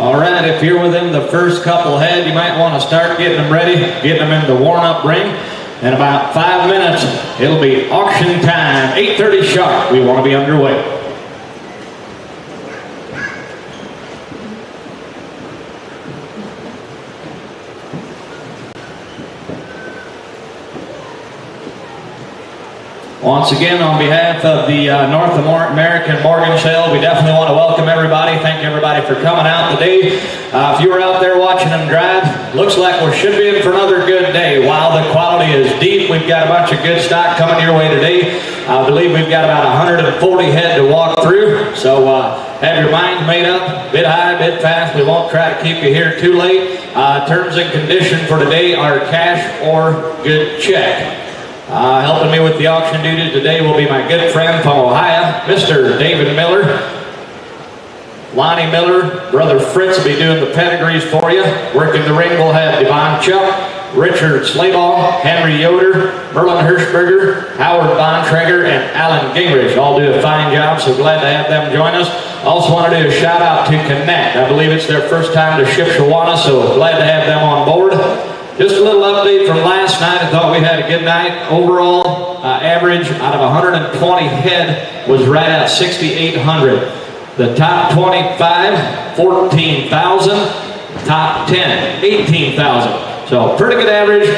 All right, if you're within the first couple head, you might want to start getting them ready, getting them in the warm-up ring. In about 5 minutes, it'll be auction time. 8:30 sharp, we want to be underway. Once again, on behalf of the North American Mortgage Sale, we definitely want to welcome everybody. Thank everybody for coming out today. If you were out there watching them drive, looks like we should be in for another good day. While the quality is deep, we've got a bunch of good stock coming your way today. I believe we've got about 140 head to walk through. So have your minds made up, bid high, bid fast. We won't try to keep you here too late. Terms and conditions for today are cash or good check. Helping me with the auction duties today will be my good friend from Ohio, Mr. David Miller. Lonnie Miller, Brother Fritz will be doing the pedigrees for you. Working the ring we'll have Devon Chuck, Richard Slayball, Henry Yoder, Merlin Hirschberger, Howard Bontrager, and Alan Gingrich all do a fine job, so glad to have them join us. Also want to do a shout out to Connect. I believe it's their first time to Shipshewana, so glad to have them on board. Just a little update from last night. I thought we had a good night. Overall average out of 120 head was right at 6,800. The top 25, 14,000. Top 10, 18,000. So pretty good average.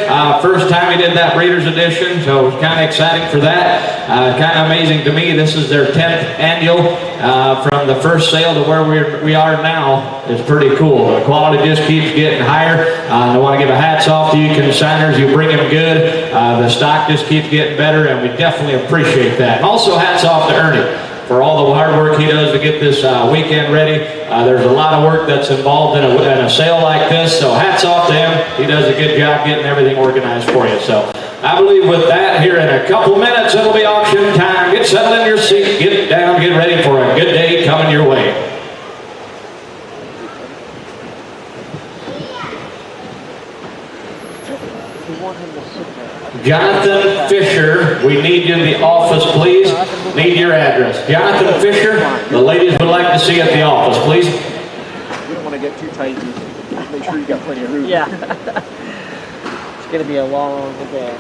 First time we did that Breeders Edition, so it was kind of exciting for that. Kind of amazing to me. This is their 10th annual. From the first sale to where we are now is pretty cool. The quality just keeps getting higher. I want to give a hats off to you consigners. You bring them good. The stock just keeps getting better, and we definitely appreciate that. And also hats off to Ernie for all the hard work he does to get this weekend ready. There's a lot of work that's involved in a sale like this, so hats off to him. He does a good job getting everything organized for you. So I believe with that, here in a couple minutes, it'll be auction time. Get settled in your seat, get down, get ready for a good day coming your way. Jonathan Fisher, we need you in the office, please. Need your address. Jonathan Fisher, the ladies would like to see you at the office, please. We don't want to get too tight. Make sure you got plenty of room. Yeah. It's going to be a long day.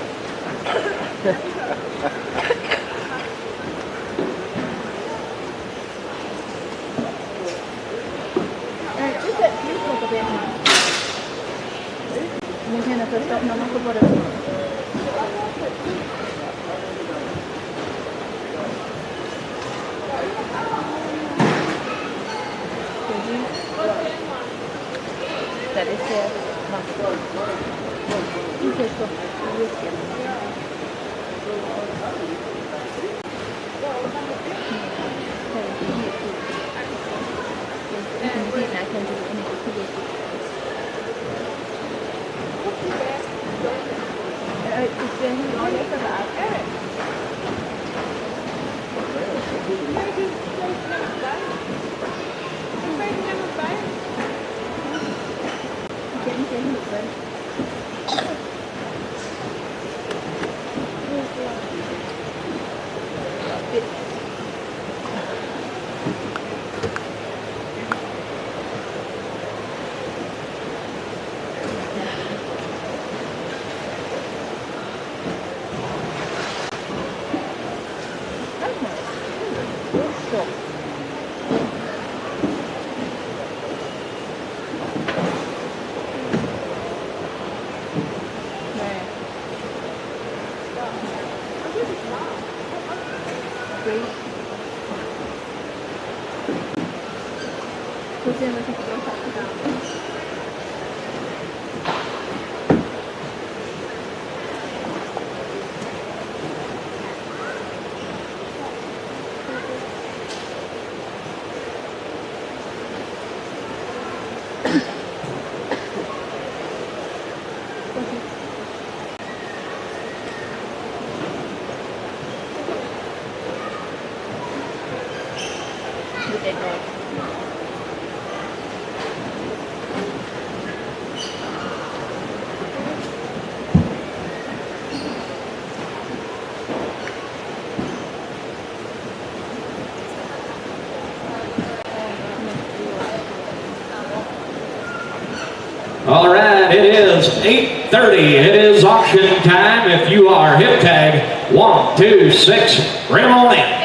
is 8:30. It is auction time. If you are hip tag 1, 2, 6, bring them on in.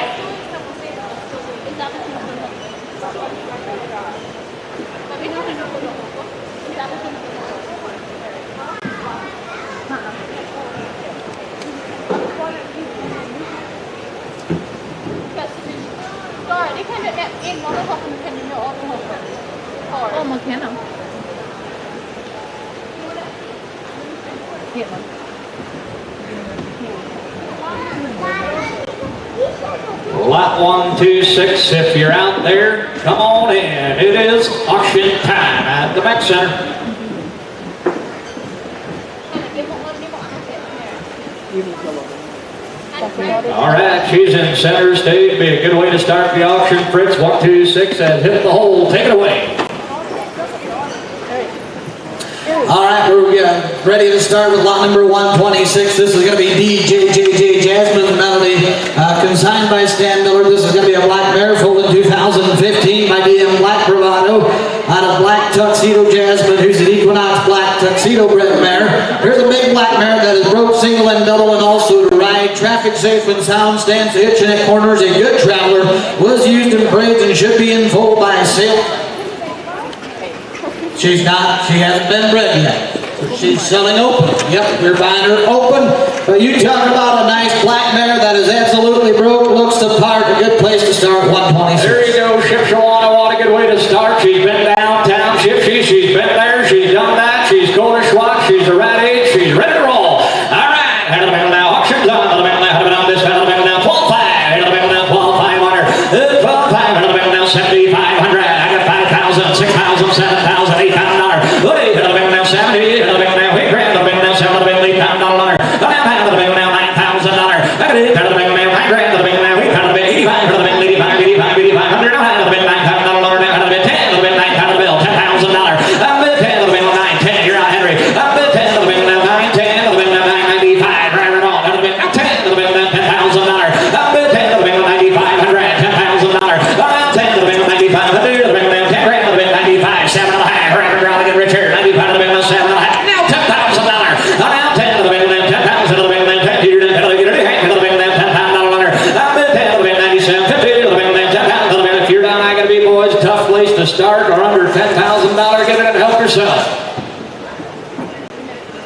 Oh, Michiana. Lot 126, if you're out there, come on in. It is auction time at the Mech Center. All right, she's in center stage. Be a good way to start the auction. Fritz 126 has hit the hole. Take it away. All right, we're ready to start with lot number 126. This is going to be DJJJ Jasmine Melody, consigned by Stan Miller. This is going to be a black mare foaled in 2015 by DM Black Bravado out of Black Tuxedo Jasmine, who's an Equinox Black Tuxedo bred mare. Here's a big black mare that is broke, single, and double, and also to ride. Traffic safe and sound, stands to hitching at corners, a good traveler, was used in parades and should be in full by sale. She's not, she hasn't been bred yet. She's selling open. Yep, we're buying her open. But you talk about a nice black mare that is absolutely broke, looks the part, a good place to start 126. There you go, Shipshewana. What a good way to start. She's been downtown Shipshe. She's been there. She's done that. She's going to Schwab. She's the right age. She's ready to roll. All right. Head of the middle now. Auction's on. Head of the middle now. Head of the middle now. This head of the middle now. 12.5. Head of the middle now. 12.500. 12.5. Head of the middle now. 7,500. I got 5,000, 6,000, 7,000, 8,000. Woody. Head of the middle now. 70. Head of the middle now. 8 grand. Head of the middle now. 7 of the middle. $8,000. Head of the middle now. $9,000. Head of the middle now. 9 grand. Head of the middle now. 8 grand. Head of the middle 85. Head of the middle 85. 85. 8500. Head of the middle $9,000. Head of the middle 10. Head of the middle 9,000 bill. $10,000. Head of the middle 10. Head of the middle 9. 10. You're out, Henry. Head of the 10. Head of the middle now. 9. 10. Head of the middle now. 995. Right it on. Head of the middle now. 10. Head of the middle now. $10,000. Head of the 10. Head of the middle 9,500. $10,000. Head of 10. Head of the middle 9,500. Head of the middle now. 10 grand. Head of the middle 95. 7 and a half. Right around to get richer. 95. Head of the middle 7 and a half. Now $10,000. Now 10. Head of the middle now. 10,000. Head of the middle now. 10. You're done. Head of the middle now. Head of the middle now. $10,000. Head of the 10. Head of the middle 97. 50. Head of the middle now. 10,000. Head of the middle. If you're down, I gotta be, boys. Tough place to start, or under $10,000. Get it and help yourself.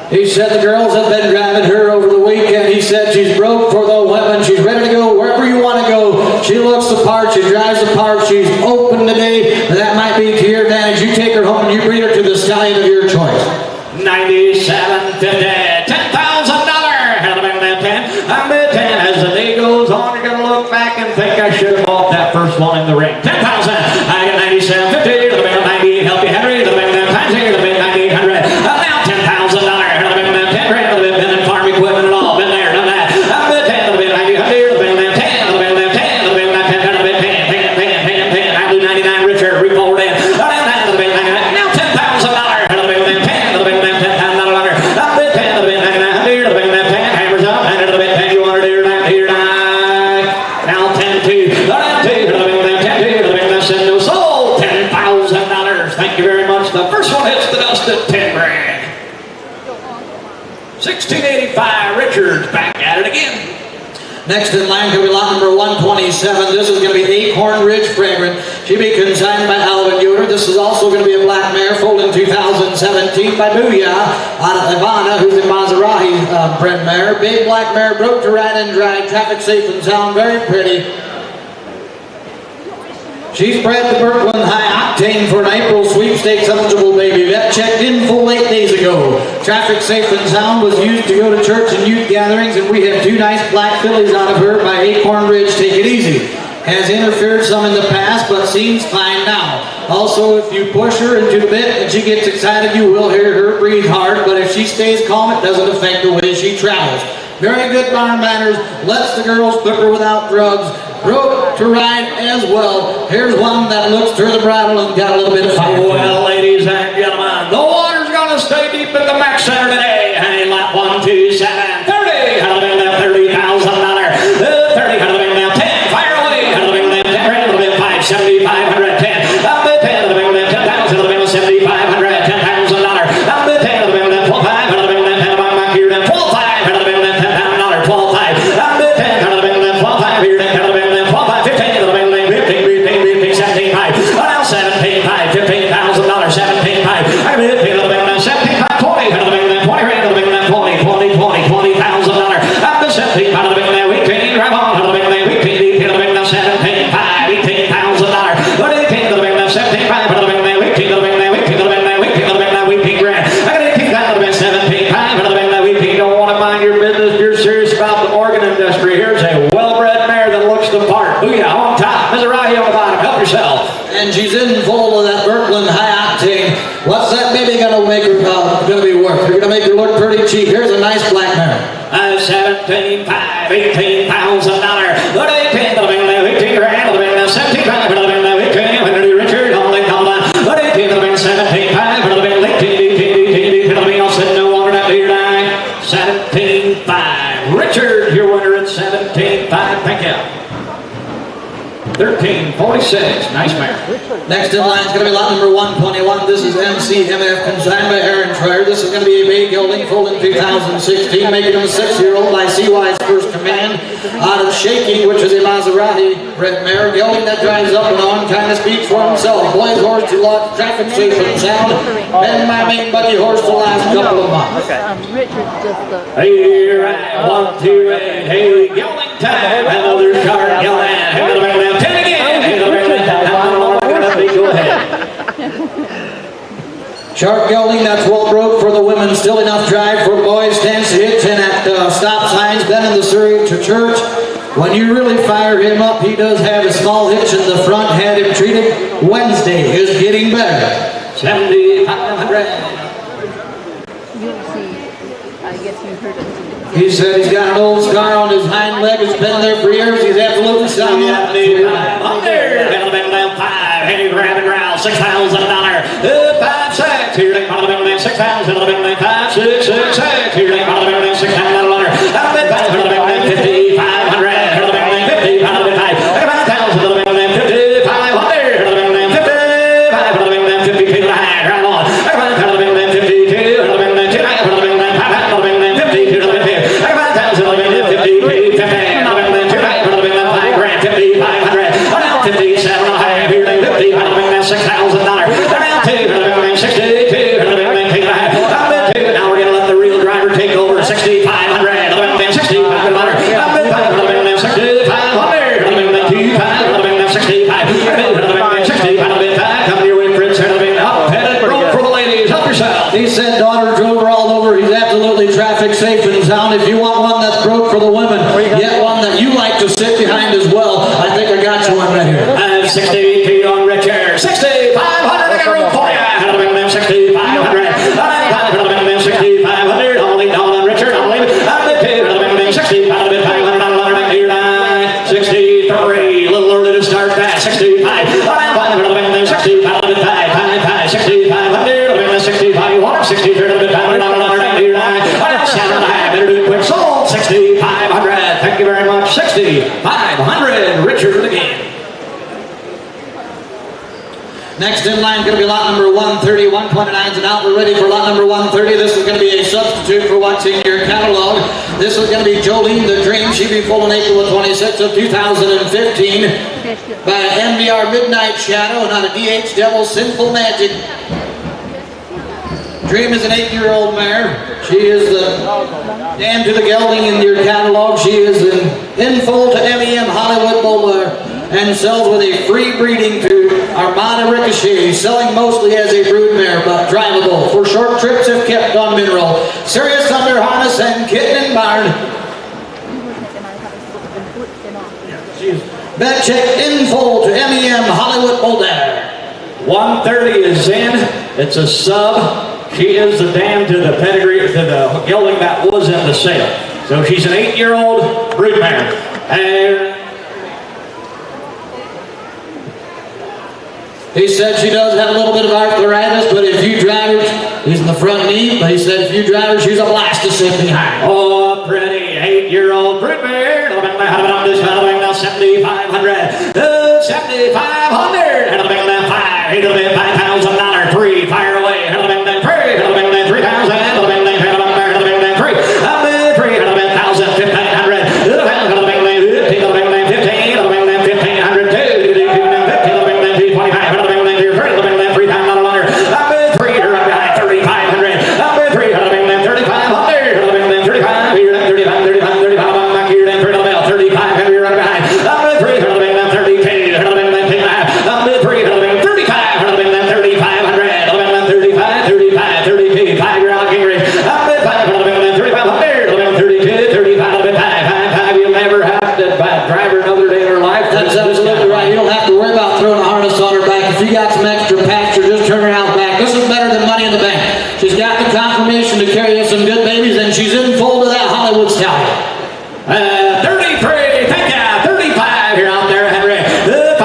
He said the girls have been driving her over the weekend. He said she's broke for the women. She's ready to go wherever you want to go. She looks the part. She drives the part. She's open today. That might be to your advantage. You take her home and you breed her to the stallion of your choice. 97.50. $10,000. Head of the middle now. 10. I'm at 10. As the day goes on, you're gonna look back and think I should have bought that first one in the ring. 10,000. I got 97.50. To the middle 98. Help you, Henry. To the middle now. Times here. To the middle 9,800. Now $10,000. Head of the middle now. 10 grand. To the middle. Been in farm equipment and all. Been there. Done that. I'm at 10. To the middle 9,800. To the middle now. 10. To the middle now. 10. To the middle now. 10. To the middle 10. I do 99. Richard. Re-forward in. To the middle 99. Now $10,000. Head of the middle now. 10. To the middle now. 10,000. I'm at 10. To the middle 99. To the middle now. 10. Hammers up. And to the middle 10. You want to do 9. Here 9. Now 10 2. 9 2. To the middle now. 10 2. To the middle now. Send no soul. $10,000. Thank you very much. The first one hits the dust at 10 grand. 1685. Richards back at it again. Next in line could be lot number 127. This is going to be Acorn Ridge Fragrant. She'll be consigned by Alvin Yoder. This is also going to be a black mare foaled in 2017 by Booyah out of Ivana, who's a Maserati bred mare. Big black mare, broke to ride and drive, traffic safe and sound, very pretty. She's bred to Brooklyn High Octane for an April sweepstakes eligible baby. That checked in full 8 days ago. Traffic safe and sound, was used to go to church and youth gatherings, and we have 2 nice black fillies out of her by Acorn Ridge. Take it easy. Has interfered some in the past, but seems fine now. Also, if you push her into the bit and she gets excited, you will hear her breathe hard, but if she stays calm, it doesn't affect the way she travels. Very good barn manners, lets the girls cook her without drugs, broke to ride as well. Here's one that looks to the bridle and got a little bit of fire. Well, ladies and gentlemen, the water's gonna stay deep in the Mech Center today. Hey, lot 1, 2, 7, 30. How do they now? $30,000. 30. How do they now? 10. Fire away. How do they now? 10 grand. How do they 5? 7,500. 10. How do they 10? How do they now? 10,000. How do they 7,500. $10,000. How do they 10? How do they now? 12,500. Mizrahi on the bottom, help yourself. And she's in full of that Birkeland high octane. What's that baby gonna make her gonna be worth? You're gonna make her look pretty cheap. Here's a nice black mare. $17,500, $18,000. What 18 to the bin, 18 grand to the bin, 17,500 to the bin, 18 Henry Richard, only hold on. What 18 to the bin, 17,500 to the bin, 18 to the bin, I'll sit no longer than here tonight. 17,500. Richard, your winner at 17,500. Thank you. 1346. Nice mare. Next in line is going to be lot number 121. This is MCMF consigned by Aaron Troyer. This is going to be a bay gelding foal in 2016, making him a 6-year-old by CY's First Command out of Shaky, which is a Maserati red mare. Gelding that drives up and on, kind of speaks for himself. Boys horse to lock, traffic safe and sound, and my main buggy horse the last couple of months. Richard just Hey, right, 1, 2, 8. Hey, gelding time. Another card, gelding. Hey, the man down 10 again. Hey, the man down 10. Go ahead. Sharp gelding, that's well broke for the women. Still enough drive for boys. Stands to hitch in at stop signs. Been in the Surrey to church. When you really fire him up, he does have a small hitch in the front. Had him treated. Wednesday is getting better. 7,500. you'll see. I guess you heard it. He said he's got an old scar on his hind leg. It's been there for years. He's absolutely sound. Henry grab and growl, $6,000. 5, 6. Here they come, $6,000. 5, 6, 6, 6. Here they come, $6,000. 5,500. 60 on Richard. 6,500. I got room for you. 6,500. 6,500. Only down on Richard. I'll leave it. 6,500. 63. A little early to start that. 65. 65. 65. 65. Better do it quick. Sold. 6,500. Thank you very much. 6,500. Richard again. Next in line is going to be lot number 130, 129's and out. We're ready for lot number 130. This is going to be a substitute for what's in your catalog. This is going to be Jolene the Dream. She'll be full on April 26th of 2015 by MBR Midnight Shadow and on a DH Devil Sinful Magic. Dream is an 8-year-old mare. She is the dam to the gelding in your catalog. She is in full to MEM Hollywood Bowler and sells with a free breeding to Armada Ricochet, selling mostly as a brood mare, but drivable for short trips if kept on mineral. Serious under harness and kitten and barn. Bet check in full to MEM Hollywood Boulder. 130 is in. It's a sub. She is the dam to the pedigree, to the gelding that was in the sale. So she's an 8-year-old brood mare. And he said she does have a little bit of arthritis, but if you drive her, he's in the front knee, but he said if you drive her, she's a blast to sit behind. oh, a pretty 8-year-old brood mare. 7,500. 7,500. 5,000. 3. Fire away. 3,000. 35. got some extra pasture, just turn her out back. This is better than Money in the Bank. She's got the confirmation to carry us some good babies, and she's in full to that Hollywood stallion. 33, thank ya. 35 here out there, Henry. 5,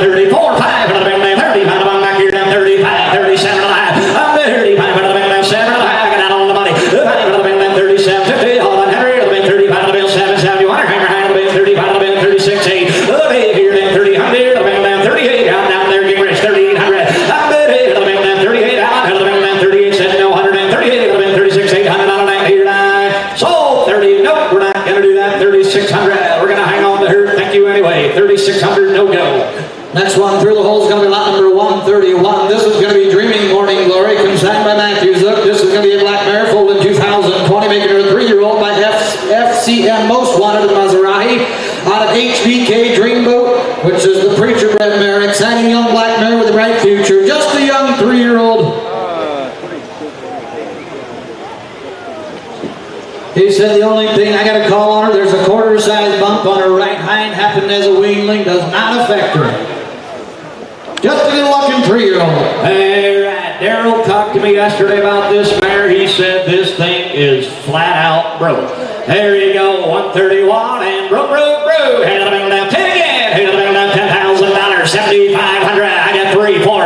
34, 5, 30, back here down 35, 37 and a half. 35, 7 and a half. Get out on the money. 37, 50. Hold on, Henry. 35, 7, 71. Hang around. 35, 36, 8. Here then 30, 100. 38 down there, getting rich. 3800. 38 out. 38, 7, 138. 36, 800. Here now. Sold 30. Nope, we're not gonna do that. 3600. We're gonna hang on to her. Thank you anyway. 3600. No go. Next one through the hole is going to be lot number 131. This is going to be Dreaming Morning Glory, consigned by Matthews. Look, this is going to be a black mare, foaled in 2020, making her a 3-year-old by FCM Most Wanted in Maserati, out of HBK Dreamboat, which is the preacher bred mare. Exciting young black mare with a bright future. Just a young 3-year-old. He said the only thing I got to call on her, there's a quarter-size bump on her right hind, happened as a weanling, does not affect her. Just a good-looking 3-year-old. Hey, right. Daryl talked to me yesterday about this mare. He said this thing is flat out broke. There you go, 131 and broke. Hey, to the middle down 10 again. Hey, to the middle down $10,000, 7,500. I got 3, 4, 3, 4.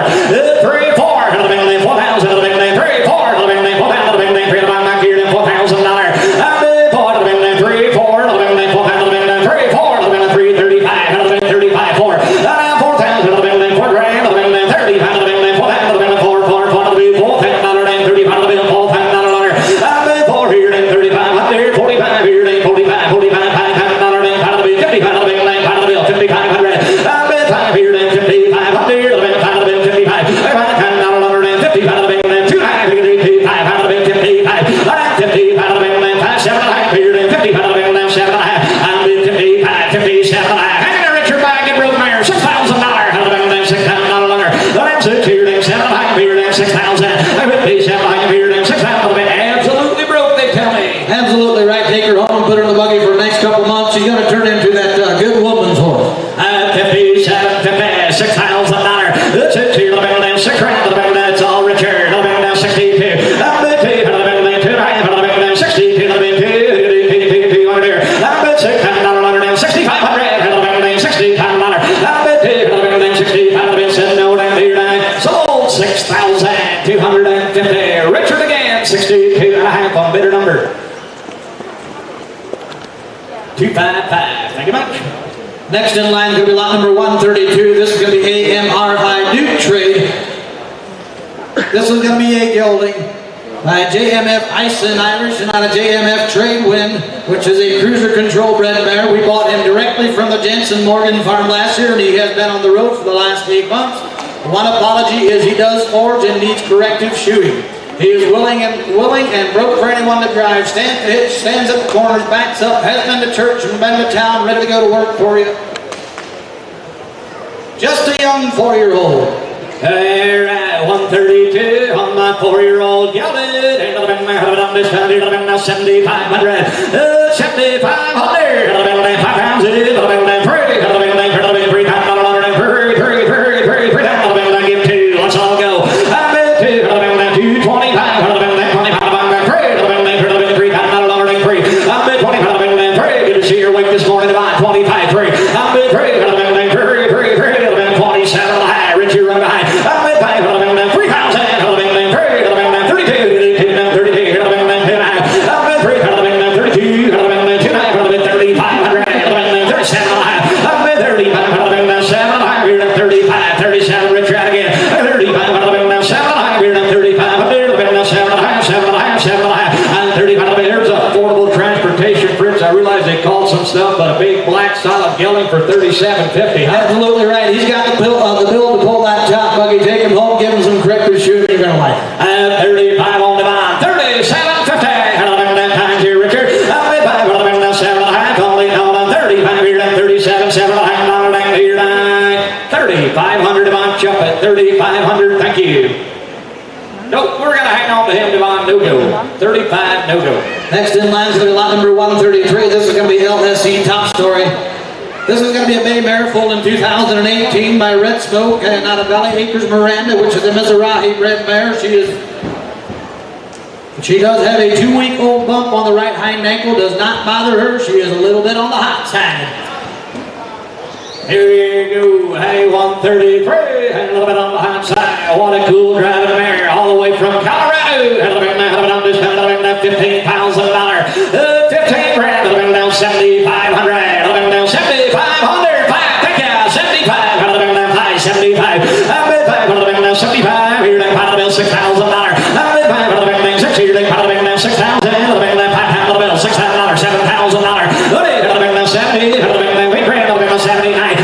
Hey, to the middle down 4,000. To the middle down 3, 4. To the middle down 4,000. To the middle down 3. To the middle down here down $4,000. Absolutely right. Take her home and put her in the buggy for the next couple months. She's going to turn into that good woman's horse. 57, 50, $6,000. That's it. To the middle down 6 rounds. To the middle down, it's all Richard. To the middle down 62. To the middle down 2. To the middle down 2. To the middle down 62. To the middle down 2. Under there. $6,000 down 6,500. To the middle down 65. To the middle down 65. To the middle 7 no down here now. Sold 6,250. Richard again. 62 and a half on bidder number 255. Thank you much. Next in line is going to be lot number 132. This is going to be AMRI Duke Trade. This is going to be a gelding by JMF Ison Irish and on a JMF Trade Wind, which is a cruiser control bred mare. We bought him directly from the Jensen Morgan farm last year, and he has been on the road for the last 8 months. One apology is he does forge and needs corrective shoeing. He is willing and broke for anyone to drive. Stands at the corners, backs up, has been to church and been to town, ready to go to work for you. Just a young 4-year-old. Hey, right, 132 on my 4-year-old gelded. Ain't nothing been there, on this time, now 7,500. 7,500. 5 pounds in, 3. 3 give 2. Let's all go. I bet 2. 225. 3. Good to see your wake this morning about 25. 3. I bet 3. 27 high. Richie run behind. I bet 5. 3,000. 32. 32. 32. 3,500. 37 high. I bet 35. 7 high. 35. 37. Rich out again. 35. 7 high. 35. 7 high. 7 high. 7 high. 35. There's affordable transportation, Fritz. I realize they called some stuff, but a big black solid gelding for $37.50. Absolutely right. He's got the bill to pull that top buggy, take him home, give him some corrective shoes. You're going to like it. 35 on the bond. 37.50. Times here, Richard. 35. 7 high. Only on 35 here. 37. 7 high. Down here. 3,500. Devon Chup at 3,500. Thank you. Nope, we're going to hang on to him, Devon. No go. 35, no go. Next in line is going to be lot number 133. This is going to be LSE Top Story. This is going to be a bay mare foaled in 2018 by Red Smoke and out of Valley Acres, Miranda, which is a Mizrahi bred mare. She does have a 2-week-old bump on the right hind ankle. Does not bother her. She is a little bit on the hot side. Here you go. Hey, 133. And a little bit on the hot side. What a cool driving mare. All the way from Colorado. And a little bit on this $15,000. $15 grand. A little bit down 7,500. A little bit down 7,500. Thank you. 75. A little bit down 575. A little bit down 75. Here they find a bill $6,000. A little bit down 6. Here they find a bill $6,000. A little bit down 5 $5 bill $6,000. $7,000. A little bit down 70. A little bit down 3 grand. A little bit down 79.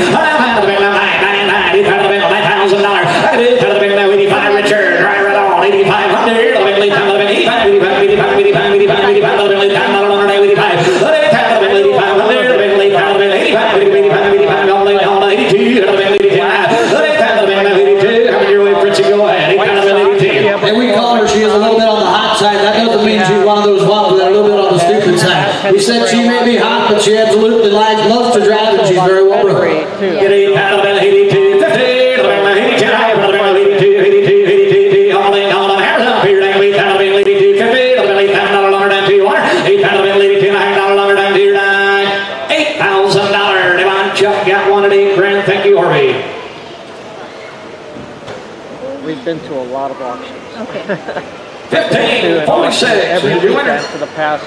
Richard, right on, 8,500, and we call her, she is a little bit on the hot side. That doesn't mean she's one of those ones that are a little bit on the stupid side. We said she may be hot, but she absolutely loves to drive, and she's very well bred. We've been to a lot of auctions. Okay. 1546. Every Your winner. weekend for the past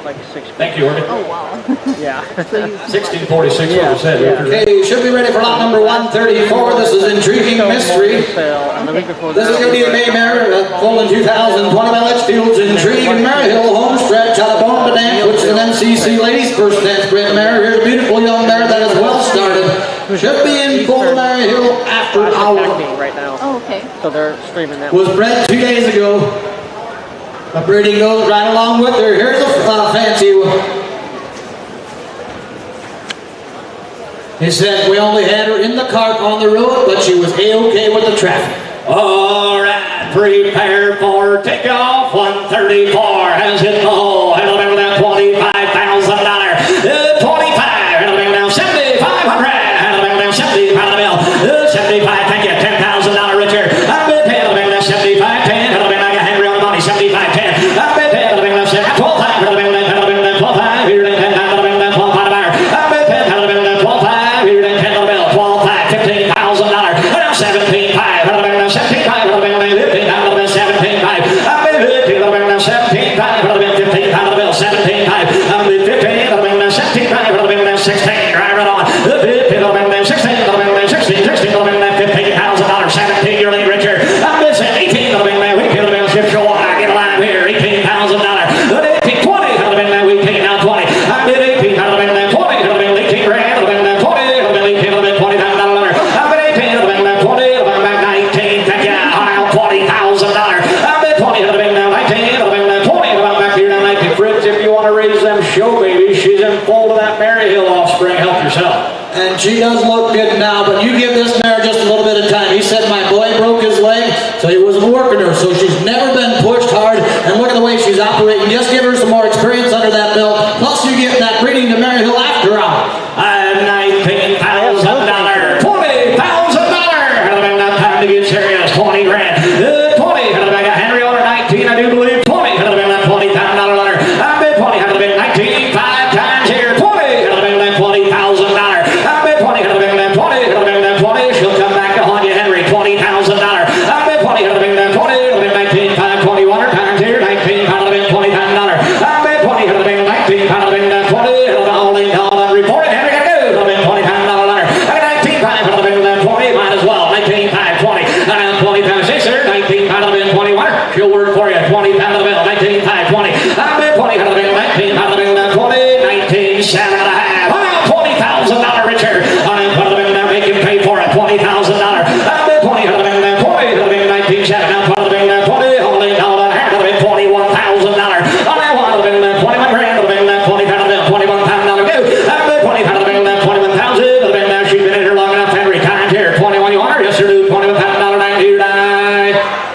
like 6 weeks. Thank you, Organ. Oh, wow. Yeah. 1646, what we said. Yeah. Okay, should be ready for lot number 134. This is Intriguing Mystery. And the week before This is going to be a bay mare, foaled in 2020 by Litchfield's Intrigue in Maryhill home stretch out of Bone to Dance, which is an MCC ladies first dance bred mare. Here's a beautiful young mare that is well started. Should be in full Maryhill after hour. right now. Oh, okay. So they're streaming that. Was bred 2 days ago. The breeding goes right along with her. Here's a fancy one. He said we only had her in the cart on the road, but she was A-okay with the traffic. All right, prepare for takeoff. 134 has hit the hole. It'll be down $25,000. 25. It'll be down 7,500. It'll be down 75. 75. Thank you. $10,000, Richard. I've been paid. It'll be down 75. 10. It'll be like a Henry on the money. 75. 10. I've been paid. It'll be down 12. 5. It'll be down 12. 5. Here it is. 10. It'll be down 12. 5. I've been paid. It'll be down 12. 5. Here it is. 10. It'll be down 12. 5. $15,000. Down 17. 5. It'll be down 17. 5. It'll be down 15. It'll be 17. 5. I've been paid. It'll be down 17. 5. It'll be 15. It'll be 17. 5. I'll be 15. It'll be down 17. 5. It'll be down 16. Right on. 15. It'll be down 16. It'll be down 16. 16. It'll be down $15,000. 17. You're late, Richard. I'm missing 18. It'll be down. We can down Shipshewana. Get a line here. $18,000. 18. 20. It'll be down. We can now 20. I've been 18. It'll be down 20. It'll be 18 grand. It'll be down 20. It'll be 18. It'll be $20,000. I've been 18. It'll be down 20. It'll be down 19. Thank you. $20,000. I've been 20. It'll be down 19. It'll be down 20. It'll be back here down 19. Fritz, if you want to raise them show babies, she's in full of that Maryhill offspring. Help yourself. And she does look good now, but you give this mare just a little bit of time. He said my boy broke his leg, so he wasn't working her. So she's never been pushed hard, and look at the way she's operating. Just give her some more experience under that belt. Plus you get that breeding to Maryhill after hour. $19,000. $20,000. It'll be enough time to get serious. 20 grand. 20. It'll be like a Henry on 19, I do believe. 20. It'll be enough $20,000. I've been 20. It'll be 19. 5 times here. 20. It'll be enough $20,000. I've been 20. It'll be enough 20. It'll be enough 20. She'll come back to haunt you, Henry. $20,000. I've been 20. It'll be enough 20. It'll be 19. 5 21 times here. 19. It'll be $20,000. I've been 20. It'll be 19. It'll be enough 20. It'll be only on reported. Henry, gotta go. It'll be $20,000. 19. 5. It'll be enough 20. Might as well. 19. 5 20. 20 times 6 here. 19. It'll be 21. She'll work for you. 20. It'll be 19. 5 20. I've been 20. It'll be 19. It'll be 20. 19. 7 and a half. $20,000, Richard. It'll be now make him pay for it. $20,000. I've been 20. It'll be 20. It'll be 19. 7. Now it'll be 20. Holding down on hand. It'll be $21,000. It'll be 21 grand. It'll be 20. It'll be $21,000. Go. I've been 20. It'll be 21,000. It'll be now she's been in here long enough. Henry, times here. 21. You want her? Yes, sir. Do $21,000.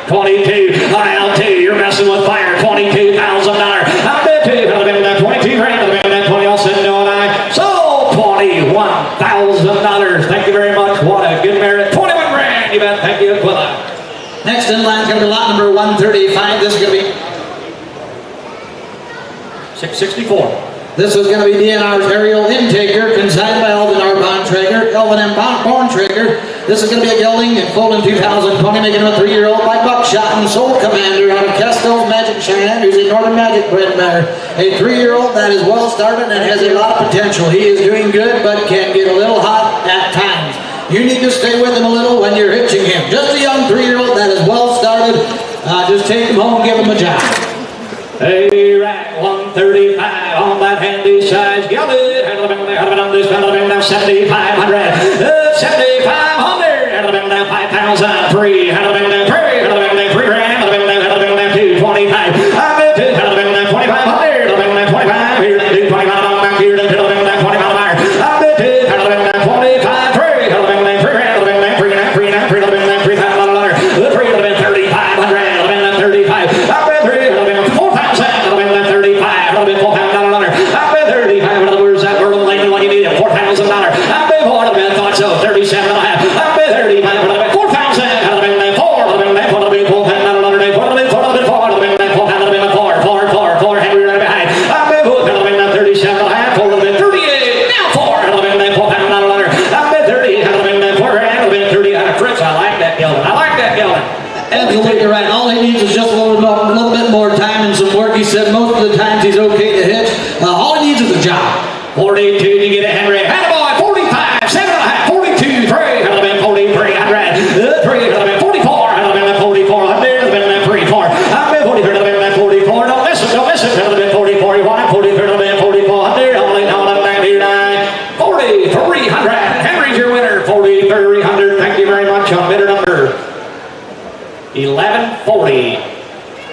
22. I'll 2. You're messing with fire. $22,000. I've been 2. It'll be 22 grand. It'll be 20. I'll send no. So $21,000. Good merit, 21 grand. You bet. Thank you, Aquila. Next in line is going to be lot number 135. This is going to be 664. This is going to be DNR's aerial intaker, consigned by Elvin R. Elvin M. Bontrager. This is going to be a gelding in full in 2020, making him a 3-year-old by Buckshot and Soul Commander out of Kestrel's Michiana, who's a Northern Magic bred mare. A 3-year-old that is well started and has a lot of potential. He is doing good, but can get a little hot at times. You need to stay with him a little when you're hitching him. Just a young 3-year-old that is well started. Just take him home and give him a job. Hey, rack 135 on that handy size gelding. On this one, now 7,500. 7,500. Now 5,003. 3 grand. 225. I'm at 2,500. 25. Here, 225. Back here, 225. I'm at 2,500. 25. Absolutely right. All he needs is just a little bit more time and some work. He said most of the times he's okay to hitch. All he needs is a job. 42, you get it, Henry. Attaboy, 45, 7.5, 42, 3, 300, 3, 44, 44, 44. I've been 44, don't miss it, 44, you want it, 44, only down 99, 4,300. Henry's your winner, 4,300. Thank you very much on bidder number 1140.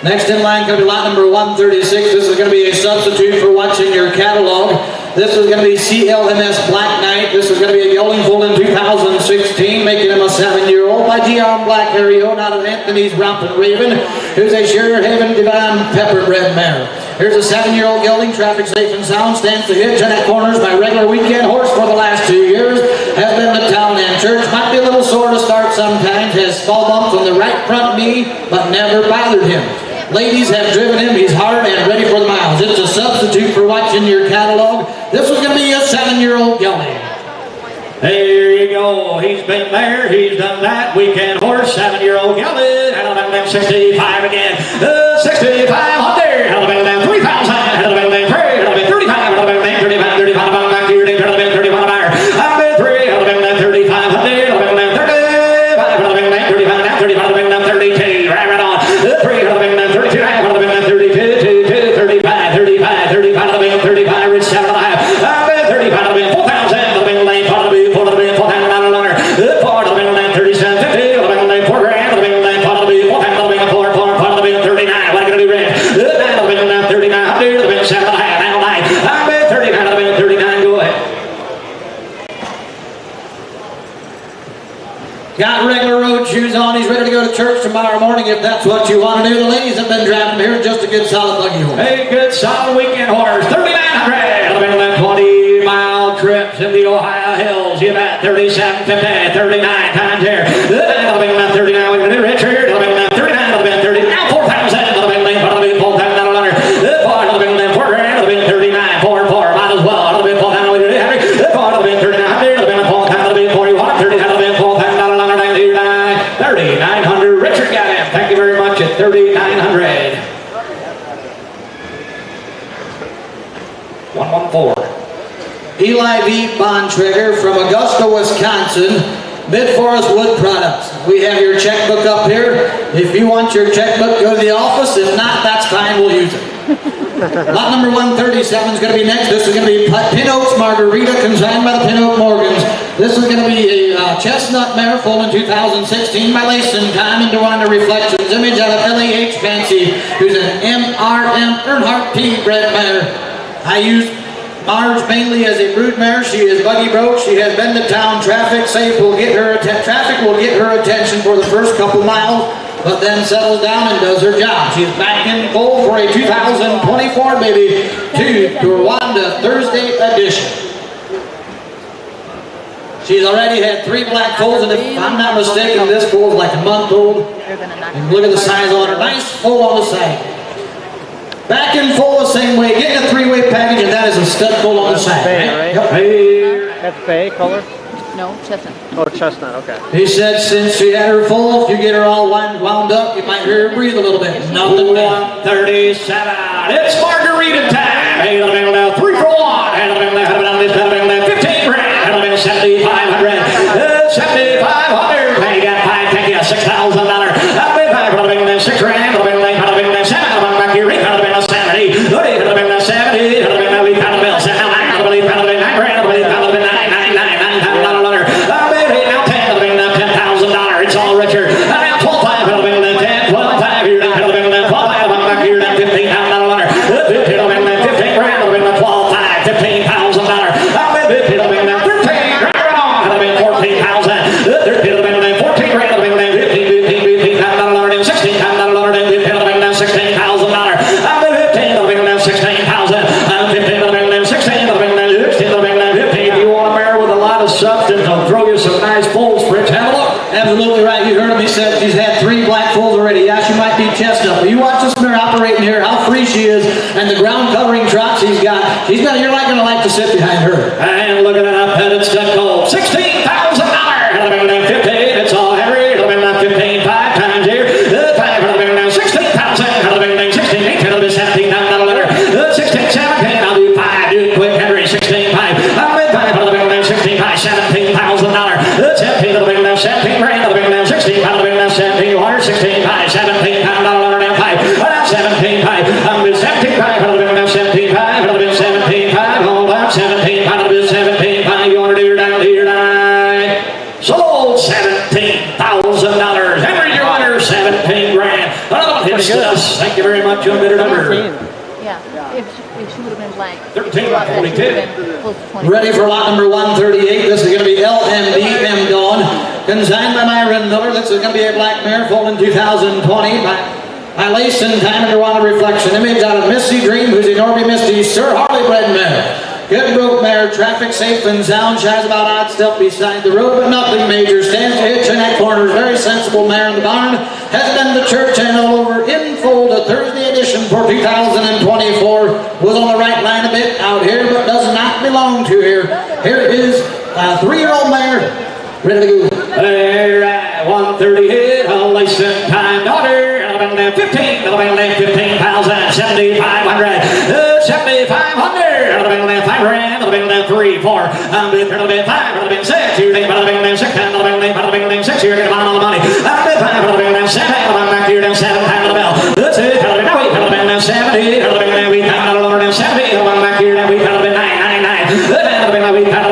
Next in line comes lot number 136. This is going to be a substitute for what's in your catalog. This is going to be CLMS Black Knight. This is going to be a gelding foal in 2016, making him a 7-year-old by G.R. Black Harriot out of Anthony's Rompin' Raven, who's a Sherhaven Divine Pepper bred mare. Here's a 7-year-old gelding, traffic safe and sound, stands to hitch and at corners. My regular weekend horse for the last 2 years, has been to town and church. Might be a little sore to start sometimes, has small bumps on the right front knee, but never bothered him. Ladies have driven him. He's hard and ready for the miles. It's a substitute for what's in your catalog. This was going to be a 7-year-old gelding. There you go. He's been there. He's done that. Weekend horse, 7-year-old gelding. And I'll them 65 again. 6,500. I'll them 3,000. I'll them 3. I'll them 35. I'll them 35. 35. I'll back here. I'll them 35. I'll them 3. I'll them 3,500. I'll them 35. I'll them 35. 35. I'll them 32. Right on. 3. I'll them 32. I'll them 32. 35. 35. 35. I'll them 35. Rich 7.5. I'll them 35. I'll them 4,000. I'll them 9. I'll them 4,000. Got regular road shoes on. He's ready to go to church tomorrow morning if that's what you want to do. The ladies have been driving him here. Just a good solid buggy horse. Hey, good solid weekend horse. 3,900. 20-mile trips in the Ohio hills. You bet. 37.50. 39 times here. 39. We're going to do Richard. 39. 30. Now 4,000. 4,000. 4 grand. 39. 4. Might as well. 4,000. We do Henry. 39. 41. 3,900. Richard got him. Thank you very much at 3,900. 114. Eli V. Bontrager from Augusta, Wisconsin. Mid-Forest Wood Products. We have your checkbook up here. If you want your checkbook, go to the office. If not, that's fine. We'll use it. Lot number 137 is going to be next. This is going to be Pin Oaks Margarita, consigned by the Pin Oak Morgans. This is going to be a chestnut mare, full in 2016 by Lacing Time into one of the Reflections image out of L.A.H. Fancy, who's an MRM Earnhardt P bred mare. I use Marge mainly as a brood mare. She is buggy broke. She has been to town. Traffic will get her attention for the first couple miles, but then settles down and does her job. She's back in full for a 2024 baby to Rwanda Thursday edition. She's already had 3 black foals, and if I'm not mistaken, this foal is like a month old. And look at the size on her. Nice foal on the side. Back in full the same way. Getting a 3-way package, and that is a stud foal on the side. Bay, right? Yep. Hey. That's bay color? No, chestnut. Oh, chestnut, okay. He said since she had her full, if you get her all wound up, you might hear her breathe a little bit. Nothing bad. 137. It's margarita time. Hey, 3 for 1. Hey, 15 grand. 7,500. 7,500. Hey, you got 5. Thank you. $6,000. 6 grand. 7. Back here. 70. 70. 10,000. It's all Richard. 12,500. 12,500. Here, 12,500. Here, 15,000. 15 grand. 12,500. $15,000. 13 grand. 14,000. 14 grand. 15,000. 16,000. 16,000. 16,000. If you want a mare with a lot of substance, I'll throw you some nice foals, Fritz. Have a look. Absolutely right. You heard him. He said she's had 3 black foals already. Yeah, she might be chestnut. But you watch this mare operating here, how free she is, and the ground covering trot she's got. You're not going to like to sit behind her. And look at that up-headed stud colt. $16,000. 15. It's all Henry. 15. 5 times here. 5. 16,000. 16. 18. 17,000. 16. 17. I'll do 5. Do it quick, Henry. 16. 5. 16. 5. $17,000. 17. 17 grand. 16. 17. 100. 16. 5. 17 pound. 5. 17. 5. 17. 5. 17. 5. 17. 5. Hold on. 17. 5. 17. 5. You want to do your down here tonight? Sold $17,000. Henry, your winner. 17 grand. Another hit us. Thank you very much. You bidder number. Yeah. If she would have been blank. 13 by 42. Ready for lot number 138. This is going to be LMDM Dawn. Consigned by Myron Miller. This is going to be a black mare foaled in 2020 by Lace and Time and Rwanda Reflection. Image out of Misty Dream, who's a Norby Misty Sir Harley bred mare. Good broke mare, traffic safe and sound, shies about odd stuff beside the road, but nothing major. Stands to hitch in that corner, very sensible mare in the barn. Has been to church and all over. In full, the Thursday edition for 2024. Was on the right line a bit out here, but does not belong to here. Here is a 3-year-old mare, ready to go. All right, 130 hit, all Lace and Time daughter. 15, 15,000, 7,500, 7,500, 5 grand, 3, 4, 5, 6, you're getting about 6, you're getting about all the money. 5, 7, back here down 7 times the bell. That's it, 70, 70, back here down, we got $999, we got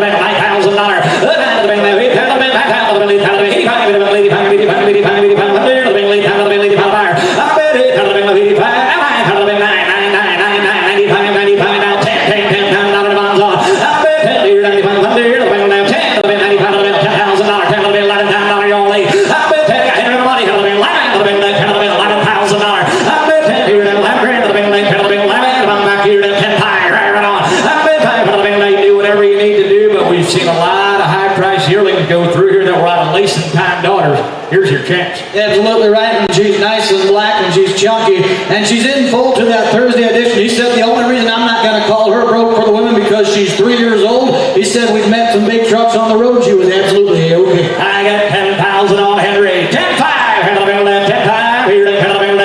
Here's your chance. Absolutely right, and she's nice and black, and she's chunky, and she's in full to that Thursday edition. He said the only reason I'm not going to call her broke for the women because she's 3 years old. He said we've met some big trucks on the road. She was absolutely okay. I got 10,000 on Henry. 10,500. 10,500. Here, 10,500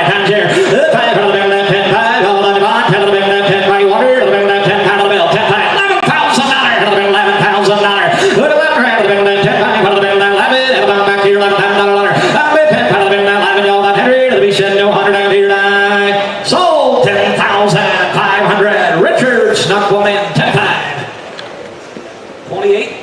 times here. 5,500. 10,500. Hold on, 10,500. 10,500. 10,500. 11,000. 11,000. 11,000. Sold 10,500. Richard snuck one in. 10,500. 28.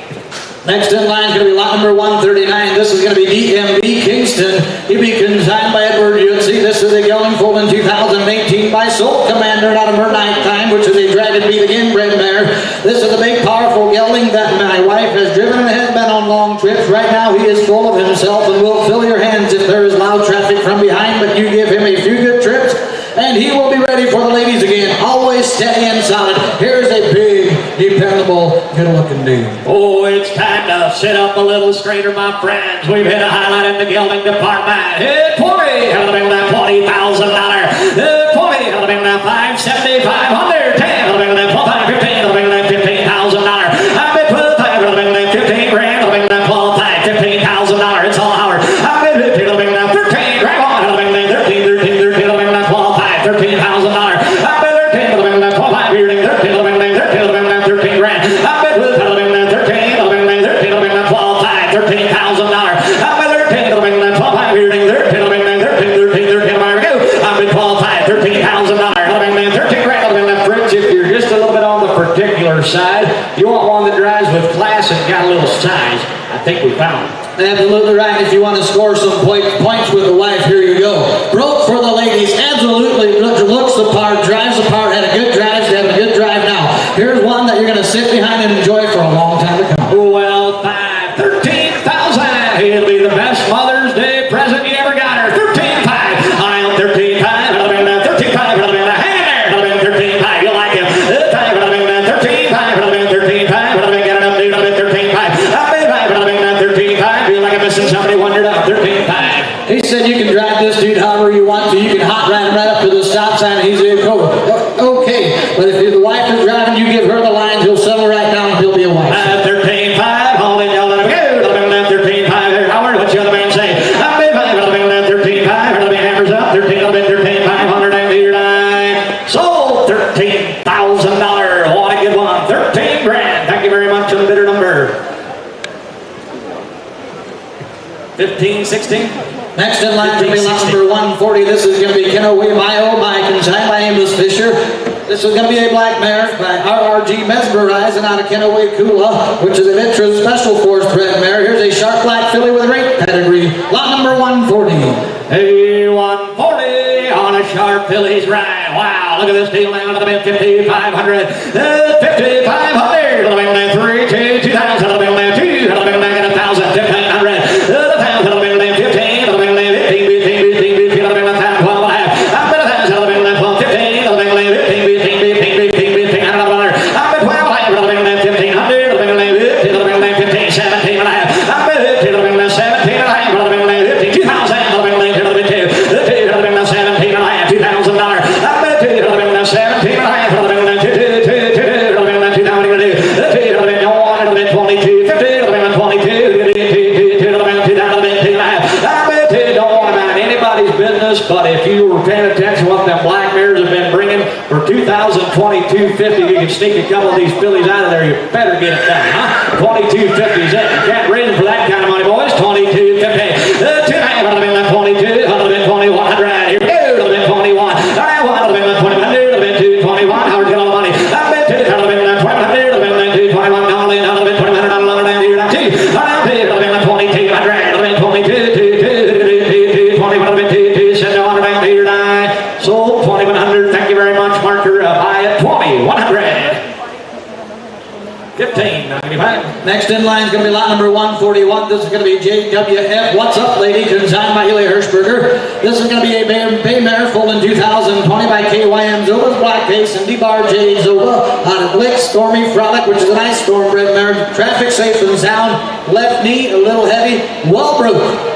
Next in line is going to be lot number 139. This is going to be DMB Kingston. He'll be consigned by Edward Yutzi. This is a gelding foaled in 2018 by Soul Commander out of her nighttime, which is a Dragon Beat Again bred mare. This is a big, powerful gelding that my wife has driven and has been on long trips. Right now, he is full of himself and will fill your hands if there is loud traffic from behind, but you give him a few good trips, and he will be ready for the ladies again. Always steady and solid. Here's a big dependable, good-looking dude. Oh, it's time to sit up a little straighter, my friends. We've hit a highlight in the gelding department. Hit 20, held him in that $20,000. Hit 20, held him in that $570, $500, 10, held him in that 12, 15, held him in that $15,000. I've been 12, held him in that 15 grand, held him in that 12, $15,000. It's all Howard. I've been 15, held him in that 13, grab on, held him in that 13, held him in that 12, $13,000. I've been 13, held him in that 12, 13, held him in that 13 grand. I've been 12, held him in that 13, held him in that 13, held him in that 12, $13,000. I've been 13, held him in that 12, 13, held him in that 13, there we go. I've been 12, $13,000. Held him in that 13 grand, held him in that fridge. If you're just a little bit on the particular side, you want one that drives with class and got a little size. I think we found it. Absolutely right. If you want to score some points with the wife, here you go. Broke for the ladies. Absolutely looks the part, drives the part, had a good drive, having a good drive now. Here's one that you're going to sit behind and enjoy for a long time to come. Well, $13,000. It'll be the best Mother's Day present you ever got her. 13.5. I'm 13.5. Held him in that 13.5. Held him in that hand there. Held him in 13.5. You'll like him. Held him in that 13.5. Held him in 13.5. Held him in got enough dude. Held him in 13.5. Held him in that 13.5. Feel like I'm missing somebody wondered up. 13.5. He said you can drive this dude however you want to. You can hot ride him right up to the stop sign and he's okay. But if the wife is driving, you give her the lines, he'll settle right down and he'll be a wife. 13.5. Hold it, y'all let him go. Held him in that 13.5. Howard, what's the other man say? Held him in that 13.5. Held him in hammers up. 13, held him in 13.500 and here tonight. Sold $13,000. What a good one. 13 grand. Thank you very much on the bidder number 15, 16. Next in line to be lot number 140. This is going to be Kenaway my consignment. My name is Fisher. This is going to be a black mare by RRG Mesmerizing out of Kenaway Kula, which is a Mitra Special Force bred mare. Here's a sharp black filly with a great pedigree. Lot number 140. Hey, 140 on a sharp filly's ride. Wow, look at this deal now. It'll be 5,500. 5,500. It'll be 3, 2, 2,000. It'll be 2. It'll be 1,000. 1,500. 1,000. It'll be 15. But if you were paying attention to what them black mares have been bringing for 2022.50, you can sneak a couple of these fillies out of there. You better get it done, huh? 22.50 is it. You can't raise them for that kind of money, boys. 22.50. 22. 2100. Here we go. It'll be 21. It'll be 2100. It'll be 221. Howard, get all the money. I've been 2. It'll be 2100. It'll be 221. It'll be 2100. Here, 2. It'll be 2200. It'll be 22. 21. Sold 2,100. Thank you very much. Marker buy at 2,100. 15.95. Next in line is going to be lot number 141. This is going to be JWF. What's up, lady? Consigned by Eli Hirschberger. This is going to be a bay mare full in 2020 by KYM Zoba's Black Face and D-Bar J Zoba out of Blick Stormy Frolic, which is a nice storm bred mare. Traffic safe and sound. Left knee a little heavy. Well broke.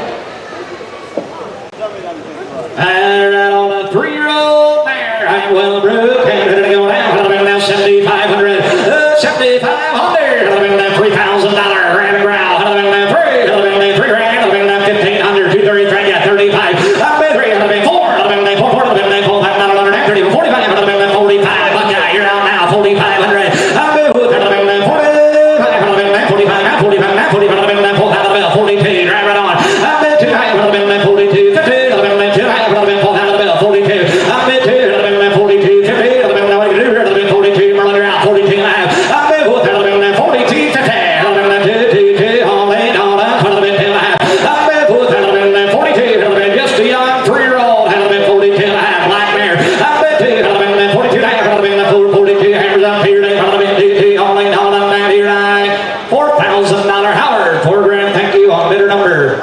And on a 3-year-old mare, I'm well broke. And it'll go down. It'll be now 7,500. 7,500. It'll be now $3,000. Rabbit growl. It'll be now 3. It'll be now 3 grand. It'll be now 1,500. 233. Yeah, 35. It'll be 3. It'll be 4. It'll be now 4. It'll be now 4. 5,930. 45. It'll be now 45. Buckeye, you're out now. 4,500. It'll be now 45. It'll be now 45. Now 45. Now 45. It'll be now 42. Drive right on. It'll be 2. It'll be now 42. 50. It'll be now 2. It'll be 42. I've been 2. It'll be now 42. 50. It'll be now what you do. It'll be 42. Merlin around 42 and a half. I've been 4. It'll be now 42. 50. It'll be now 2. All in, all up. It'll be 2 and a half. I've been 4. It'll be now 42. It'll be just a young 3-year-old. It'll be 42 and a half. Black mare. I've been 2. It'll be now 42 and a half. It'll be now 42. Hammers up here. It'll be 2. All in, all up. Down here. $4,000 Howard. 4 grand. Thank you on bidder number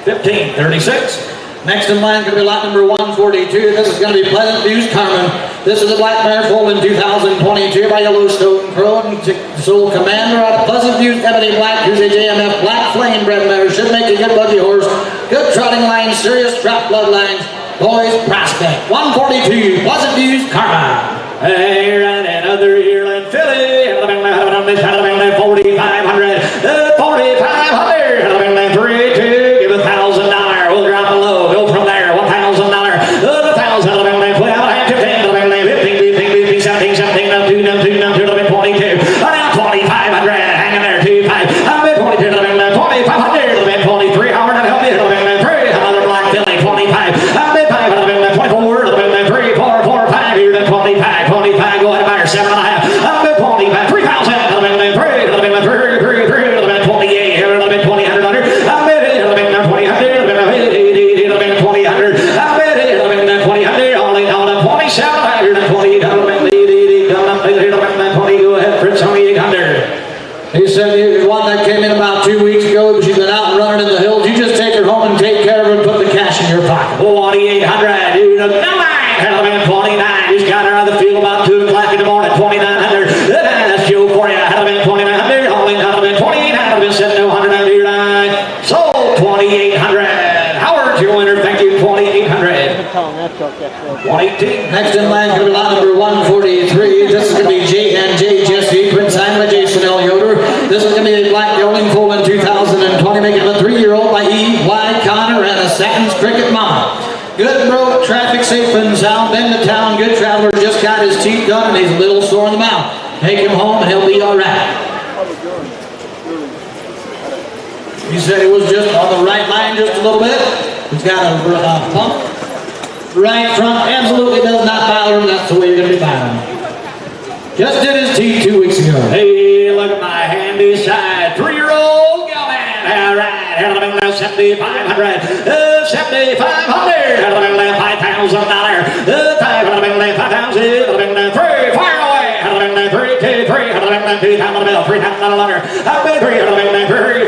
1536. Next in line is going to be lot number 142. This is going to be Pleasant Views Carmen. This is a black mare foal in 2022 by Yellowstone Crow and Soul Commander out of Pleasant View, Ebony Black, who's a JMF Black Flame bred mare. Should make a good buggy horse. Good trotting lines, serious trap bloodlines. Boys, prospect. 142, Pleasant View's Karma. Hey, right, another yearling filly. 4,500. 4,500. 3, 2, give $1,000. We'll drop it low. Go from there. $1,000. 1,000. 15, 17, 17, up 2, 22. Around 2,500. Hanging there. 2, 5. 22, 2,500. 23. Howard, help me. 3. Another black filly. 25. 24. 3, 4, 4, 5. Here, 25. 25. Go ahead, buy her 7.5. 25. 3,000. 2,800. He said there's one that came in about 2 weeks ago. She's been out and running in the hills. You just take her home and take care of her and put the cash in your pocket. 4,800. Dude, no line. 29. Just got her on the field about 2 o'clock in the morning. 2,900. That's Joe for you. 2,900. Only 2,800. Sitting 100 here tonight. Sold 2,800. Howard, your winner. Thank you. 2,800. 118. Next in line could be lot number 143. This is going to be J&J Jesse, consigned by Jason L. Yoder. This is going to be a black gelding foal in 2020, making a 3-year-old by E.Y. Connor and a Satin's Cricket Mama. Good broke, traffic safe and sound, been to town, good traveler, just got his teeth done and he's a little sore in the mouth. Take him home and he'll be all right. He said it was just on the right line just a little bit. He's got a pump. Right front, absolutely does not bother him. That's the way you're going to be buying him. Just did his teeth 2 weeks ago. Hey, look at my handy side. 3-year-old gelding. All right. 7,500. 7,500. $5,000. 5,000. 3. Fire away. 3, 2, 3. 2,000 on the bill. 3,000 on the letter. 3, 2,500.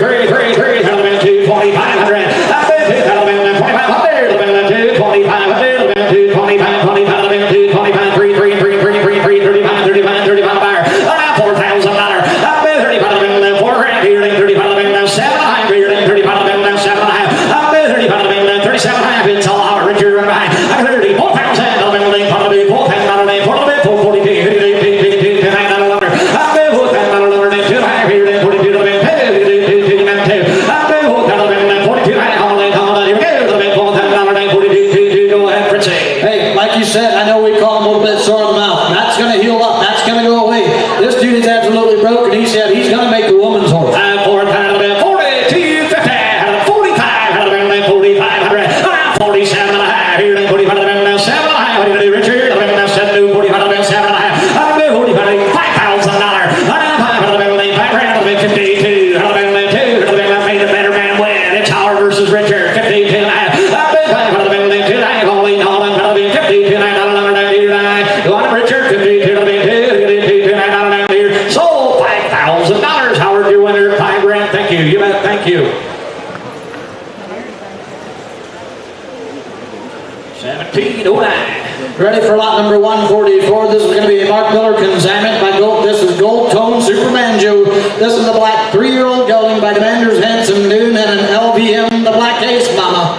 1709. Ready for lot number 144. This is going to be a Mark Miller consignment by Gold. This is Gold Tone Super Banjo. This is the black 3-year-old gelding by Commander's Handsome Noon and an LVM, the Black Ace Mama.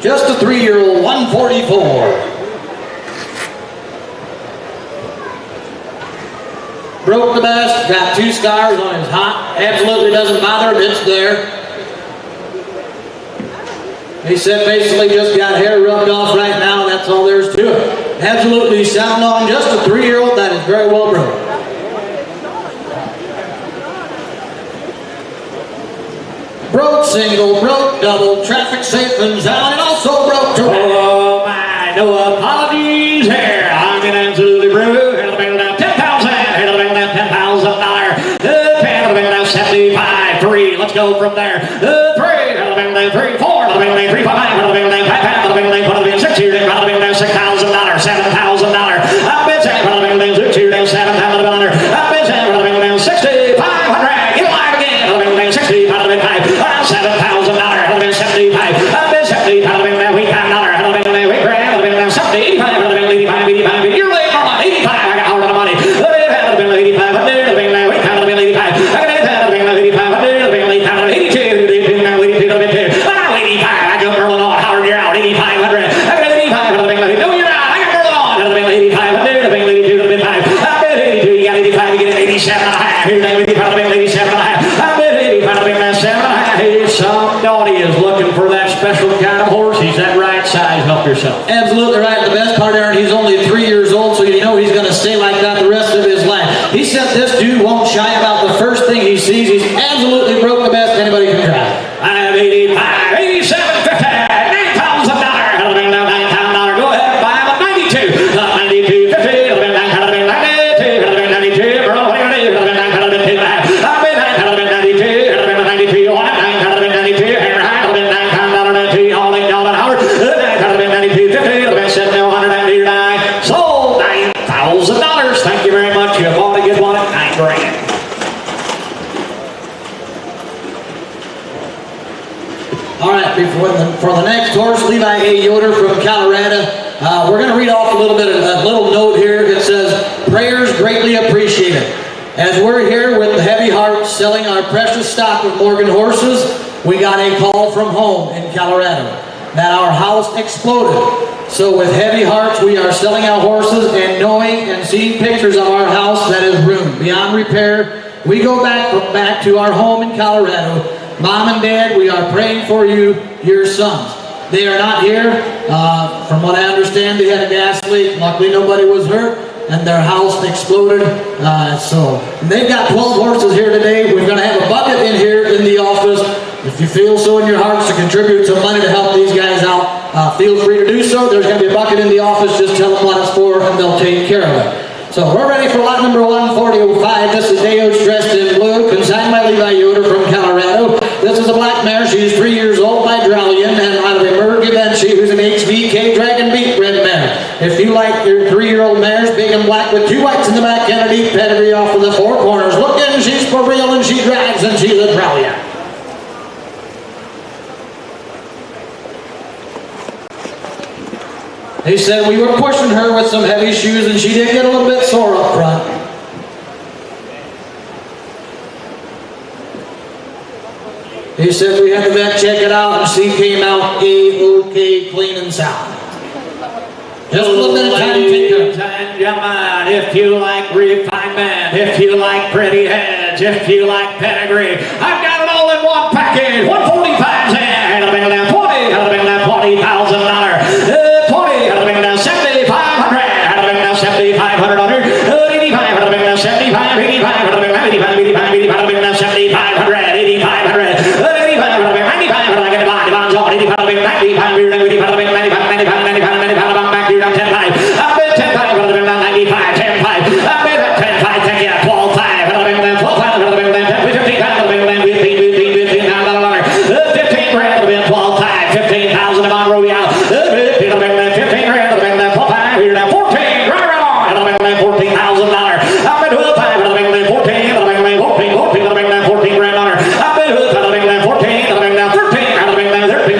Just a 3-year-old, 144. Broke the best, got 2 scars on his hot. Absolutely doesn't bother him, it's there. He said basically just got hair rubbed off right now, that's all there is to it. Absolutely sound on, just a 3-year-old that is very well broke. Broke single, broke double, traffic safe and sound, and also broke to oh my, no apologies here. I'm in absolutely broke. Let's go from there. 3, 4, 3, 4, 5, 6 here, $6,000, $7,000. I've been saying, $6 here, $7,000. I've been saying, $6,500. Get alive again. $6,500. $7,000. $7,500. $75,000. $75,000. We got another. $75,000. $85,000. $85,000. Donnie is looking for that special kind of horse. He's that right size. Help yourself. Absolutely right. The best part, Aaron, he's only 3 years old, so you know he's going to stay like that the rest of his life. He said this dude won't shy about the first thing he sees. He's absolutely broke the best anybody can drive. I have 85, 87, 50, $9,000. $9,000. Go ahead and buy him a 92. 92, 50, 92, 92, bro. What are you going to do? 92, I've been 92, 92, you want it? 92, hammer high, 92, all $8 an hour. 92, 50, 799. Sold $9,000. Thank you very much. You bought a good one at $9 grand. All right, for the next horse, Levi A. Yoder from Colorado. We're going to read off a little note here. It says, prayers greatly appreciated. As we're here with the heavy hearts selling our precious stock of Morgan horses, we got a call from home in Colorado that our house exploded. So with heavy hearts, we are selling our horses and knowing and seeing pictures of our house that is ruined beyond repair. We go back to our home in Colorado. Mom and Dad, we are praying for you, your sons. They are not here. From what I understand, they had a gas leak. Luckily, nobody was hurt, and their house exploded. So they've got 12 horses here today. We're going to have a bucket in here in the office. If you feel so in your hearts to contribute some money to help these guys out, feel free to do so. There's going to be a bucket in the office. Just tell them what it's for, and they'll take care of it. So we're ready for lot number 140.05. This is Deo dressed in blue, consigned by Levi Yoder from Colorado. This is a black mare. She's 3 years old by Drallion, and out of a Merg Givenchy, who's an HVK Dragon Beat red mare. If you like your 3-year-old mares, big and black with 2 whites in the back and a deep pedigree off of the 4 corners. Look in, she's for real and she drives and she's a Drallion. He said we were pushing her with some heavy shoes and she did get a little bit sore up front. He said we had the vet check it out and she came out A-OK, clean and sound. Just a little bit of time to take her. If you like refinement, if you like pretty heads, if you like pedigree, I've got it all in one package. 145 and I've been down 20, I've been down $20,000. 20, I've been down 7,500, I've been down 7,500 on her. 85, I've been down 75, 85, I've been down 85, 85, 85, I've been down 7,500, 8,500, 85, I've been 95, I get the bond, bonds on 85, I've been 95, 85, I've been 95, 95, 95, 95, I'm back here down 10,5. I've been 10,5, I've been down 95, 10,5, I've been at 10,5, thank you, 12,5, I've been down 12,5, I've been down 15,5, I've been down 15,000, I've been 12,5, 15,000 of on Royale, 15 grand, I've been down 12,5, we're down 14, right on, I've been down $14,000, I've been 12,5, I've been down 14, I've been down 14, I've been down 14 grand on her, I've been 12,5, I've been down 14, I've been down 13, I've been down 13,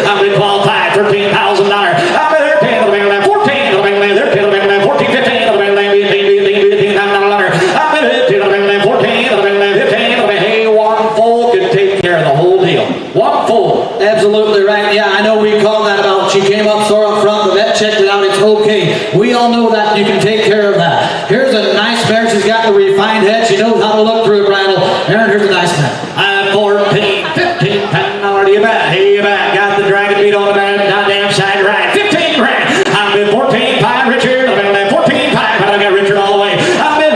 I've been 12,5, $13,000, I've been 13, I've been down 14, I've been down 13, I've been down 14, 15, I've been down 15,000, I've been 15, I've been down 14, I've been down 15, I've been, hey, one full can take care of the whole deal. One full. Absolutely right. Yeah, I know we called that about. She came up sore up front. The vet checked it out. It's okay. We all know that. You can take care of that. Here's a nice mare. She's got the refined head. She knows how to look through a bridle. Aaron, here's a nice mare. I'm 14, 15, $10. You bet. Hey, you bet. Got the Dragon Beat on the damn side right. 15 grand. I've been 14,500, Richard. I've been there 14,500. I've got Richard all the way. I've been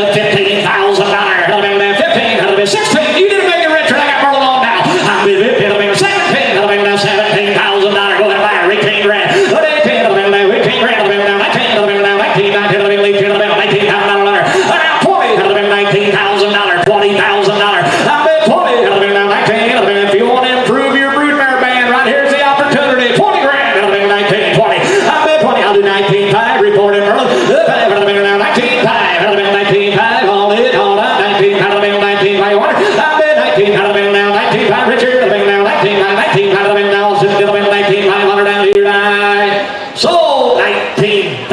$15,000. I've been 15. I've been 16. You didn't make it, Richard. I got Merlin on now. I've been 15. I've been 17. I've been $17,000. Go ahead and buy it. 18 grand. 18. I've been 18 grand. I've been 19. I've been 19. 19. I've been 18. I've been $19,000. Around 20. I've been $19,000. $20,000. I've been 20. I've been 19. I've been, if you want to improve your broodmare band, right here's the opportunity. 20 grand. I've been 19. 20. I've been 20. I'll do 19.5. Report in Merlin. 5. I've been 19.5. I've been 19.5. Hold it. Hold up. 19. I've been 19.5. I've been 19. I've been now 19.5. Richard. I've been now 19.5. 19. I've been now. I've been 19.500 down here tonight. Sold $19,000.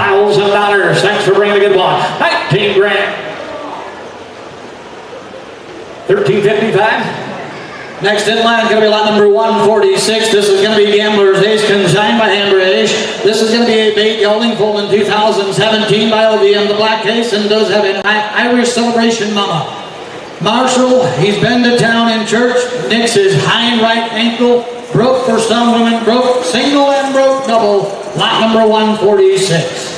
Thanks for bringing a good one. 19 grand. 13.55. Next in line is going to be lot number 146. This is going to be Gambler's Ace, consigned by Ambrage. This is going to be a bait gelding foal in 2017 by LVM. The black case and does have an Irish Celebration Mama. Marshall, he's been to town in church. nicks his hind right ankle. Broke for some women, broke single and broke double. Lot number 146.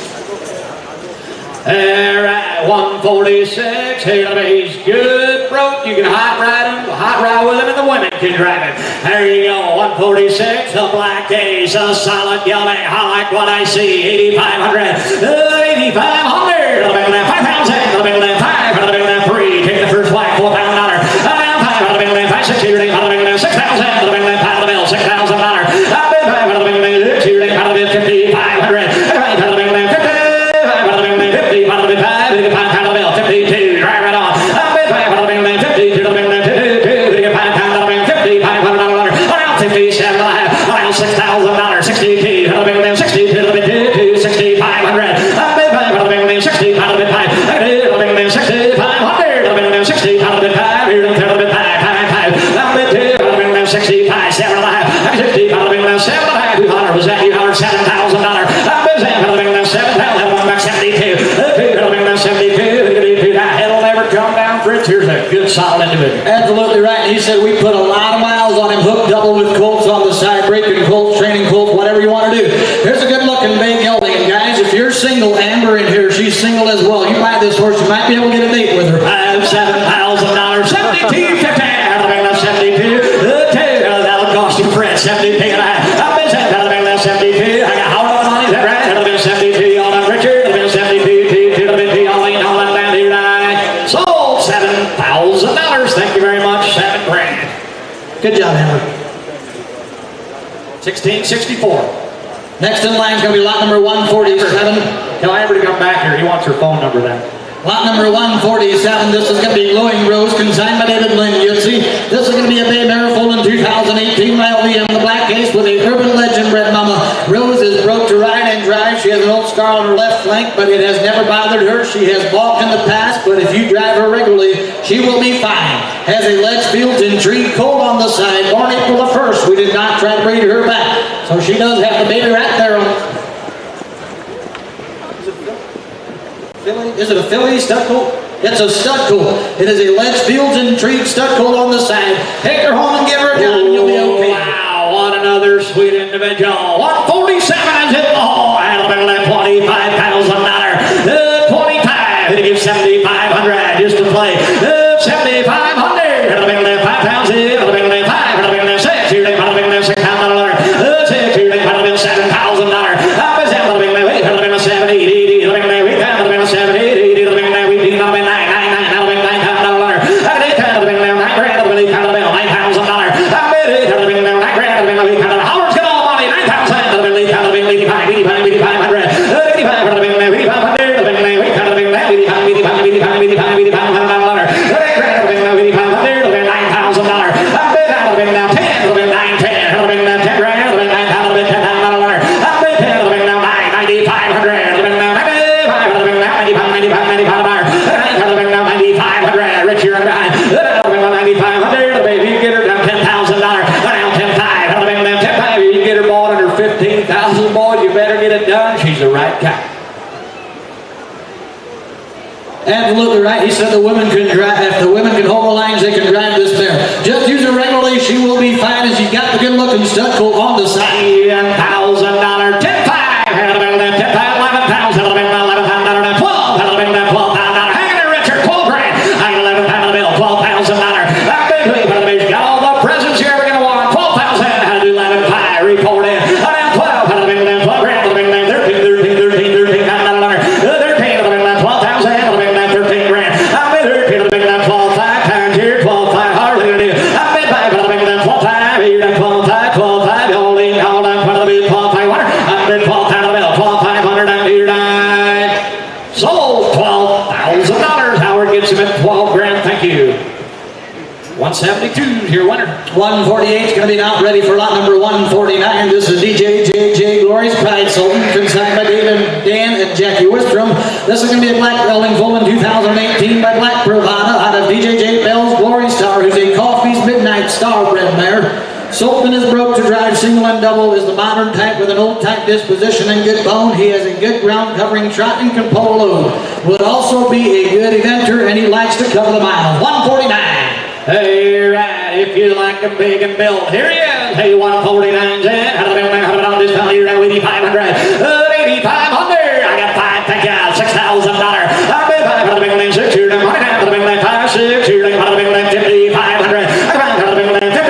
All right, 146, he's good, broke. You can hot ride with him, and the women can drive him. There you go, 146, the black case, a solid yellow. I like what I see, 8,500, 8,500, the middle 5,000, the middle 5, the middle 3. Take the first whack, $4 pound, 5, the middle 5, 6, 8, the middle 6,000, the middle 5, the middle $6,000, the middle 6, 5,500, 52, right on. 52 to the middle, 52, around 57, around $6,000, 62 to the middle, 62 to the middle, 6,500, 65 to the 5, 6,500, 65 to the 5, 65, 7, 65 to the middle, 7, 200, was that you $7,000, 72, it'll never come down, Fritz. Here's a good solid individual. Absolutely right. And he said we put a lot of miles on him, hooked double with colts on the side, breaking colts, training colts, whatever you want to do. Here's a good looking bay gelding. And guys, if you're single, Amber in here, she's single as well. You buy this horse, you might be able to get a date with her. $7,000, 72, 50, 72, that'll cost you, Fritz, 72 and a half. 72, I got how much money, is that right? 72 on Richard, 72, to the mid all in, all in down here tonight. Sold $7,000. Thank you very much, $7 grand. Good job, Amber. 1664. Next in line is going to be lot number 147. Tell Amber to come back here. He wants her phone number then. Lot number 147, this is going to be Glowing Rose, consigned by David Lynn Yutzi. This is going to be a bay mare foal in 2018 by LDM, the black case with a urban legend bred mama. Rose is broke to ride and drive. She has an old scar on her left flank, but it has never bothered her. She has balked in the past, but if you drive her regularly, she will be fine. Has a Ledgefield intrigue colt on the side, born April the 1st. We did not try to breed her back, so she does have the baby right there on. Is it a filly stud colt? It's a stud colt. It is a Ledgefield's intrigue stud colt on the side. Take her home and give her a gun and you'll be okay. Wow, what another sweet individual. 147 is in the hall. Alabama $25,000. 25. It gives 7,500 just to play. 7,500. Alabama 5,000. Alabama 5. Alabama 6. Here they Alabama $6,000. 6. Here they Alabama $7,000. Alabama 7, 8, 80. Alabama 7, 8, 80. Alabama 9, 9, 9. Alabama $9,000. Howard's got all money. 9,000. Rich, you're behind. 9,500. If you get her down $10,000. Down 10,500. 10,500. You get her bought under 15,000. Boy, you better get it done. She's the right guy. Absolutely right. He said the women can drive. If the women can hold the lines, they can drive this mare. Just use her regularly. She will be fine as you got the good looking stud colt on the side. $10,000. 10,500. 10,500. 11,000. 11,000. 12,000. Hang in there, Richard. 12 grand. I got 11,000 bill. $12,000. Got all the presents you're ever gonna want. 12,000. How to do 11,500. Report in. 12. 12 grand. 13. 13. 13 grand. I bet her people make that 12 times here, 12 5 hardly do. I bet 5 make that 12 5 here, 12 5, 12 5, holding, hold on, front of the bill, 12 5 water. I bet 12 times the bill, 12 500 down here tonight. Sold $12,000. Howard gets him at 12 grand. Thank you. 172 here, winner. 148 is going to be out ready for lot number 149. This is DJ JJ Glory's Pride Sultan, consigned by David, Dan, and Jackie Wistrom. This is going to be a black gelding foal in 2018 by Black Bravada out of DJJ Bell's Glory Star, who's a Coffee's Midnight Star bred mare. Sultan is broke to drive single and double, is the modern type with an old type disposition and good bone. He has a good ground covering trot and can pull a load. Would also be a good eventer, and he likes to cover the miles. 149. Hey, right. if you like them big and built. Here he is. Hey, 149 cent. How do I on this value right with 8,500? 8,500. I got five. Thank you. $6,000. I've been five. How do I make 6? Here, them money now. How do I make 5, 6? Here, them. How do I make 5,500? How do I make 50?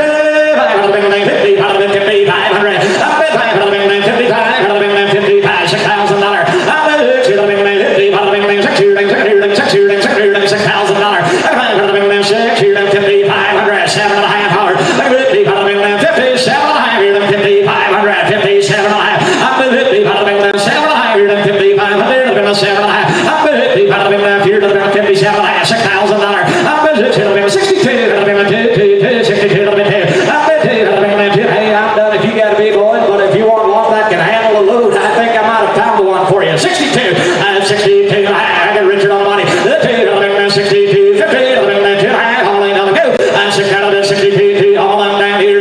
How do I make 50? How do I make 5,500? I've been five. How do I make 55? How do I make 55? $6,000. I've been 6. How do I make 50? How do I make 6? Here, them. 6. Here, them. 6. Here, them. 6. Here, them. $6,000. How do I make 6? Here, them. 5,500. 7.5 hours. 50. How do I make 50? 7.5. Here, them. 5,500. 57.5. I've been 50. How do I make 7.5? Here, them. 5,500. I've been 7.5. I've been 50. How do I make here, them. 57.5. $6,000. I've been 60. How do I make 62? How do I make 2, 62? How do I make 2? I've been 2. How do I make 2? Hey, I'm done if you got a big boy, but if you want one that can handle a load, I think I might have found the one for you. 62. I have 62. I got Richard on money. The 2. How do I make 62? 50. How do I make 2? All ain't on the go. I'm 6 out of the 62. All I'm down here.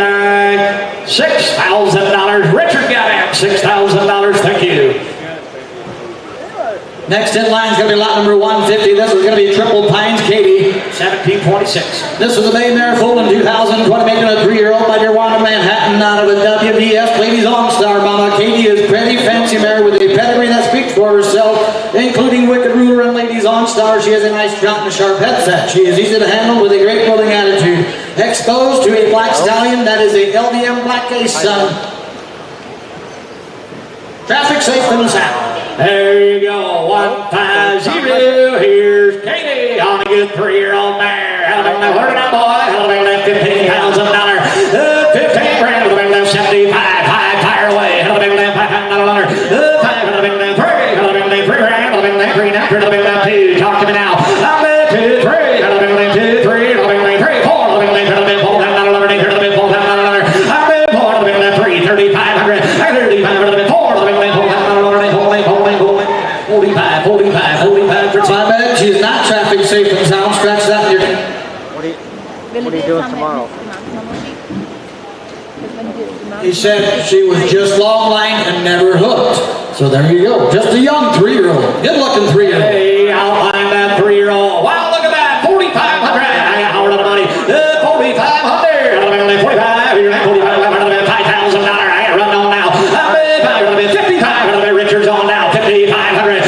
$6,000. Richard got it. $6,000. Thank you. Next in line is going to be lot number 150. This is going to be Triple Pines Katie. 1726. This was a bay mare foaled in 2020, making a 3-year-old by Michiana, Manhattan, out of a WVS Ladies On-Star Mama. Katie is pretty fancy mare with a pedigree that speaks for herself, including Wicked Ruler and Ladies On-Star. She has a nice trot and a sharp head set. She is easy to handle with a great building attitude. Exposed to a black stallion that is a LDM Black Ace son. Traffic safe and sound. There you go, 150. Here's Katie on a good 3-year-old mare. How do I make that boy? How do I make that $15,000? 15 grand. How do I make that 75? High fire away. How do I make that $500? 5. How do I make that 3? How do I make that 3 grand? How do I make that 3 now? How do I make that 2? Talk to me now. How do I make 2, 3? How do I make that 2, 3? How do I make that 3, 4? How do I make that 4? How do I make that 4? How do I make that 4? How do I make that 3? 3,500. 3,500. How do I make 4? 45 for 5 minutes. She is not traffic safe and sound. Scratch that here. What are you doing tomorrow? He said she was just long line and never hooked. So there you go. Just a young 3-year-old. Good looking 3-year-old. Hey, I'll find that 3-year-old. Wow, look at that. 4,500. I got a lot of money. 4,500. 45. You're at 4,500. $5,000. I got to run on now. 55. Richard's on now. 5,500.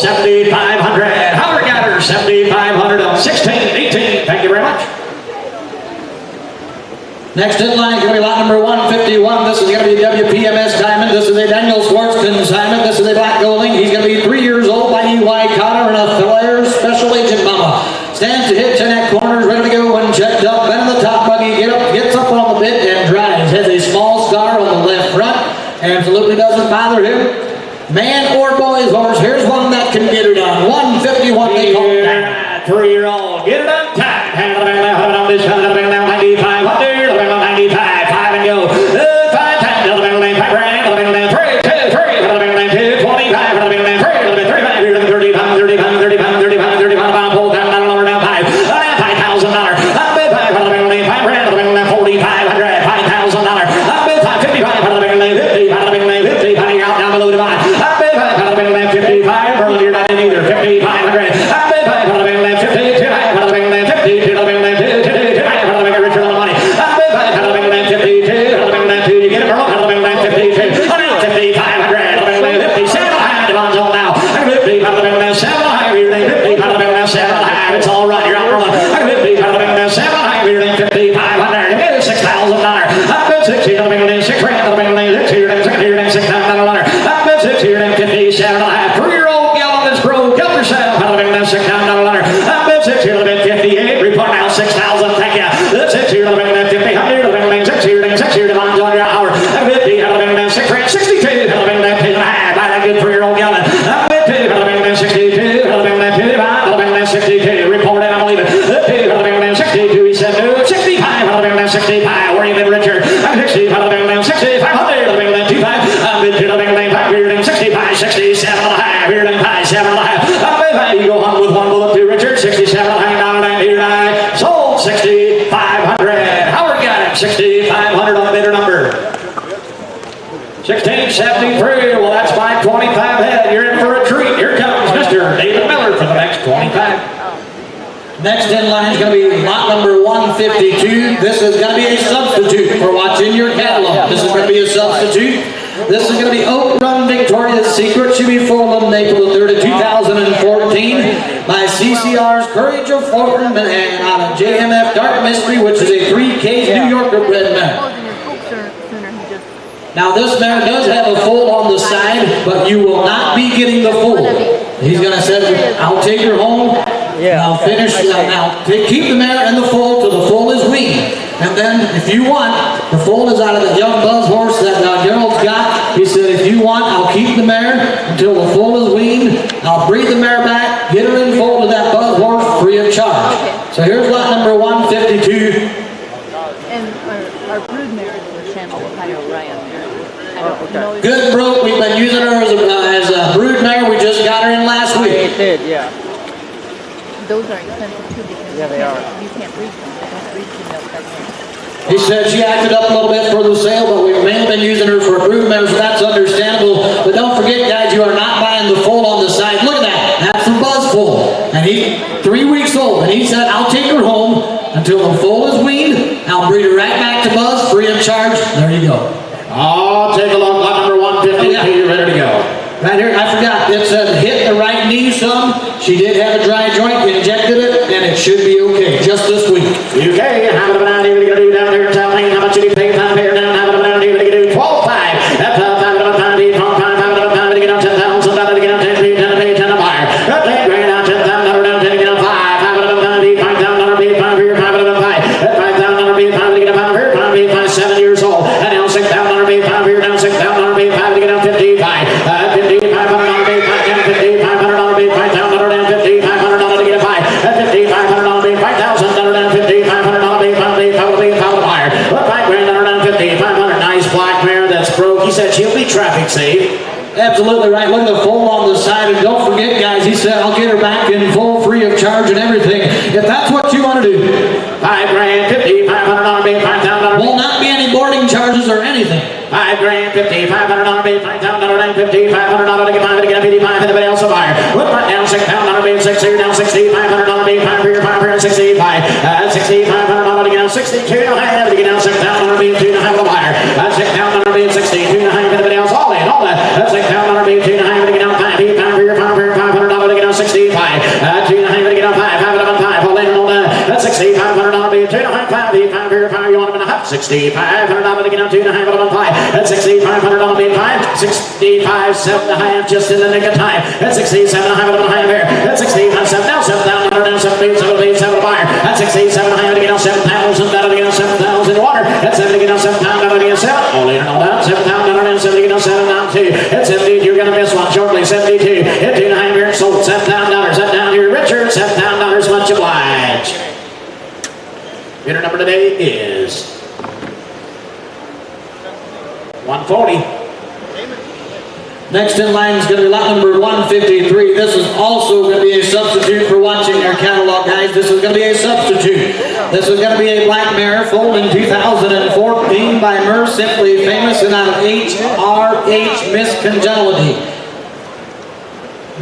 7,500. Howard got her 7,500 on 16, 18. Thank you very much. Next in line is going to be lot number 151. This is going to be a WPMS Diamond. This is a Daniel Schwartz consignment. This is a black golding. He's going to be 3 years old by EY Connor and a Flair Special Agent Mama. Stands to hit 10 at corners, ready to go when checked up. Bend in the top buggy, gets up on the bit and drives. Has a small scar on the left front. Absolutely doesn't bother him. Man or boy's horse, here's one that can get her done. 151 they call it down. 3-year-old, get it done time. Hand it on this one, 95, 95, 5 and go. 5 times, 5 grand, 3, 2, 3, 2, 25, 35, 35, 35, 35, 35, 35, pull down, down, 5. $5,000. I've been 5 grand, 4,500, $5,000. I've been 55, 50, 50, out down below the line. I've been 55, earlier not in either, 5,500. I've been 52, 52, Richard on the money. I've been 52, you get it, Earl, 52, 5,500, 57, Devon's on now. 57, it's all right, you're out, Earl. 57, 5,500, $6,000. I've been 60, 6 grand, 6 here, 6 $6,000. I've been 60, $6,000, $6,000, 58, report now 6,000, thank you. 6 here, 50, 100, 6 here, 6 here, Devon's on your hour. 50, 62, buy that good for your old gallon. 52, 62, 62, report it, I'm leaving. 62, he said, no, 65, 65, where you been, Richard? 65, 65, 25, 65, 67 and a half, here, 7 and a half. You go on with one bullet too, Richard. 67 and a half, here, sold 6,500. Howard got it, 6,500 on the bidder number. 1673, well that's my 25 head. You're in for a treat. Here comes Mr. David Miller for the next 25. Next in line is going to be lot number 152. This is going to be a substitute for what's in your catalog. This is going to be a substitute. This is going to be Oak Run Victoria's Secret. Should be Fulham, April the 3rd of 2014 by CCR's Courage of Fulham and out of JMF Dark Mystery, which is a 3K New Yorker bred mare. Now this mare does have a foal on the side, but you will not be getting the foal. He's going to say, I'll take her home. Yeah. I'll finish. Now keep the mare and the foal till the foal is weaned. And then, if you want, the foal is out of the young buzz horse that Gerald's got. He said, if you want, I'll keep the mare until the foal is weaned. I'll breed the mare back, get her in foal to that buzz horse free of charge. Okay. So here's lot number 152. And our brood mare is the Channel Ohio Ryan mare. I don't know if Good broke. We've been using her as a brood mare. We just got her in last week. It did, yeah. those are expensive too because Yeah, they are. You can't breed them. You can't breed female pregnant. He said she acted up a little bit for the sale, but we've mainly been using her for a brood mare, so that's understandable. But don't forget, guys, you are not buying the foal on the side. Look at that. That's the buzz foal. And he's 3 weeks old. And he said, I'll take her home until the foal is weaned. I'll breed her right back to buzz, free of charge. There you go. Oh, take a look. Lot number 150. Yeah. You're ready to go. Right here, I forgot. It said hit the right knee some. She did have a dry joint, injected it, and it should be okay just this week. UK, how about down here? What are you going to do down here in town? How much did you pay down here? Down, how about down here? What are you going to do? 12.5. That's 5 out of 5, 12.5, 5 out of 5 to get on 10,000, $10 to get on 10, 10 to pay 10 to buyer. 10 grand on 10,000, down 10 to get on 5, 5 out of 5, 5,000 paid 5 here, 5 out of 5. That's 5,000 paid 5 to get on 5 here, 5 paid 5, 7 years old. And now 6,000 paid 5 here, down 6,000 paid 5 to get on 55. 55 paid 5, 10, 50, $500 paid 5,000 down 50, $500 to get a 5. At 50, $500 paid 5,000 down 50, $500 paid 5 paid 5 paid 5 to buyer. Look, 5 grand down 50, 500. Nice black mare that's broke. He said she'll be traffic safe. Absolutely right. Look at the foal on the side. And don't forget, guys, he said, I'll get her back in full, free of charge and everything. If that's what you want to do. 5 grand, 50, $500 paid 5,000. Will not be any boarding charges or anything. 5 grand, 50, $500 paid 5,000 down 50, $500 to get 5 to get a 55. Anybody else a buyer? Look right down 6,000 paid 6 here, down 60, $500 paid 5 here, 5 here, 65. $6,500 to get down 62. $900 to get down 6,000 paid 2 to have a buyer. $6,000 paid 62. Anybody else? All in, all that. $6,000 paid 2 to get down 5 here, 5 here, 5 here, $500 to get down 65. 2 to get down 5, 5 to 5. All in, all that. That's $6,500 paid 2 to 5 here, 5 here, 5. You want them in a half? $6,500 to get down 2 to 5. That's $6,500 paid 5. 65, 7.5, just in the nick of time. That's 67.5 here. That's 65, 7 now, 7,000 down 7 7 buyer. That's 67.5 to get on 7,000 down to get on 7,000 water. That's 7 to get on 7,000 down to get on 7. All in and all down. 7,000 down 7 to get on 7 down 2. That's 70. You're gonna miss one shortly. 72. Hit 2.5 here. Sold $7,000. Set down here, Richard. $7,000. Much obliged. Winner number today is 140. Next in line is going to be lot number 153. This is also going to be a substitute for watching your catalog, guys. This is going to be a substitute. This is going to be a black mare foaled in 2014 by Mer Simply Famous and out of HRH Miss Congentility.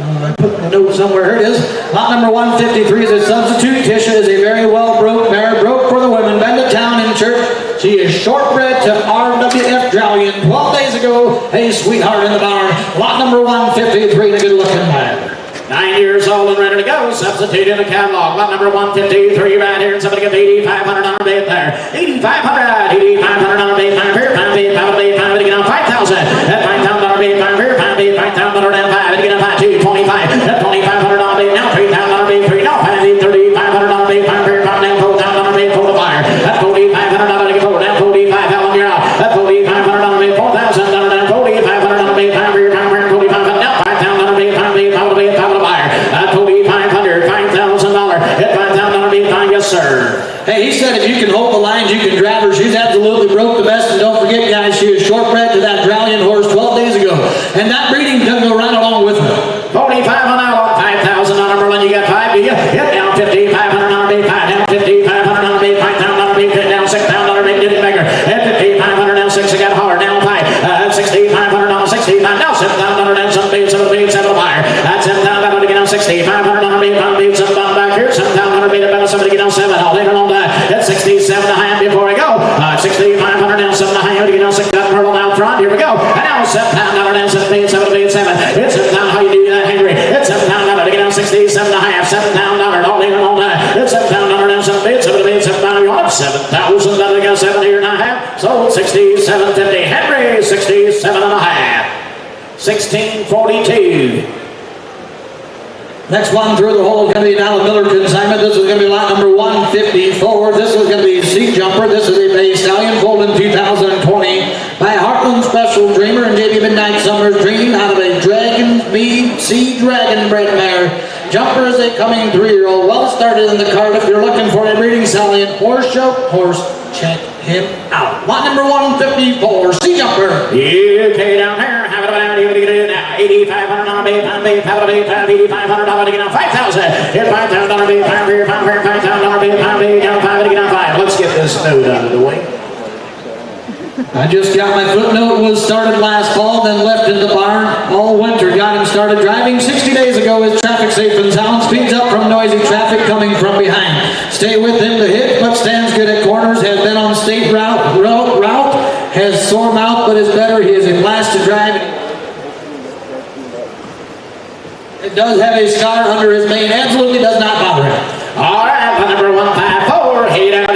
I put the note somewhere. Here it is. Lot number 153 is a substitute. Tisha is a very well-broke mare. Broke for the women. Been to town in church. She is shortbred to RWF Drowlian 12 days ago. A sweetheart in the barn. Lot number 153, a good-looking mare. 9 years old and ready to go. Substitute in the catalog. Lot number 153 right here. And somebody get $8,500 bid there. $8,500. $8,500 bid 5 here. 5 bid 5 bid 5 to get on 5,000. That $5,000 bid 5 here. 5 bid 5,000 down 5 to get on 5 to get on 5 2 25. That $2,500 bid now $3,000 said if you can hold the lines, you can drive her. She's absolutely broke the best. And don't forget, guys, she was shortbred to that Drowning horse 12 days ago. And that breeding doesn't go right along with her. 45 on out, 5,000 on a Merlin. You got 5, do you? Hit down 50, 500 on a big 5 down 50, 500 on a big 5 down on a big 10 down 6 down on a big didn't make her. Hit 50, 500 down 6. I got hard down 5. 60, 500 on a 65 now 7,000 down 7 big 7 big 7 buyer. That's 7,000 to get on 60, 500 on a big 5 big 7 down back here. 7,000 big about somebody get on 7. I'll later on that. That's 67 and a half before I go. 60, 500 down 7 and a half to get on 6 down Merlin out front. Here we go. And now 7 down 7 big 7 big 7. It's 7 down. How you do that, Henry? It's 7 down to get on 67 and a half. 7 down all later on that. It's 7 down 7 big 7 big 7 down. You want 7,000 to get 7 here and a half. So 67.50. Henry 67 and a half. 16.42. Next one through the hole is going to be now a Miller consignment. This is going to be lot number 154. This is going to be a Sea Jumper. This is a Bay Stallion foaled in 2020 by Heartland Special Dreamer and JB Midnight Summer's Dream out of a Dragon Mead Sea Dragon bred mare. Jumper is a coming 3-year-old, well started in the card. If you're looking for a breeding stallion or show horse, check him out. Lot number 154, Sea Jumper. UK down here, have it around you to get it now. 8,500 on a big, 8,500 to get on 5,000. Hit 5,000 on a big, 5 here, 5,000 on a big, down 5 to get on 5. Let's get this note out of the way. I just got my footnote, was started last fall, then left in the barn all winter. Got him started driving 60 days ago. His traffic safe and sound, speeds up from noisy traffic coming from behind. Stay with him to hit, but stands good at corners. Has been on state route, has sore mouth, but is better. He is a blast to drive. It does have a scar under his mane. Absolutely does not bother him. All right, number 154. Hey, down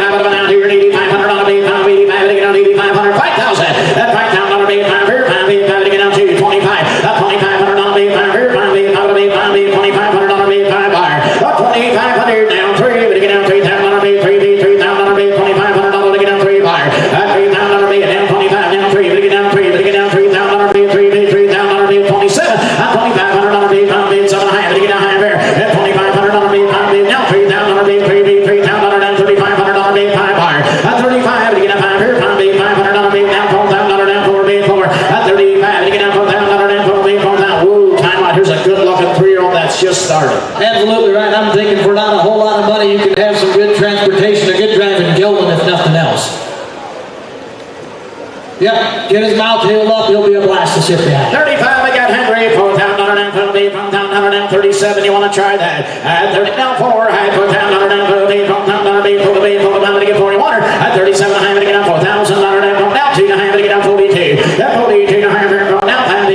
here, 8,500 on a big, 85 to get on 8,500, 5,000. That 5,000 on a big, 5 here, 5 to get on 2, 25. That 2,500 on a big, 5 here, 5 to be 2,500 on a big, 5 bar. That 2,500 down 3 to get on 3,000 on a big, 3,000 on a big, 2,500 to get on 3 bar. That 3,000 on a big, down 25, down 3 to get down 3 to get down 3,000 on a big, 3,000 on a big, 27. That 2,500 on a big, 7 and a half to get down high there. That 2,500 on a big, down 3,000 on a big, 3,000 down 3,500 on a big, 5 bar. That 35 to get down 5 here, 500 on a big, down 4,000 down 4 big 4. That 35 to get down 4,000 down 4 big 4,000. Woo, time out. Here's a good looking 3-year-old that's just started. Absolutely right. I'm thinking for not a whole lot of money, you can have some good transportation, a good drive in Gilman, if nothing else. Yep, get his mouth healed up, he'll be a blast to sit behind. 35, I got Henry, 4,037. You want to try that? 30, now 4, I put down down to get 41. At 37, I have to get down 4,000 now 2 to have to get down 42. That 42 to have here, now 5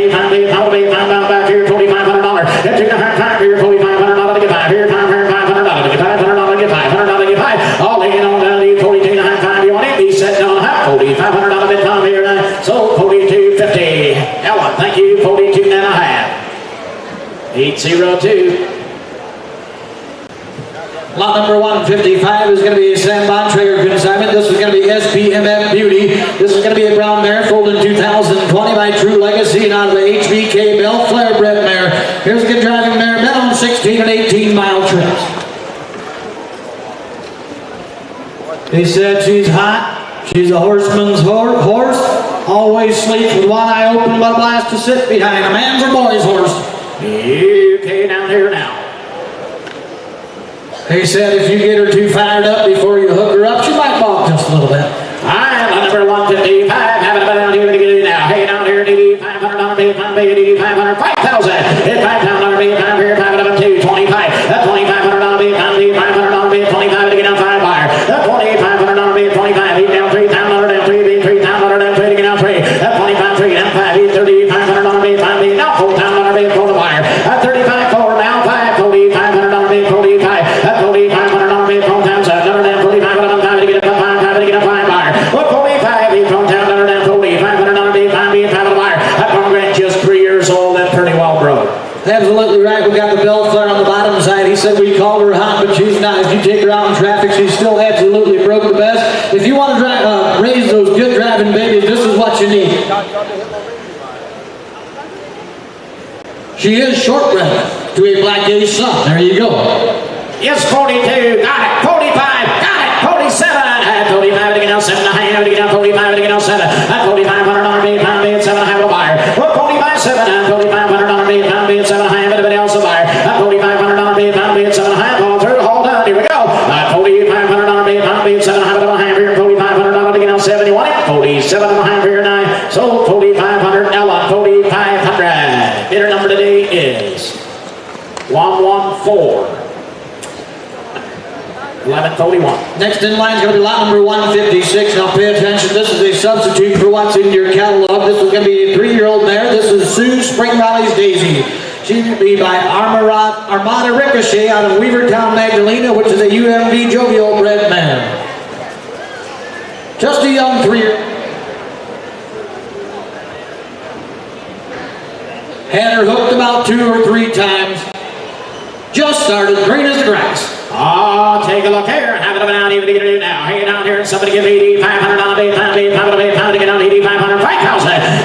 back here, $2,500. That 2 to have 5 here, $2,500 to get 5 here, 5 here, $500 to get 500 to get 500 to get 5. All laying on down to 42 to have 5. You want it? Be set down to have 40, $500 bid 5 here. So 42.50. Ellen, thank you. 42 and a half. 802. Lot number 155 is going to be a Sam Bontrager consignment. This is going to be SPMF Beauty. This is going to be a brown mare foaled in 2020 by True Legacy and out of the HBK Bell Flare bred mare. Here's a good driving mare, been on 16 and 18 mile trips. He said she's hot. She's a horseman's horse. Always sleeps with one eye open, but a blast to sit behind. A man's or boy's horse. Okay, down here now. He said if you get her too fired up before you hook her up, she might balk just a little bit. I'm on number 155. Having about down here to get it now. Hey, down here, 8,500, 5,000. 5,000 on me, 5 here, 5 up 2, 25. That 2,500 on me, 500 on me, 25 to get on 5 bar. That 2,500 on me, 25. He's down 3,000 down 3, 3,000 down 3 to get on 3. That 25, 3 down 5. He's 3,500 on me, 5 now 4,000 on me, 4 to wire. That 35, 4 down 5, 4,500 on me, 45. That 4,500 on me, 4,000 down 45 on 5 to get up 5 to get up 5 bar. What 45? He's 4,000 down 4,500 on me, 5 to wire. That program just 3 years old and pretty well broke. Absolutely right. We got the bell flare on the bottom side. He said we called her hot, but she's not. If you take her out in traffic, she's still absolutely broke the best. If you want to raise those good driving babies, this is what you need. She is shortbred to a black gauge son. There you go. Yes, 42. Got it. 45. Got it. 47. is 114. 1141. Next in line is going to be lot number 156. Now pay attention. This is a substitute for what's in your catalog. This is going to be a 3-year-old mare. This is Sue Spring Valley's Daisy. She's going to be by Armada Ricochet out of Weavertown, Magdalena, which is a UMB jovial bred mare. Just a young 3-year-old. Had her hooked about 2 or 3 times. Just started, green as the grass. Oh, take a look here. Have it about even to get it now. Hang it down here and somebody give me $500 bid, $500 to get on $500, $5,000.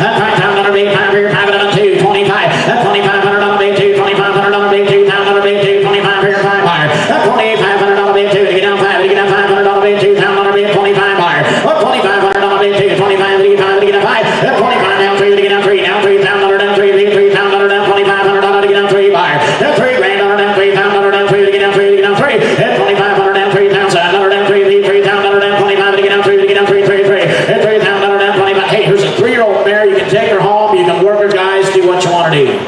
That $5,000 bid, $500, have it about $225. That $2,500 bid, $2,500 bid, $2,000 bid, $225 here, $5 buyer. That $2,500 bid, $2 to get down $5 to get down $500 bid, $2,000 bid, $25 buyer. What $2,500 bid, $2, $25 to get $5 to get down $5. That $25 down $3 to get down $3, down $3,000 down $3 bid, $3,000 down $2,500 to get down $3 buyer. That $3 grand down $3,000 down $3 to get down $3 to get down $3. That $2,500 down $3,000 down $3 bid, $3,000 down $25 to get down $3 to get down $3 That $3,000 down $25. Hey, here's a 3-year-old mare. You can take her home. You can work her, guys. Do what you want to do.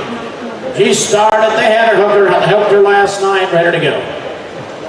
She started. They had her hooked her last night, ready to go.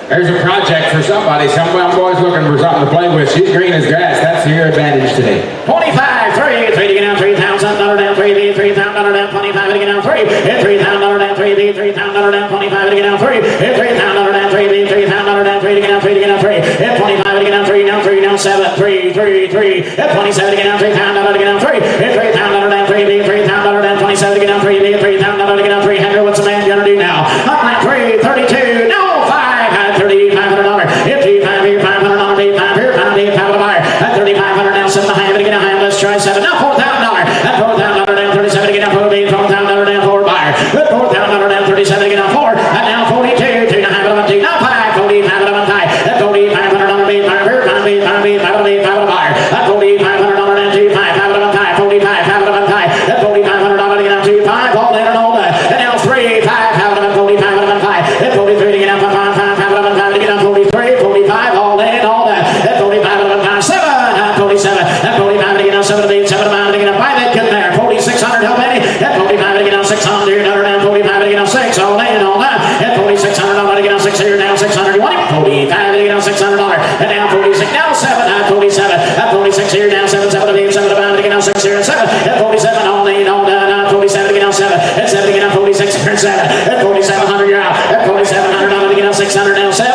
There's a project for somebody. Some young boy's looking for something to play with. She's green as grass. That's your advantage today. 25, 3 to get down $3,000 down $3 bid, $3,000 down $25 to get down $3. $3,000 down $3 bid, $3,000 down $25 to get down $3. $3,000 down $3 bid, $3,000 down $3 to get down $3 to get down $3. $25 to get down $3 down $3 down $7 3 3 3. $27 to get down $3,000 to get down $3. $3,000 down $3 bid, $3,000 down $27 to get down $3 bid, $3,000 to get down $3. Henry, what's the man gonna do now? Up line 3 32. No 5 $3,500. $5 here, $500 bid, $5 here, $5 bid, $5 buyer. At $3,500 down 7 behind to get down high. Let's try 7. Now $4,000. At $4,000 down 37 to get down 4 bid, $4,000 down 4 buyer. At $4,000 down 37 to get down 4. And now 42. 2 1/2 of 2. Now 5. 45 of 5. At $4,500 bid, $5 here, $5 bid, $5 bid, $5 bid, $5 buyer. At $4,500 down 2 5. 5 of 5. 45. 5 of 5. At $4,500 to get down 2 5. All in and all that. And now 3 5. 5 of 45 of 5. At 43 to get down 5 5 5 of 5 to get down 43. 45. All in and all that. At 45 of 5 7. At 47. At 45 to get down 7 to bid, 7 to get down 5. That good there. 4,600. How many? At 45 to get down 600. Down 45 to get down 6. All in and all that. At $4,600 to get down 6 here. Down 600. You want it? 45 to get down $600. And down 46. Now 7. At 47. At 46 here. Down 7 7 to bid, 7 to get down 6 here. And 7. At 47. All in and all that. At 47 to get down 7. At 7 to get down 46 here. And 7. At 4,700. You're out. At $4,700 to get down 600. Down 7.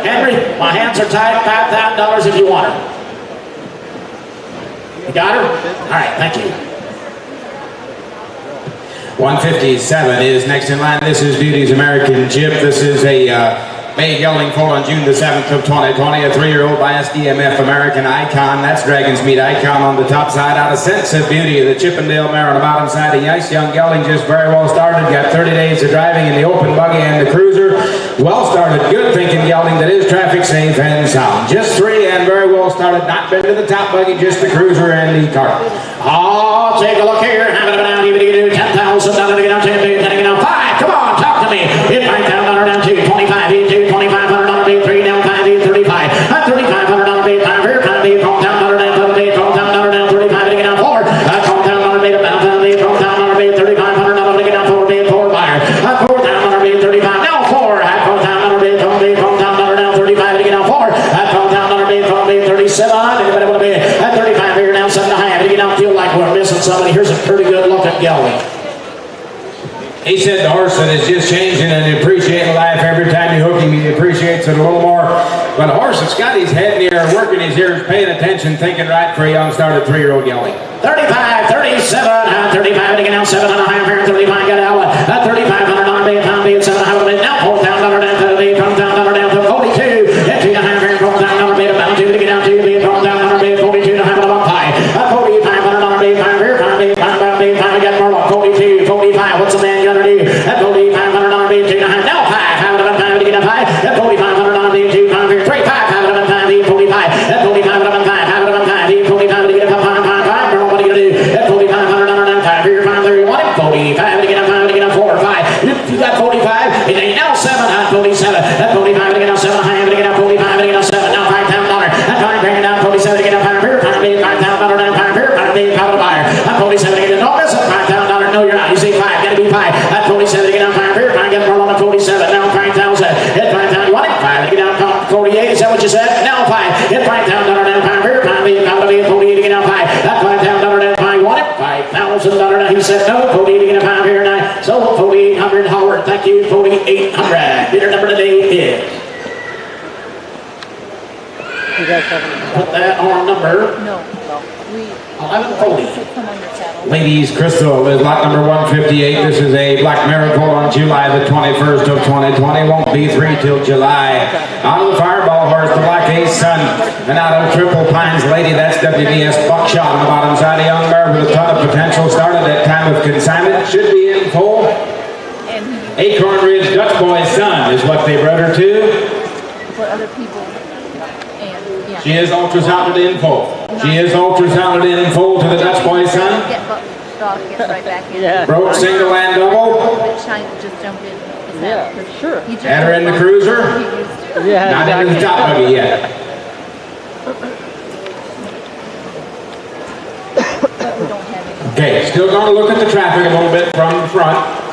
Henry, my hands are tied. $5,000 if you want her. You got her? All right. Thank you. 157 is next in line. This is Beauty's American Chip. This is a May gelding foal on June the 7th of 2020. A 3-year-old by SDMF American Icon. That's Dragon's Meat Icon on the top side. Out of Sense of Beauty, the Chippendale mare on the bottom side. A nice young gelding, just very well started. Got 30 days of driving in the open buggy and the cruiser. Well started, good thinking gelding that is traffic safe and sound. Just 3 and very well started. Not been to the top buggy, just the cruiser and the cart. Oh, take a look here. Have it down. Even to get $10,000 to get down 10 bid, then to get down 5. Come on, talk to me. Hit $5,000 down 2. 25 bid, 2. $2,500 bid, 3 down 5 bid, 35. $3,500 bid, 5 here, 5 bid, $12,000 down 5 bid, $12,000 down 35 to get down 4. $12,000 bid, about 5 bid, $12,000 bid, $3,500 to get down 4 bid, 4 buyer. $4,000 bid, 35. Now 4. $4,000 bid, 12 bid, $12,000 down 35 to get down 4. $12,000 bid, 12 bid, 37. Anybody want to bid? At 35 here, down 7 1/2 to get down. Feel like we're missing somebody. Here's a pretty good looking gelding. He said the horse that is just changing and appreciating life every time you hook him, he appreciates it a little more. But a horse that's got his head in the air, working his ears, paying attention, thinking right for a young started 3-year-old gelding. 35, 37, 35 to get down 7 1/2 here, 35 got out. $3,500 bid, 5 bid, 7 1/2 bid. Now $4,000 down to the bid, $12,000 down to 42. At 2 1/2 here, $4,000 bid, about 2 to get down 2 bid, $12,000 bid, 42 to have it up high. $4,500 bid, 5 here, 5 bid, 5 bid, 5 got Murloc, 42, 45. What's the man gonna do? At $4,500 bid, 2 1/2. Now 5 to get down 5. At $4,500 bid, 2 5 here, 3 5 to get down 5 bid, 45. At $4,500 to get down 5 bid, 45 to get down 5 5 5. Murloc, what are you gonna do? At $4,500 down 5 here, 5 there, you want it? 45 to get down 5 to get down 4 or 5. If you got 45, it ain't now 7 at 47. At 45 to get down 7 1/2 to get down 45 to get down 7. Now $5,000. At 5 bringing down 47 to get down 5 here, 5 bid, $5,000 down 5 here, 5 bid, 5 to buyer. At 47 to get down, no, miss it, $5,000. No, you're not. You say 5, gotta be 5. At 47 to get down Hit $5,000 down, $5, pound B, pound B, 48 to get out 5. That $5,000 down, 5, want it? $5,000 down. He said no, 48 to get a 5 here tonight. So 4,800, Howard. Thank you, 4,800. Bidder number today is. You guys haven't. Put that on number. No. We 1140. put some on your saddle. Ladies Crystal is lot number 158. This is a black miracle on July the 21st of 2020. Won't be 3 till July. Out of the Fireball horse, the Black Ace Sun. And out of Triple Pines Lady, that's WDS Buckshot on the bottom side. A young mare with a ton of potential. Started at time of consignment. Should be in full. And Acorn Ridge Dutch Boy's Son is what they bred her to. for other people. And yeah. She is ultrasounded in full. She is ultrasounded in full to the Dutch Boy's Son. Get dog gets right back in. Yeah. Broke single and double. But Shine just jumped in. His Yeah, saddle. for sure. He just Had her in the cruiser. He used to. Yeah, Not in the top buggy yet. But we don't have any. Okay, still going to look at the traffic a little bit from the front.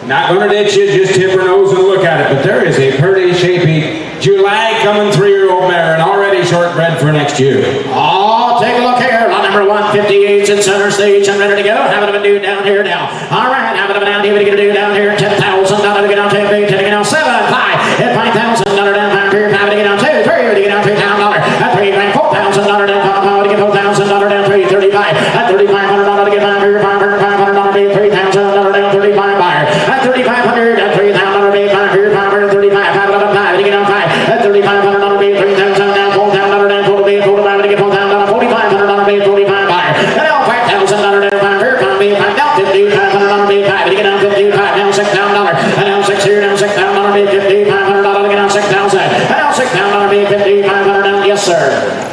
Not going to ditch you, just tip her nose and look at it. But there is a pretty shapy July coming 3-year-old mare and already shortbred for next year. Oh, take a look here. Lot number 158 in center stage. I'm ready to go. Have it a dude down here now. All right, have it a down here. We get a dude down here. $10,000 to get on 10, 10 to get on 7, 5. Hit $5,000 down 5 here. 5 to get on 2, 3 to get on $3,000. At 3 grand, $4,000 down 5 to get $4,000 down 3, 35. At $3,500 to get 5 here. $500 to get $3,000 down 35 buyer. At $3,500 at $3,000 to get 5 here. 535. 5 to get on 5 at $3,500 to get 3,000 down 4,000 down 4 to get 45 to get 4,000 $4,500 to get 45 buyer. And now $5,000 down 5 here. 5 down 50. $500 to get 5 to get down 55 down $6,000. And now 6 here down $6,000 to get 50. $500 to get down 6,000. And now $6,000 to get 50. $500 down. Yes, sir.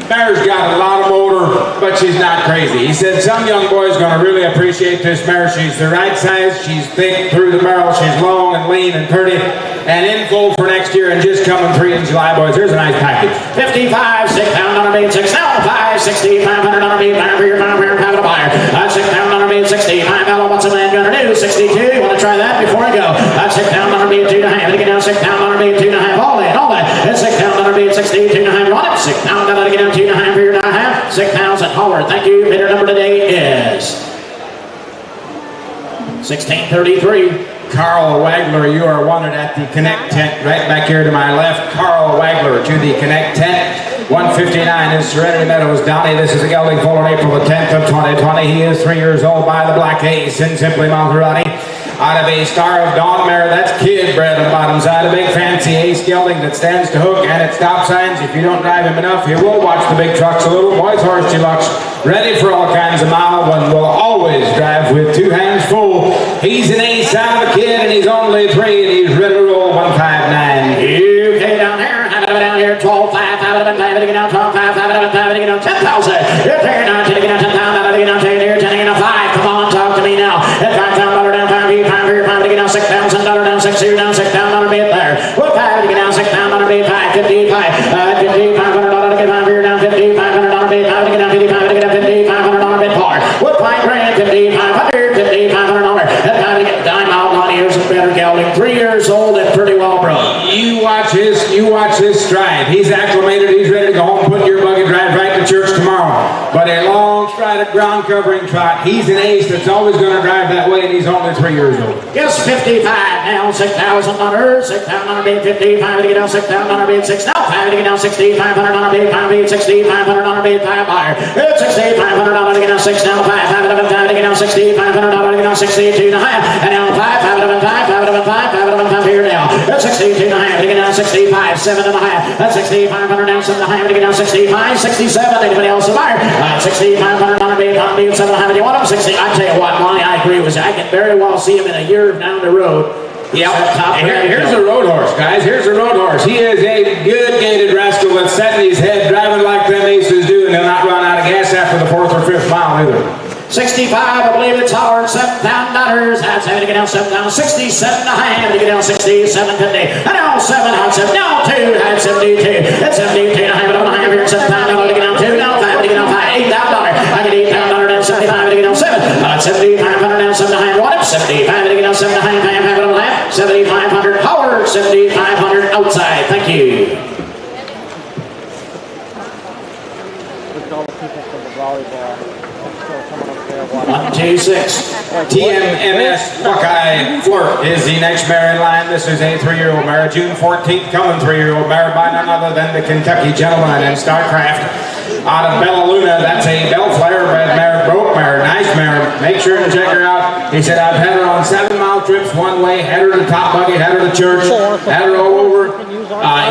Mare's got a lot of motor, but she's not crazy. He said some young boy's going to really appreciate this mare. She's the right size, she's thick through the barrel, she's long and lean and pretty, and in full for next year and just coming 3 in July, boys. Here's a nice package. 55, $6,000 6 now 5, 60, $500 bid 5 for your 5 here, 5 to buyer. That's $6,000 bid 60, $5. What's a man gonna do? 62. You want to try that before I go? That's $6,000 bid 2 and a half. To get down $6,000 bid 2 and a half. All that. It's $6,000 bid 60, 2 and a half. You want it? $6,000 to get down 2 and a half for your 9.5. 6,000. Howard, thank you. Bidder number today is 1633. Carl Wagler, you are wanted at the Connect tent right back here to my left. Carl Wagler to the Connect tent. 159 is Serenity Meadows. Donnie, this is a gelding full on April the 10th of 2020. He is 3 years old by the Black Ace in Simply Maserati. Out of a Star of Dawn mare, that's kid bred on the bottom side. A big fancy ace gelding that stands to hook and at stop signs. If you don't drive him enough, he will watch the big trucks. A little boy's horse deluxe, ready for all kinds of mile. One will always drive with 2 hands full. He's an ace out of a kid and he's only 3 and he's ready to roll 159. UK down here, have it down here, 12, 5, 5, 5, to get down 12, 5, 5, 5, to get down 10,000. You're taking down 10 to get down 10,000, to get down 10 here, 10 to get down 5. Come on, talk to me now. At $5,000 down 5 here, 5 here, 5 to get down $6,000 down 6 here, down $6,000 bid there. With 5 to get down $6,000 bid 5, 50, 5, 50, $500 to get 5 here, down 50, $500 bid 5 to get down 55 to get down 50, $500 bid par. With 5 grand, 50, 500, 50, $500. At 5 to get dime out, 9 years of better gelding, 3 years old and pretty well bred. You watch his stride. He's acclimated, he's ready to go home, put your buggy, drive right to church tomorrow. But a long strided ground covering trot. He's an ace that's always going to drive that way and he's only 3 years old. Yes, 55 now, $6,000, $6,000 bid 50, 5 to get down $6,000 bid 6 now, 5 to get down 60, $500 bid 5 bid 60, $500 bid 5 buyer. It's 60, $500 to get down 6 now, 5, 5 to get down 60, $500 to get down 62 and a half, and now 5, 5 5 here now. That's 62 and a half to get down 65, 7 and a half. That's 6,500 down 7 and a half to get down 65, 67. Anybody else a buyer? $6,500 bid 5 bid 7 and a half. Do you want them 60? I tell you what, Monty, I agree with you. I can very well see him in a year down the road. Here's a road horse, guys. Here's a road horse. He is a good gated rascal that's setting his head, driving like them aces do, and he'll not run out of gas after the 4th or 5th mile either. 65, I believe it's Howard, $7,000. That's how to get down 7,000. 67 and a half to get down 67.50. And now 7, now 7, now 2, at 72. That's 72 and a half, and a half here, $7,000 to get down 2, now 5 to get down 5, $8,000. I get $8,000 down 75 to get down 7. 7,500 down 7 and a half. What? 75 to get down 7 and a half, half, 7,500. Howard, 7,500 outside. Thank you. volleyball. So someone up there watching. 1, 2, 6. TMMS Buckeye Flirt is the next mare in line. This is a 3-year-old mare, June 14th coming 3-year-old mare by none other than the Kentucky Gentleman and StarCraft. Out of Bella Luna, that's a Bellflower bred mare, broke mare, nice mare. Make sure and check her out. He said, I've had her on 7-mile trips one way, had her to Top Buggy, had her to church, had her all over.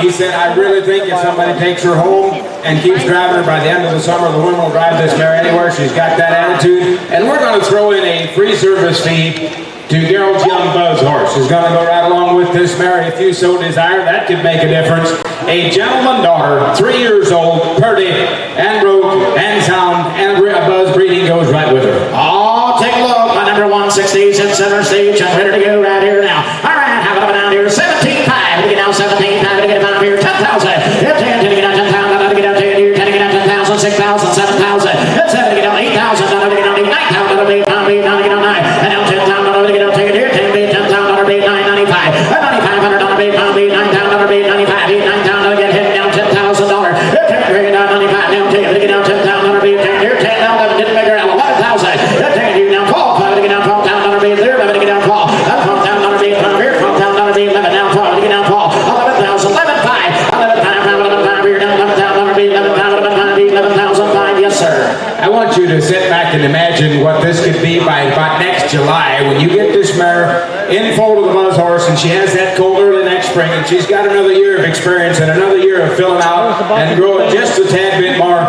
He said, I really think if somebody takes her home and keeps driving her by the end of the summer, the woman will drive this mare anywhere. She's got that attitude. And we're going to throw in a free service fee to Gerald's young Buzz horse. Is going to go right along with this mare if you so desire. That could make a difference. A gentleman daughter, 3 years old, purty and broke and sound, and a Buzz breeding goes right with her. Oh, take a look. My number 160 is in center stage. I'm ready to go right here now. All right, have it up and down here. 17.5. To get down 17.5. To get down here. 10,000. 10 to get down 10,000. To get down 10 here. 10 to get down 10,000. 6,000. 7,000. 7 to get down 8,000. To get down 9,000. To get down 9. To get down 9. And down 10,000. To get down 10 here. 10 to 10,000. To get 995. 9,500. To get down 9,000. To get 95. 9,000. To get hit down $10,000. 10 to get down 95. Down 10 to get down 10,000. To get 10 here. 10,000. Didn't make her out 11,000. 10 here down 12. To get down 12,000. To get there. 11 to get down 12. 12,000. To get down here. 12,000. To get 11. Down 12. To get down 12. 11,000. 11,500. 11,500 here down 11,000. To get 11,500. Yes, sir. I want you to sit back and imagine what this could be by next July when you get this mare in foal to the Buzz horse and she has that colt early next spring and she's got another year of experience and another year of filling out and growing just a tad bit more.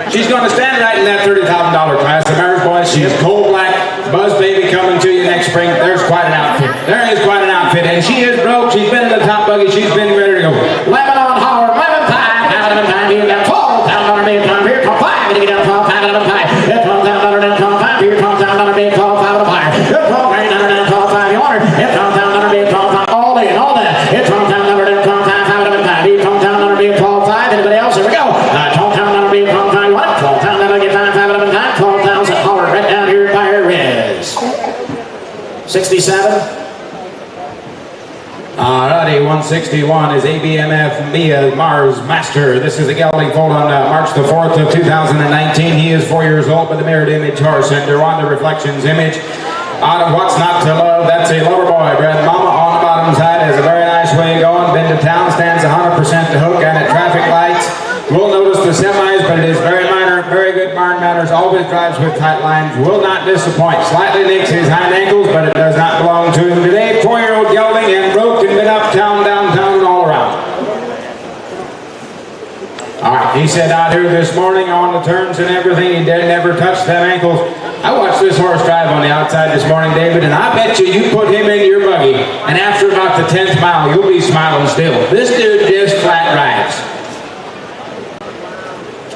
She's going to stand right in that $30,000 class. The mare's boys, she is coal black, Buzz baby coming to you next spring. There's quite an outfit. There is quite an outfit and she is broke. She's been in the Top Buggy. She's been ready to go. 11 on Howard. 11.5. 11.5 here down 12,000. Here 12,500. To get down 12,500. 12,000. 12,500 here. 12,000. 12,500. 12,500. 12,500. You want her? 12,000. 12,500. All in. All that. 12,000. 12,500. 12,000. 12,500. Anybody else? Here we go. 12,000. 12,500. You want it? 12,000. Get 5,500. 12,000. Howard right down here by her Riz. 67. Alrighty, 161 is ABMF Mia Mars Master. This is a gelding foaled on March the 4th of 2019. He is 4 years old, but the mirrored image horse and Rwanda Reflections image. Out of What's Not to Love, that's a lover boy. Bred mama on the bottom side has a very nice way going. Been to town, stands 100% to hook and at traffic lights. Will notice the semis, but it is very minor, very good barn manners, always drives with tight lines, will not disappoint. Slightly nicks his hind ankles, but it does not belong to him today. 4-year-old gelding and broke and been uptown, downtown, and all around. All right, he said out here this morning on the turns and everything, he did never touch them ankles. I watched this horse drive on the outside this morning, David, and I bet you put him in your buggy, and after about the 10th mile, you'll be smiling still. This dude just flat rides.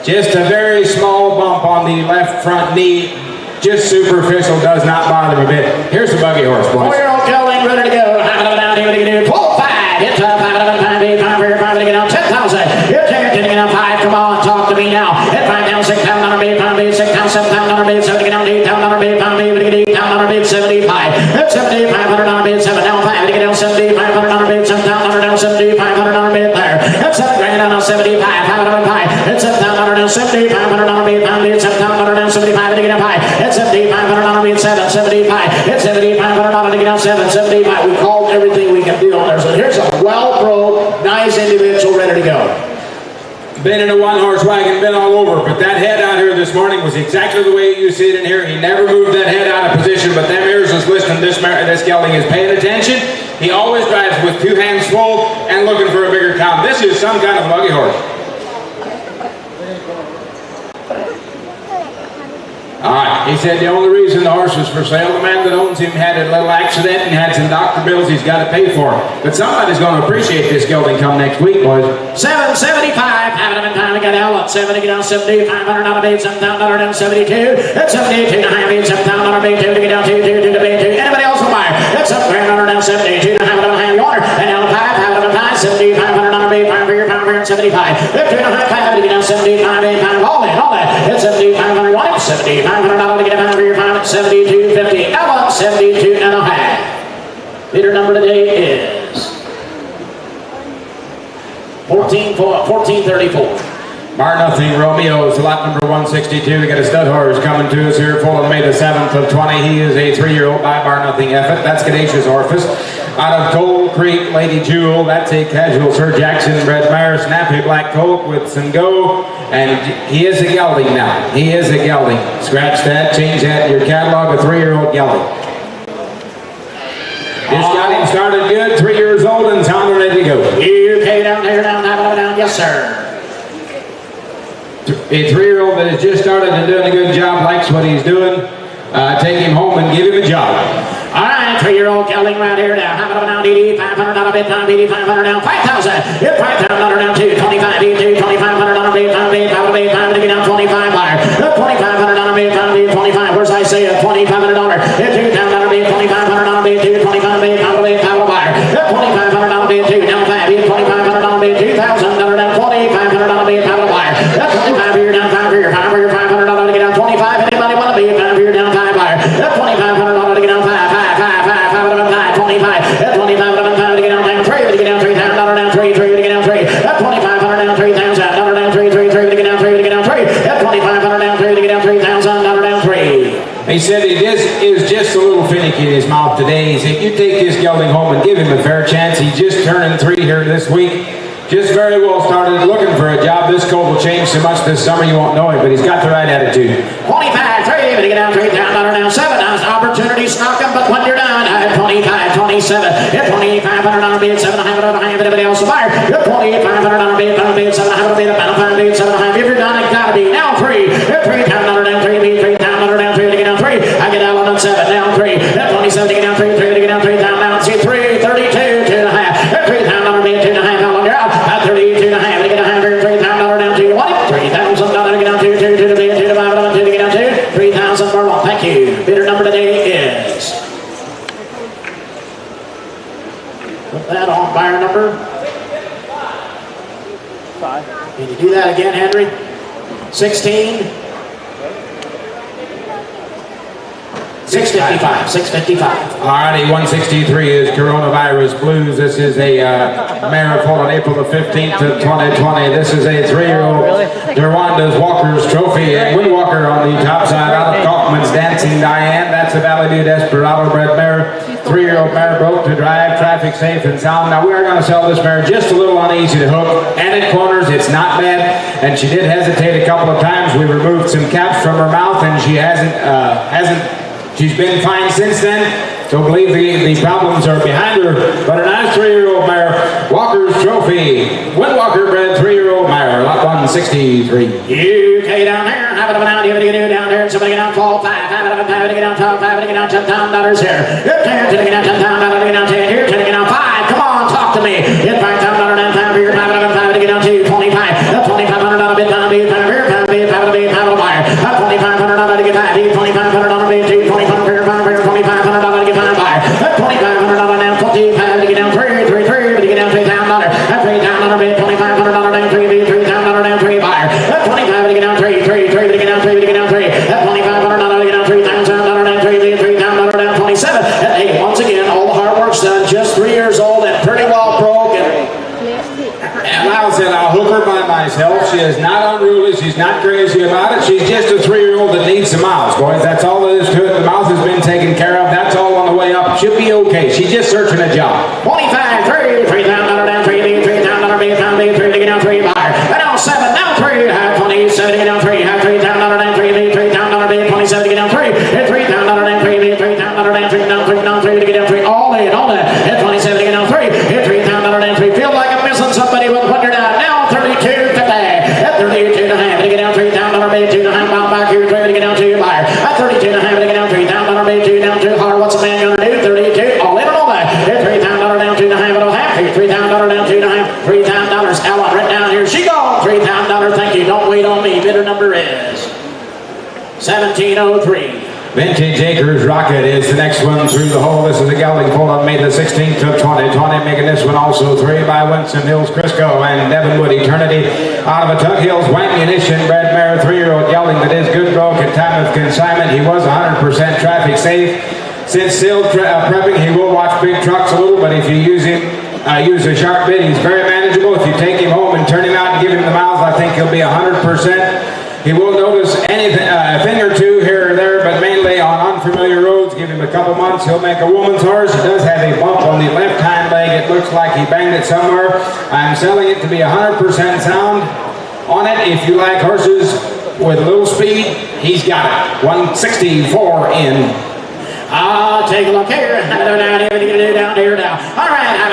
Just a very small bump on the left front knee, just superficial, does not bother him a bit. Here's the buggy horse, boys. 4-year-old gelding ready to go. Down here to get 12,500. Hit 5,500. 5 to get down 10,000. Hit 10 to get down 5. Come on, talk to me now. Hit 5 down 6,000. 5 6 down 7,000. 7 to get down 8,000. 5 to get 8,000. 75. Hit 7,500. 7 down 5 to get down 7,500. 7,000 down 7,500. There. Hit 7 grand down 75. 5 hit 7,000 down 7,500. 7,000 down 75 to get down 5. Hit 7,500. 7 75. Hit 7,500 to get down 7 75. We called everything we can do on there. So here's a well-bred, nice individual ready to go. Been in a one-horse wagon, been all over, but that head out here this morning was exactly the way you see it in here. He never moved that head out of position, but them ears is listening. This gelding is paying attention. He always drives with 2 hands full and looking for a bigger count. This is some kind of buggy horse. All right, he said the only reason the horse was for sale, the man that owns him had a little accident and had some doctor bills he's got to pay for. But somebody's going to appreciate this gelding come next week, boys. 775, having him in time to get out. 7 to get down 7,500 out of 8, $7,000 down 72. That's 72 to high 8, $7,000 to get down 2 to debate 2. Anybody else will buy? That's $7,000 down 72 to have it on hand order. And down 5, have it on 5, 7,500 on 8, 5 here, 75. 15 to high 5 to get down 75, 8, 5, all that. It's 7,500 on 7,500 to get down here, 5, 72.50. Ella, 72 and a half. Leader number today is 1434. Bar Nothing Romeo's lot number 162. We got a stud horse coming to us here, full on May the 7th of 20. He is a 3-year-old by Bar Nothing effort. That's Caduceus Orphis. Out of Cold Creek, Lady Jewel. That's a casual Sir Jackson bred mare. Snappy black coat with some go. And he is a gelding now. He is a gelding. Scratch that, change that in your catalog. A 3-year-old gelding. Just got him started good. 3 years old and sound ready to go. UK down there, down, yes sir. A 3-year-old that has just started and doing a good job, likes what he's doing. Take him home and give him a job. All right, 3-year-old gelding right here now. How about now, DD? $500 bid time, DD, $500 now, $5,000. Hit $5,000 down, $2, $25, DD, $2,500 bid time, bid time, bid time, to get down, $25 buyer. $2,500 bid time, bid 25. Where's I say a $2,500? Hit $2,000 bid, $2,500 bid, $2, $25 bid time, bid time, buyer. $2,500 bid, $2, down 5, bid, $2,500 bid, $2,000 down, $2,500 bid time, buyer. That's 25 here, down 5 here, $500 to get down 25. Anybody want to be 5 here, down 5 buyer? That's $2,500 to get down 5, 25. That's 25 to get down 3, to get down $3,000 down 3, to get down 3. That's 2,500 down $3,000 down 3, to get down 3, to get down 3. That's 2,500 down 3, to get down $3,000 down 3. He said he is just a little finicky in his mouth today. He said, you take this gelding home and give him a fair chance. He's just turning 3 here this week. Just very well started looking for a job. This colt will change so much this summer you won't know it, but he's got the right attitude. 25, 3, to get down $3,000 down 7. Now opportunity snuck him, but when you're down, 25, 27. Hit $2,500 bid, $700 everybody else a buyer. Hit $2,500 bid, $700 bid, about $5 bid, $700. If you're done, it gotta be now 3. Hit $3,000 down 3, bid $3,000 down 3, to get down 3. I get out on 7, down 3. Hit 27 to get down 3, 3 to get down $3,000 down. See 3, 32, 2.5. Hit $3,000 bid, 2.5. How long you're out? 32 and a half to get a $100, $3,000 down to what? $3,000 to get down to 2 to the bid, 2 to 5 to get down to 3,000 more long. Thank you. Bidder number today is. Put that on buyer number 5. Can you do that again, Henry? 16. 655, 655. Alrighty, 163 is Coronavirus Blues. This is a mare full on April the 15th of 2020. This is a 3-year-old Derwanda's Walker's Trophy and Windwalker on the top side out of Kaufman's Dancing Diane. That's a Valley View Desperado bred mare. 3-year-old mare broke to drive, traffic safe and sound. Now we are going to sell this mare just a little uneasy to hook and in corners. It's not bad, and she did hesitate a couple of times. We removed some caps from her mouth, and she hasn't. She's been fine since then, so I believe the problems are behind her. But a nice 3-year-old mare, Walker's Trophy, Windwalker bred 3-year-old mare, lot 163. UK down there, how about down here, down there, somebody get down 12, 5, how about to get down 12, 5, to get down $10,000 here. Hit 10 to get down $10,000 to get down 10 here, 10 to get down 5. Come on, talk to me. Hit $5,000 down 5 here, 5 to get down to 25. That's $2,500 bid down, bid 5 here, 5 bid, 5 to bid, 5 to buyer. That's $2,500 to get 5, bid $2,500 bid 2, 25 here, 5 here, $2,500 to get 5 buyer. That's $2,500 down 25 to get down 3, 3, 3 to get down $3,000. That's $3,000 bid, $2,500 down 3, bid $3,000 down 3 buyer. That's 25 to get down 3, 3, 3 to get down 3, to get down 3. That's $2,500 to get down $3,000 down 3, bid $3,000 down 27. And hey, once again, all the hard work's done. Just 3 years old and pretty well broken. And Lyle said, I'll hook her by myself. She is not unruly. She's not crazy about it. She's just a 3-year-old that needs some miles, boys. That's all there is to it. The mouth has been taken care of. That's all on the way up. She'll be okay. She's just searching a job. 25, 3, $3,000 down 3, bid $3,000 bid 5 bid 3 to get down 3 buyer. And now 7, now 3, have 27 to get down 3, have $3,000 down 3, bid $3,000 bid 27 to get down 3, hit $3,000 down 3, bid $3,000 down 3, down 3 to get down 3, all day and all day. Hit 27 to get down 3, hit $3,000 down 3. Feel like I'm missing somebody with what you're down. Now 32 today. At 32 and a half to get down $3,000 bid 2 and a half mile back here, 3 to get down 2 buyer. At 32 and a half to get down $3,000 bid 2 down 2 hard. What's a man gonna do? 32 all in and all that. Hit $3,000 down 2 and a half and a half. Here $3,000 down 2 and a half. $3,000. Ella right down here. She gone. $3,000. Thank you. Don't wait on me. Bidder number is 1703. Vintage Acres Rocket is the next one through the hole. This is a gelding foal on May the 16th of 2020, making this one also 3 by Winston Hills Crisco and Devonwood Eternity. Out of a Tug Hills Wangmunition bred mare, 3-year-old gelding that is good broke at time of consignment. He was 100% traffic safe. Since still prepping, he will watch big trucks a little, but if you use him, use a sharp bit, he's very manageable. If you take him home and turn him out and give him the miles, I think he'll be 100% 100%. He will notice anything, a thing or two here or there, but mainly on unfamiliar roads. Give him a couple months, he'll make a woman's horse. He does have a bump on the left hind leg. It looks like he banged it somewhere. I'm selling it to be 100% sound on it. If you like horses with a little speed, he's got it. 164 in. Take a look here. Down here now. All right. Down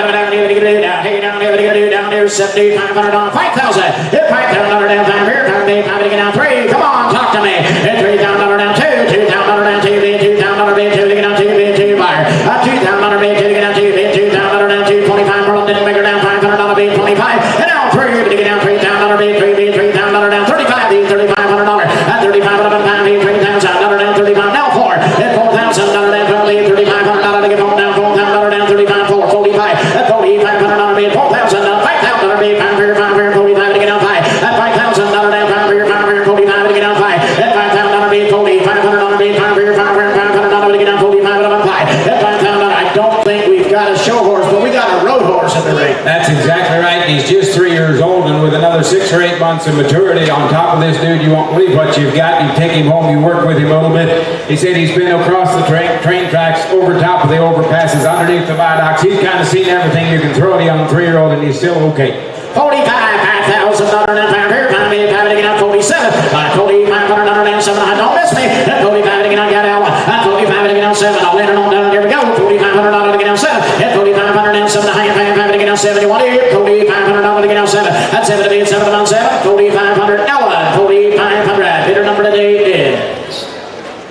here. 7,500 on 5,000. Hit $5,000 down 5 here. 5 to get down 3. Come on, talk to me. Hit $3,000 down 2. $2,000 down 2. $2,000 bid 2 to get down 2. Bid 2 buyer. $2,000 bid 2 to get down 2. Bid $2,000 down 2. 25 Merlin didn't make her down. $500 bid 25. And now 3 to get down $3,000 bid 3 bid $3,000 down 35. Bid $3,500. $3,500 down 5 bid $3,000 down 35. Now 4. Hit $4,000 down 5 bid $3,500 to get home down $4,000 down 35. 4 45. At $4,500 bid $4,000 down 5,000 bid 5 here 45 to get down 5. At $5,000 down 5 here 45 to get down 5. At $5,000 bid $500 bid 5 here 500 to get down 45 to 5. At $5,000. I don't think we've got a show horse, but we got a road horse in the ring. That's exactly right. He's just 3 years old, and with another 6 or 8 months of maturity on top of this dude, you won't believe what you've got. You take him home, you work with him a little bit. He said he's been across the train tracks, over top of the overpasses, underneath the viaducts. He's kind of seen everything you can throw at a young 3-year-old, and he's still okay. 45, $5,000 down 5 here, 5 bid 5 to get down 47. $4,500 down 7. Don't miss me. At 45 to get down, got out. At 45 to get down 7. I'll let it on down. Here we go. $4,500 to get down 7. At 4,500 down 7. $5 to get down 7. You want it? $4,500 to get down 7. At 7 to bid 7 down 7. $4,500. Ella, $4,500. Bidder number today is.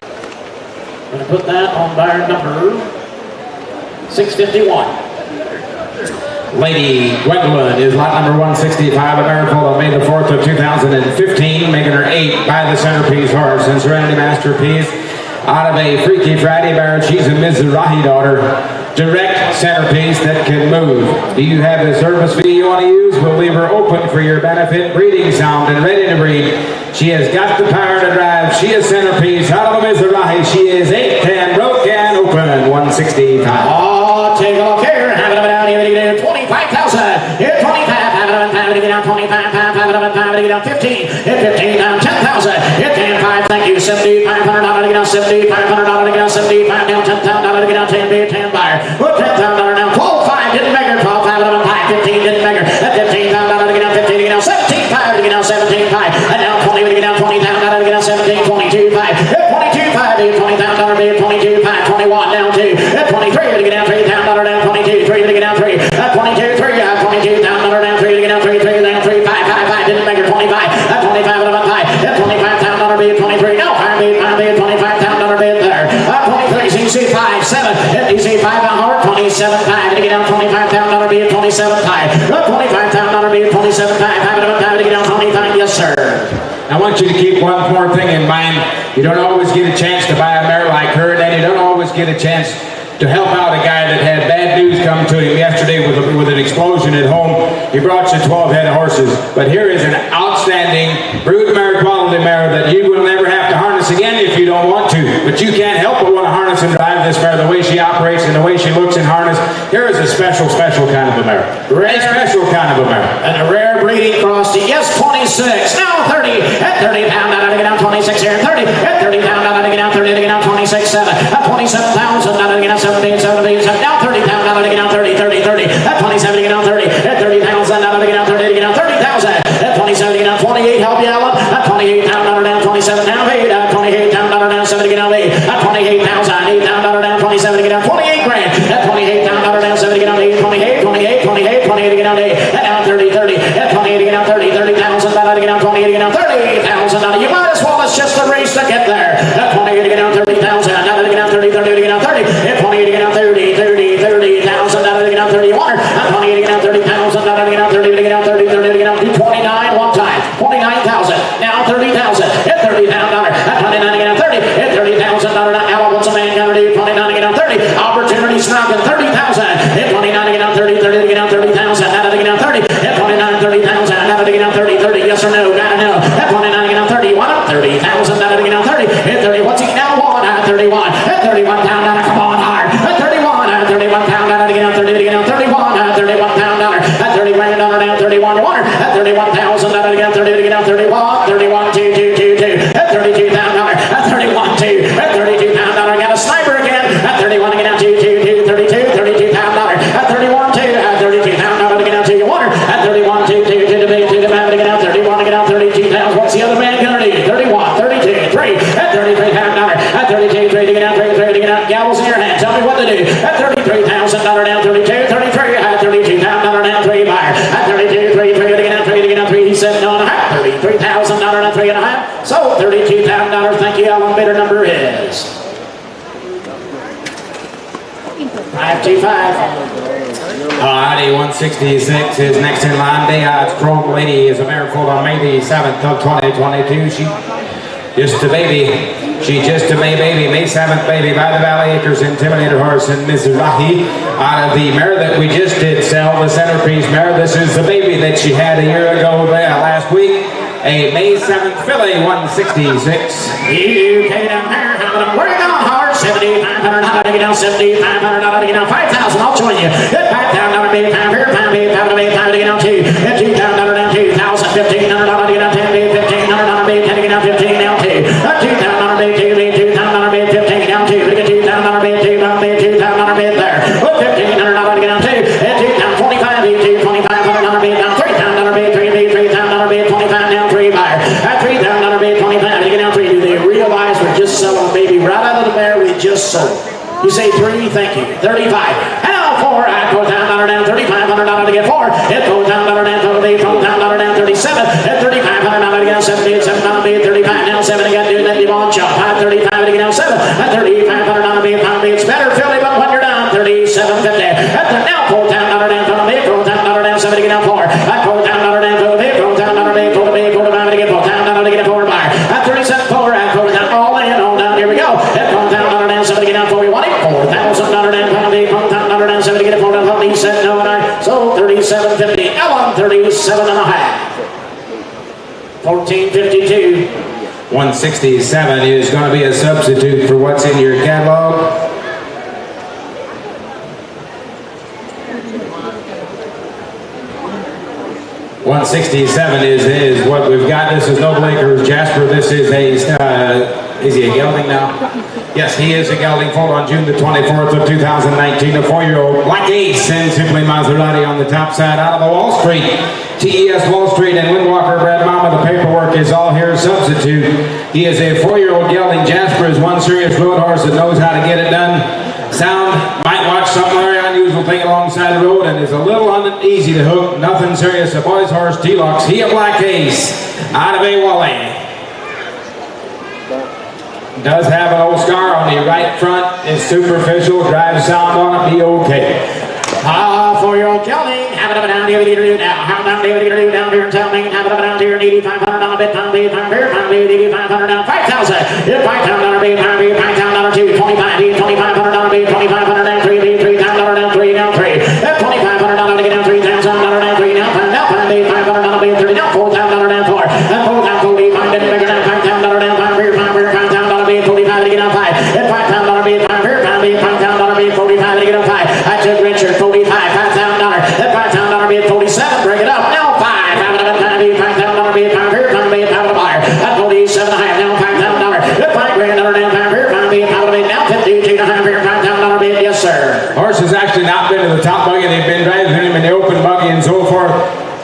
I'm going to put that on bar number 651. Lady Gwendolyn is lot number 165 of Maripold on May the 4th of 2015, making her 8 by the centerpiece horse and Serenity Masterpiece. Out of a Freaky Friday mare, she's a Mizrahi daughter. Direct centerpiece that can move. Do you have a service fee you want to use? We'll leave her open for your benefit. Breeding sound and ready to breed. She has got the power to drive. She is centerpiece. Out of a Mizrahi, she is 8-10, broke and open, 165. Oh, take a look here. Have it down here. 25,000. Hit 25. Have it on 5 to get down 25. Have it on 5 to get down 15. Hit 15 down 10,000. Hit 10 5. Thank you. $7,500 to get down 70. $500 to get down 75 down. $10,000 to get down 10 bid 10 buyer. Put $10,000 down. 12 5 didn't make her. 12 5 on 5. 15 didn't make her. At $15,000 to get down 15 to get down 17 5 to get down 17 5. And now 20 to get down 20,000 to get down 17 22 5. Hit 22 5 bid $20,000 bid 22 5 21 down 2. At 23 to get down $3,000 down 22 3 to get down 3. At 22 3 $22,000 down 3 to get down 3 3 down 3 5 5 5 didn't make her 25. At 25 on 5. At $25,000 bid 23. No 5 bid $25,000 bid there. At 23 CC 5 7. At DC 5 on hard 27 5 to get down $25,000 bid 27 5. At $25,000 bid 27 5. Have it on 5 to get down 25. Yes sir. I want you to keep one more thing in mind. You don't always get a chance to buy a mare like her, and you don't always get a chance to help out a guy that had bad news come to him yesterday with an explosion at home. He brought you 12 head of horses, but here is an outstanding brood mare, quality mare that you will never have to harness again if you don't want to. But you can't help but want to harness and drive this mare the way she operates and the way she looks in harness. Here is a special kind of a mare. A special kind of a mare. And a rare breeding cross to yes 26. Now 30. At 30 pound out to get down 26 here. 30. At 30 pound out to get down 30 to get down 26 7. At 27,000 out to get down 17 17 7. Now 30 pound out to get down 30 30 30. At 27 to get down 30. At 30,000 out to get down 30 to get down 30,000. At 27 to get down 28. Help you Alan. At 28 pound out down 27 down 8. At 28 pound out down 7 to get down 8. At 28,000 8 pound out down 27 to get down 28 grand. At 28 pound out down 7 to get down 8. 28 28 28 28 to get down 8. At down 30 30. At 28 to get down 30 30,000 out to get down 28 to get down 30,000. You might as well. It's just a race to get there. At 28 to get down 30,000. Out to get down 30 30 to get down 30. At 28 to get down 30 30 30,000. Out to get down 31. At 28 to get down 30,000. Out to get down 30 to get down 30 30 to get down 29 one time. 29,000. Now 30,000. At 30 pound dollar. At 29 to get down 30. At 30,000 dollar. Now what's a man gonna do? 29 to get down 30. Opportunity snug at 30,000. At 29 to get down 30 30 to get down 30,000. Out to get down 30. At 29 30,000. Out to get down 30 30. Yes or no? Gotta know. At 29 to get down 31. 30,000. Out to get down 30. At 30. What's he now want? At 31. At 31 pound dollar. Come on hard. At 31. At 31 pound dollar to get down 30 to get down 31. At 31 pound dollar. At 30 grand dollar down 31. 31, you want her at $31,000 to get out, 30 to get out, 31, 31, 2, 2, 2, 2, at $32,000, at 31, 2, at $32,000, got a sniper again, at 31 to get out, 2, 2, 2, 32, $32,000, at 31, 2, at $32,000 to get out, 2, you want her at 31, 2, 2, 2 to be, 2 to have to get out, 31 to get out, 32,000, what's the other man gonna do? 31, 32, 3, at $33,000, at 32, 3 to get out, 3, 3 to get out, gavels in your hand, tell me what to do, at $33,000 down, 32, 33, at $32,000 down, 3 buyer, at 32, 3, 3 to get out, 3 to get out, 3, he said no and a half, $33,000 down, 3 and a half, so $32,000, thank you, Alan, bidder number is 525. Alrighty, 166 is next in line. Day Odds Chrome Lady is a mare foaled on May the 7th of 2022. She just a baby. She just a May baby. May 7th baby by the Valley Acres Intimidator horse in Mizrahi. Out of the mare that we just did sell, the centerpiece mare. This is the baby that she had a year ago last week. A May 7th filly, 166. You came down there, where you going hard? $7,500 to get down, $7,500 to get down, $5,000, I'll join you. At $5,000 bid, $5 here, $5 bid, $5 bid, $5 to get down, $2. At $2,000 down, $2,000, $1,500 to get down, $10 bid, $1,500 bid, $10 to get down, $15 down, $2. At $2,000 bid, $2 bid, $2,000 bid, $15 down, $2. To get $2,000 bid, $2,000 bid, $2,000 bid there. At $1,500 to get down, $2. At $2,000, $25 bid, $2,500 bid down, $3,000 bid, $3 bid, $3,000 bid, $25 down, $3 buyer. At $3,000 bid, $25 to get down, $3. Do they realize we're just selling a baby right out of the mare we just sold? You say 3, thank you. 35. Now 4, I go down $3500 to get 4. It goes down $4, down 37. At $3,500 to get out 7 bid, $7 bid, 35. Now 7 again, do that Devon chop. At 35 to get out 7. At $3,500 bid, pound bid. It's better, Philly, but when you're down 37.50. At the now $4, down bid, goes down 7 to get out 4. At $4, down bid, goes down bid, 4 to bid, 4 to get 4. Down to get a 4 buyer. At 37.4, at $4, down all in, all down. Here we go. At $4, down 7 to get out 4. You want it? $4,000 down, pound bid, $4,000 down 7 to get a 4 down. He said no, and I sold 37.50. Ellen 37 and a half. 14.52. 167 is going to be a substitute for what's in your catalog. $167 is what we've got. This is Noble Acres Jasper. This is is he a gelding now? Yes, he is a gelding foaled on June the 24th of 2019. A 4-year-old Black Ace and Simply Maserati on the top side out of the Wall Street. TES Wall Street and Windwalker Red Mama. The paperwork is all here. Substitute. He is a 4-year-old gelding. Jasper is one serious road horse that knows how to get it done. Sound, might watch something very unusual thing alongside the road and is a little uneasy to hook. Nothing serious. A boy's horse, T-Lux. He a Black Ace out of a Wally. Does have an old scar on the right front. It's superficial. Drive sound on it. Be okay. 4-year-old gelding. Have it up and down here. Now. How down here? Down here and tell me. Have it up and down here. $8,500 bid. Pound bid. $8,500 down. 5,000. $5,000 bid. Pound bid. $5,000 2. 25 bid. $2,500 bid. $2,500 down. 3 bid. $3,000 down. 3 down. 3. $2,500 to get down. $3,000 down. 3 down. Pound bid. $500 bid. 30 down. $4,000 down. 4. $4 down. 4 bid. 5 bid. Bigger down. $5,000 down. 5 bid. $5,000 bid. 45 to get down. 5. $5,000 bid. 5 bid. $5,000 bid. 45 to get down. 5. I took Richard. 45. $5,000. $5,000 bid. 47. Bring it up. Now 5. $5,000 bid. 5 here. 5 bid. 5 to buyer. At 47 and a half. Now $5,000. $5,000 down. 5 here. 5 bid. 5 to bid. Now 52 and a half here. $5,000 bid. Yes, sir. Horse has actually not been to the top buggy. They've been driving him in the open buggy and so forth.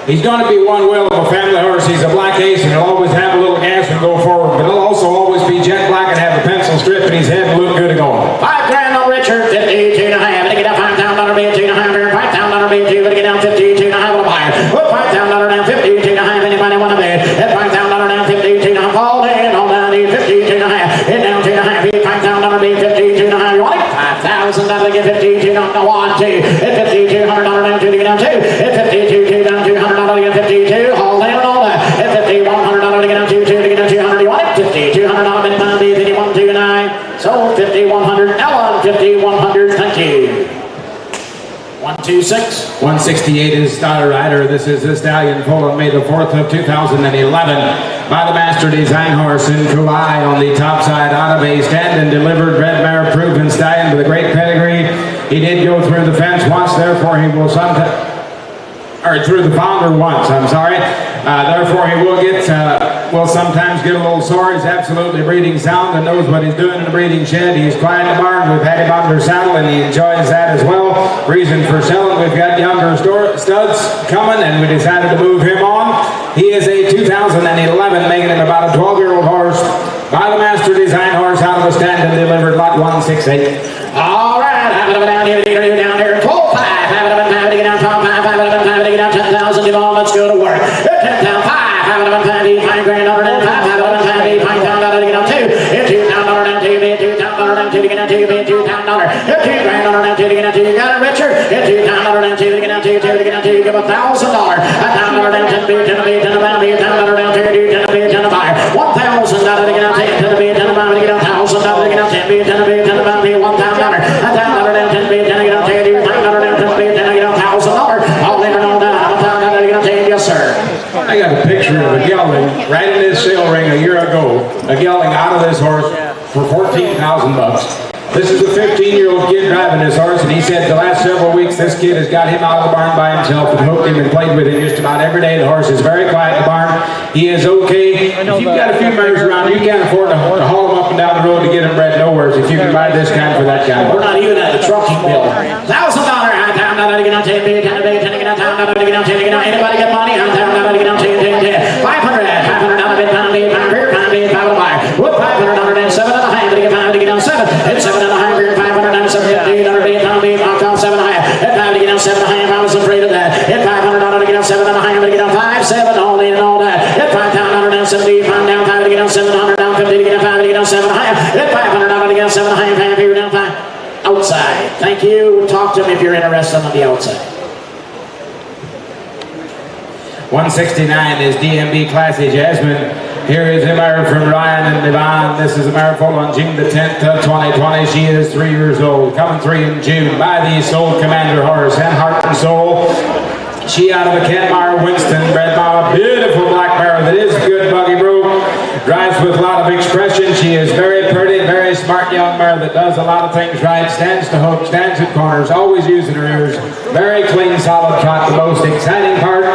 He's going to be one whale of a family horse. He's a Black Ace and he'll always have a little gas and go forward. But he'll also always be jet black and have a pencil strip in his head and look good to go. $5,000 on Richard. 52 and a half. To get up $5,000 bid. 2 and a half here. $5,000 bid. 2. To get down 52 and a half on a buyer. $5,000 down. 52 and a half. Anybody want to bid? At $5,000 down. 52 and a half. All in. All down. 52 and a half. Hit down 2 and a half. $5,000 bid. 52 and a half. You want it? $5,000 to get 52. Don't go on 2. At $5,200 down. 2 to get down 2. At 52 down. $200 to get 52. All in and all that. At $5,100 to get down 2. 2 to get down 200. You want it? $5,200 bid. Pound bid. 5129. Sold 5,100. Ellen 5,100. Thank you. 126. 168 is Starter Rider. This is the stallion foaled on May the 4th of 2011 by the Master Design Horse in Kauai on the top side out of a stand and delivered red mare proven stallion with a great pedigree. He did go through the fence once, therefore he will sometime. or through the founder once, I'm sorry. Therefore, he will sometimes get a little sore. He's absolutely breeding sound and knows what he's doing in the breeding shed. He's quiet in the barn. We've had him under saddle and he enjoys that as well. Reason for selling, we've got younger studs coming and we decided to move him on. He is a 2011, making him about a 12-year-old horse by the Master Design horse out of the stand and delivered lot 168. All right, have it down here, down here, 12-5, have it down, get down, 12-5, have it down, get down, 10,000, give on, let's go to work. 10 down, 5, have it down, 5, grand dollar down, 5, have it down, 5 down, dollar to get down, 2, 2 down, dollar down, 2, 2 down, dollar down, 2 to get down, 2, 2 down, dollar, 2 grand dollar down, 2 to get down, 2, you got it, Richard, 2 down, dollar down, 2 to get down, 2 to get down, 2, give $1,000, down, dollar down, 10 to 10 to down, 10 dollar down, 2 10 to 10 to buy, $1,000 to get down, 10 to 10 to buy, to get down, $1,000 to get down, 10 to 10 to buy, $1,000, $1,000 down, 10 to 10 to get down, 10 to 10 to get down, $1,000, all never know down, $1,000 to get down, 10, yes sir. I got a picture of a gelding right in this sale ring a year ago, a gelding out of this horse for $14,000. This is a 15-year-old kid driving this horse, and he said the last several weeks this kid has got him out of the barn by himself and hooked him and played with him just about every day. The horse is very quiet in the barn. He is okay. If you've got a few mares around, you can't afford to haul them up and down the road to get them bred nowhere. If you can buy this kind for that kind. We're not even at the trucking bill. $1,000 down, to get on 10, 10 to get on town, to get on 10 to get on. Anybody got money? I'm down, to get on 10, 10, 10. $500 bid, pound, bid, pound, beer, pound, bid, pound, buy. What $500 and 7 and a half to get pound to get on 7. It's 7 and a half, beer, 500 and 7, 800 bid, pound, bid, pound, 7 and a half. At 5 to get on 7 and a half, I was afraid of that. At $500 to get on 7 and a half, to get on 5, 7, all in and all that. At $5,000 down 70, pound down 5 to get on 700, down 50 to get on 5 to get on 7 and a half. At $500 to get on 7 and a half, half here down 5. Outside. Thank you. Talk to him if you're interested on the outside. 169 is DMB Classy Jasmine. Here is a mare from Ryan and Devon. This is a mare foal on June the 10th of 2020. She is 3 years old. Coming 3 in June by the Soul Commander horse and Heart and Soul. She out of a Kenmire Winston, bred by a beautiful black mare that is good buggy broke. Drives with a lot of expression. She is very pretty, very smart young mare that does a lot of things right. Stands to hook, stands at corners, always using her ears. Very clean, solid trot. The most exciting part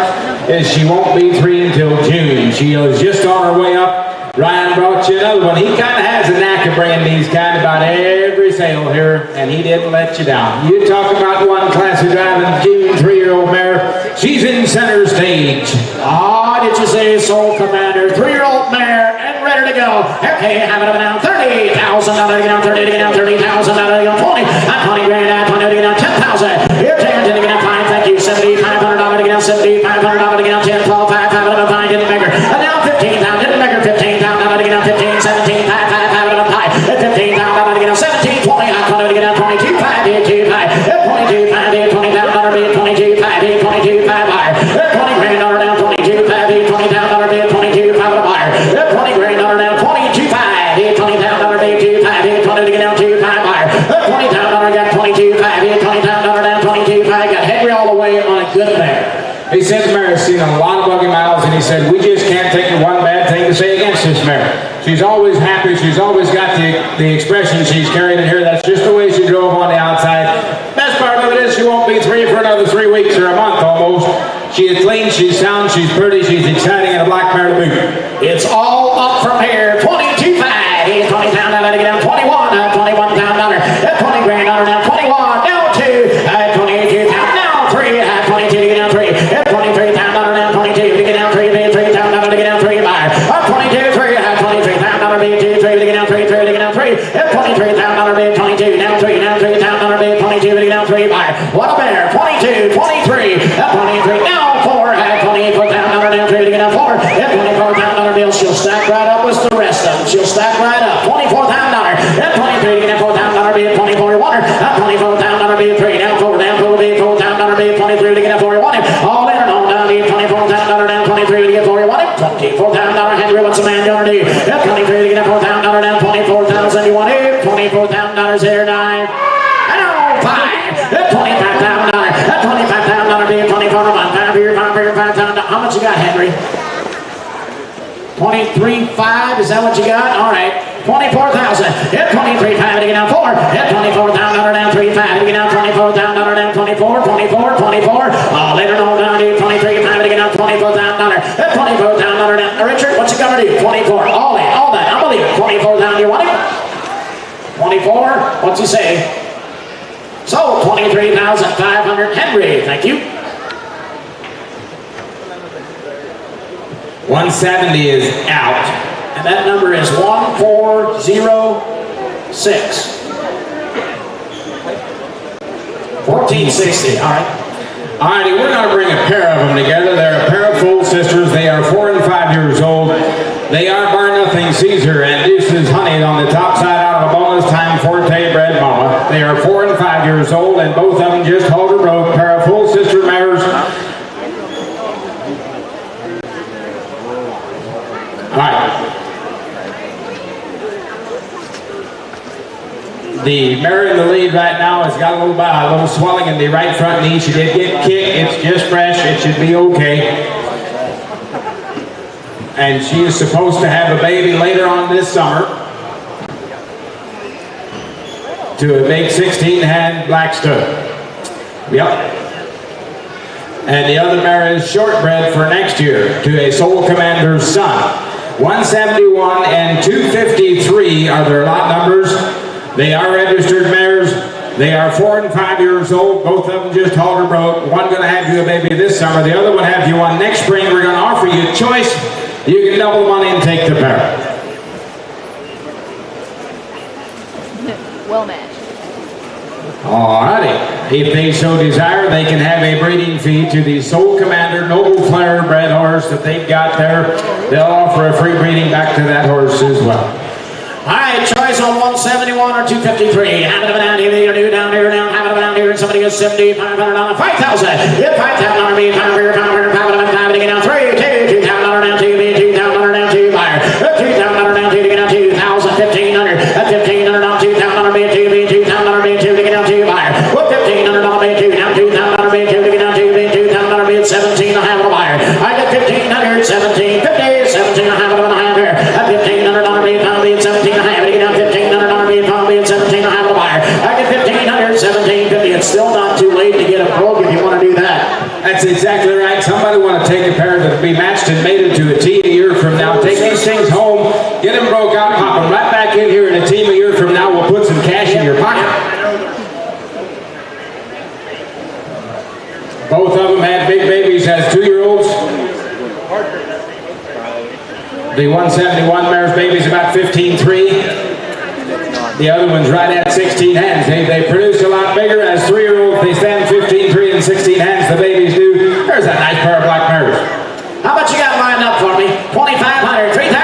is she won't be 3 until June. She is just on her way up. Ryan brought you another one. He kind of has a knack of bringing these kind about every sale here, and he didn't let you down. You talk about one classy driving June 3-year-old mare. She's in center stage. Ah, did you say Soul Commander? 3-year-old mare and ready to go. Okay, have it up and down. $30,000 to get down, 30 to get down, $30,000 to get down, 20. I'm 20 grand out, 20 to get down, 10,000. Here, 10 to get down, 5. Thank you. $7,500 to get down, $7,500 to get down, 10, 12, 5, 5, 5, didn't make her. And now 15,000, didn't make her. 15,000 to get down, 15, 17, 5, 5, 5, up high. At 15,000 to get down, 17, 20, I'm 20 to get down, 22, 5, 2, 5. At 22, 5, 20,000 bid, 22, 5, 22, 5, higher. At 20 grand down, 22, 5, 20,000 bid, 22, 5, up higher. At 20 grand down, 22, 5, 20,000 bid, 2, 5, 20 to get down, 2, 5, higher. At 20,000 got 22, 5, 20,000 down, 22, 5, got Henry all the way on a good mare. He said the mare has seen a lot of buggy miles, and he said, we just can't think of one bad thing to say against this mare. She's always happy. She's always got the expression she's carried in here. That's just the way she drove on the outside. Best part of it is she won't be 3 for another 3 weeks or a month almost. She is clean, she's sound, she's pretty, she's exciting, and a black mare to boot. It's all up from here. 22, 5, 20,000 to get down, 21, 21,000 at 20 grand down, 21, now 2, 22,000, now 3, 22 to get down, 3, at 23,000 down, 22 to get down, 3, 3,000 to get down, 3, 5, 22, 3, 23,000 bid, 2, 3 to get down, 3, 3 to get down, 3, at 23,000 bid, 22, now 3, now 3,000 bid, 22 to get down, 3, 5. What a bear, 22, 23, at 23, now 4, at 24,000 down, 3 to get down, 4, at 24,000 bill, she'll stack right up with the rest of them. She'll stack right up, $24,000, at 23 to get down, $4,000 bid, 24 water, at 24,000 bid, 3, down 4 bid, $4,000 bid, 23 to get down, 4 water, all in and on down, $24,000 down, 23 to get 4 water, $24,000 Henry, what's a man gonna do? At 23 to get down, $4,000 down, 24,000 you want it, $24,000 here, 9, and all 5, at $25,000, at $25,000 bid, 24 a month, 5 here, 5,000. How much you got, Henry? 23.5, is that what you got? All right, 24,000. At 23.5 to get down 4. At 24,000 down 3.5 to get down 24,000 down 24,000 24, 24, 24. Later on down to 23, time to get out $24,000. That $24,000 down. Richard, what's it gonna do? 24. All that. I believe it. 24,000. You want it? 24. What's he say? So 23,500. Henry, thank you. 170 is out. And that number is 1406. 1460. All right. Alrighty, we're going to bring a pair of them together. They're a pair of full sisters. They are 4 and 5 years old. They are bar nothing Caesar and Deuce's Honey on the top side out of a bonus time Forte bred mama. They are 4 and 5 years old, and both of them just halter broke. Pair of full sister mares. Alright. The mare in the lead right now has got a little swelling in the right front knee. She did get kicked. It's just fresh. It should be okay. And she is supposed to have a baby later on this summer to a big 16-hand black stud. Yep. And the other mare is shortbred for next year to a Soul Commander's son. 171 and 253 are their lot numbers. They are registered mares. They are 4 and 5 years old. Both of them just halter broke. One going to have you a baby this summer. The other one have you one next spring. We're going to offer you a choice. You can double the money and take the pair. Well matched. Alrighty. If they so desire, they can have a breeding fee to the Soul Commander Noble Flare bred horse that they've got there. They'll offer a free breeding back to that horse as well. All right, choice on 171 or 253. Have it down here, down here, down, have it down here, and somebody gets $7,500, 5,000. If 5,000 be $500, $500, $500, to get down 3, 2, $2,000 down 2, $2,000 down 2, buyer. $2,000 down 2 to get down 2,000, 1,500. At 1,500 down 2,000 be 2, be 2,000 be 2 to get down 2, buyer. Well, $1,500 be 2, down 2,000 be 2 to get down 2, be 2,000 be 17. I have a buyer. I get 1,500, 17, 50, 17. I have it on the hand here. At $1,500 be 17. I have it. Get down 1,500 be 17. I have a buyer. I get 1,500, 17, 50. It's still not too late to get a broke if you want to do that. That's exactly right. Somebody want to take a pair that will be matched and mated to a team a year from now. Take these things home, get them broke out, pop them right back in here in a team a year from now. We'll put some cash in your pocket. Both of them had big babies as 2-year-olds. The 171 mare's baby's about 15.3. The other one's right at 16 hands. They produce a lot bigger as 3-year-olds. They stand 15.3 and 16 hands. The babies do. There's a nice pair of black mares. How about you got lined up for me? 2,500, $3,000.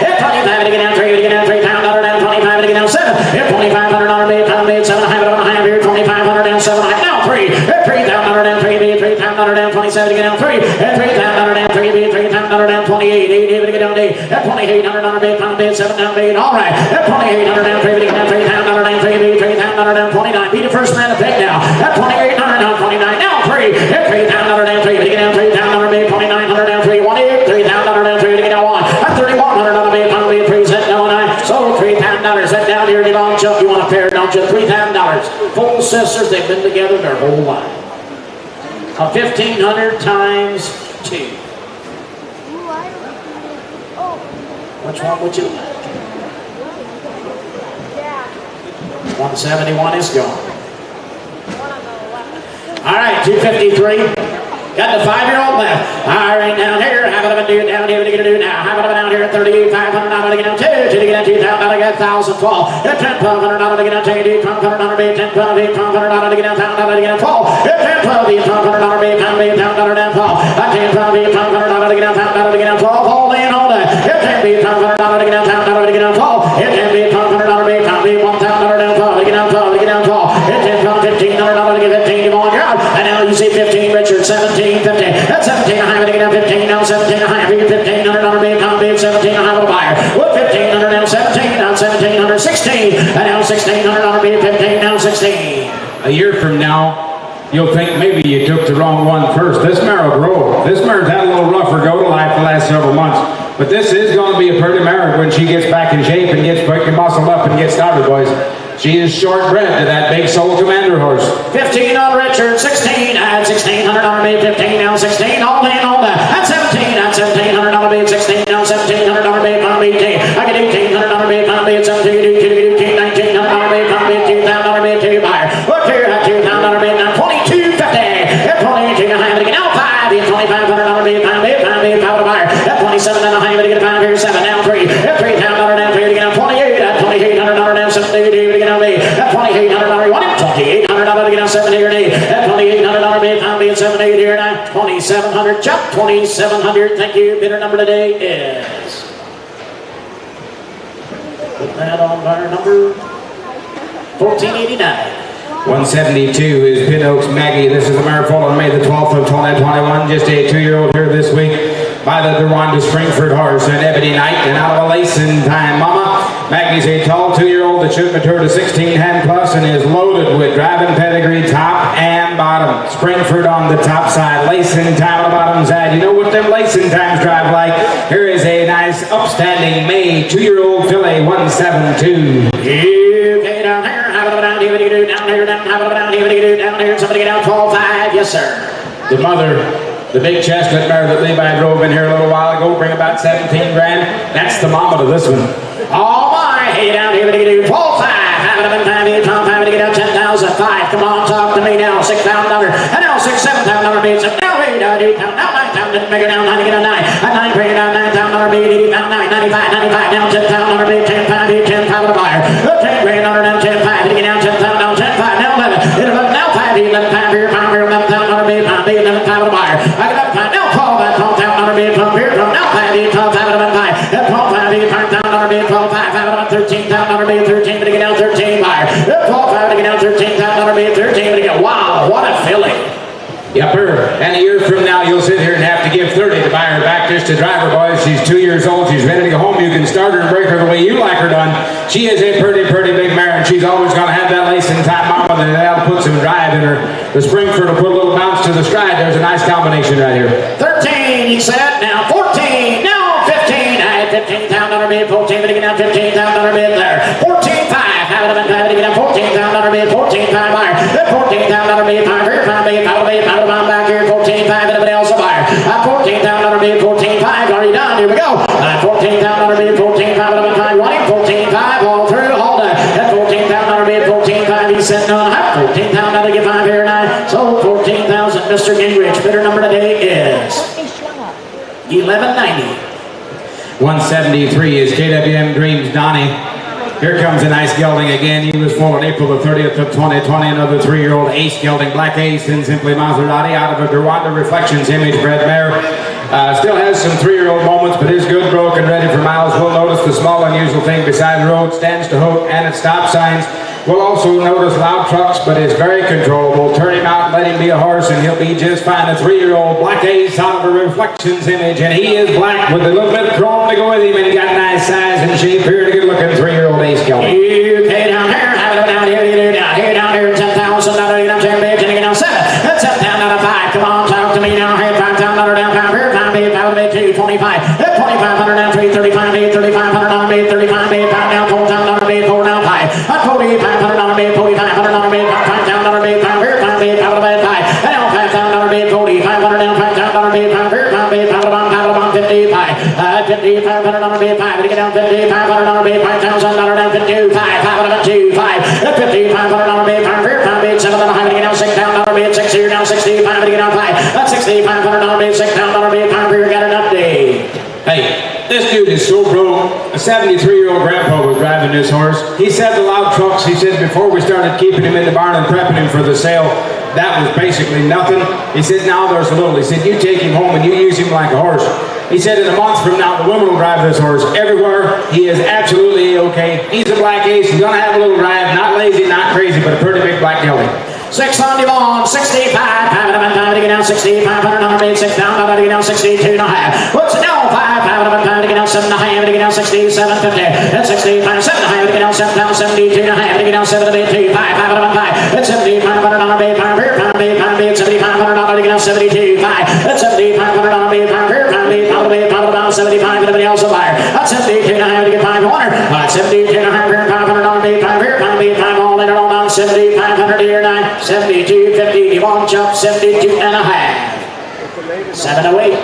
If 2,500 to get down 3, to get down $3,000 down 25 to get down 7. If $2,500 made 7, I have it on a hand here. 2,500 down 7, I have down 3. If $3,000 down 3, be $3,000 down 27 to get down 3. If $3,000 down 3, be $3,000 down 28. 8 to get down 8. If $2,800 bid 7 down 8. All right. If $2,800 down 3, to get down $3,000 down 3, be $3,000 down 29. Be the first man to pick now. At $2,800 down 29. Now 3. If $3,000 down 3, to get down $3,000 bid 2,900 down 3. 1 8. $3,000 down 3 to get down 1. At $3,100 bid pound bid 3 set down 9. So $3,000 set down here. Get on jump. You want a pair, don't you? $3,000. Full sisters. They've been together their whole life. 1,500 times 2. Which one would you like? 171 is gone. All right, 253. Got the 5-year-old left. All right, down here. How about do it down here? What are you going to do now? How about down here at 38,500? To get down 2. To get down 2,000. I got 1,012. At $10,500 to get down 2. $1,200 be 10. $1,200 to get down 1,000 to get down 12. At $10,12 be $1,200 be pound be $1,000 down 12. At $10,12 be $1,200 to get down 1,000 to get down 12. Hold in on that. At $10 be $1,200 to get down 1,000 to get down 12. At $10 be $1,200 be pound be $1,000 down 12 to get down 12 to get down 12. At $10, $1,500 to get 15 to go on yard. And now you see 15 Richard 17, 15. At 17 I have it to get down 15 now 17 I have it $1,500 be pound be 17 I have a buyer. What 1,500 now 17 now 1,700 16 and now $1,600 be 15 now 16. A year from now, you'll think maybe you took the wrong one first. This mare will grow. This mare's had a little rougher go to life the last several months. But this is going to be a pretty mare when she gets back in shape and gets quick and muscled up and gets started, boys. She is short-bred to that big Soul Commander horse. 15 on Richard, 16 at $1,600 bid, 15 now 16, all in, all that. At 17 at $1,700 bid, 16 now $1,700 bid, pound 18. I get $1,800 bid, pound bid, 17, $1900 bid, pound bid, $2,000 bid, two buyer. Look here at $2,000 bid, now $22.50. At 22 and a half, get now 5, at $2,500 bid, pound bid, pound to buyer. At 27 and a half, get a pound here, 7 now 3. At $3,000 down 3, get now 28, at $2,800 down 70, get now me. At $2,800, you want him? $2,800 to get now 70 or 8. At $2,800 bid, pound bid, 70 here now. $2,700, jump $2,700. Thank you. Bidder number today is. Put that on bar number 1489. 172 is Pin Oaks Maggie. This is the mare foal on May the 12th of 2021. Just a 2-year-old here this week by the Durwanda Springford horse and Ebony Knight. And out of a lacing time, Mama. Maggie's a tall 2-year-old that should mature to 16 hand plus and is loaded with driving pedigree top and bottom. Springford on the top side, lacing time on the bottom side. You know what them lacing times drive like. Here is a nice upstanding May 2-year-old filly 172. Okay, down here, have it down here, down here, down, have it down here, down here. Somebody get out 12.5, yes sir. The mother, the big chestnut mare that Levi drove in here a little while ago, bring about 17 grand. That's the mama to this one. Oh my, hey down here, 12.5, have it up in time, 12.5 to get out 10,005. Come on, talk to me now, $6,000, and now $7,000 bids. Now $8,000, now $9,000, didn't make it down 9 to get a 9. At 9, bring it down $9,000 bid, $80,000, 95, now $10,000 bid, 10,500 bid, 10,500 to buyer. 10 grand under now 10,500 to get down 10,000, now 10,500, now 11, now 5, 11,500 here, pound here, 11,000 bid, pound bid, 11,500 to buyer. I got 11,500, now 12,000 bid, pound here, now 5 bid, 12,500 to buy. At 12,500 bid, 5,000 bid, 12,500, 13,000 bid, 13 to get down 13 buyer. At 12,500 to get down 13,000 bid, 13 to get, wow, what a filly. Yepper. And a year from now, you'll sit here and have to give 30 to buy her back just to drive her, boys. She's 2 years old. She's ready to go home. You can start her and break her the way you like her done. She is a pretty big mare, and she's always going to have that lacing time mama that'll put some drive in her. The Springford will put a little bounce to the stride. There's a nice combination right here. 13, he said. Now 14. Now 15. I had $15,000 bid. 14, but he get down $15,000 bid there. 14.5. Have it up and have it. He get down $14,000 bid. 14.5 buyer. 14,000 bid. 5 here. 5 bid. 5 bid. 5 bid. Back here. 14.5. Anybody else a buyer? 14,000 bid. 14.5. Already done. Here we go. 14,000 bid. 14.5. 5 wanting 14.5 all through. Hold on. At 14,000 bid. 14.5. He said no. 14,000 to get 5 here tonight. So 14,000. Mr. Gingrich. Bidder number today is 1190. 173 is KWM Dreams Donnie. Here comes a nice gelding again. He was foaled on April the 30th of 2020. Another 3-year-old ace gelding, Black Ace and Simply Maserati out of a Durwanda Reflections image bred mare. Still has some 3-year-old moments, but is good, broke, and ready for miles. We'll notice the small unusual thing beside the road, stands to hook, and at stop signs. We'll also notice loud trucks, but is very controllable. Turn him out and let him be a horse, and he'll be just fine. A 3-year-old Black Ace out of a Reflections image, and he is black with a little bit of chrome to go with him, and he got nice size and shape here. A good-looking 3-year-old ace gelding. Okay, down here, have it down here, down here, 10,000, down 10 bids, and you get down 7. That's 7,000 out of 5. Come on, talk to me now. Here, 5,000 down 5 here, 5 bid, 5 bid, 2, 25. That's 2,500 down 3, 35 bid, 3,500 down bid, 35 bid, 5 down, 4,000 bid, 4 down 5. That's 4,500 bid, 4,500 bid, 5,000 bid, 5 here, 5 bid, 5 bid, 5. And now 5,000 bid, 4,500 down, 5,000 bid, 5 here, 5 bid, 5 down, 55. 5,500 bid, 5. To get down 5,500 bid, 5,000 down 52, 5, 5 2, 5. 5,500 bid, 5 here, 5 bid, 7 down, 5 to get down 6,000 bid, 6 here, down 65 to get down 5. That's 6,500 bid, 6,000 bid, 5 here, got an update. Hey, this dude is so broke. A 73-year-old grandpa was driving this horse. He said the loud trucks, he said before we started keeping him in the barn and prepping him for the sale, that was basically nothing. He said now there's a little. He said you take him home and you use him like a horse. He said in a month from now the women will drive this horse everywhere. He is absolutely okay. He's a Black Ace. He's going to have a little drive. Not lazy, not crazy, but a pretty big black gelding. 6 on Devon, 65, 5 to get down 6,500 bid, 6 down, to get down 62 and a half. What's it now? 5 to get down 7 and a half, to get down 67, 50. That's 65, 7 and a half, to get down 7 down 72 and a half, to get down 7 to bid, 2, 5, 5. That's 7,500 bid, 5 here, 5 bid, 7,500 to get down 72, 5. That's 7,500 bid, 5 here, 5 bid, 5 bid, 5 down 75, anybody else a buyer. That's 72 and a half to get 500. That's 72 and a half here, 500 bid, 5 here, 5 bid, 5 172 and a half. 708.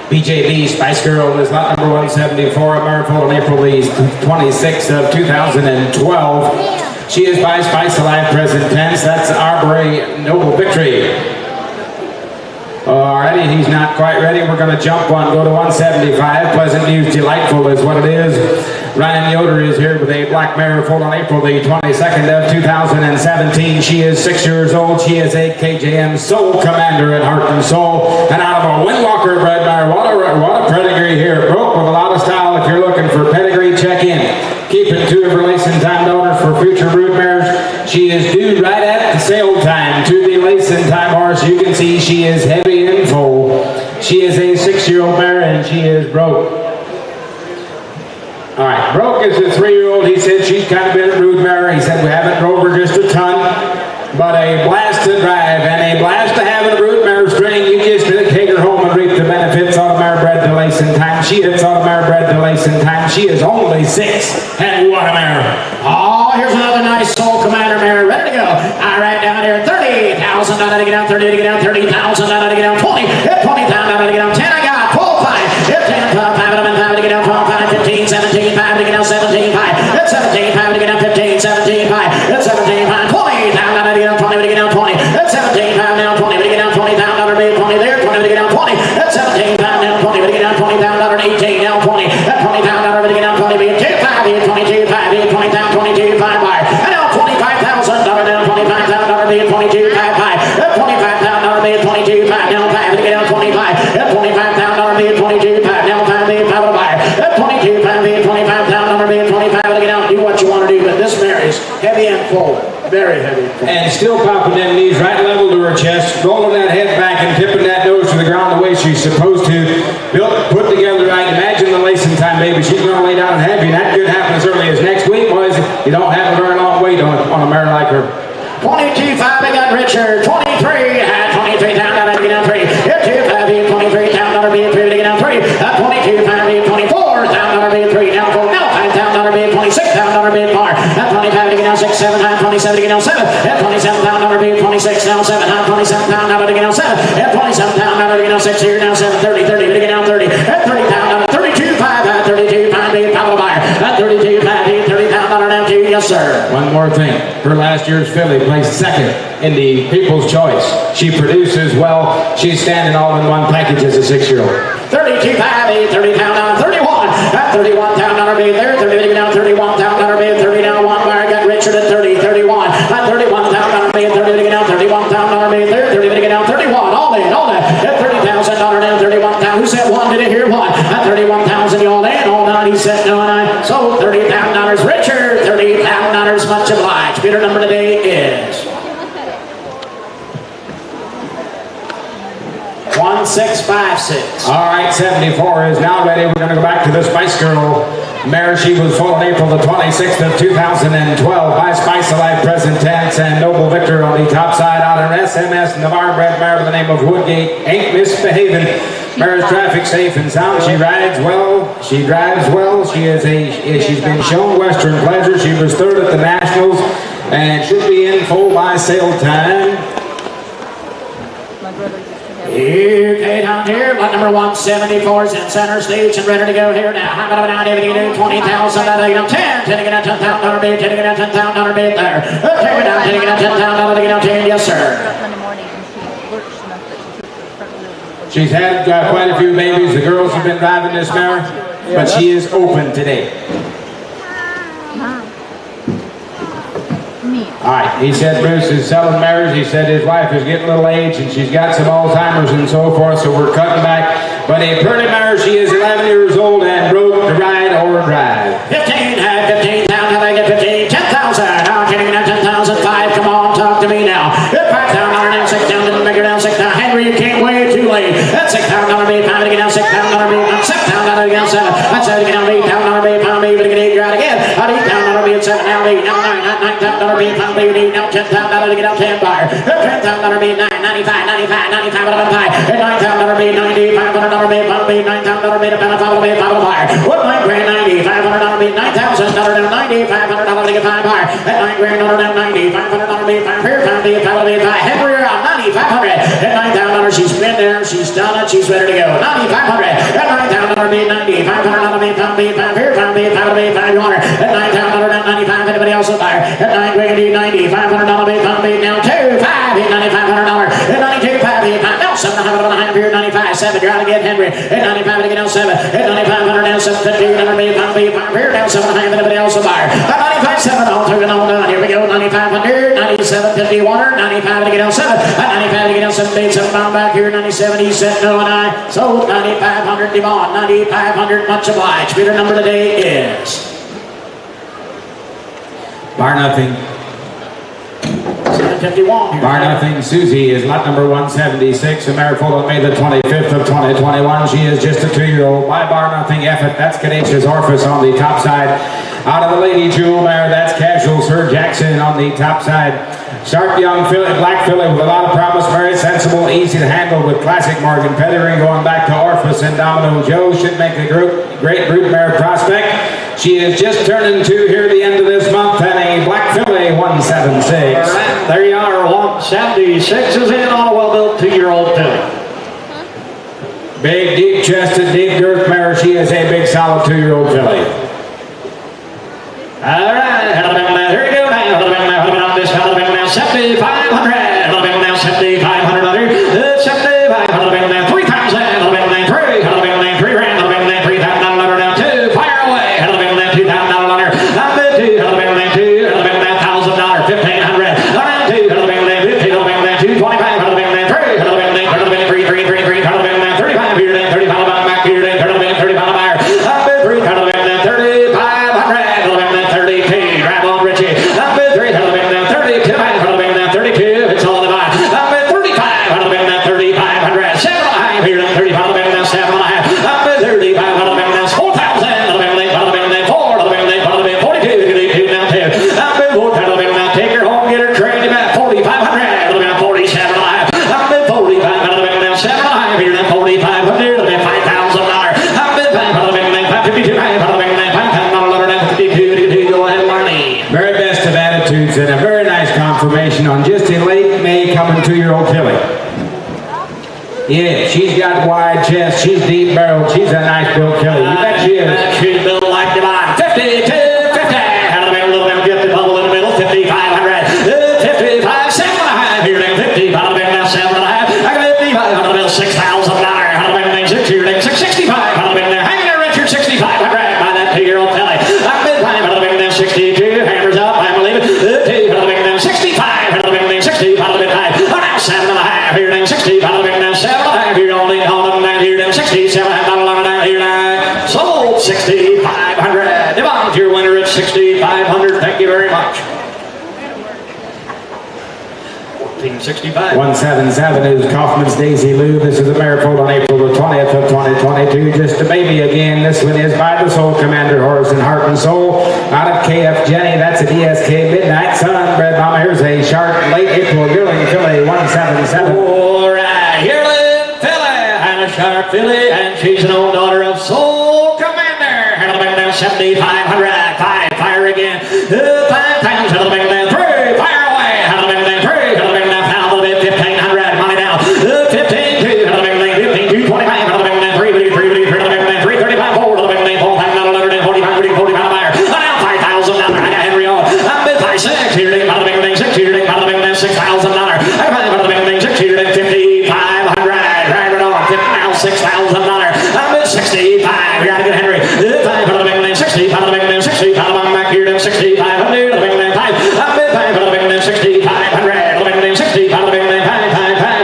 BJB Spice Girl is lot number 174 at Marifold on April the 26th of 2012. She is by Spice Alive present tense. That's Arbery Noble Victory. Alrighty, he's not quite ready. We're going to jump one, go to 175. Pleasant News Delightful is what it is. Ryan Yoder is here with a black Marifold on April the 22nd of 2017. She is 6 years old. She is a KJM Soul Commander at Heart and Soul. And out of a Windwalker bred mare. What a pedigree here. Broke with a lot of style. If you're looking for pedigree, check in. Keeping 2 of her Lacing Time daughters for future brood mares. She is due right at the sale time to the Lacing Time horse. You can see she is heavy in foal. She is a 6-year-old mare and she is broke. All right, Broke is a 3-year-old. He said she's kind of been a brood mare. He said we haven't drove her just a ton, but a blast to drive and a blast to have in a brood mare string. You just take her home and reap the benefits of a mare bred to Lacing Time. She is on a mare bred to Lacing Time. She is only 6, and what a mare. Oh, here's another nice Soul Commander mare ready to go. All right, down here, 30,000 down to get down, 30 to get down, 30,000 down to get down, 20, 20,000 down to get down, 10. I got 12, 5, 10, 12, 5, 11, 5 to get down, 12, 5, 15, 17, 5 to get down, 17, 5, 17, 5 to get down, 15, 17, 5, 17, 5, 20,000 down to get down, 20 to get down, 20, 17, 5 down, 20 to get down, 20,000 down to be 20 there, 20 to get down, 20, 17, 5 down, 20 to get down, 20,000 down, 18 down, 20, 20,000 down to get down, 20, 2, 5, 22, 5, 20 down, 22, 5 bar, and now $25,000 down, $25,000 be 22, 5, 5, $25,000 be 22, 5 down, 5 to get down, 25, $25,000 be 22, 5 down, 5 be 5 to buy, 22, 5 be 25,000 be 25 to get down, do what you want to do, but this mare is heavy and full, very heavy. And still popping them knees right level to her chest, rolling that head back and tipping that nose to the ground the way she's supposed to. Built, put together right. Imagine the Lacing Time baby. She's going to lay down and have you. That could happen as early as next week, boys. You don't have a very long wait on a mare like her. 22, 5, I got Richard. 23, 23 down to get down 3. 2, 5, 23 down to be 3 to get down 3. 22, 5, 24 down to be 3 down 4. Now 5 down to be 26 down to be 4. 25 to get down 6, 7, 27 to get down 7. 27 down to be 26 down 7. 27 down to get down 7. 27 down to get down 6 here down 7. 30 to get down 30. 30 down 32, 5, 32 5 be Pablo Buyer. 32 5 30 down down 2. Yes sir. One more thing. Her last year's filly placed 2nd in the People's Choice. She produces well. She's standing all in one package as a 6-year-old. 32 5 30 down 31. 31 down be there. 30 down 31 down be 30 down 1 bar. Got Richard at 30 31. 31 down be 30 to get down 31 down be there. 30 to get down 31. All in all that. $30,000 down 31 down. Who said 1? Did it hear 1? 31,000 y'all in. All down. He said no and I sold $30,000. Richard $30,000. Much obliged. Bidder number today is 1656. All right, 74 is now ready. We're going to go back to the Spice Girl mare. She was full on April the 26th of 2012 by Spice Alive present tense and Noble Victor on the top side out of SMS Navarre bred mare by the name of Woodgate. Ain't misbehaving. Mare's traffic safe and sound. She rides well. She drives well. She's been shown Western Pleasure. She was 3rd at the Nationals and should be in full by sale time. Okay, down here, lot number 174 is in center stage and ready to go here now. How about now, David? You do 20,000, 10 to get down $10,000 bid, 10 to get down $10,000 bid there. 10 down, 10 to get down $10,000 to get down 10, yes sir. Monday morning and she works enough that she keeps the front wheel. She's had quite a few babies. The girls have been driving this mare, but she is open today. All right, he said Bruce is selling mares. He said his wife is getting a little age and she's got some Alzheimer's and so forth, so we're cutting back. But a pretty mare, she is 11 years old and broke to ride or drive. 15, 15 down, how they get 15, 10,000. Now, getting down 10,000, 5, come on, talk to me now. 5 down, down, 6 down, didn't make her down 6 down. Henry, you came way too late. That's 6 down, be 5 to get down 6 down, be 7 down, to get down 7. That's 7 to get down 8 down, be 5, be to get 8 right again. 8 down, be at 7 now, be now 9 down, be 5, be now 10 down, to get down 10 bar. 10 down, be 9, 95, 95, 95, 5. 9 down, be 90, 500, be 5, be 9 down, be 5, be 5 bar. 1 grand 90, 500, be 9,000, down 90, 500 to get 5 bar. At 9 grand, down 90, 500 be 5 here, 5 be 5, be 5. Henry, 90. $9,500. At $9,000, she's been there, she's done it, she's ready to go. $9,500. At $9,000, bid 90. $500 on the bid, pound bid, $5 here, pound bid, $5 bid, $500. At $9,000, at 95. Anybody else will buy? At $9 grand, $90. $500 bid, pound bid, now 2, 5, hit $9,500. At 92, 5, hit 5. Now 700 on the here, 95, 7. You're out to get Henry. At 95 to get down 7. At 9,500 down 750. $100 bid, pound bid, $5 here, down 7. Anybody else will buy? At 95, 7 on through and on down. Here we go. 9,500. 97.50 water. 95 to get down 7. At 95 to get down 7 bid, 7 pound back here. 97. He said no and I sold 9,500. Devon. 9,500. Much obliged. Bidder number today is Bar nothing. 751. Bar nothing. Susie is lot number 176. A mare full on May the 25th of 2021. She is just a 2-year-old. By bar nothing effort. That's Canadia's Orphis on the top side. Out of the Lady Jewel mare, that's Casual Sir Jackson on the top side. Sharp young filly, black filly with a lot of promise, very sensible, easy to handle with classic Morgan Pedigree going back to Orphis and Domino Joe should make a great group mare prospect. She is just turning 2 here at the end of this month and a black filly 176. All right, there you are. 176 is in on a well-built 2-year-old filly. Big, deep-chested, deep girth mare. She is a big, solid 2-year-old filly. All right, here we go now. On this 7,500. Now 7,500 under. 7,500 now 3 times that. 3 grand. 3,000 under now 2. Fire away. 2,000 under. Number 2. 2. $1,000. 1,500. Around 2. 50. 2. 25. 3. 3. 35 here. 35 back here. 35 buyer. Number 3. 3500. 32. Grab on Richie. Number 3. 32. 32. It's all the buy. Number 35. 3,500. 7 here. 35 now 7 Number 35. 4,000. 4. 42. Now 2. Number 4. Now take her home. Get her trained back. 4,500. 47. Number 45. Now 7 here. 4,500. $5,000. Number 552. 552. Go ahead, Marnie. Very best of attitudes and a very nice confirmation on just a late May coming 2-year-old filly. Yeah, she's got wide chest, she's deep barreled, she's a nice built filly. You bet she is. She's built like divine. 52, 50. Had a little bit of get the bubble in the middle. 5,500. 55, 7 here. 55, now 7 I got 55, 6,000. Had a big 6 here. 665. Had a big there. Hang there, Richard. 6,500. By that 2-year-old filly. I'm bid 5. Had a big 62. Hammers up. I believe it. 2. Had a big 65. Had a big 60. Had a big 5. Now 7 here. 60. Had a big 7 here. Only on them here. 67. Down here. Sold 6,500. Devon's your winner at 6,500. Thank you very much. 1465. 177 is Kaufman's Daisy Lou. This is a mare pulled on April the 20th of 2022. Just a baby again. This one is by the Soul Commander Horse and Heart and Soul. Out of KF Jenny. That's a DSK Midnight Sun. Bred Mama. Here's a sharp late April yearling filly 177. All right. Yearling filly. And a sharp filly. And she's an old daughter of Soul Commander. Handle back down 7,500. 5. Fire again. 5 pounds. Handle back down 3. Fire away. Handle back down 3. Handle back down 1,500. Money down. 15. 2. Handle back down 15. 2. 25. Handle back down 3. 3. 3. 35. 4. Handle back down 4. 45. 45 buyer. Now 5,000. I got Henry on. I'm bid 5. 6 here. Handle back down 6 here. Handle back down $6,000. I got Handle back down 6 here. 5,500. Drag it on. Now $6,000. I'm bid 65. We gotta get Henry. 5. Handle back down 60. Handle back down 60. Handle back here. 6,500. Handle back down 5. I'm bid 5. Handle back down 6,500. Handle back down 60. Handle back down 5.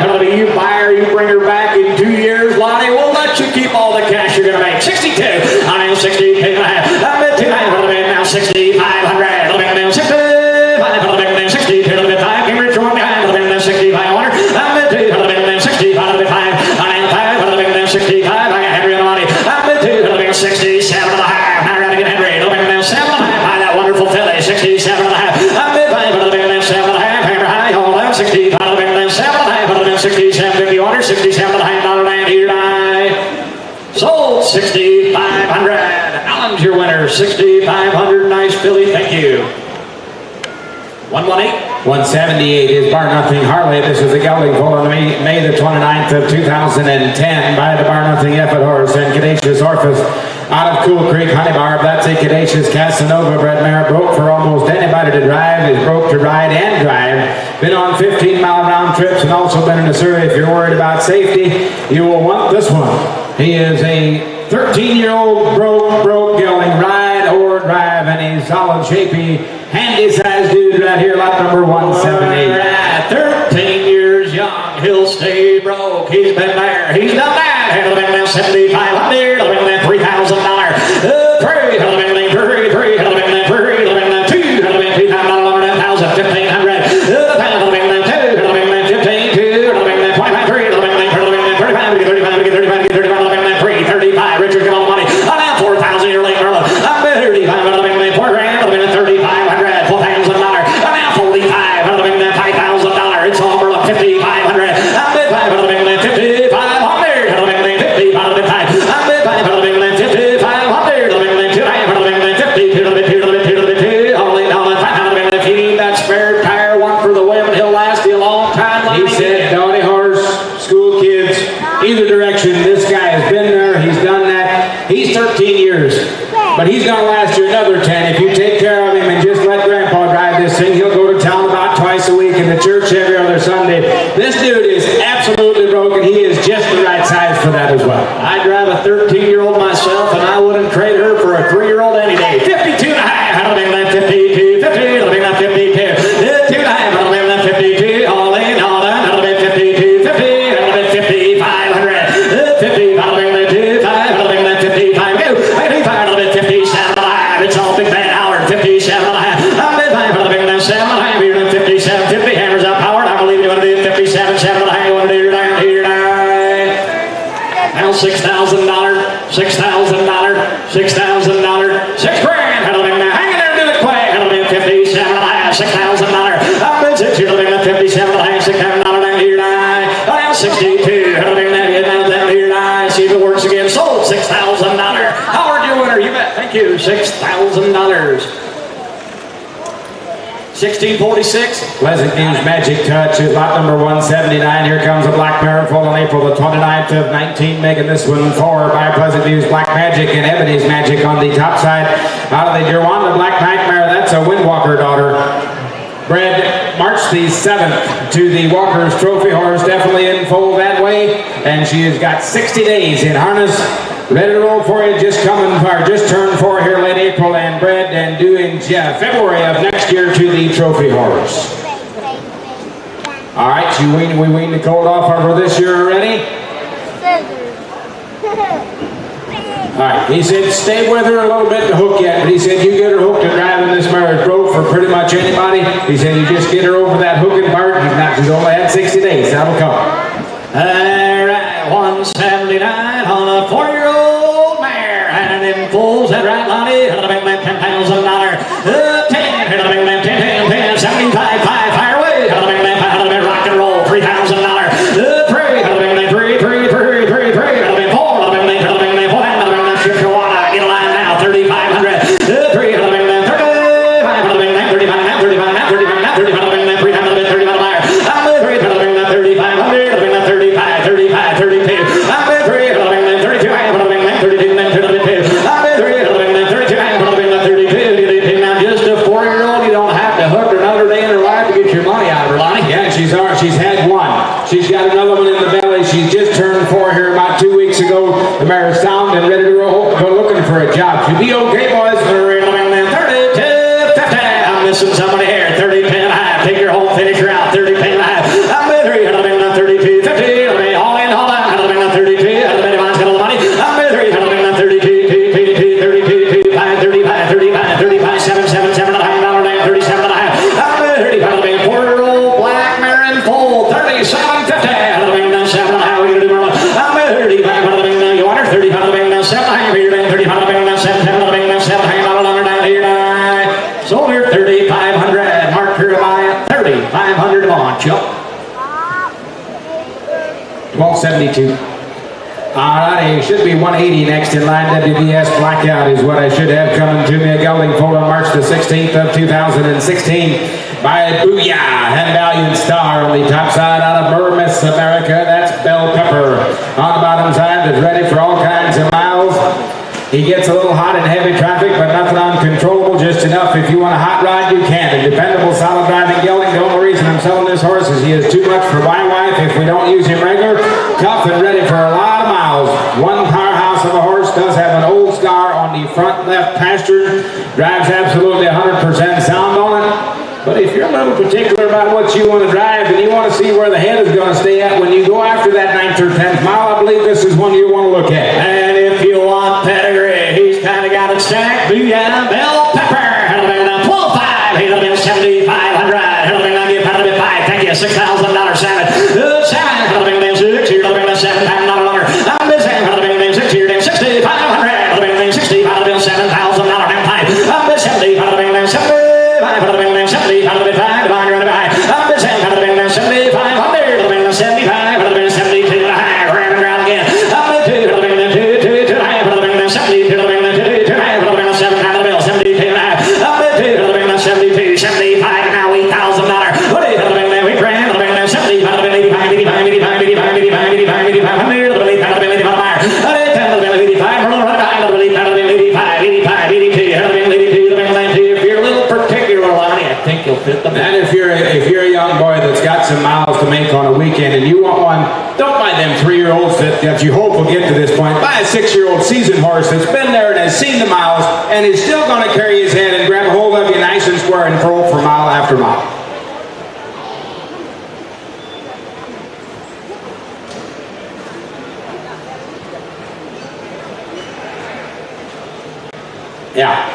Handle back you buyer. You bring her back in 2 years. Lonnie, we'll let you keep all the cash you're gonna make. 62. I'm in 60. I'm bid 2. Handle back now 6,500. Handle back down 65. Handle back down 60. Handle back 5. Came Richard one behind. Handle back down 6,500. I'm bid 2. Handle back down 60. Handle back 5. I'm 5. Handle back down 65. I got Henry on the money. I'm bid 2. Handle back 67 and a half. Now we're gonna get Henry. Handle back down 7 and a half. By that wonderful filly. 67 and a half. I'm bid 5. Handle back down 7 and a half. Hammer high. Hold down 60. Handle back down 7 and a half. Handle down 67. 50 order. 67 and a half. Dollar land here. Sold 6,500. Alan's your winner. 6,500. Nice filly. Thank you. 118. 178 is Bar Nothing Harley. This is the gelding foal on May the 29th of 2010 by the Bar Nothing Effort Horse and Cadacious Orphis out of Cool Creek Honey Barb. That's a Cadacious Casanova bred mare, broke for almost anybody to drive, is broke to ride and drive. Been on 15-mile round trips and also been in a Surrey. If you're worried about safety, you will want this one. He is a 13-year-old broke gelding, ride or drive, and he's solid, shapy, handy-sized dude right here, lot number 178. Right, 13 years young, he'll stay broke. He's been there, he's done that. He'll have been there $7,500, he'll have been there $3,000. Three, he'll have been there three, he'll have been there $2, he'll have been there $2,000, $1,500, $1,500, he'll have been there $2, he'll have been there $15, $2, he'll have been there $25, $3, he'll have been there $35, $35, $35, $35, Richard, come on, money. I'm at 4,000, you're late, Merlin. I'm at 35, I'll be in $4,000, I'll be in $3,500, $4,000. I'm at 45, I'll be in $5,000. It's all Merlin, 5,500. I'm at 5, I'll be in $5,500, I'll be in 50, I'll be 5. I'm at 5, I'll be in $5,500, I'll be in 2, I'll be in 50, I'll be 2, I'll be 2, I'll be down at 5, I'll be in 15. That spare tire, one for the women, he'll last you a long time. He said, Dowdy horse, school kids, either direction, this guy has been there, he's done that. He's 13 years, but he's going to last you another 10. If you take care of him and just let Grandpa drive this thing, he'll go to town about twice a week and the church every other Sunday. This dude is absolutely broken. He is just the right size for that as well. I drive a 13-year-old myself, and I wouldn't trade her for a 3-year-old any day. 52 and a half, I don't think that 52, 50, I don't think that 52, 2 and a half, I don't think that 52, all in, all done, I don't think 52, 50, I don't think 5,500, 50, I don't think that 2, 5, I don't think that 55, go, I think 5, I don't think 57 and a half, it's all Big Bad Howard, 57 and a half, I'm at 5, I don't think that 7 and a half, you're doing 57, 50, hammers up Howard, I believe you want to do 57, 7 and a half, you want to do down here, now $6,000, $6,000, $6,000, $6 grand, I don't think that, hang in there, do it quick, I don't think 57 and a half, $6,000, I'm at 6, you're looking at 57 and a half, $6,000 down here, now 62, I don't think that, get down here, see if it works again, sold $6,000, Howard, your winner, you bet, thank you, $6,000. 1646. Pleasant News Magic Touch is lot number 179. Here comes a black mare full on April the 29th of 19, making this one for by Pleasant News Black Magic and Ebony's Magic on the top side. Out of the Jerwanda Black Nightmare, that's a Windwalker daughter. Bred March the 7th to the Walker's Trophy Horse, definitely in foal that way. And she has got 60 days in harness. Ready to roll for you, just turned 4 here late April and bred and due in February of next year to the Trophy Horse. All right, we weaned the colt off of her this year already. All right, he said stay with her a little bit to hook yet, but he said you get her hooked and driving this mare is broke for pretty much anybody. He said you just get her over that hooking part, and now she's only had 60 days, that'll come. All right, 179 on a 4-year-old mare, and in fulls, that right, Lonnie, $10,000, 10, 10, 75, 5, fire away, rock and roll, $3,000, 4, Shipshewana, get a line now, 3,500, 3, She's had one. She's got another one in the belly. She's just turned 4 here about 2 weeks ago. The mare is sound and ready to roll. Go looking for a job. She'll be okay, boys. 32, 50. I'm missing somebody here. 30, 10 and a half. Take your home, finish her out. 30, 10 and a half. I'm at 3, 32, 50. All in, all out. 32. Mine's got all the money. I'm at 3, 32, 32, 5, 35, 35, 35, 7, 7, 7 and a half. 37 and a half. I'm at 35. 4-year-old black mare in full. 37, 50. 7 and a half. What are you going to do, Merlin? I'm at 35. You want her? 35. 7 and a half. You're 35. 7, 7, 7 and a half. Down here. Sold here 3,500. Mark her by 3,500 on Chuck. 1272. Alrighty, should be 180 next in line. WBS Blackout is what I should have coming to me. A gelding foaled on March the 16th of 2016 by Booyah and Valiant Star on the top side out of Miss America. That's Bell Pepper. On the bottom side is ready for all kinds of miles. He gets a little hot in heavy traffic, but nothing uncontrollable, just enough. If you want a hot ride, you can. A dependable, solid driving gelding. The only reason I'm selling this horse is he is too much for my wife if we don't use him regular. Tough and ready for a lot of miles. One powerhouse of a horse, does have an old scar on the front left pasture. Drives absolutely 100% sound on it. But if you're a little particular about what you want to drive and you want to see where the head is going to stay at when you go after that 9th or 10th mile, I believe this is one you want to look at. And if you want pedigree, he's kind of got it stacked. Booyah, Bell Pepper. He'll have been 12.5. He'll have been 7,500. He'll have been 95. Thank you. $6,000 salmon. He'll have been 6. He'll have been 7 pound longer. I'm the same. He'll have been 6. He'll have been 6,500. He'll have been 60. He'll have been $7,000 pipe. I'm the 70. He'll have been 70. I've been 70, I've been 5, divine running by. I've been 7, I've been 75, I've been 75, I've been 72, and a high, round and round again. I've been 2, I've been 2, 2, 2, I've been 72, I've been 2, 2, I've been 7, I've been 72, and a half. I've been 2, I've been 72, 75, now $8,000. What is it? I've been we grand, I've been 70, I've been 85, 85, 85, 85, 85, 85, 85, 100, I've been 85, I've been 85, I've been 85, I've been 85, I've been 85, 85, 82, I've been 82, I've been 92. If you're a little particular, I think you'll fit the bill. And if you're a young boy that's got some miles to make on a weekend and you want one, don't buy them 3-year-olds that you hope will get to this point. Buy a 6-year-old seasoned horse that's been there and has seen the miles and is still going to carry his head and grab a hold of you nice and square and throw for mile after mile. Yeah.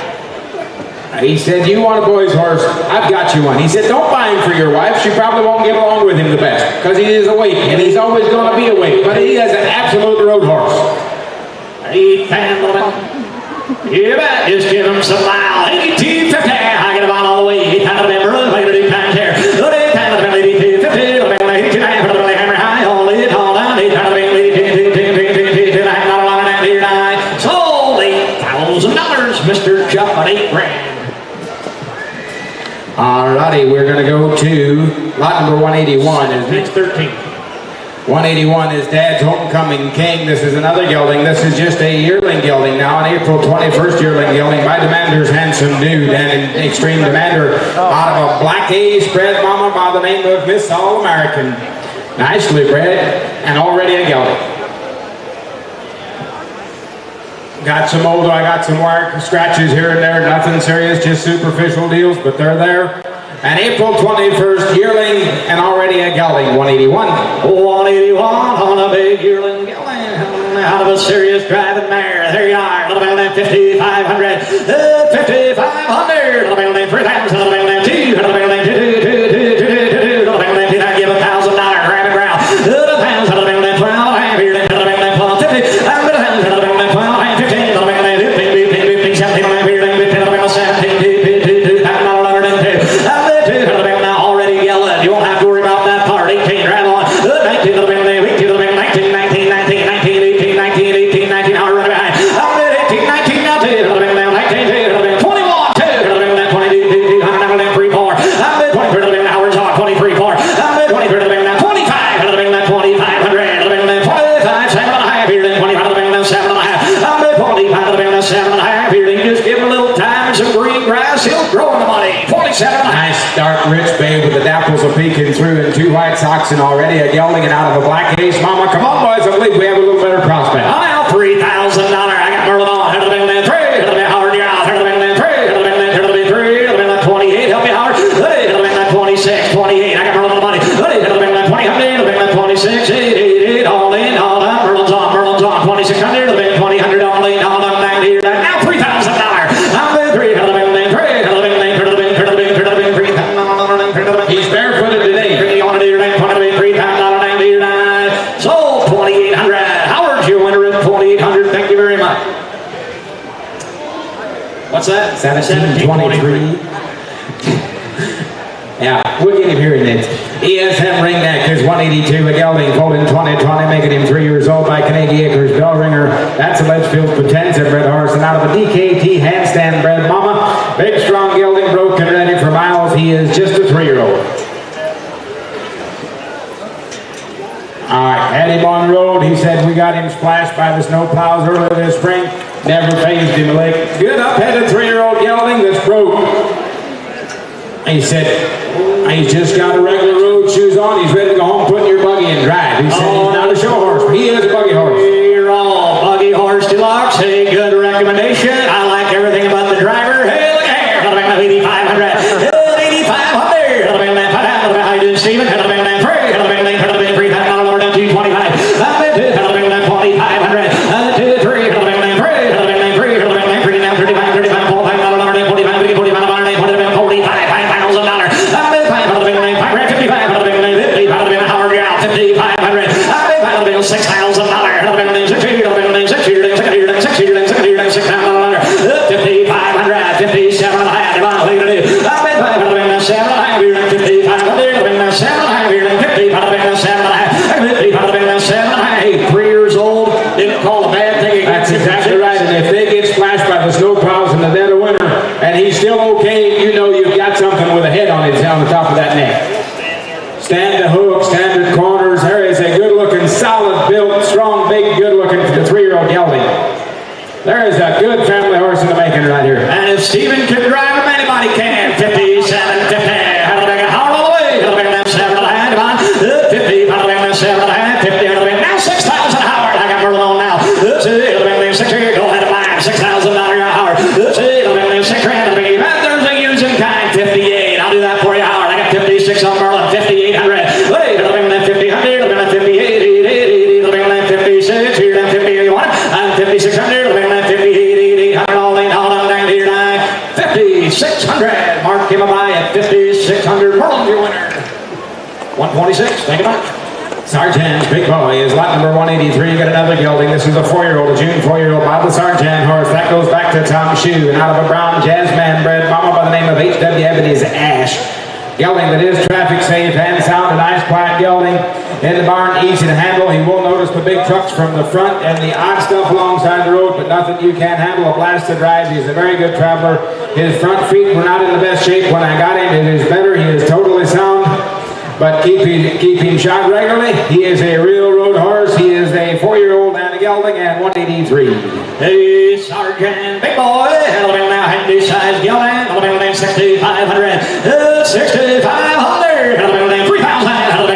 He said, you want a boy's horse? I've got you one. He said, don't buy him for your wife. She probably won't get along with him the best because he is awake and he's always going to be awake. But he has an absolute road horse. You bet, just give him some mile. 82.50. I get him on all the way. He kind of been running like a new time here. Look at kind of been 82.50. Look at 82. Hammer high. Hold it, hold on. He kind of been 82. Not a lot of that here tonight. Sold $8,000, Mr. Chuck, on $8,000. Alrighty, we're going to go to lot number 181. Next 13. 181 is Dad's Homecoming King. This is another gelding. This is just a yearling gelding now, an April 21st yearling gelding by Demander's Handsome Dude and an Extreme Demander out of a Black A spread mama by the name of Miss All-American. Nicely bred and already a gelding. Got some old, I got some wire scratches here and there, nothing serious, just superficial deals, but they're there. And April 21st, yearling and already a gelding, 181. 181 on a big yearling gelding, out of a serious driving mare. There you are, little bit of 5,500, 5,500, little bit of 3,000, little bit of 2, little bit of 2, little bit of 2, I give $1,000, grab and ground, little pounds, little bit of 12, I'm here, little bit of 50, I'm going to little bit of 12, 15, little bit of 15, 17, I'm here, little bit of 17, already yelling. You won't have to worry about that part. 18, right on. 19, 19, 19, 19, 19, 18, 19, 18, 19, hour running behind. 18, 19, now 2, 19, 21, 2, 22, 3, 4. 23 hours on 23, 4. 23, 25, 2500, 25, 7 and a half here, 25, 7 and a half. 25, 7 and a half here. You just give him a little time and some green grass, he'll grow in the money. 47 and a half. Nice dark rich babe with the dapples are peeking through and 2 white socks and already a gelding and out of a Black Ace mama. Come on boys, I believe we have a little better prospect. Now $3,000. I got Merlin on. It'll be 3. It'll be Howard. You're out. It'll be 3. It'll be 3. It'll be 28. Help me, Howard. It'll be 26, 28. I got Merlin on the money. It'll be 20. It'll be 26, 8, all in, all up. Merlin's on. 2600. It'll be 2000 all in, all up. Now $3,000. I'm 3. It'll be 3. He's barefooted today. Sold $2,800. Howard's your winner at $2,800. Thank you very much. What's that? 1723. Yeah, we'll get him here next. ESM ring neck is 182, a gelding, foaled in 2020, making him 3 years old by Canadian Acres Bell Ringer. That's a Litchfield Potenza bred horse, and out of a DKT handstand bred mama. Big, strong gelding, broken, ready for miles. He is just a 3-year-old. All right, had him on the road. He said we got him splashed by the snow plows earlier this spring. Never phased him, Lake. Good up-headed 3-year-old gelding that's broke. He said, he's just got a regular road shoes on. He's ready to go home, put in your buggy and drive. He said he's not a show horse, but he is a buggy horse. You're all buggy horse deluxe. Hey, good recommendation. I like everything about the driver. Hey, look here. 8,500. 8,500. How you doing, Stephen? 3 years old, didn't call a bad thing. That's exactly right. And if they get splashed by the snow plows in the dead of winter, and he's still okay, you know you've got something with a head on the top of that neck. Stand to hook, standard corners. There is a good-looking, solid-built, strong, big, good-looking 3-year-old gelding. There is a good family horse in the making right here. And if Stephen can drive him, anybody can. 57, 50. All the way. 50, 50, now 6,000 Howard. I got Merlin on now. 6 here, go ahead of mine. $6,000 Howard. 6 grand. There's a using kind. 58. I'll do that for you, Howard. I got 56 on Merlin. 5,800. Wait, 50, 100, 58, 56, here, 50, 1. I'm 5,600. 5,600. Mark him a buy at 5,600. Merlin, your winner. 126. Thank you much. Sargent's Big Boy is lot number 183. You got another gelding. This is a 4-year-old, a June 4-year-old by the Sargent horse. That goes back to Tom Shoe. And out of a brown Jazzman bred mama by the name of H.W. Ebony's Ash. Gelding that is traffic safe and sound. A nice quiet gelding. In the barn, easy to handle. He will notice the big trucks from the front and the odd stuff alongside the road, but nothing you can't handle. A blast to drive. He's a very good traveler. His front feet were not in the best shape when I got him. It is better. He is totally sound. But keep him shod regularly. He is a real road horse. He is a 4-year-old and a gelding and 183. Hey, Sergeant Big Boy. Hello, now, handy size gelding. Hello, 6,500. 6,500. Hello, 3,000. Hello,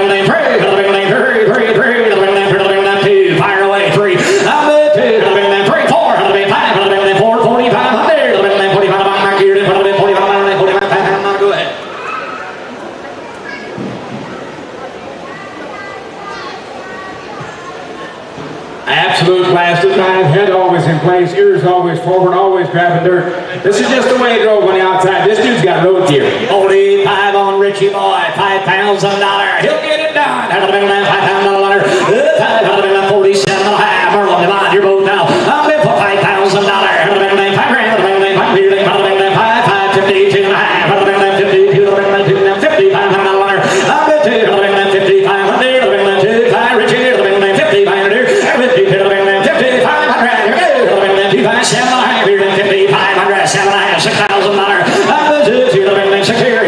3. Fire away, 3. 2. 3, 4. 5. 4, 4,500. 45. Go ahead. Absolute blast of drive, head always in place, ears always forward, always grabbing dirt. This is just the way it drove on the outside. This dude's got road gear. 45 on Richie Boy, $5,000. He'll get it done. $5,000. 47 and a half. Merlin, Devon, you're both now. I'm in for $5,000. 5 grand. 52 and a half. 52, 5,500. I'm in 2,500. 5 Richie, 5,500. 6,000.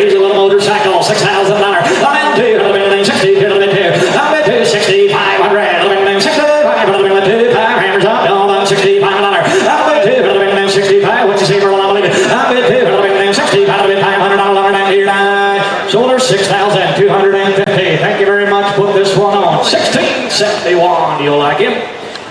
He's a little motorcycle. $6,000. I'm in 6,500. 5 hammers up. $65. I'm in 65. What you say, Merlin? I'm in 65. $500. Sold her 6,250. Thank you very much. Put this one on. 1671. You'll like him.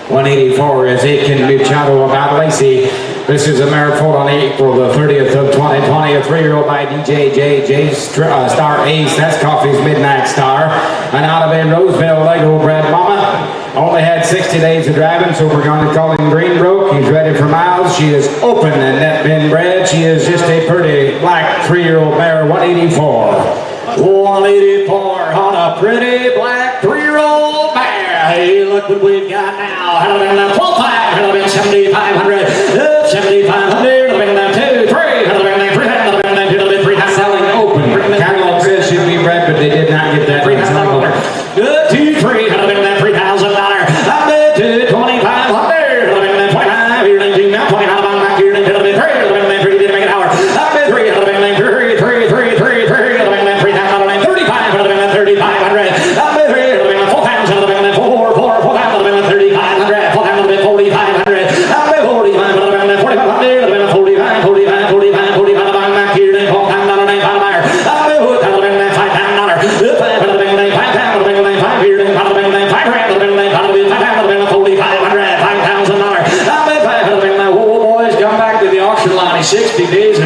184 is Aiken Michiana about Lacey. This is a mare foaled on April the 30th of 2020. A 3-year-old by DJ Star Ace. That's Coffee's Midnight Star. And out of a Roseville Lego bred mama. Only had 60 days of driving, so we're going to call him Greenbroke. He's ready for miles. She is open and net been bred. She is just a pretty black 3-year-old mare. 184. 184 on a pretty black 3-year-old mare. Hey, look what we've got now. 12,500. 7,500. 7,500. 2, 3. 3. Selling open. Catalog says she'll be bred, but they did not get that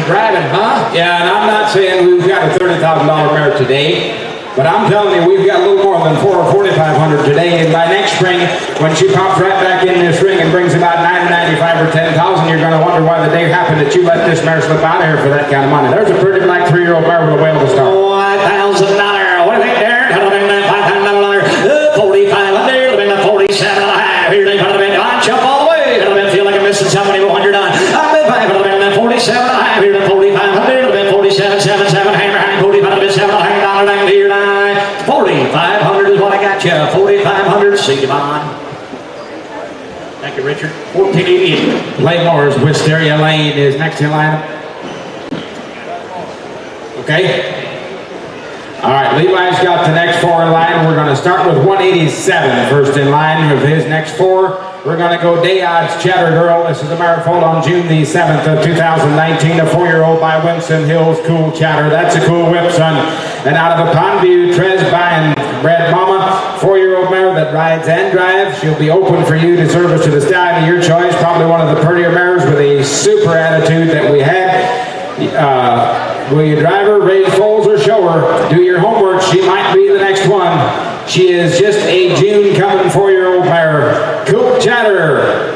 driving, huh? Yeah, and I'm not saying we've got a $30,000 mare today, but I'm telling you, we've got a little more than $4,000 or $4,500 today, and by next spring, when she pops right back in this ring and brings about $995 or $10,000, you're going to wonder why the day happened that you let this mare slip out of here for that kind of money. There's a pretty black 3-year-old mare with a whale to start. $1,000. What do you think there? That'll be $5,000. 4,500. That'll be 47 and a half. Here they put it in. I jump all the way. That'll be feel like I'm missing somebody when you're done. I'll be 500. 47 and a half. Here to 4,500. That'll be 47, 7, 7. Hammer, hang, 45, $7. Hang down, down here, 9. 4,500 is what I got you. 4,500. See you, Bond. Thank you, Richard. 1488. Lane Moore's Wisteria Lane is next in line. Okay. All right, Levi's got the next 4 in line. We're going to start with 187 first in line of his next 4. We're going to go Day Odds Chatter Girl. This is a mare foaled on June the 7th of 2019. A 4-year-old by Winston Hills Cool Chatter. That's a cool whip, son. And out of the Pondview, Trez by Red Mama, 4-year-old mare that rides and drives. She'll be open for you to service to the stallion of your choice. Probably one of the prettier mares with a super attitude that we had. Will you drive her, raise foals, or show her? Do your homework. She might be the next one. She is just a June coming 4-year-old mare. Cool Chatter.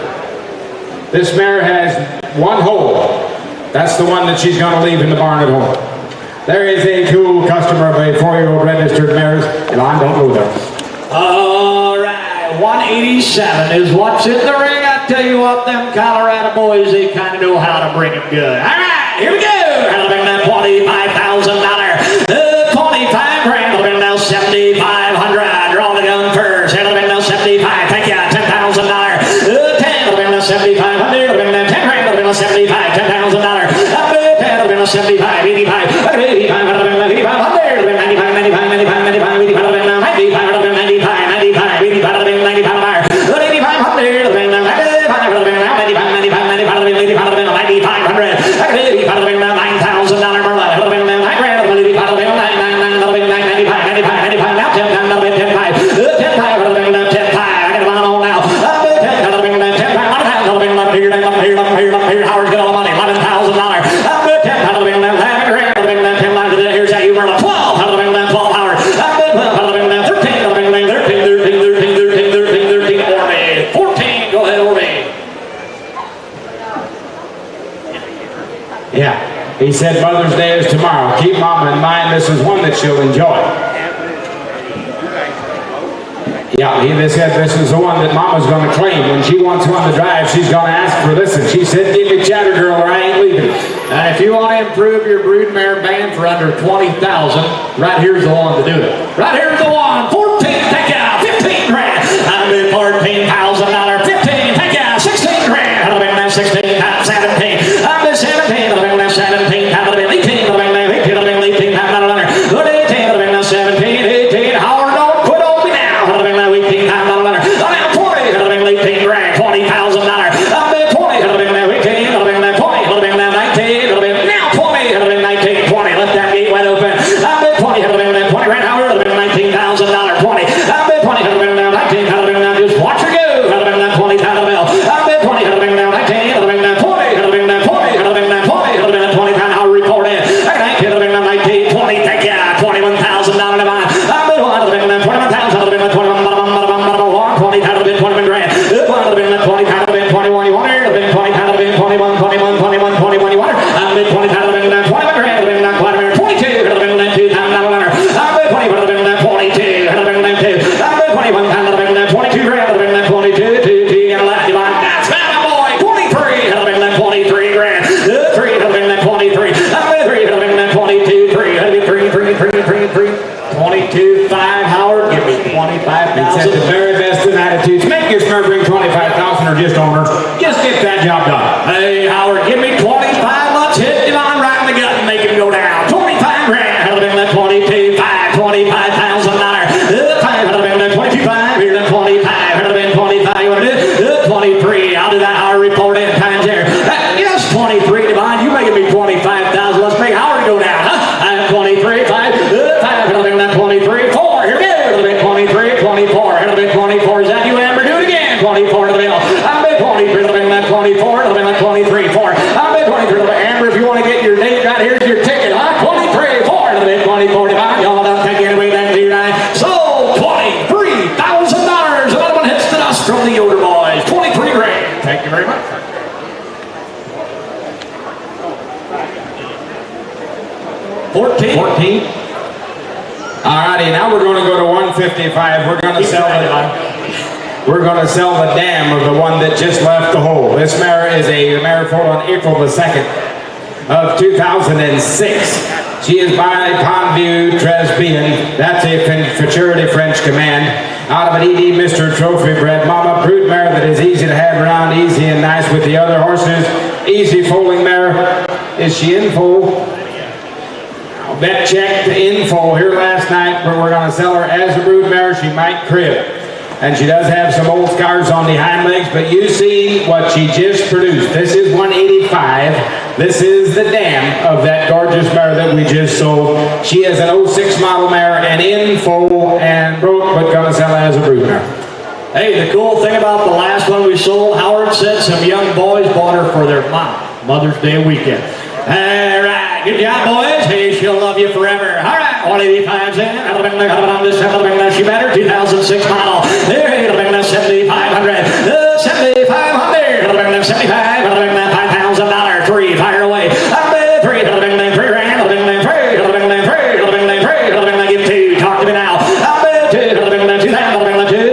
This mare has 1 hole. That's the one that she's going to leave in the barn at home. There is a cool customer of a 4-year-old registered mares. Elon, don't go there. All right, 187 is what's in the ring. I tell you what, them Colorado boys, they kind of know how to bring it good. All right, here we go. That'll bring that $25,000. 25 grand. That'll bring now 7,500. Draw the gun first. That'll bring now 75. Thank you. $10,000. 10. That'll bring now 7,500. That'll bring now 10 grand. That'll bring now 75. $10,000. 10. That'll bring now 75. 85. 85. That'll bring now 8,500. That'll bring 95. 95. 95. 95. 85. That'll bring now 95. That'll bring 95. 95. 85. That'll bring 95. 8,500. That'll bring now 95. That'll bring now 95. 95. 95. That'll bring 85. That'll bring now 9,500. 85. That'll bring now $9,000 Merlot. That'll bring now 9 grand. That'll bring 85. That'll bring 9. That'll bring 95. 95. 95. Now 10. That'll bring 10. 5. 10. 5. That'll bring now 10. 5. I got it on now. 10. That'll bring now 10. 5. That'll bring now here. Howard's got all the money. $11,000. 10. That'll bring now 11 grand. That'll bring now 10. Here's how you Merlot. 12. That'll bring now 12 Howard. 12. That'll bring now 13. That'll bring now 13. 14. Go ahead, Orby. Yeah. He said Mother's Day is tomorrow. Keep Mama in mind. This is one that she'll enjoy. Yeah, he said this is the one that Mama's going to claim. When she wants one to drive, she's going to ask for this. And she said, give me Chatter Girl or I ain't leaving. And if you want to improve your broodmare band for under 20,000, right here's the one to do it. Right here's the one. 14, take out. 15 grand. I'm in $14,000. 15, take out. 16 grand. That'll be now 16. 17. I'm in 17. That'll be now 17. That'll be 18. That'll be now 18. That'll be 18. That'll be 18. That'll be now 17. 18. Howard, don't quit on me now. That'll be now 18. That'll be now 20. That'll be 18 grand. $20,000. I'll be 20. That'll be now 18. That'll be now 20. That'll be now 19. That'll be now 20. That'll be 19. 20. Let that gate wide open. I'll be 20. That'll be now 20 grand. Howard. That'll be $19,000. 20. I'll be 20. That'll be now 19. That'll be now just watch her go. That'll be now 20. That'll be I'll be 20. That'll be now 19. That'll be now 20. That'll be now 20. That'll be now 20. That'll be now 20. I'll report in. That'll be now 19. 20. Take ya. $21,000 to mine. I'll be 1. That'll be now 21,000. That'll be now 21. 20. That'll be 21 grand. That'll be now 20. That'll be 21. You want her? That'll be 20. That'll be 21. 21. 21. 21. You want her? I'll be 20. That'll be now 21 grand. That'll be now 22. That'll be now 2. That'll be 20. That'll be now 22. That'll be now 2. I'll be 21. That'll be now 22 grand. That'll be now 22. 2. And left. That's my boy. 23. That'll be now 23 grand. 3. That'll be now 23. I'll be 3. That'll be now 22. 3. That'll be 3. 22.5. Howard, give me 25,000. He said the very best in attitudes. Make your smart bring 25,000 or just owners. Just get that job done. Hey, Howard, give me 25. Let's hit Devon right in the gut and make him go down. 25 grand. That'll be that 22.5. $25,000. 5. That'll be that 22.5. Here's that 25. That'll be 25. You want to do it? 23. I'll do that. I'll report in times there. Yes, 23, Devon. You making me 25,000. Let's make Howard go down, huh? I'm 23. 5. 5. That'll be that 23. 4. Here we go. That'll be 23. 24. That'll be 24. Is that you, Amber? Do it again. 24 to the middle. I'll be 23. That'll be that 24. That'll be that 23. 4. I'll be 23. Amber, if you want to get your you very much. $14. Alrighty, now we're going to go to 155. We're going to sell the dam of the one that just left the hole. This mare is a mare foaled on April the 2nd of 2006. She is by Pondview Tresbian. That's a Futurity French Command. Out of an ED Mr. Trophy bred mama brood mare that is easy to have around, easy and nice with the other horses. Easy foaling mare. Is she in foal? Bet checked in full here last night, but we're going to sell her as a brood mare. She might crib. And she does have some old scars on the hind legs, but you see what she just produced. This is 185. This is the dam of that gorgeous mare that we just sold. She is an 06 model mare and in full and broke, but going to sell as a brood mare. Hey, the cool thing about the last one we sold, Howard said some young boys bought her for their mom, Mother's Day weekend. All right, good job, boys. Hey, she'll love you forever. All right, 185's in. She better, 2006 model. There, 7,500. 7,500. 75. $5,000. 3. Fire away. 3. 3 rand. 3. Give 2. Talk to me now. 2. 25. 3.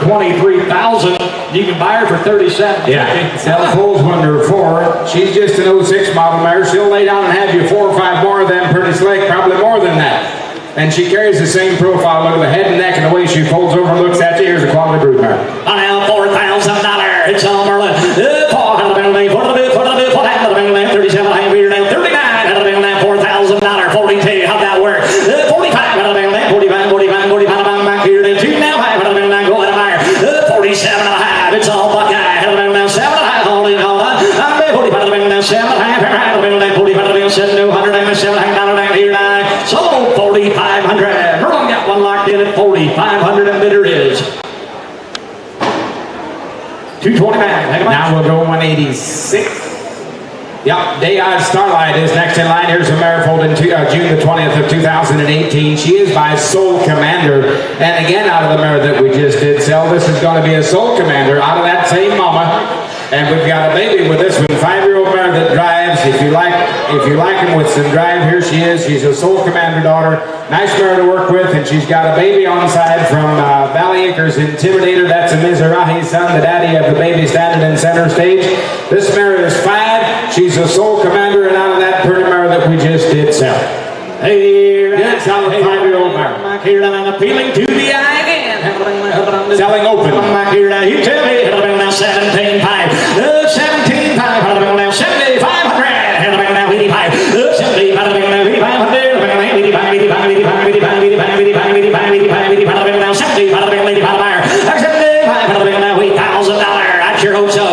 23,000. You can buy her for 37. Yeah, sell foals when they're 4. She's just an 06 model mare. She'll lay down and have you 4 or 5 more of them pretty slick, probably more than that. And she carries the same profile. Look at the head and neck and the way she folds over and looks at you. Here's a quality brood mare. Now $4,000. It's all Merlin. 37. 39. $4,000. 42. How'd that work? 45. 45. Back here to 2 now. 47 and a half. It's all Buckeye. 7 and a half. Holding on. 7 and a half. 7,207 here now. Sold 4,500. Merlin got one locked in at 4,500 and bidder is 229. Now we'll go 186. Yep, Day-Eyed Starlight is next in line. Here's a mare foaled in June the 20th of 2018. She is by Soul Commander. And again, out of the mare that we just did sell, this is going to be a Soul Commander out of that same mama. And we've got a baby with this one, 5-year-old mare that drives. If you like him with some drive, here she is. She's a Soul Commander daughter. Nice mare to work with, and she's got a baby on the side from Valley Acres Intimidator. That's a Mizrahi's son, the daddy of the baby standing in center stage. This mare is 5. She's a Soul Commander, and out of that pretty mare that we just did sell. Hey, good, solid 5-year-old mare. Here I'm appealing to the eye again. Selling open. You tell me. 17.5. 17.5. 7,500. 85. I sure hope so.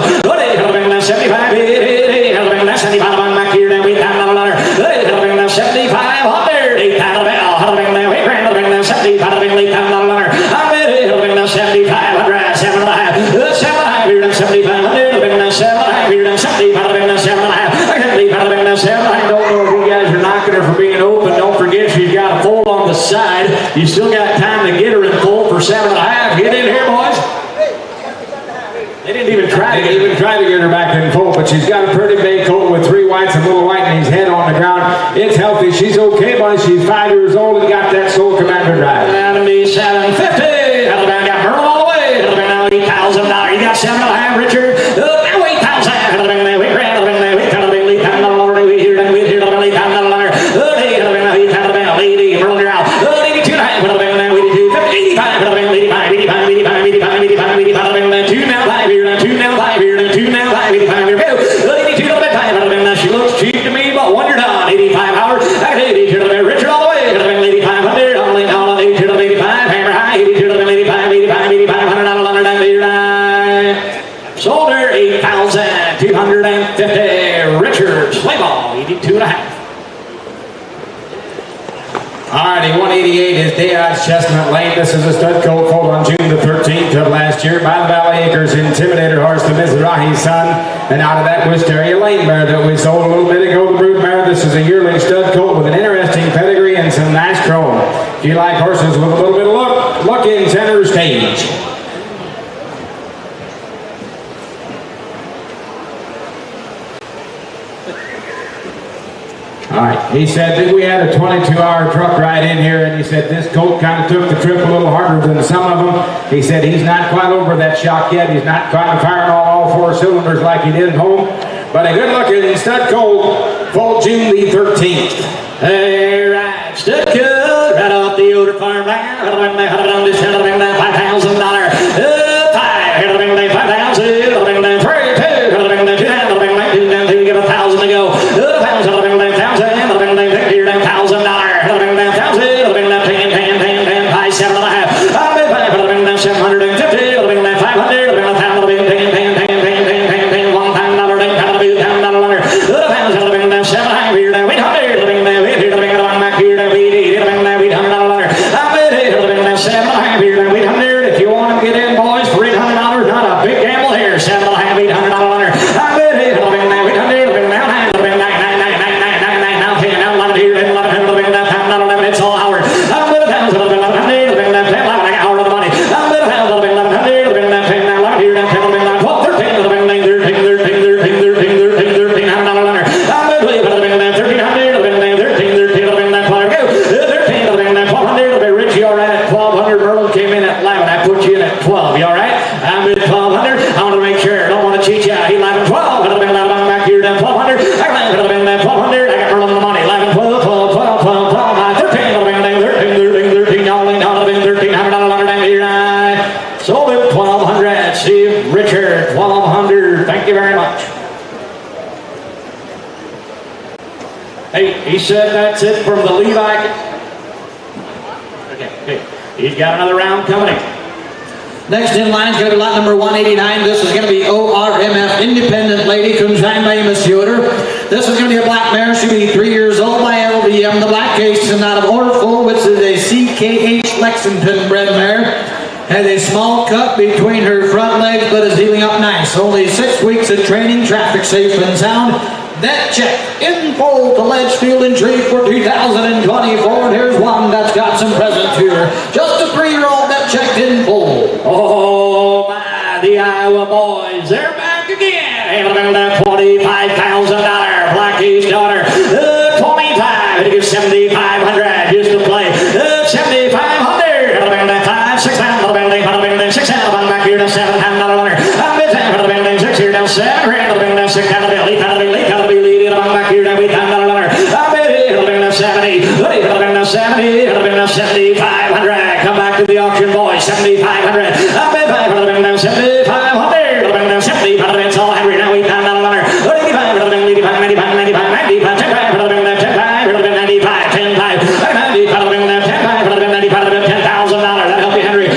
7. I don't know if you guys are knocking her for being open. Don't forget she's got a foal on the side. You still got time to get her in full for 7.5. Get in here, boys. They didn't even try to get her back in full, but she's got a pretty big coat with 3 whites and little whitening's head on the ground. It's healthy. She's okay, boys. She's 5 years old and got that Soul Commander drive. That'll be 750. Alabama got Merle all the way. Alabama $8,000. You got 7.5, Richard. Now 8,000. Alabama, we ran. Alabama, we kind of big lead time. Alabama, we here. We here. Alabama, lead time. Alabama, Alabama, lady. Merle, you're out. 82. Alabama, 82. 85. Alabama, 85. 85. 85. 85. 85. 85. Alabama, 2 now 5 here. 2 now 5 here. 2 now 5. 85 here. 82. Alabama, she looks cheap to me, but when you're done, 85 hours. 82. Alabama, Richard all the way. Alabama, 8,500. Only all 82. 85. Hammer high. 82. 85. 85. 85. 100. Sold her 8,000. 250. Richards, play ball, 82.5. Alrighty, 188 is Dayod's Chestnut Lane. This is a stud colt foaled on June the 13th of last year by the Valley Acres Intimidator horse, the Mizrahi's son. And out of that Wisteria Lane mare that we sold a little bit ago, the brood mare. This is a yearling stud colt with an interesting pedigree and some nice chrome. If you like horses with a little bit of look in center stage. All right, he said that we had a 22-hour truck ride in here, and he said this colt kind of took the trip a little harder than some of them. He said he's not quite over that shock yet. He's not quite firing on all 4 cylinders like he did at home. But a good-looking stud colt, full June the 13th. Hey, right, stud colt, right off the older farmland. $5,000. Give $1,000 to go. If you want to get in, boys, for $800, not a big gamble here. $7.5, $800. It's all ours. Richie, all right at 1,200. Merlin came in at 11. I put you in at 12. You all right? I'm at 1,200. I want to make sure. I don't want to cheat you. He 11, 12. It'll be 11 back here down 1,200. I got 11, 1,200. I got Merlin the money. 11, 12, 12, 12, 12, 12. 13. It'll be 13. Y'all ain't on. It'll be $1,300 down here. Sold it 1,200. Steve Richard, 1,200. Thank you very much. Hey, he said that's it from the Levi. Okay. He's got another round coming in. Next in line is going to be lot number 189. This is going to be ORMF Independent Lady, consigned by Michiana. This is going to be a black mare. She'll be 3 years old by LBM. The black case is out of Orful, which is a CKH Lexington bred mare. Has a small cut between her front legs, but is healing up nice. Only 6 weeks of training, traffic safe and sound. That check in full to Ledgefield and Tree for 2024. And here's one that's got some presents here. Just a 3-year-old that checked in full. Oh my, the Iowa boys, they're back again. $25,000. Blackie's daughter, 25. It gives 7,500 just to play. 7,500. 5, 6 pounds. 6 pounds. Back here to $7,000. I'm 6 here down $7,000. 6 pounds. $7,500. Come back to the auction, boys. $7,500. $7,500. It's all Henry. Now we found out $1. $85. $95. $95. $95. $95. That'll help you, Henry.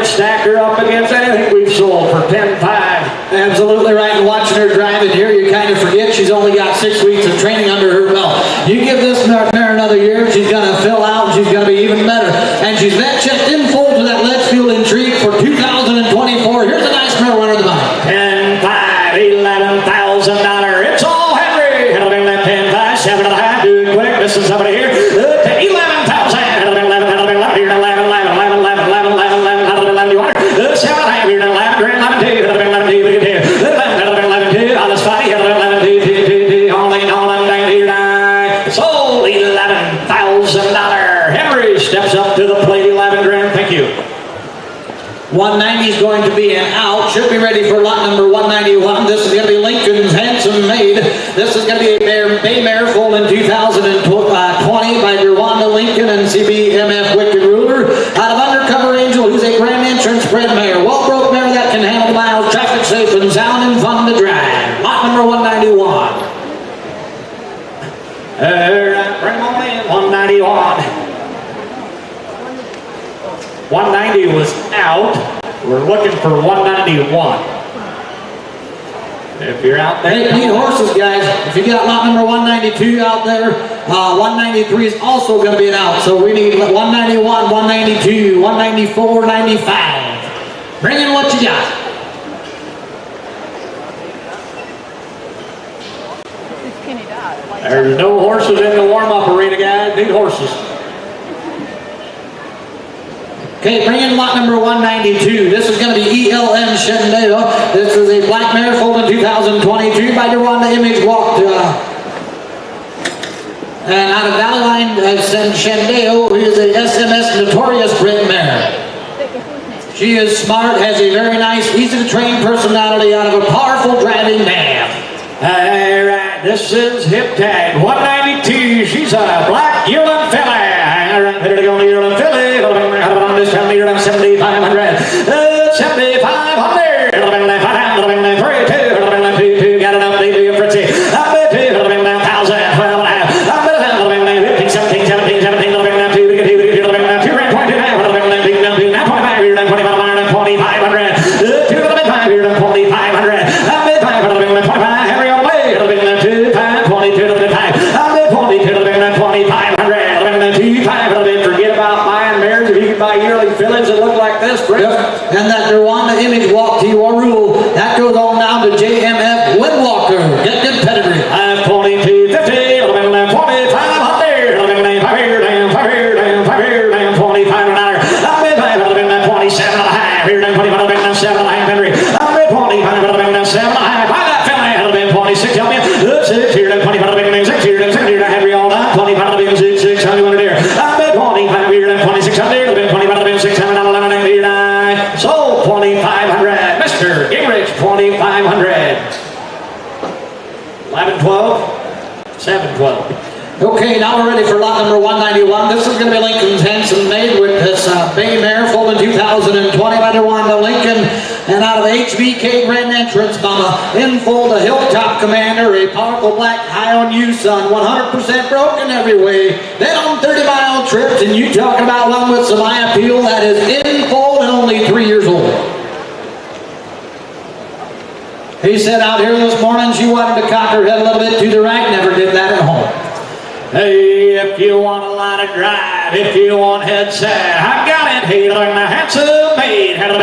Stacker up against anything we've sold for 10-5. Absolutely right. And watching her drive in here, you kind of forget she's only got 6 weeks of training under her belt. You give this mare another year, she's going to fill out, and she's going to be even better. And she's vet checked in full to that Ledgefield Intrigue for 2024. Here's a nice mare winner of the month. 10-5, $11,000. It's all Henry. It'll be 10-5, 7.5. Do it quick. This is somebody here. 11,000. It'll be 11. It'll be 11. You're 11. You want it? 7.5. You're 11. You're 11. 2. It'll be 11. 2. Look at here. 11. 2. On the spot. It'll be 11. 2. All in down here. Sold $11,000. Henry steps up to the plate. 11 grand. Thank you. 190 is going to be an out. Should be ready for lot number 191. This is going to be Lincoln's Handsome Maid. This is going to be a bay mare foaled in 2020 by Rwanda Lincoln and CBMF Wicked Ruler. Out of Undercover Angel, who's a grand entrance bred mare. Well broke mare that can handle the miles, traffic safe and sound and fun to drive. Lot number number 191. Bring them on in, 191. 190 was out. We're looking for 191. If you're out there. Hey, need horses, guys. If you got lot number 192 out there, 193 is also going to be an out. So we need 191, 192, 194, 95. Bring in what you got. There's no horses in the warm-up arena, guys. Need horses. Okay, bring in lot number 192. This is going to be ELM Shenandoah. This is a black mare foaled in 2022 by DeWanda Image Walked. And out of Valley Line, Shenandoah, who is a SMS Notorious bred mare. She is smart, has a very nice, easy to train personality out of a powerful driving mare. All right, this is hip tag 192. She's a black yearling filly. All right, better to go on the yearling filly. This time leader on 7,500. 7,500. Got it up, Davey and Fritzy. 1,000. 15, 17, 17, 17. 2, 25. And that DeWanda Image Walk to your rule. That goes on down to JMF Windwalker. Get good pedigree. 22, 50, 2,500. 27 and a half. Here, 25, 7 and a half, Henry. 25, 7 and a half. By that family, 26, help me. 6, here, 25, 6, here, 7, here, Henry, all that. 25, 6, 6, 100 here. 25, here, 2600, 25, 600, 11, so 2,500. Mr. Gingrich, 2,500. 11, 12, 7, 12. Okay, now we're ready for lot number 191. This is going to be Lincoln's Handsome Maid with this bay mare foaled in 2020 by DeWanda Lincoln. And out of HBK Grand Entrance, mama, in full the Hilltop Commander, a powerful black high on you, son, 100% broken every way. Then on 30-mile trips, and you talk about one with some eye appeal that is in full and only 3 years old. He said out here this morning she wanted to cock her head a little bit to the right, never did that at home. Hey, if you want a lot of drive, if you want head set, I got it. Hey, look at Handsome Maid. Had $15,000.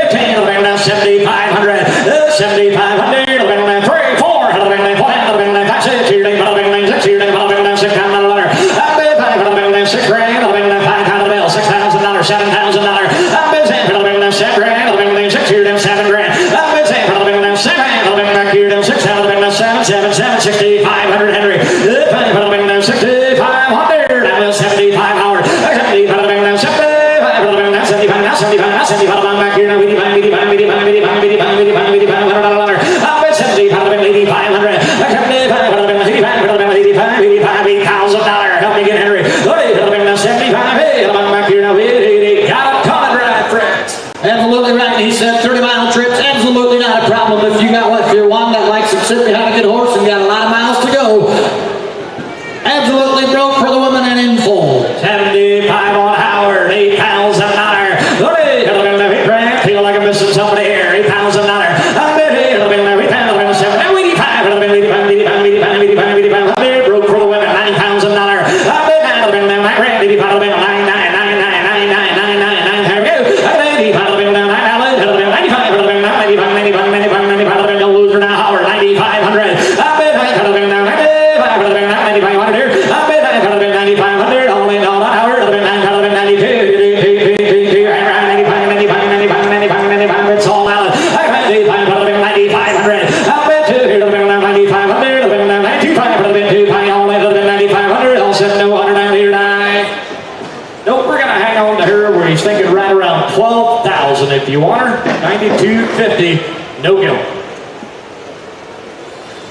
15, 7,500. 7,500. 3, 4. 5, 6, 6, 6 grand. 5,000. $6,000. $7,000. 7 grand. 6 years, 7 grand. 7, 6,500 Henry. 6,500. 75 hours. 75 back here now. 8,000. Help me get Henry. 75. Back here now. Got it coming right, friends. Absolutely right. He said 30-mile trips, absolutely not a problem if you got what, if you're one that likes to sit behind a good horse and got a lot of miles to go. Absolutely broke for the women and in full. 75 on Howard, $8,000. Feel like I'm missing somebody here. $8,000. Broke for the women, $9,000. Don't lose her now, Howard. 9,500. 9,500. Only on Howard. 92. It's all out. 9,500. 9,500. All said no 199. Nope, we're gonna hang on to her where he's thinking right around 12,000 if you want her. 92.50. No guilt.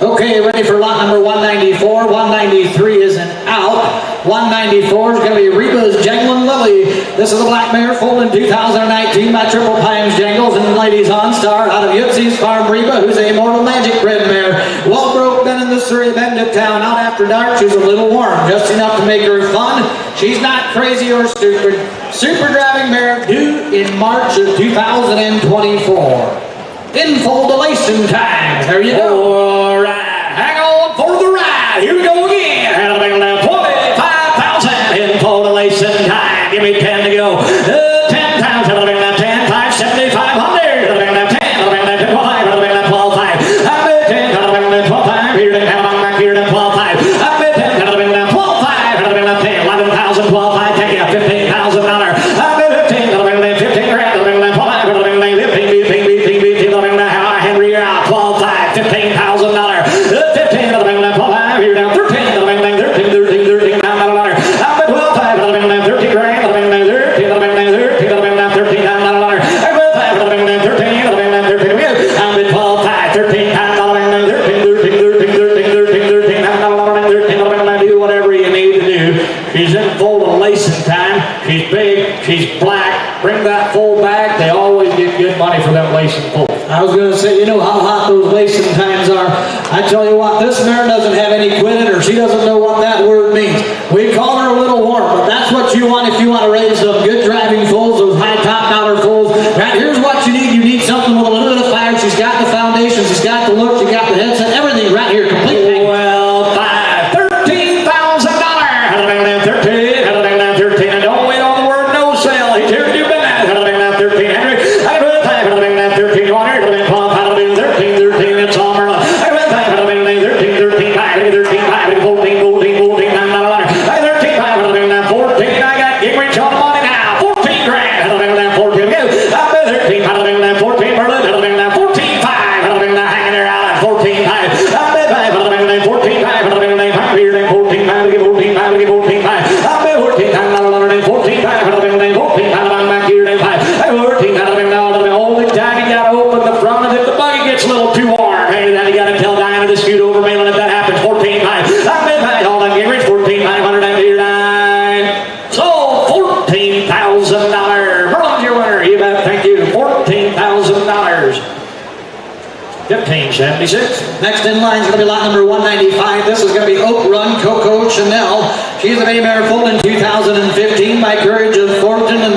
Okay, ready for lot number 194. 193 is an out. 194 is going to be Reba's Jangling Lily. This is a black mare foaled in 2019 by Triple Pines Jangles and Ladies On Star out of Yipsy's Farm. Reba, who's a Immortal Magic bred mare. Well broke, been in the Surrey Bend of town. Out after dark, she's a little warm, just enough to make her fun. She's not crazy or stupid. Super driving mare due in March of 2024. In full delation time. There you go. All right, hang on for the ride. Here we go again. And I'll make it now 25,000 in full delation time. Give me 10 to go. 10 times. I'll make it now 10, 5, 7,500. I'll make it now 10. I'll make it now 10, 12, I'll make it now 12, 5. I'll make it 10. I'll make it now 12, 5. Here it is. Now I'm back here now 12, 5. I'll make it 10. I'll make it now 12, 5. I'll make it now 10, 11,000, 12, 5. Take it out $15,000. I'll make it 15. I'll make it now 15 grand. I'll make it now 12, 5. I'll make it now 15, 15. I'll make it now Henry, you're out 12, 5, $15,000. 15, I'll make it now 12, 5. Here now 13. I'll make it now 13, 13, 13. I'll make it now 12, 5. I'll make it now 30 grand. I'll make it now 13. I'll make it now 13. I'll make it now 13. I'll make it now 13. I'll make it now 13. I'll make it 12, 5, 13 times. I'll make it now 13, 13, 13, 13, 13, 13. I'll make it now 13. I'll make it now do whatever you need to do. She's in full lacing time. She's big. She's black. Bring that full back. They always get good money for that lacing full. I was going to say, you know how hot those lacing times are. I tell you what, this mare doesn't have any quit in her. She doesn't know what that word means. We call her a little warm, but that's what you want if you want to raise some good driving foals, those high top dollar foals. Right, here's what you need. You need something with a little bit of fire. She's got the foundation. She's got the look. She's got the headset. Everything right here. Complete package. Well, $13,000. How do I make that 13? How do I make that 13? And don't wait on the word no sale. He's here to do business. How do I make that 13, Henry? How do I make that 13? You want here? How do I make 12? How do I make 13, 13? It's all my life. How do I make 13, 13, 5, 13, 5, 14, 14, 14, 9, 13, 5, how do I make that 14? I got get rich on the money now. 14 grand. How do I make that 14? Go. How do I make 13? How do I make that 14? Berlin. How do I make that 14, 5? How do I make that hanging there out at 14, 5? How do I make 5? How do I make that 14, 5? How do I make that 5? Here, 14, 5, 14, 5, 14, 5. How do I make 14, 5? How do I make 14, 5? How do I make that 14, 5? How do I make here, 5? 14, how do I make that? Only time you got to open the front of it. The buggy gets a little too warm. Hey, then you got to tell Diana to scoot over me if that happens. 14, 5. I've been back all that game. 14, 500, so $14,000. Merlin's your winner. You bet. Thank you. $14,000. 1576. Next in line is going to be lot number 195. This is going to be Oak Run Coco Chanel. She's a bay mare foaled in 2015 by Courage of Fortune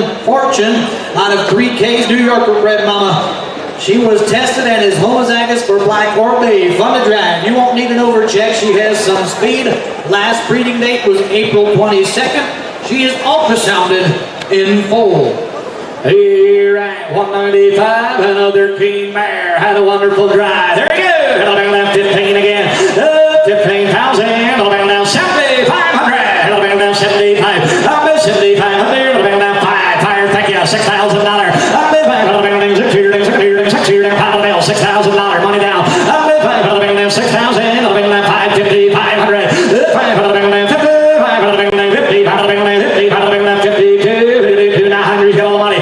out of 3K's New Yorker bred mama. She was tested and is homozygous for black or bay. Fun to drive. You won't need an overcheck. She has some speed. Last breeding date was April 22nd. She is ultrasounded in full. Here at 195, another keen mare. Had a wonderful drive. There you go. It'll be now 15 again. 15,000. It'll be now 7,500. It'll be now 75. I'll be 7,500. It'll be now 5. Fire. Thank you. $6,000. I'll be 5. It'll be now 6 here. 6 here. 6 here. $6,000. Money down. I'll be 5. It'll be now 6,000. It'll be now 550. 500. 5. It'll be now 50. 5. It'll be now 50. 5. It'll be now 50. 5. It'll be now 52. 52. 900. Get all the money.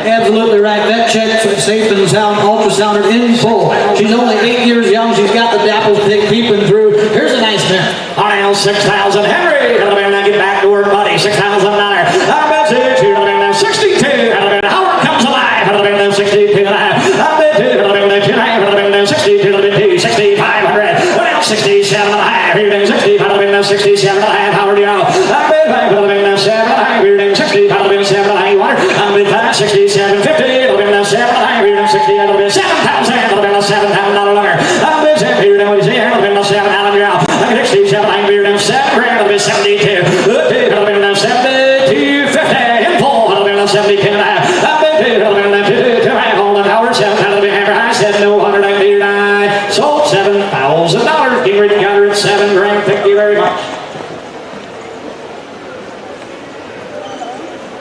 Absolutely right. That check safe and sound, ultrasounded in full. She's only 8 years young. She's got the dapples peeping through. Here's a nice mare. All right, 6,000. Henry, now get back to work, buddy. $6,000. I bet you. Now 62. Howard comes alive. Now 62 and a half. I bet you. Now 62. 6,500. Well, 67 and a half. Here, now 65. Now 67 and a half. Howard, you know. I bet now 7 and a half. Here, now 65. 7 and a half. You want it? I bet 67. 50. It'll be now 7 and a half. Here, now 60. It'll be 7,000. It'll be now $7,000. I bet you. Here, now what is here? It'll be now 7 out of your house. 67. I'm here, now 7 grand. It'll be 72. It'll be now 72. 50. In full. It'll be now 72 and a half. I bet you. It'll be now 52 and a half. Hold on, Howard. 7 out of the hammer. I said no. 189. Sold $7,000. Get ready to gather at 7 grand. Thank you very much.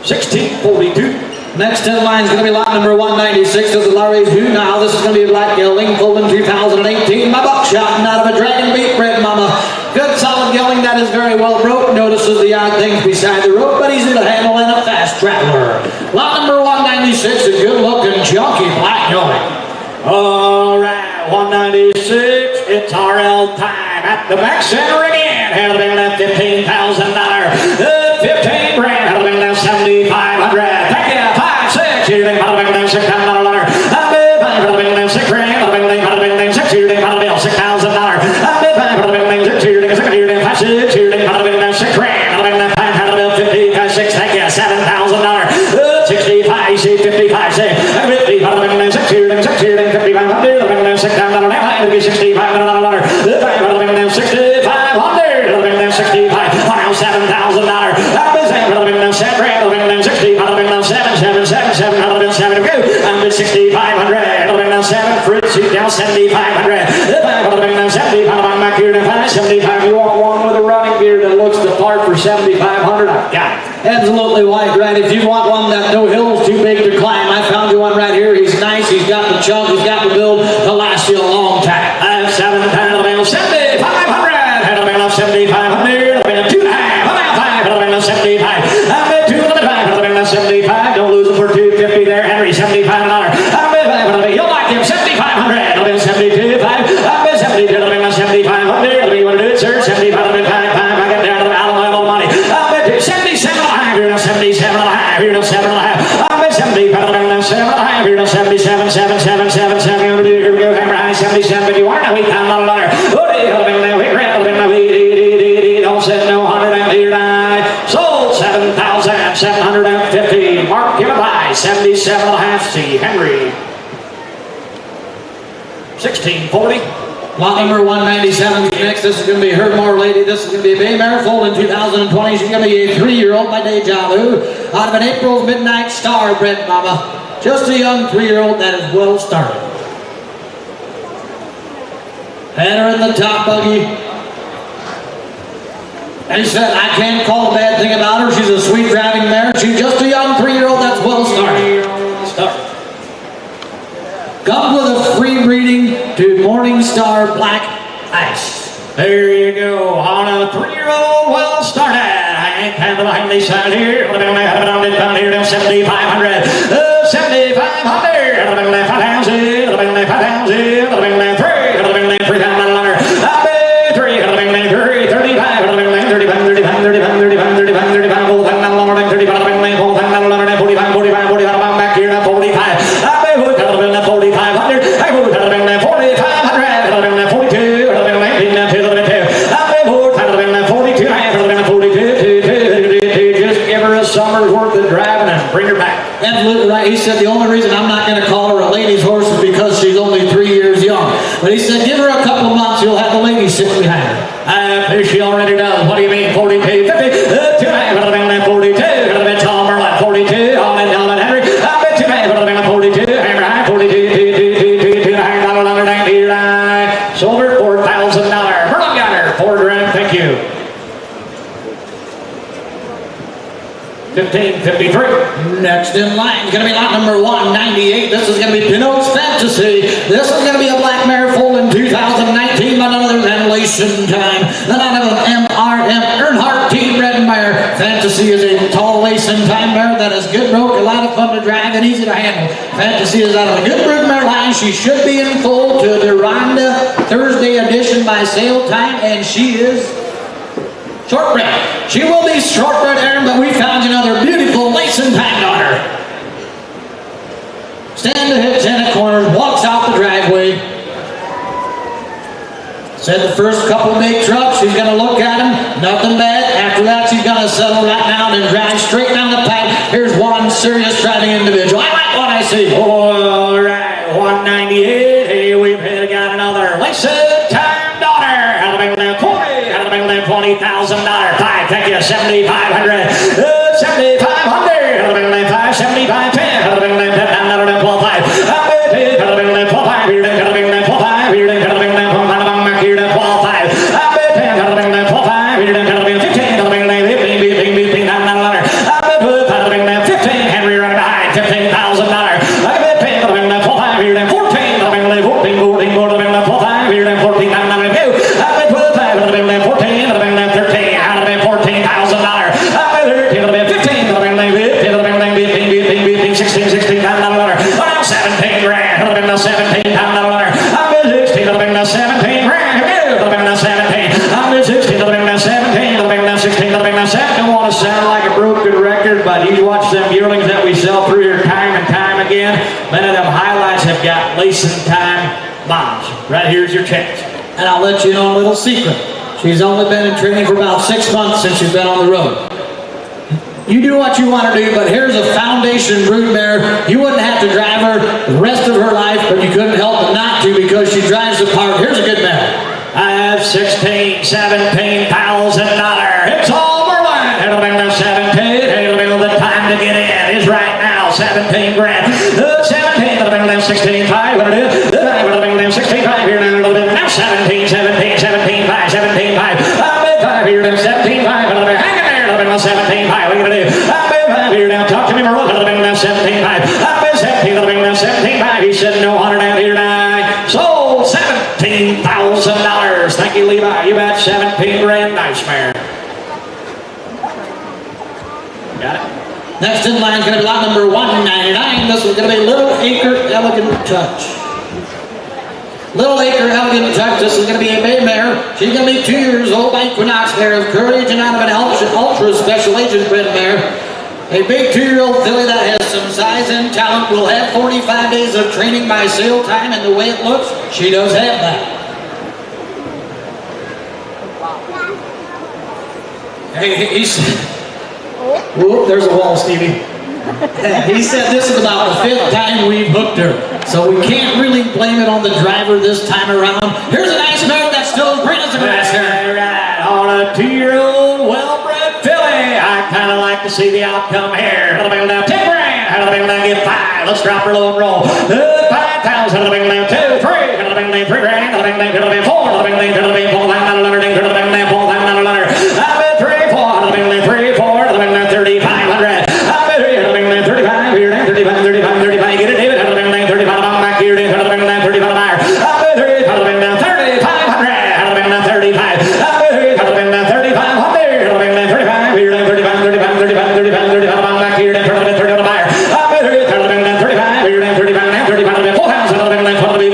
1642. Next in line is going to be lot number 196. This is Larry's Who Now. This is going to be a black gelding, full in 2018. My buckshot out of a dragon beat red mama. Good solid gelding that is very well broke. Notices the odd things beside the road, but easy to handle and a fast traveler. Lot number 196, a good looking chunky black gelding. All right, 196, it's RL time at the back center again. Had to be that $15,000, 15 grand, had to be that 7,500. Thank you, 5, 6, here they had to be that $6,000. I've been back, had to be that 6 grand, had to be that 6, here they had to be $6,000. I've been back, had to be that 6, here they had to be that 5, 6, here they had to be that 6 grand, had to be that 5, had to be 50, 5, 6, thank you, $7,000. 65, say 55, say 50, had to be that 6, here they 6, here they 55, had to be that $6,000. Had to be 65, had to be that 65, had to be that 65, now $7,000. I've been saying, had to be that 7 grand, had to be that 60, had to be that 7, had to be 7, I've been 6,500, had to be that 7, fruit seat down 7,500, had to be that 70, had to be back here to 75. You want one with a running gear that looks the part for 7,500? I've got it. Absolutely white, right? If you want one that no hill's too big to climb, I found you one right here. He's nice, he's got the chunk, he's got the build to last you a long time. I have 7 pound, 7,500, had to be 7,500, had to be 2.5, about 5, had to be 75. I've been 2.5, had to be 75. Don't lose it for 250 there, Henry, $75. I've been 5, you'll like him, 7,500, had to be 72, 5. I've been 72, had to be 7,500, had to be what it is, sir, 75, had to be 5, I get down to the Alamo money. I've been 77 and a half, here to 77 and a half, here to 7 and a half. I've been 70, had to be 7 and a half, here to 77, 7, 7, 7, 7, here we go, hammer high, 77, but you are now $8,000. Oh, they had to be now, don't say no, 100 and here I sold 7,750. Mark, give it by 77 and a half. See Henry. 1640. Lot number 197 is next. This is going to be her more lady. This is going to be a bay mare foal in 2020. She's going to be a 3-year-old by deja vu out of an April's Midnight Star bred mama. Just a young 3-year-old that is well started. Had her in the top buggy. And he said, I can't call a bad thing about her. She's a sweet driving mare. She's just a young 3-year-old that's well started. Comes with a free breeding to Morningstar Black Ice. There you go. On a 3-year-old well started. I ain't had the behind this side here. I've been down here to 7,500. 7,500. I've been 5,000. I've been 5,000. I've been 3. I've been 3,000. I've been 3. I've been 3. 35. I've been 35. 35. 35. 35. 35. 35. 4,000. 35. I've been 4,000. 45. 45. 45. I'm back here to 45. I've been 4,500. I've been 4,500. I've been 42. I've been 19. I've been 42. I've been 42. Just give her a summer's worth of driving and bring her back. Absolutely right. He said the only reason I'm not going to call her a lady's horse is because she's only 3 years young. But he said give her a couple of months, you'll have the lady sitting behind her. She already does. What do you mean? 42, 50, 2, I've been 42. I've been Tom Merlin, 42. All in Don Henry. I've been 2, I've been 42. Hammer high, 42, 2, $100. Sold her $4,000. Merlin got her. 4 grand. Thank you. 1553. Next in line is going to be lot number 198. This is going to be Pinot's Fantasy. This is going to be a black mare foal in 2019, but none other than Lacing Time. None of an MRM Earnhardt team red mare. Fantasy is a tall Lacing Time mare that is good broke, a lot of fun to drive, and easy to handle. Fantasy is out of a good brood mare line. She should be in full to the Ronda Thursday edition by sale time, and she is shortbread. She will be shortbread, Aaron, but we found another beautiful Lacing Time daughter. Stand to hit 10 corners, walks out the driveway. Said the first couple big trucks, she's going to look at them, nothing bad. After that, she's going to settle right down and drive straight down the pipe. Here's one serious driving individual. I like what I see. All right, 198. Hey, we've got another Lacing Time daughter. Had to been $20,000. 5, thank you, 7,500. 7,500. Had to been 5, 75, 10. Had to been 10, 12, 5. Had to been 12, 5. Here, had to been 12, 5. Here, had to been 12, 5. Here, 12, 5. Had to been 10, had to been 12, 5. Here, had to been 15. Had to been 15, 15, 15, 15, 15. Had to been 15. Henry right behind. 15. 16 pound runner. Oh, now 17 grand. It'll be now 17 pound runner. I'm at 16. It'll be now 17 grand. It'll be now 17. I'm at 16. It'll be now 17. It'll be now 16. It'll be now 17. Don't want to sound like a broken record, but you watch them yearlings that we sell through here time and time again. Many of them highlights have got lacing time bombs. Right here's your chance. And I'll let you know a little secret. She's only been in training for about 6 months since she's been on the road. You do what you want to do, but here's a foundation broodmare. You wouldn't have to drive her the rest of her life, but you couldn't help but not to because she drives the part. Here's a good mare. I have $16,000, $17,000. It's all Merlin. It'll be the 17. It'll be the time to get in. Is right now 17 grand. 17. It'll be the 16.5. What it is? It'll be the 16.5 here now. It'll be now 17, 17, 17.5, 17.5. I'll be 5 here now. 17.5. It'll be hanging there. It'll be the 17.5. What are you gonna do? I'll be 5 here now. Talk to me, Merlin. It'll be the 17.5. I'll be 17. It'll be the 17.5. He said no 100 out here now. Sold $17,000. Thank you, Levi. You bet. 17 grand. Nice mare. Got it. Next in line is going to be lot number 199. This one's going to be Little Acre Elegant Touch. Little Acre Elegant Touch. This is going to be a bay mare. She's going to be 2 years old. Equinox mare of courage and out of an ultra special agent bred mare. A big 2-year-old filly that has some size and talent will have 45 days of training by sale time, and the way it looks, she does have that. Hey, he said, whoop, there's a wall, Stevie. He said this is about the 5th time we've hooked her, so we can't really blame it on the driver this time around. Here's a nice mare that's still as green as the grass here. Right, on a 2-year-old well-bred filly. I kind of like to see the outcome here. It'll be now 10 grand. It'll be now get 5. Let's drop her low and roll. 5,000. It'll be now 2, 3. It'll be now 3 grand. It'll be now 4. It'll be now 4. It'll be now 4. It'll be now 4. I'll be 3, 4. It'll be now 3, 4. It'll be now 3,500. I'll be 3. It'll be now 35. Here now 35, 35, 35. Get it, David. It'll be now 35. I'm back here. It'll be now 35. I'll be 3. It'll be now 3,500. It'll be now 35. I'll be 3. It'll be now 3,500. It'll be now 35. Here now 35, 35, 35, 35, 35. I'm back here. It'll be 30 on the buyer. I'll be 3. It'll be now 35. Here now 35, now 35. It'll be 4,000. It'll be now 4,000. I'll be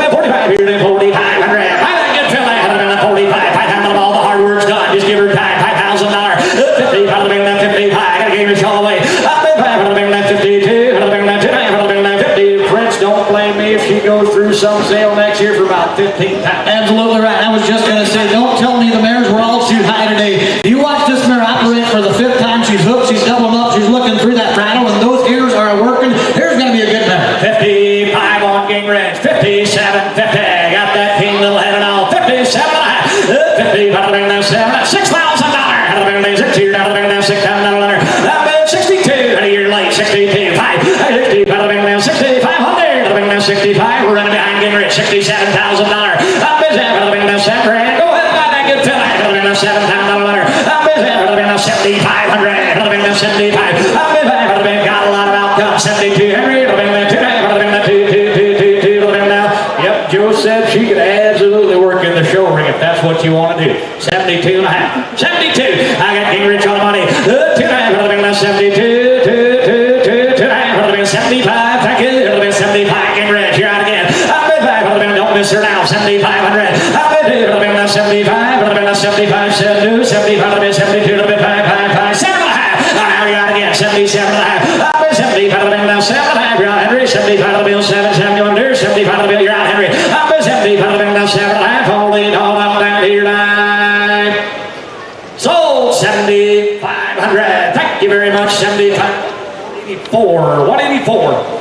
45. Here now 4,500. I like it, Philly. It'll be now 45. 5,000. All the hard work's done. Just give her time. $5,000. 50. It'll be now 55. I gotta give her all the way. I'll be 5. It'll be now 52. It'll be now 2. It'll be now 50. Prince, don't blame me if she goes through some sale next year for about 15,000. Absolutely right. I was just going to say, don't tell me the mares were all too high today. You watch this mare operate for the 5th time. She's hooked. She's doubling up. She's looking through that rattle, and those ears are working. Here's going to be a good mare. 55 on Gingrich. 57, 50. Got that king little head and all. 57 and a half. 50. That'll be now 7. $6,000. That'll be now 6 here. That'll be now $6,000. That'll be 62. And a year late. 62. 5. 60. That'll be now 6,500. That'll be now 65. We're running behind Gingrich. $67,000. That'll be 7. That'll be now 7 grand. Go ahead and buy that good filly. That'll be now $7,000. That'll be 7. That'll be now 7,500. That'll be now 75. That'll be 5. That'll be got a lot of outcomes. 72. Henry. That'll be now 2. That'll be now 2. That'll be now. Yep, Joe said she could absolutely work in the show ring if that's what you want to do. 72 and a half. 72. I got Gingrich on the money. 2 and a half. That'll be now 72. 2 and a half. That'll be 75. Thank you. That'll be 75. Gingrich, you're out again. I'll be 5. That'll be don't miss her now. 7,500. I'll be 2. That'll be now 75. That'll be now 75. 72. 75. That'll be 72. That'll be 5, 5, 5. 7 and a half. Now you're out again. 77 and a half. I'll be 75. That'll be now 7 and a half. You're out, Henry. 75. That'll be 7. 7 under. 75. That'll be you're out, Henry. I'll be 75. That'll be now 7 and a half. All in, all up, down here, line. Sold 7,500. Thank you very much. 75. 184. 184.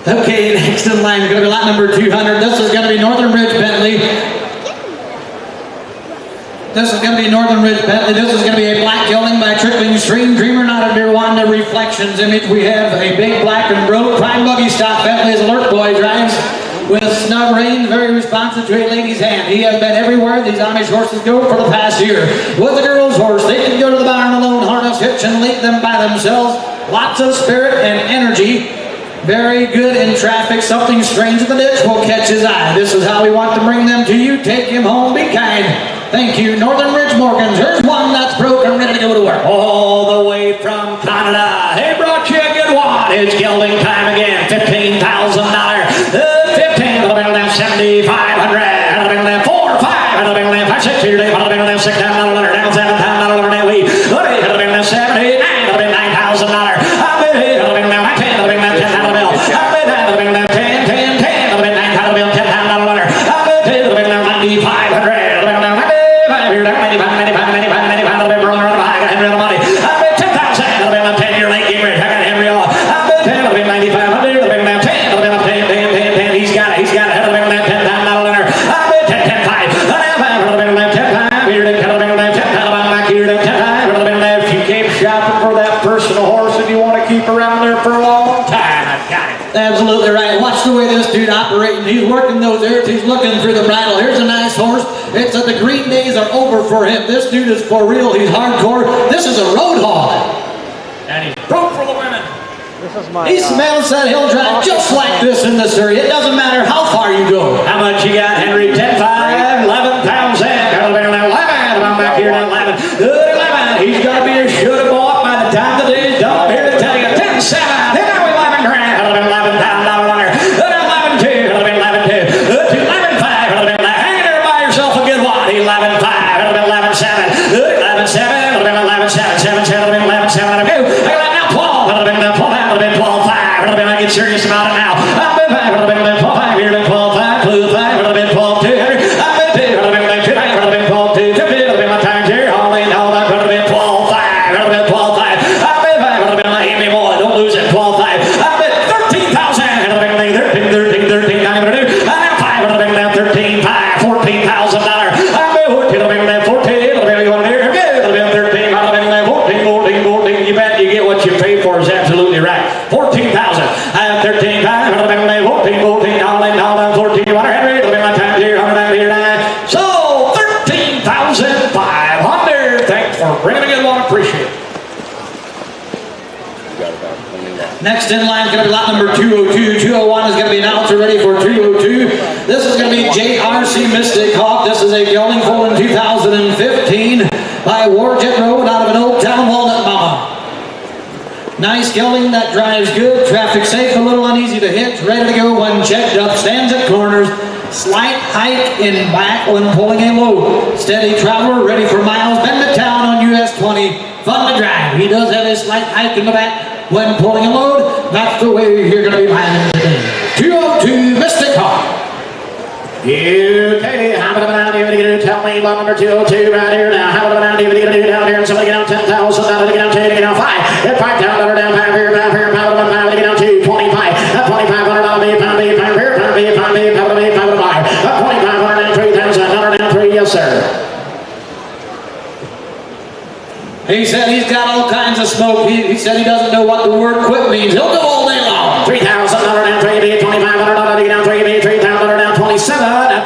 Okay, next in line is going to be lot number 200. This is going to be Northern Ridge Bentley. This is going to be Northern Ridge Bentley. This is going to be a black gelding by Trickling Stream. Dreamer, not a Nirwanda Reflections image. We have a big black and broke prime buggy stock Bentley's Alert Boy drives with snub reins, very responsive to a lady's hand. He has been everywhere these Amish horses go for the past year. With a girl's horse, they can go to the barn alone, harness, hitch, and lead them by themselves. Lots of spirit and energy. Very good in traffic. Something strange in the ditch will catch his eye. This is how we want to bring them to you take him home, be kind. Thank you, Northern Ridge Morgans. Here's one that's broken, ready to go to work. All the way from Canada. Hey, brought you a good one. It's gelding time again. $15,000. 15. Now 7,500. 4, 5. 5, 6. Here today. 6 down. Down 7 down. Down 8. 7, 8, 9. $9,000. I've been here. Now 10. I've been 10 down the bill. I've been 10. 10. I've been 9 down the bill. 10 down the letter. I've been 9,500. Absolutely right. Watch the way this dude operating. He's working those ears. He's looking through the bridle. Here's a nice horse. It's that the green days are over for him. This dude is for real. He's hardcore. This is a road hog. And he's broke for the women. This is my. He smells that hill drive just like this in this area. It doesn't matter how far you go. How much you got, Henry? 10, 5, 11 pounds in. 11. I'm back here at 11. 11. He's got to be a should have bought by the time the day's done. I'm here to tell you. 10, 7. Then now 11 grand. 11 down, $1. 11, 2. 11, 2. 11, 5. Hang there by yourself a good one. 11, 5. 11, 7. 11, 7. 11, 7. 7, 7. 11, 7. 2. Now 12. 12. 12, 5. I get serious about it now. I've been 5. 12, 5. Here to 12, 5. 12, 5. 12, 2. I've been 2. 12, 2. 50. My time's here. All in all, I've been 12, 5. 12, 5. I've been 5. Hit me, boy. Don't lose it. 12, 5. I've been 13,000. 13. I'm going to do. Now 5. 13, 5. $14,000. I've been 14. You want to hear? 13. 14. You bet you get what you pay for is absolutely right. 14,000. I have 13, 5. 14. All in all, 14. Henry. My time's here. 100 here now. So 13,500. Thanks for bringing a good one. Appreciate it. Next in line is going to be lot number 202. 201 is going to be announced ready for 202. This is going to be JRC Mystic Hawk. This is a gelding foal in 2015 by Warjet Road out of an Old Town Walnut Mama. Nice gelding that drives good, traffic safe, a little uneasy to hit, ready to go when checked up, stands at corners, slight hike in back when pulling a load. Steady traveler, ready for miles, bend to town on US 20, fun to drive. He does have a slight hike in the back when pulling a load. That's the way you're going to be buying him today. 202 Mystic Hawk. Okay, how about an idea to tell me lot number 202 right here now? How about an idea to do down here and somebody get out $10,000 to get out 10, to get out 5. Get $5 down 5 here, 5 here, 5 to get out 2, 25. $2,500 be 5 here, 5 be 5 be 5 be 5 to buy. $2,500 down 3,000 down 3, yes sir. He said he's got all kinds of smoke. He said he doesn't know what the word quit means. He'll go all day long. $3,000 down 3 be $2,500 to get out 3 be $3,000 down 27.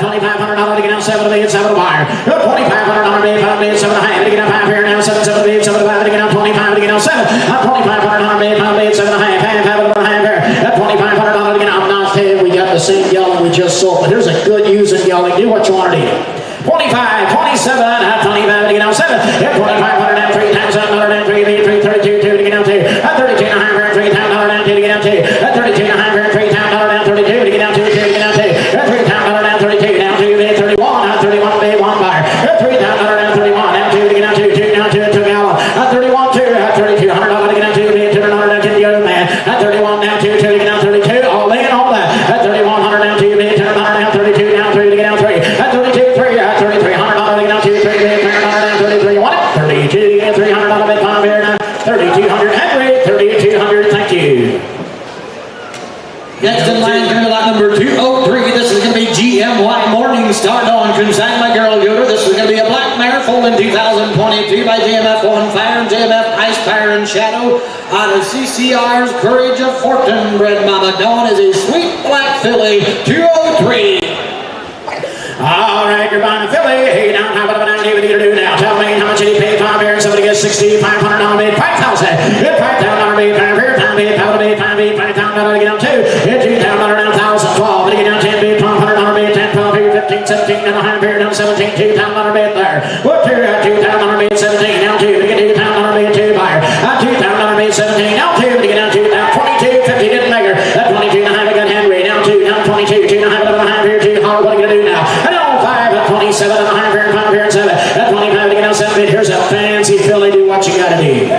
$2,500 to get out 7 to be 7 to buy. $2,500 be 5 be 7 to high to get out 5 here now 7 to be 7 to buy to get out 25 to get out 7. $2,500 be 5 be 7 to high 5 to high here. $2,500 to get out. Now we got the same gelding we just sold, but here's a good using gelding. Do what you want to do. 25, 27, 25 to get out 7. 2,500 down 3 times $1 down 3 be 332 to get out 2. 32 and a half $3 down 2 to get out 2. 32 and a half $3 down 32 to get out 2 to get out 2. $3 down 32 down 2 be 31. 31 be 1 buyer. $3 down 31 down 2 to get out 2. 2 down 2 to gallon. 31 2 $3,200 to get out 2 be $200 down 2 to go man. 31 down 2 to get out 32. All in all that. 3,100 down 2 be $200 down 32 down 3 to get out 3. 32 3 $3,300 to get out 2 3 be $300 down 33 1. 32 to get $300 bid 5 here now. 3,200 Henry. 3,200. Thank you. Next in line is going to be lot number 203. This is going to be GMY Morning Star on Consignment Girl Yoder. This is going to be a black mare foal in 2022 by JMF On Fire and JMF Ice Fire and Shadow out of CCR's Courage of Fortune bred mama. Dawn is a sweet black filly. 203. All right, you're buying a filly. Hey, now how about an idea what you do now? Tell me how much did he pay 5 here? Somebody gets $6,500 bid 5,000. Get $5,000 bid 5 here. 5 bid 5 bid 5 bid $5,000 to get down 2. Get $2,000 down 1,000. 12 to get down 10 bid $1,200 bid 10 12 here 15 17 and a half here, now 17, 2 pound under bid there. What 2 pound under bid 17, now 2, to get 2 pound under bid 2 buyer. 2 pound under bid 17, now 2, to get down 2 pound 22, 50 didn't make her. That 22 and a half, I got Henry, now 2, now 22, 2 and a half, 11 and a half here, 2 hard, what are you gonna do now? And now 5 at 27 and a half here, 5 here and 7. At 25 to get down 7 bid, here's a fancy filly, do what you gotta do.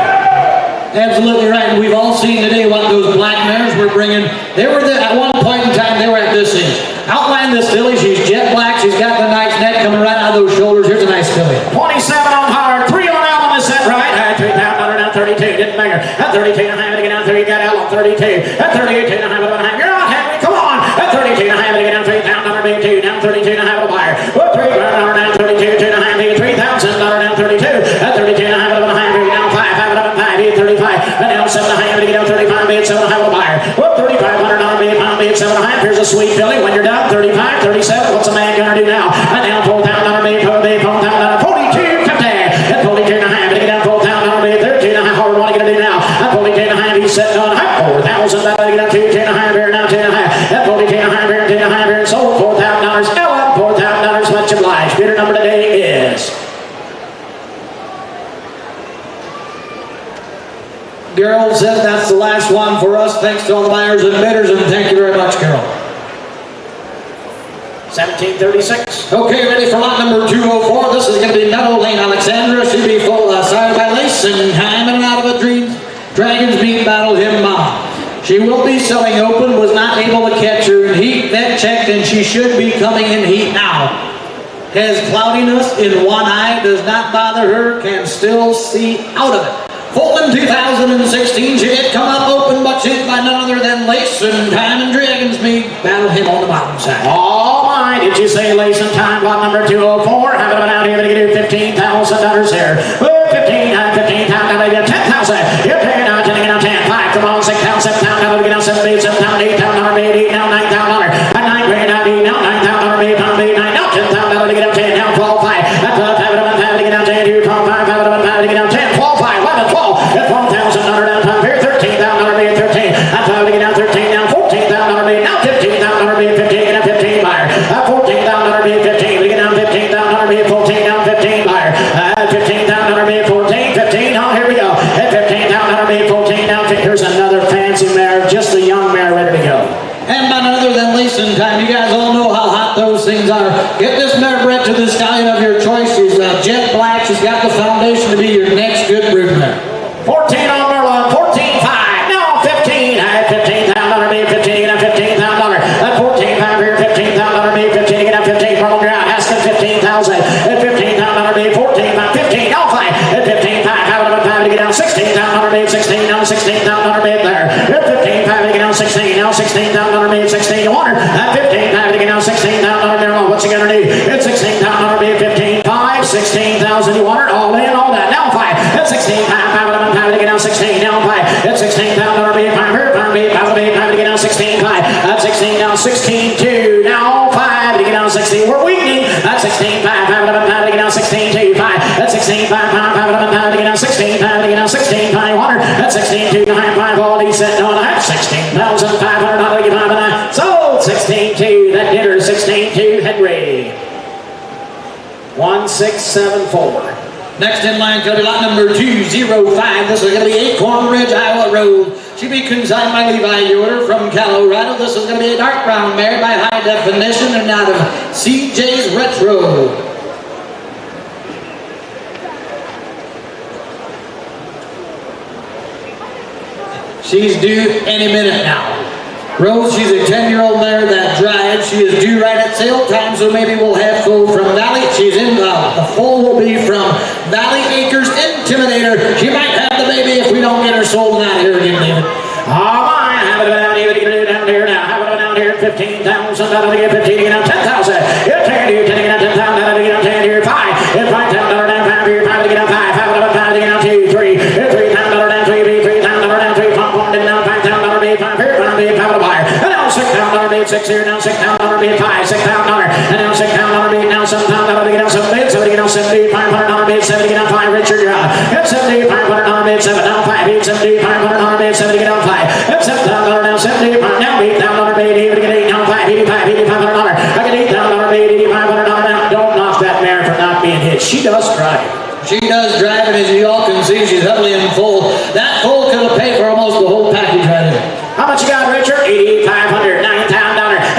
Absolutely right. We've all seen today what those black mares were bringing. They were at one point in time, they were at this age. Outline this filly. She's jet black. She's got the nice neck coming right out of those shoulders. Here's a nice filly. 27 on hard, 3 on Allen is set right. 3 pound under, now 32, didn't make her. At 32 and a half to get down 3, you got Allen 32. At 38 and a half, 11 and a half. You're out, Henry, come on. At 32 and a half to get down 3 pound under, big 2, down 32 and a half to buyer. Well, 3 pound under, down 32, 2 and a half, $3,000 down 32. At 32 and a half, 11 and a half, down 5, 5, 11, 5, 35. And now 7 and a half to get down 35, bid 7 and a half to buyer. Well, $3,500 bid, pound bid 7 and a half. Here's a sweet filly. When you're done, 35, 37. What's a man gonna do now? And now $4,000 bid, $4,000, 42, 50. At 42 and a half to get down $4,000 bid, 13 and a half. Hard, what are you gonna do now? At 42 and a half, he's setting on $4,000 to get down 2, 10 and a half here, now 10 and a half. At 42 and a half here, 10 and a half here, sold $4,000. Ellen, $4,000, much obliged. Bidder number today is Gerald said that's the last one for us. Thanks to all the buyers and bidders, and thank you very much, Carol. 1736. Okay, ready for lot number 204. This is going to be Meadow Lane Alexandra. She'll be full started by Lace and time and out of a dream. Dragons meet battle him mom. She will be selling open, was not able to catch her in heat. That checked, and she should be coming in heat now. Has cloudiness in one eye, does not bother her, can still see out of it. Fulton 2016, she did come up open, but she's by none other than Lace and Time and Dragons meet battle him on the bottom side. Oh my, did you say Lace and Time, lot number 204? Have it out here to get $15,000 here. Well, 15 pound, now they get 10,000. You're paying out 10, get out 10. 5, come on, 6 pound, 7 pound, now we get out 7 8, 7 pound, 8 pound, 8, now $9,000. At 9 grand, now $9,000, 8 pound, 8, 9, now $10,000 to get out 10, now 12, 5. At 12, 5 to get out 10, 2, 12, 5, 5 to get out 10, 12, 5, 11, 12. At $12,000 down 5 here, $13,000 bid 13. At 5 to get down 13, now $14,000 bid, now $15,000 bid 15, get out 15 buyer. At $14,000 bid 15, we get down $15,000 bid 14, down 15 buyer. At $15,000 bid 14, 15, oh here we go. At $15,000 bid 14, down 15. Here's another fancy mare, just a young mare ready to go. And by none other than Lace and Time. You guys all know how hot those things are. Get this mare bred to the stallion of your choice. She's jet black. She's got the foundation to be your next good brood mare. 14 on Merlin, 14.5, now 15. At $15,000 bid 15, get up $15,000. At 14.5 here, $15,000 bid 15, get up 15. Merlin ground, asking 15,000. At $15,000 bid 14, about 15, now 5. At 15.5, $5 to get down 16,000 bid 16, now $16,000 bid there. At 15.5 to get down 16, now $16,000 bid 16. You want her? At 15.5 to get down 16,000 Merlin. What's he gonna do? At 16,000 bid 15, 5, 16,000. You want her? All in, all that. Now 5. At 16.5, 5 to get down 16, now 5. At 16,000 bid 5 here, 5 bid 5 to get down 16, 5. At 16, now 16, 2, now 5 to get down 16. We're weakening. At 16, 5 to get down 16, 2, 5. At 16, 5 to get down 16, 5 to get down 16, 5, 100. At 16, 2, 9, 5, all these set on. At $16,500 to get 5 and 9. Sold 16, 2. That did her 16, 2. Henry. 1674. Next in line, going to be lot number 205. This is going to be Acorn Ridge, Iowa Road. She'll be consigned by Levi Yoder from Colorado. This is going to be a dark brown mare by high definition and out of CJ's Retro. She's due any minute now. Rose, she's a 10-year-old mare that drives. She is due right at sale time, so maybe we'll have full from Valley. She's in the full will be from Valley Acres Intimidator. She might have the baby if we don't get her sold out here again, David. Oh my, have it down here, down here now. Have it down here, 15,000, that'll get 15, get down 10,000. Get 10 here, 10 to get down 10,000, that'll get down 10 here, 5. Get $5,000 down 5 here, 5 to get down 5, 5 to get down 2, 3. Get $3,000 down 3, $3,000 down 3, 5 down 5,000 bid 5 here, 5 bid 5 to buyer. And now $6,000 bid 6 here, now $6,000 bid 5, $6,000. And now $6,000 bid, now $7,000 to get down 7 bid, 7 to get down 7 bid, $500 bid, 7 to get down 5, Richard Drive. Get $7,500 bid, 7 down 5 bid, $7,500 bid, 7 to get down 5. Get $7,000 now 75, now $8,000 bid, even to get 8 down 5, $85,500. I get $8,000 bid, $8,500 down. just drive. She does drive, and as you all can see, she's heavily in full. That full could have paid for almost the whole package right here. How much you got, Richard? $8,500, $9,000,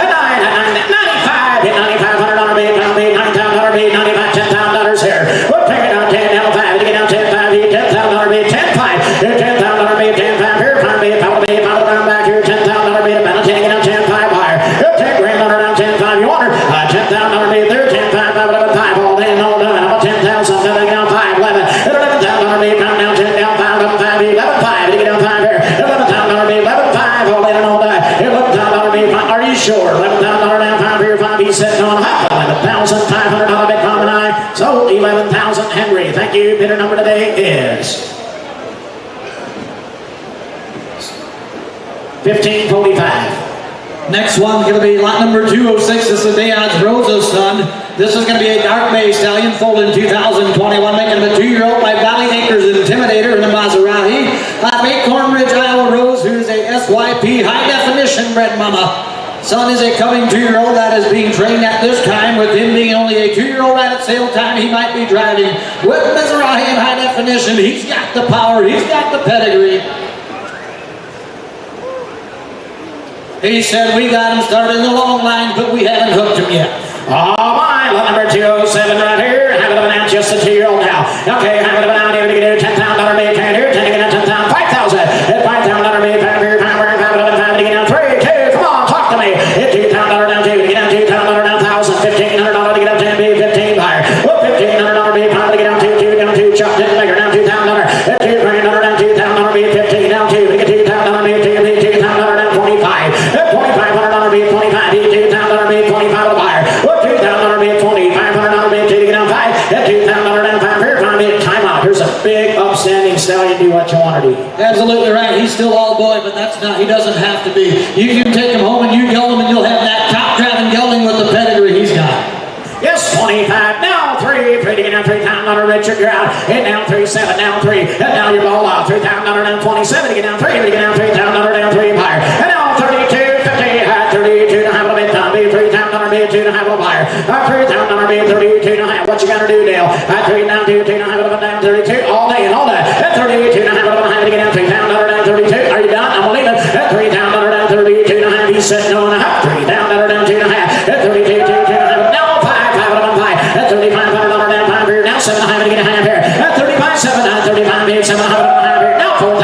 $9,500, $9,500 bid, $9,000 bid, $95, $10,000 here. We'll take it down 10, now 5, to get down 10, 5, $10,000 bid, 10, 5, $10,000 bid, 10, 5, here, 5 bid, 5 bid, 5 around back here, $10,000 bid, about 10, get down 10, 5 higher. 10 grand down 10, 5, you want her? $10,000 bid there, 10, 5, 5, 11, 5, all day and all done. How about 10,000, then down 5, 11, $11,000 bid, down 10, down 5, 11, 5, 11, 5, to get down 5 here, $11,000 bid, 11, 5, all day and all day. $11,000 bid, are you sure? $11,000 down 5 here, 5, he's sitting on $11,500 bid, Tom and I sold 11,000 Henry. Thank you. Bidder number today is 1545. Next one's going to be lot number 206. This is Dayod's Rosa's son. This is going to be a dark bay stallion, foaled in 2021, making him a 2-year-old by Valley Acres Intimidator in the Maserati. Acorn Ridge, Iowa Rose, who is a SYP high definition bred mama. Son is a coming 2-year-old that is being trained at this time. With him being only a 2-year-old right at sale time, he might be driving with Maserati in high definition. He's got the power. He's got the pedigree. He said we got him started in the long line, but we haven't hooked him yet. Oh my, lot number 207 right here. Have it announced just a 2-year-old now. Okay, have it announced here to get $10,000 bid, 10 here, 10 to get $10,000, 5,000. $5,000 bid, 5 here, 5 to get down 3, 2. Come on, talk to me. $2,000 down 2 to get down $2,000 down 1,000, $1,500 to get down 10 bid, 15 higher. $1,500 bid, 5 to get down 2 down 2. Chuck didn't make her down $2,000. $2,000 down 2,000 bid, 15 down 2 to get $2,000 bid, $2,000 down 25. $2,500 bid, 25. $2,000 bid, 25 to buyer. $2,000 bid, 20. $500 bid, 2 to get down 5. $2,000 down 5 here, 5 bid, time out. Here's a big upstanding stallion. Do what you want to do. Absolutely right. He's still all boy, but that's not. He doesn't have to be. You can take him home and you geld him, and you'll have that top driving gelding with the pedigree he's got. Yes, 25, now 3, 3 to get down $3,000, Richard, you're out. Hit down 3, 7, down 3, and now you're ball out. $3,000 down 27 to get down 3, to get down $3,000 down 3 buyer. And now 32, 50, 32 to have a bid, $3,000 bid, 2 to have a buyer. $3,000 bid, 32 to have. What you got to do, Dale? 3 down 2, 2 to have a down 32, all day and all day. At 32 to have a to get down $3,000 down 32. Are you done? I'm going to leave it. At $3,000 down 32 to have. He's sitting on a half. $3,000 down 2 to have. At 32, 2 to have. Now 5, 5 at $3,500 down 5 here. Now 7 to get a half here. At 35, 7 down 35 bid, 7 to half here. Now $4,000.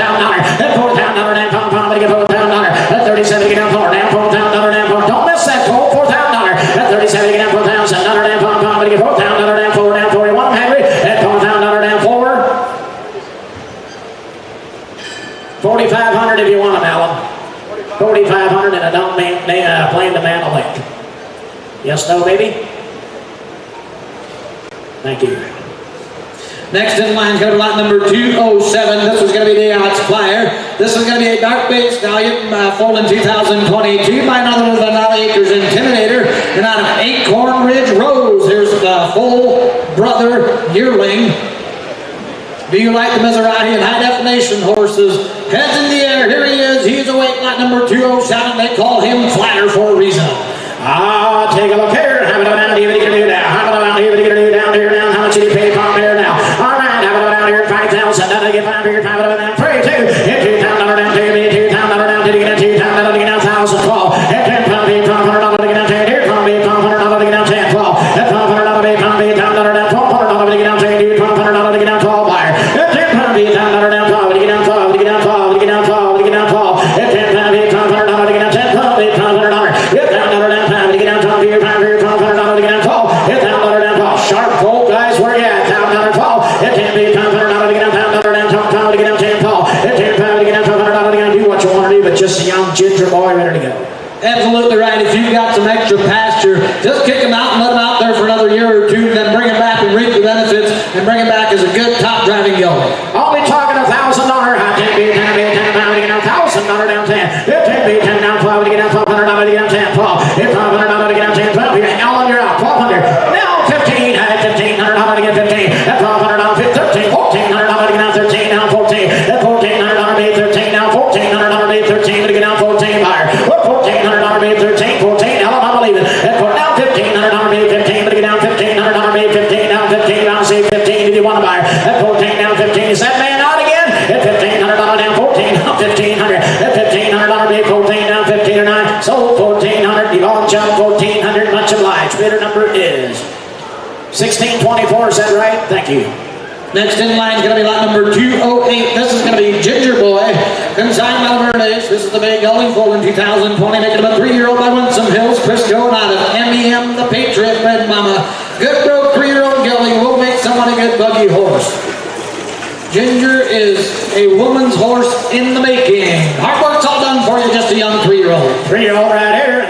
At $4,000 down 5 to get $4,000. At 37 to get down 4. Down $4,000 down 4. Don't miss that goal. $4,000. At 37 to get down $4,000. Down 5 to get $4,000 down 4. Down 4. You want them, Henry? At $4,000 down 4. 4,500 if you want them, Alan. 4,500 and I don't blame the man a lick. Yes, no, baby? Thank you. Next in line is going to be lot number 207. This is going to be Dayod's Flyer. This is going to be a dark bay stallion, foaled in 2022 by none other than Valley Acres Intimidator, and out of Acorn Ridge Rose. Here's the full brother yearling. Do you like the Maserati and high definition horses? Heads in the air. Here he is. He's awake, lot number 207. They call him Flyer for a reason. Ah, take a look here. Have it down here. What are you going to do now? Have it down here. What are you going to do down here now? How much did you pay for here now? All right, have it down here. 5,000. Now to get 5 here. 5 down 3, 2. Hit $2,000 down 2. $2,000 down 2 to get $2,000 to get down 1,000. 12. Hit $10,000 to get down 10 here. $500 to get down 10. 12. Hit $500 to get down 1,200 to get down 10. $1,200 to get down 12. Buyer. Hit $10,000 down 12 to get down 12 to get down 12 to get down 12 to get down 12. Hit $10,000 to get down 10. $500. Hit $1,000 down 5 to get down 12 here. 5 here. $1,200 to get down 12. Hit $1,000 down 12. Sharp gold, guys. Where you at? $1,000 12. Hit $10,000 to get down $1,000 down 12 to get down 10. 12. Hit $10,000 to get down $1,200 to get down. Do what you want to do, but just a young ginger boy ready to go. Absolutely right. If you've got some extra pasture, just kick him out and let him out there for another year or two, then bring him back and reap the benefits and bring him back as a good top driving gelding. Only talking $1,000. $10,000 to get down $1,000 down 10. Hit $10,000 down 12 to get down $1,200 to get down 10. 12. Hit $500 to get down 10. 12. Here, Alan, you're out. 1,200. Now 15. Hit $1,500 to get 15. At $1,200 hit 13. $1,400 to get down 13. Down 14. At $1,400 made 13. Down $1,400 made 13 to get down 14. Buyer. $1,400 made 13. 14. Alan, I believe it. At now $1,500 made 15 to get down 1,500 made 15. Down 15. Down say 15. Watch out, 1400, much obliged. Bidder number is 1624, is that right? Thank you. Next in line is going to be lot number 208. This is going to be Ginger Boy. Consigned by Vernice. This is the Bay Gelding foal in 2020. Making about 3-year-old by Winsome Hills. Crisco out of MEM, the Patriot Red Mama. Good broke 3-year-old gelding. Will make someone a good buggy horse. Ginger is a woman's horse in the making. Hard work's all done for you, just a young 3-year-old. 3-year-old right here.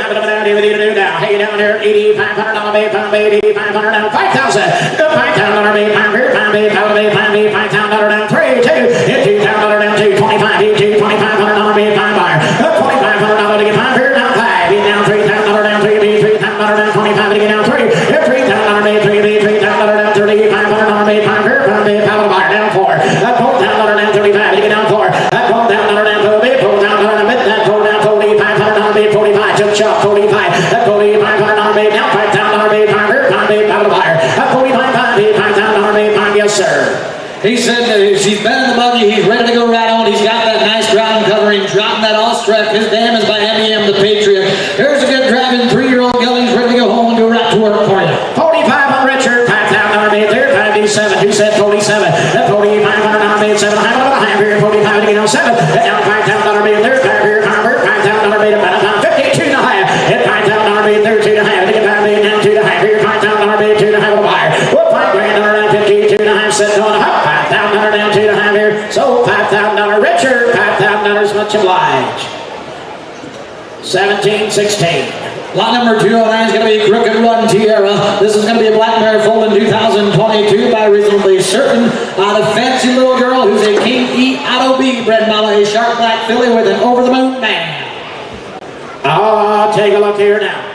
Now, hey, down here, $8,500 bait, pound bait, $8,500 down, 5,000. Good $5,000 bait, pound here, pound bait, pound bait, pound bait, $5,000 down, 3, 2, hit $2,000 down, 2, 25, hit $2,500 bait, pound buyer. $2,500 to get pound here, down 5, hit down $3,000 down, 3, bait, $3,000 down, 25 to get down 3, hit $3,000 bait, 3, bait, $3,000 down, 30, $500 bait, pound here, pound bait, pound buyer, down 4, $4,000 down, 35 to get down 4, $4,000 down, 4 bait, $4,000 down, mid, that $4,000 down, $4,500 bait, 45, took shot, 45, $4,500 bait, down $5,000 bait, pound here, pound bait, pound buyer, $45,000 bait, pound, yes sir. He said that she's been in the buggy, he's ready to go right on. He's got that nice ground covering, dropping that Austrek. His dam is by MEM, the Patriot. Here's a good driving 3-year-old gelding, ready to go home and go right to work for you. 45 on Richard, $5,000 bait there, 5D7, who said 47? That $4,500 bait, 7, $5 here, 45 to get on 7, down $5,000 bait there, 5 here, $5,000 bait, about a 52 and a half, hit $5,000 bait there, 2 and a half, to get $5 bait down 2 and a half, here, $5,000 bait, 2 and a half, buyer. Well, $5,000 down, 52 and a half, set on up, $5,000 down, 2 and a half here, so $5,000 Richard, $5,000 much obliged. 17-16. Lot number 209 is going to be Crooked Run Tierra. This is going to be a black mare foal in 2022 by reasonably certain. The fancy little girl who's a King E Auto B bred mama, a sharp black filly with an over-the-moon man. Oh, take a look here now.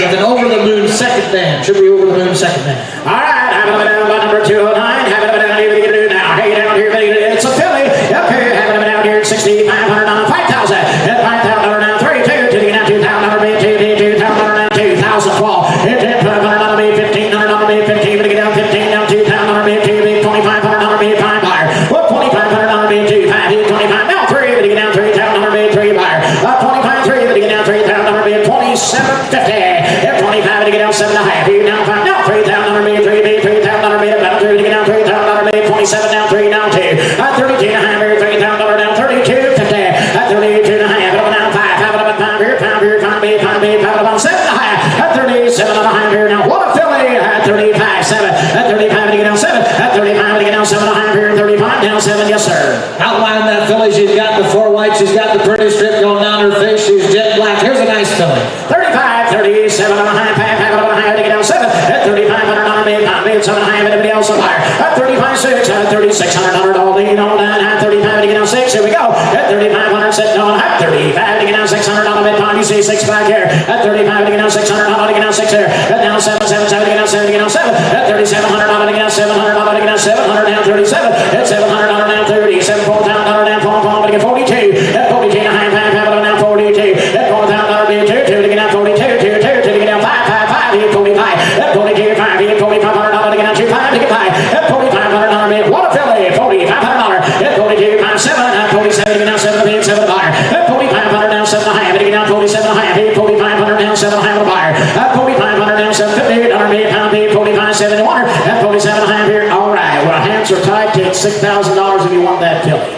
With an over-the-moon second band. Should be over-the-moon second band. All right, have it down by number 209. Have it down here, get it now. Hey, down here, it's a filly. Up here, have it down here, $6,500 down, 5,000. At $5,000 down, 3, 2, to the down, $2,000 bait, 2, $2,000 down, 2,000 fall. Hit $500 bait, $1,500 bait, 15, to get down, 15 down, $2,000 bait, 2, bait, $2,500 bait, 5 buyer. Well, $2,500 bait, 2, 5, hit 25 down, 3, to get down, $3,000 bait, 3 buyer. 25, 3, to get down, $3,000 bait, 27.50. Hit 25 to get down 7.5. Here down 5 down, $3,000 bait, 3 bait, $3,000 bait, about 3 to get down, $3,000 bait, 27 down, 3 down 2. 32 and a half here, $3,000 down, 32.50. 32 and a half, up and down 5. Have it up at 5 here, pound here, pound bait, pound bait, pound about 7.5. 37 and a half here now. What a filly! 35, 7. 35 to get down 7. 35 to get down 7.5 here, 35 down 7, yes sir. Outlining that filly, she's got the 4 white, she's got the pretty strip going down her face, she's jet black. Here's a nice filly. 35, 37 and a half, half to get down 7. At $3,500 bait, pound bait, 7.5, anybody else a buyer. At 35, 6. At $3,600 all day, on down. At 35 to get down 6. Here we go. At 3,500 set on. At 35 to get down $600 bait, pound. You see 6 back here. At 35 to get down $600 to get down 6 here. At down 7, 7, 7 to get down 7 to get down 7. At $3,700 to get down $700 to get down 700 down 37. At $700 down 30. $4,000 down 4 to get 42. At 42 and a half, down 42. At $4,000 bait, 2 to get down 42. 2 to get down 5, hit 45. At 42, 5, hit $4,500 to get down 2, 5 to get 5. At $4,500 bait, what a filly! $4,500. At 42, 5, 7. At 47 to get down 7 bait, 7 buyer. At 4,500 down 7.5 to get down 47.5. Hit 4,500 down 7.5 buyer. At 4,500 down 7.50. $100 bait, pound bait, 45, 7 to 1. At 47.5 here. All right. Well, hands are tied. Take $6,000 if you want that filly.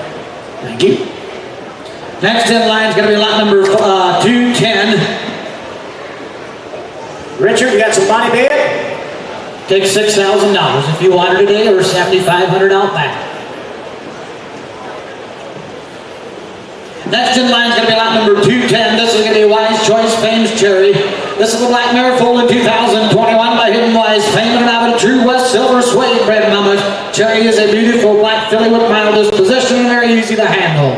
Thank you. Next in line is going to be lot number 210. Richard, you got some money bid? Take $6,000 if you want her today, or $7,500 out back. Next in line is going to be lot number 210. This is going to be Wise Choice Fame's Cherry. This is the black mare foal in 2021 by Hidden Wise Fame, and out of a true West Silver Suede bred mama. Cherry is a beautiful black filly with mild disposition and very easy to handle.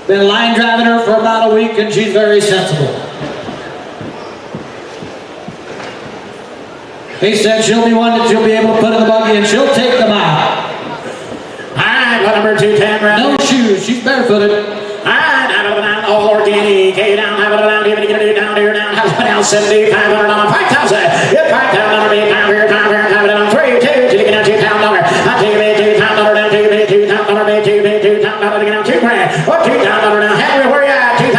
Been line driving her for about a week, and she's very sensible. He said she'll be one that you'll be able to put in the buggy, and she'll take them out. All right, what number 210, right? No shoes, she's barefooted. All right, down, all organic. Hey, down, have it down, even get it down here, down, have it down, $7,500, 5,000. Yep, $5,000, bait, pound here, have it down, 3, 2, to get down $2,000. bid, $2,000 to get out $2 grand. What $2,000 now? Henry, where you at? $2,000.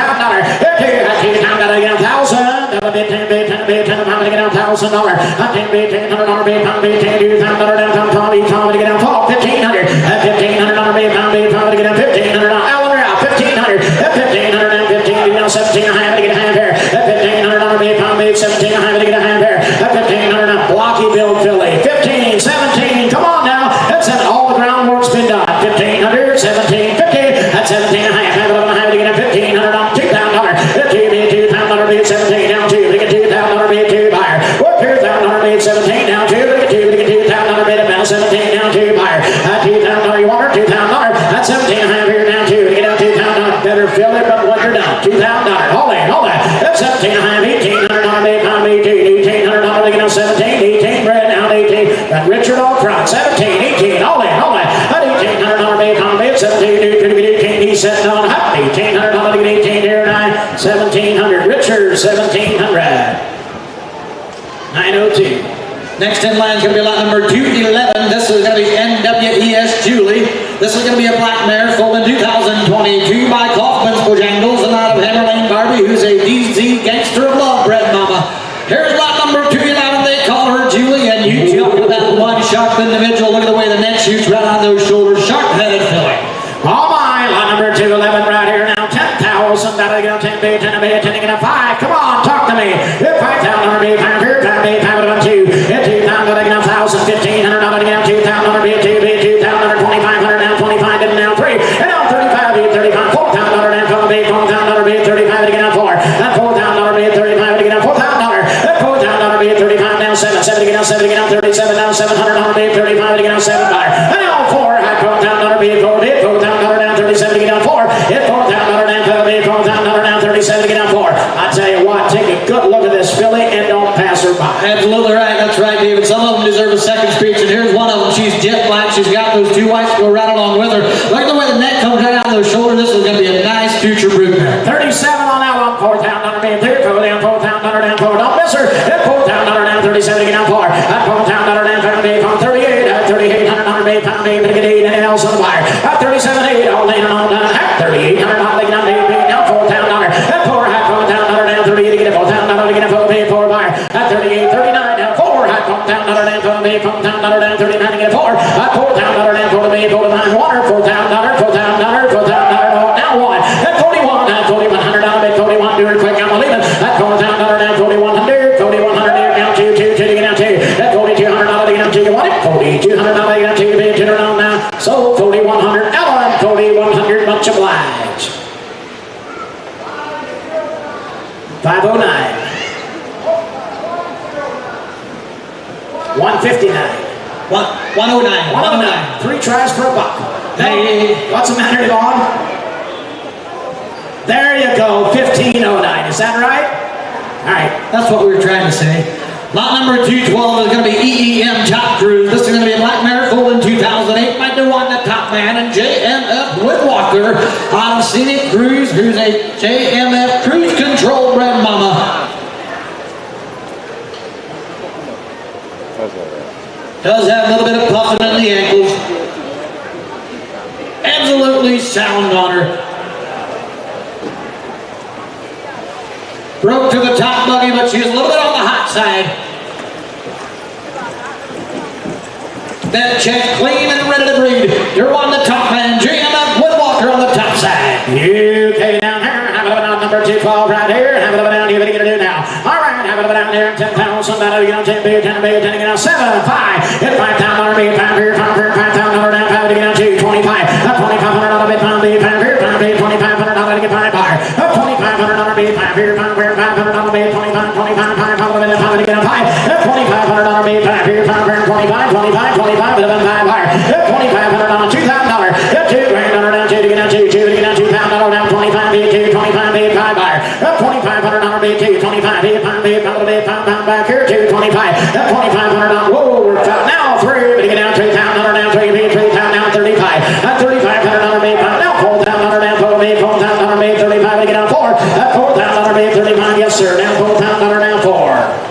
$2,000 to get out $1,000. Bid, 10 bid, 10 bid, 10 pound to get out $1,000. $10 bid, $1,000 bid, pound bid, $2,000 down, $12 to get out $1,500. $1,500 bid, pound bid, pound to get out $1,500. Alan, out $1,500. $1,500 down, 15 to get out 17 and a half to get a half here. $1,500 bid, pound bid, 17 and a half to get a half here. $1,500 down, blocky build Philly. 15, 17, come on now. That's it. All the groundwork's been done. 1,500, 17, 50. That's 17 and a half. $11 and a half to get a $1,500 on $2,000. $2,000 bid, 17 down 2. They get $2,000 bid, 2 buyer. What $2,000 bid, 17 down 2. They get $2,000 bid, about 17 down 2 buyer. $2,000 you want her, $2,000. That's 17 and a half here down 2. They get out $2,000. Better fill it, but when you're done. $2,000. Hold that. That's 17 and a half. $1,800 bid, pound bid, $1,800. They get out 17. 18 bread down 18. Got Richard all front. 17, 18. Hold that. $1,800 bid, pound bid, 17. 18. He's sitting on hot. $1,800 to get 18 here 9. 1,700. Richard 1,700. 902. Next in line is going to be lot number 211. This is going to be NWES Julie. This is going to be a black mare sold in 2022 by Kaufman's Bojangles and out of Hammerlane Barbie, who's a DZ Gangster of Love bred mama. Here's lot number 211. They call her Julie, and you jump with that one sharp individual. Look at the way the neck shoots right on those shoulders. Sharp-headed filly. Oh my, lot number 211 right here now. 10,000. That'll get 10 bid, 10 bid, 10 to get a 5. Come on, talk to me. 5,000 bid, 5 here, 5 bid, 5 to 2. 2,000 to get a 1,000. $1,500 to get 2,000 bid, 2 bid, 2,000 2,500 down, 25 to down 3. And now 35 bid, 35, $4,000 down, 12 bid, $4,000 bid, 35 to get a 4. That $4,000 bid, 35 to get a $4,000. That $4,000 bid, 35 down 7, 7 to get out 7 to get out 37 down, $700 bid, 35 to get out 7 buyer. And now 4, $4,000 bid, 4 bid, $4,000 down 37 to get out 4. Hit $4,000 down 12 bid, $4,000 down 37 to get out 4. I tell you what, take a good look at this filly and don't pass her by. Absolutely right. That's right, David. Some of them deserve a second speech, and here's one of them. She's jet black. She's got those 2 whites go right along with her. Look at the way the neck comes right out of those shoulders. This is going to be a nice future brood mare. 37 on that one, $4,000 bid, 3, down, $4,000 down 4. Don't miss her. Hit $4,000 down 37 to get out 4. That $4,000 down 5 bid, 38. At 3,800 bid, pound bid, to get 8 and else on the buyer. At 37, 8, all laying on down. At 3,800 to get out 8 bid, down $4,000. At 4, $4,000 down 38 to get a $4,000 to get a 4 bid, 4 buyer. At 38, 39 down 4. At $4,000 down 12 bid, $4,000 down 39 to get a 4. At $4,000 down 4 bid, 4 to 9 water, $4,000, $4,000 now 1. At 41, at $4,100 bid, 41 do it quick. I'm leaving. At $4,000 down 4,100, 4,100 down 2, 2 to get out 2. At $4,200 to get out 2. You want it? $4,200 to get out 2 bid, 2 on now. So $4,100. Ellen, $4,100. Much obliged. 509. 159. 109. 109. 3 tries for a buck. Hey. What's the matter, Yvonne? There you go. 1509. Is that right? All right. That's what we were trying to say. Lot number 212 is going to be EEM Top Cruise. This is going to be a black mare foal in 2008 by Dewana Top Man and JMF Woodwalker out of Scenic Cruise, who's a JMF Cruise Control bred mama. Does have a little bit of puffing in the ankles. Absolutely sound on her. Broke to the top buggy, but she's a little bit on the hot side. That check clean and ready to breed. You're on the top man, JMF Woodwalker on the top side. UK down here. Have a on number 212 right here. Have a down here. What are you going to do now? All right. Have a down here. 10,000. That'll get on 10 bid, 10 bid, 10 to get on 7, 5. Hit $5,000 bid, 5 here, 5 here, $5,000 down, 5 to get on 2, 25. $2,500 bid, 5 bid, 5 here, 5 bid, $2,500 to get 5 buyer. $2,500 bid, 5 here, 5 here, $500 bid, 25, 25, 5 to get on 5. $2,500 bid, 5 here, 5 here, 25, 25, 25 to get on 5 buyer. $2,500, $2,000. $2 grand down 2 to get on 2, 2 to get on $2,000 down 25 bid, 2, 25 bid, 5 buyer. $2,500 bid, 2, 25 bid, 5 bid, 5 bid, 5 back here, 2, 25. $2,500. Whoa, we're out now 3, but to get down $2,000 down 3 bid, 3,000 down 35. $3,500 bid, 5 now $4,000 down 4 bid, $4,000 bid, 35 to get down 4. $4,000 bid, 35. Yes, sir. Down $4,000 down 4.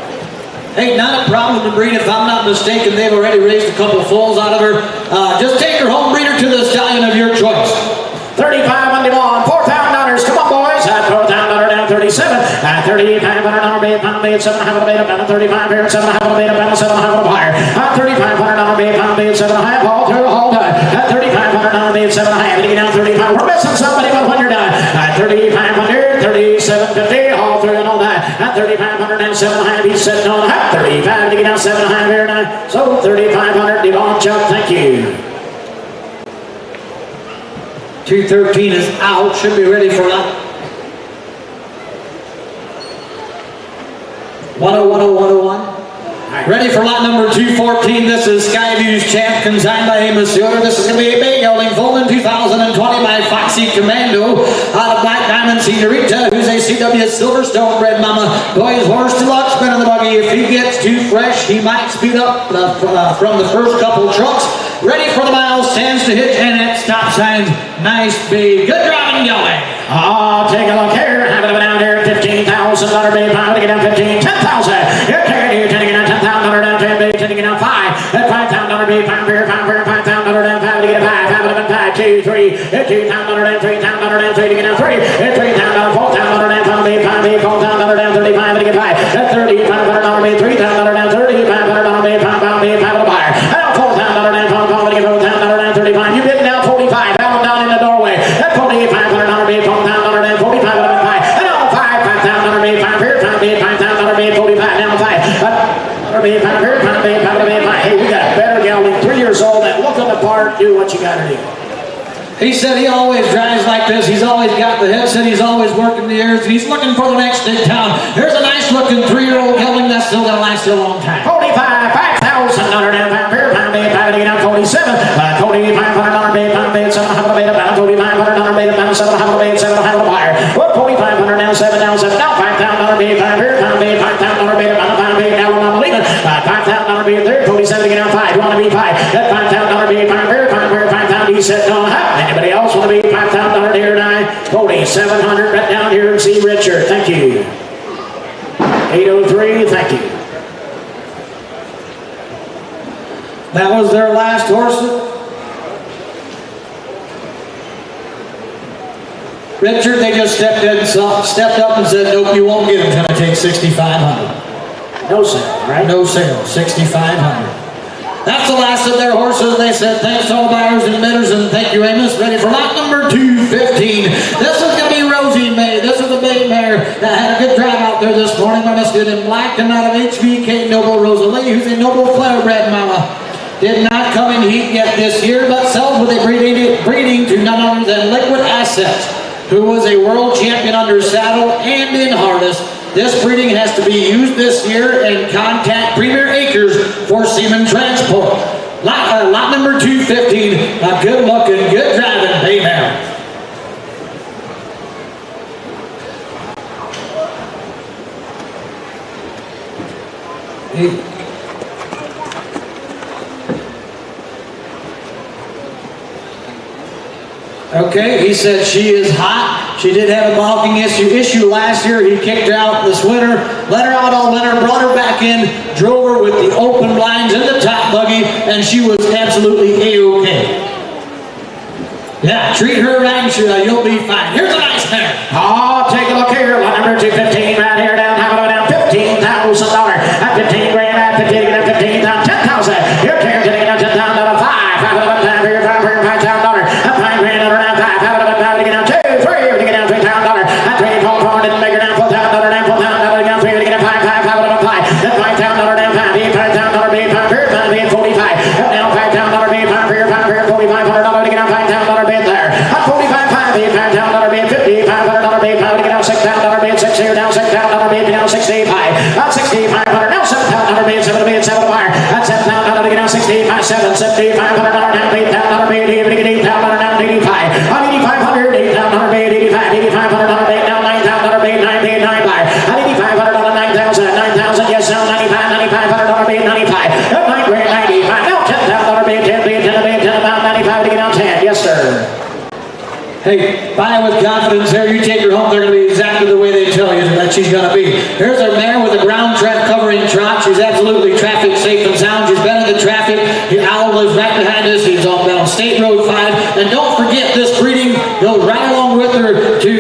Hey, not a problem to breed. If I'm not mistaken, they've already raised a couple of foals out of her. Just take her home, breed her to the stallion of your your choice. 35 on the wall, $4,000. Come on, boys. $4,000 down, 37. $3,500 bid, pound bid, $7.5 bid, about 35 here, $7.5 bid, about $7.5 higher. $3,500 bid, pound bid, $7.5, all through, all done. $3,500 bid, $7.5, and you get down 35. We're missing somebody, but when you're done, 3,500, 37.50, all through and all that. 3,500 down, 7.5, he's sitting on 35 to get down 7.5 here now. So 3,500, Devon Chuck, thank you. 213 is out, should be ready for lot. 101. Ready for lot number 214. This is Skyview's champ, consigned by Amos Yoder. This is going to be a big gelding, foaled in 2020 by Foxy Commando out of Black Diamond Senorita, who's a CW Silverstone bred mama. Boy's horse deluxe, been in the buggy. If he gets too fresh, he might speed up from the first couple trucks. Ready for the mile, stands to hitch and at stop signs. Nice big, good driving gelding. Oh, take a look here. Have it down here, $15,000 bid, pound to get down 15, 10,000. You're carrying, you're taking down $10,000 down, 10 bid, taking down 5. That $5,000 bid, pound here, $5,000 down, 5 to get a 5, 5 to 5, 2, 3, $2,000 down, $3,000 down, 3 to get down 3, $3,000, $4,000 down, 5 bid, $4,000 down, 35 to get 5. That $3,500 bid, $3,000 down, $3,500 bid, 5 bid, 5 to the buyer. Now $4,000 down, $4,000 to get $4,000 down, 35. You bid down 45, have them down in the doorway. That $4,500 bid, $4,000 down, 45 to the 5. And now $5,000 bid, 5 here, 5 bid, $5,000 bid, 45 down 5. Bid, 5 here, 5 bid, 5 bid, 5. Hey, we got a better gelding, 3 years old, that look on the part, do what you gotta do. He said he always drives like this. He's always got the headset. He's always working the ears. He's looking for the next big town. Here's a nice looking 3-year-old gelding that's still going to last you a long time. 45, $5,000 down, 5 here, 5 bid, 5 to get down 47. $4,500 bid, 5 bid, $700 bid, about $4,500 bid, about $700 bid, $700 buyer. What, $4,500 down, 7 down, 7 down, $5,000 bid, 5 here, 5 bid, $5,000 bid, about $5 bid, now I'm leaving. $5,000 bid there, 47 to get down 5. You want to be 5? That $5,000 bid, 5 here, 5,000, he's sitting on half. Anybody else want to be $5,000 here tonight? 4,700 right down here and see Richard. Thank you. 803, thank you. That was their last horse. Richard, they just stepped up and said, nope, you won't get him until I take 6,500. No sale, right? No sale, 6,500. That's the last of their horses. They said thanks to all buyers and bidders, and thank you, Amos. Ready for lot number 215. This is going to be Rosie May. This is the bay mare that had a good drive out there this morning. Mama stood in black and out of HVK Noble Rosalie, who's a Noble Flowerbred mama. Did not come in heat yet this year, but sells with a breeding to none other than Liquid Assets, who was a world champion under saddle and in harness. This breeding has to be used this year and contact Premier Acres for semen transport. Lot number 215, a good looking, good driving bay mare. Okay, he said she is hot. She did have a balking issue last year. He kicked her out this winter, let her out all winter, brought her back in, drove her with the open blinds in the top buggy, and she was absolutely A-okay. Yeah, treat her right and you'll be fine. Here's a nice mare. Oh, take a look here. Lot number 215 right here down. How about down $15,000? At 15 grand, at 15, at 15, down 10,000. You're carrying today down 10,000 out of 5. 5 here, 5 here, $5,000. At 5 grand, over down 5. 5 to get down 2, 3 to get down $3,000. At 3, 4, didn't make her down $4,000 down, $4,000 down 3 to get down 5, 5 to 5. That $5,000 down 5. $5,000 bid, 5 here, 5 bid, 45. Up down $5,000 bid, 5 here, $4,500 to get down $5,000 bid there. At 45, $5 bid, $5,000 bid, 50, $500 bid, 5 to get down $6,000 bid, 6 here, down $6,000 bid, down 65. At 6,500, now $7,000 bid, 7 bid, 7 buyer. At $7,000 to get down 65, 7, $7,500 down, $8,000 bid, even to get $8,000 down 85. On 8,500, $8,000 bid, 85, $8,500 bid, down $9,000 bid, 9 bid, 9 buyer. At 8,500 on 9,000, 9,000, yes, down 95, $9,500 bid, 95. At 9 grand, 95. Now $10,000 bid, 10 bid, 10 bid, 10 about 95 to get down 10. Yes, sir. Hey, buy with confidence here. You take her home, they're going to be exactly the way they tell you that she's going to be. Here's our mare with a ground trap covering trot. She's absolutely traffic safe and sound. She's been in the traffic. The owl lives right behind us. He's on State Road 5. And don't forget forget, this breeding goes right along with her to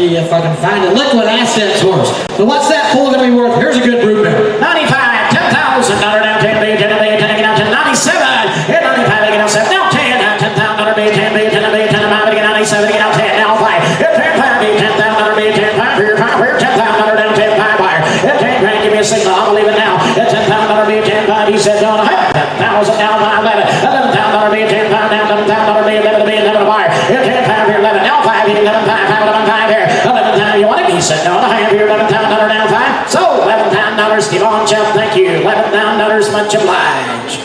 if I can find it, liquid assets horse. So what's that foal going to be worth? Here's a good brood mare. 95, $10,000 down, 10 B, 10 B, 10 get out to 97. Hit 95, get out 7, now 10, $10,000 B, 10 B, 10 B, 10 5, get out 97, get out 10, now 5. Hit 10, 5 B, $10,000 B, 10 5, here, 5, here, $10,000 down, 10 5 buyer. Hit 10 grand, give me a signal, I'll believe it now. Hit $10,000 B, 10 5, he said, don't have 10,000 down, 5, 11. $11,000 B, 10 5 down, $11,000 B, 11 B, 11 buyer. Hit 10 5 here, 11, now 5, here, 11 5, 5, 11 5 here. 11,000, you want it? He said, don't have here, $11,000 down, 5. So, $11,000, Steve on, Jeff, thank you. $11,000, much obliged.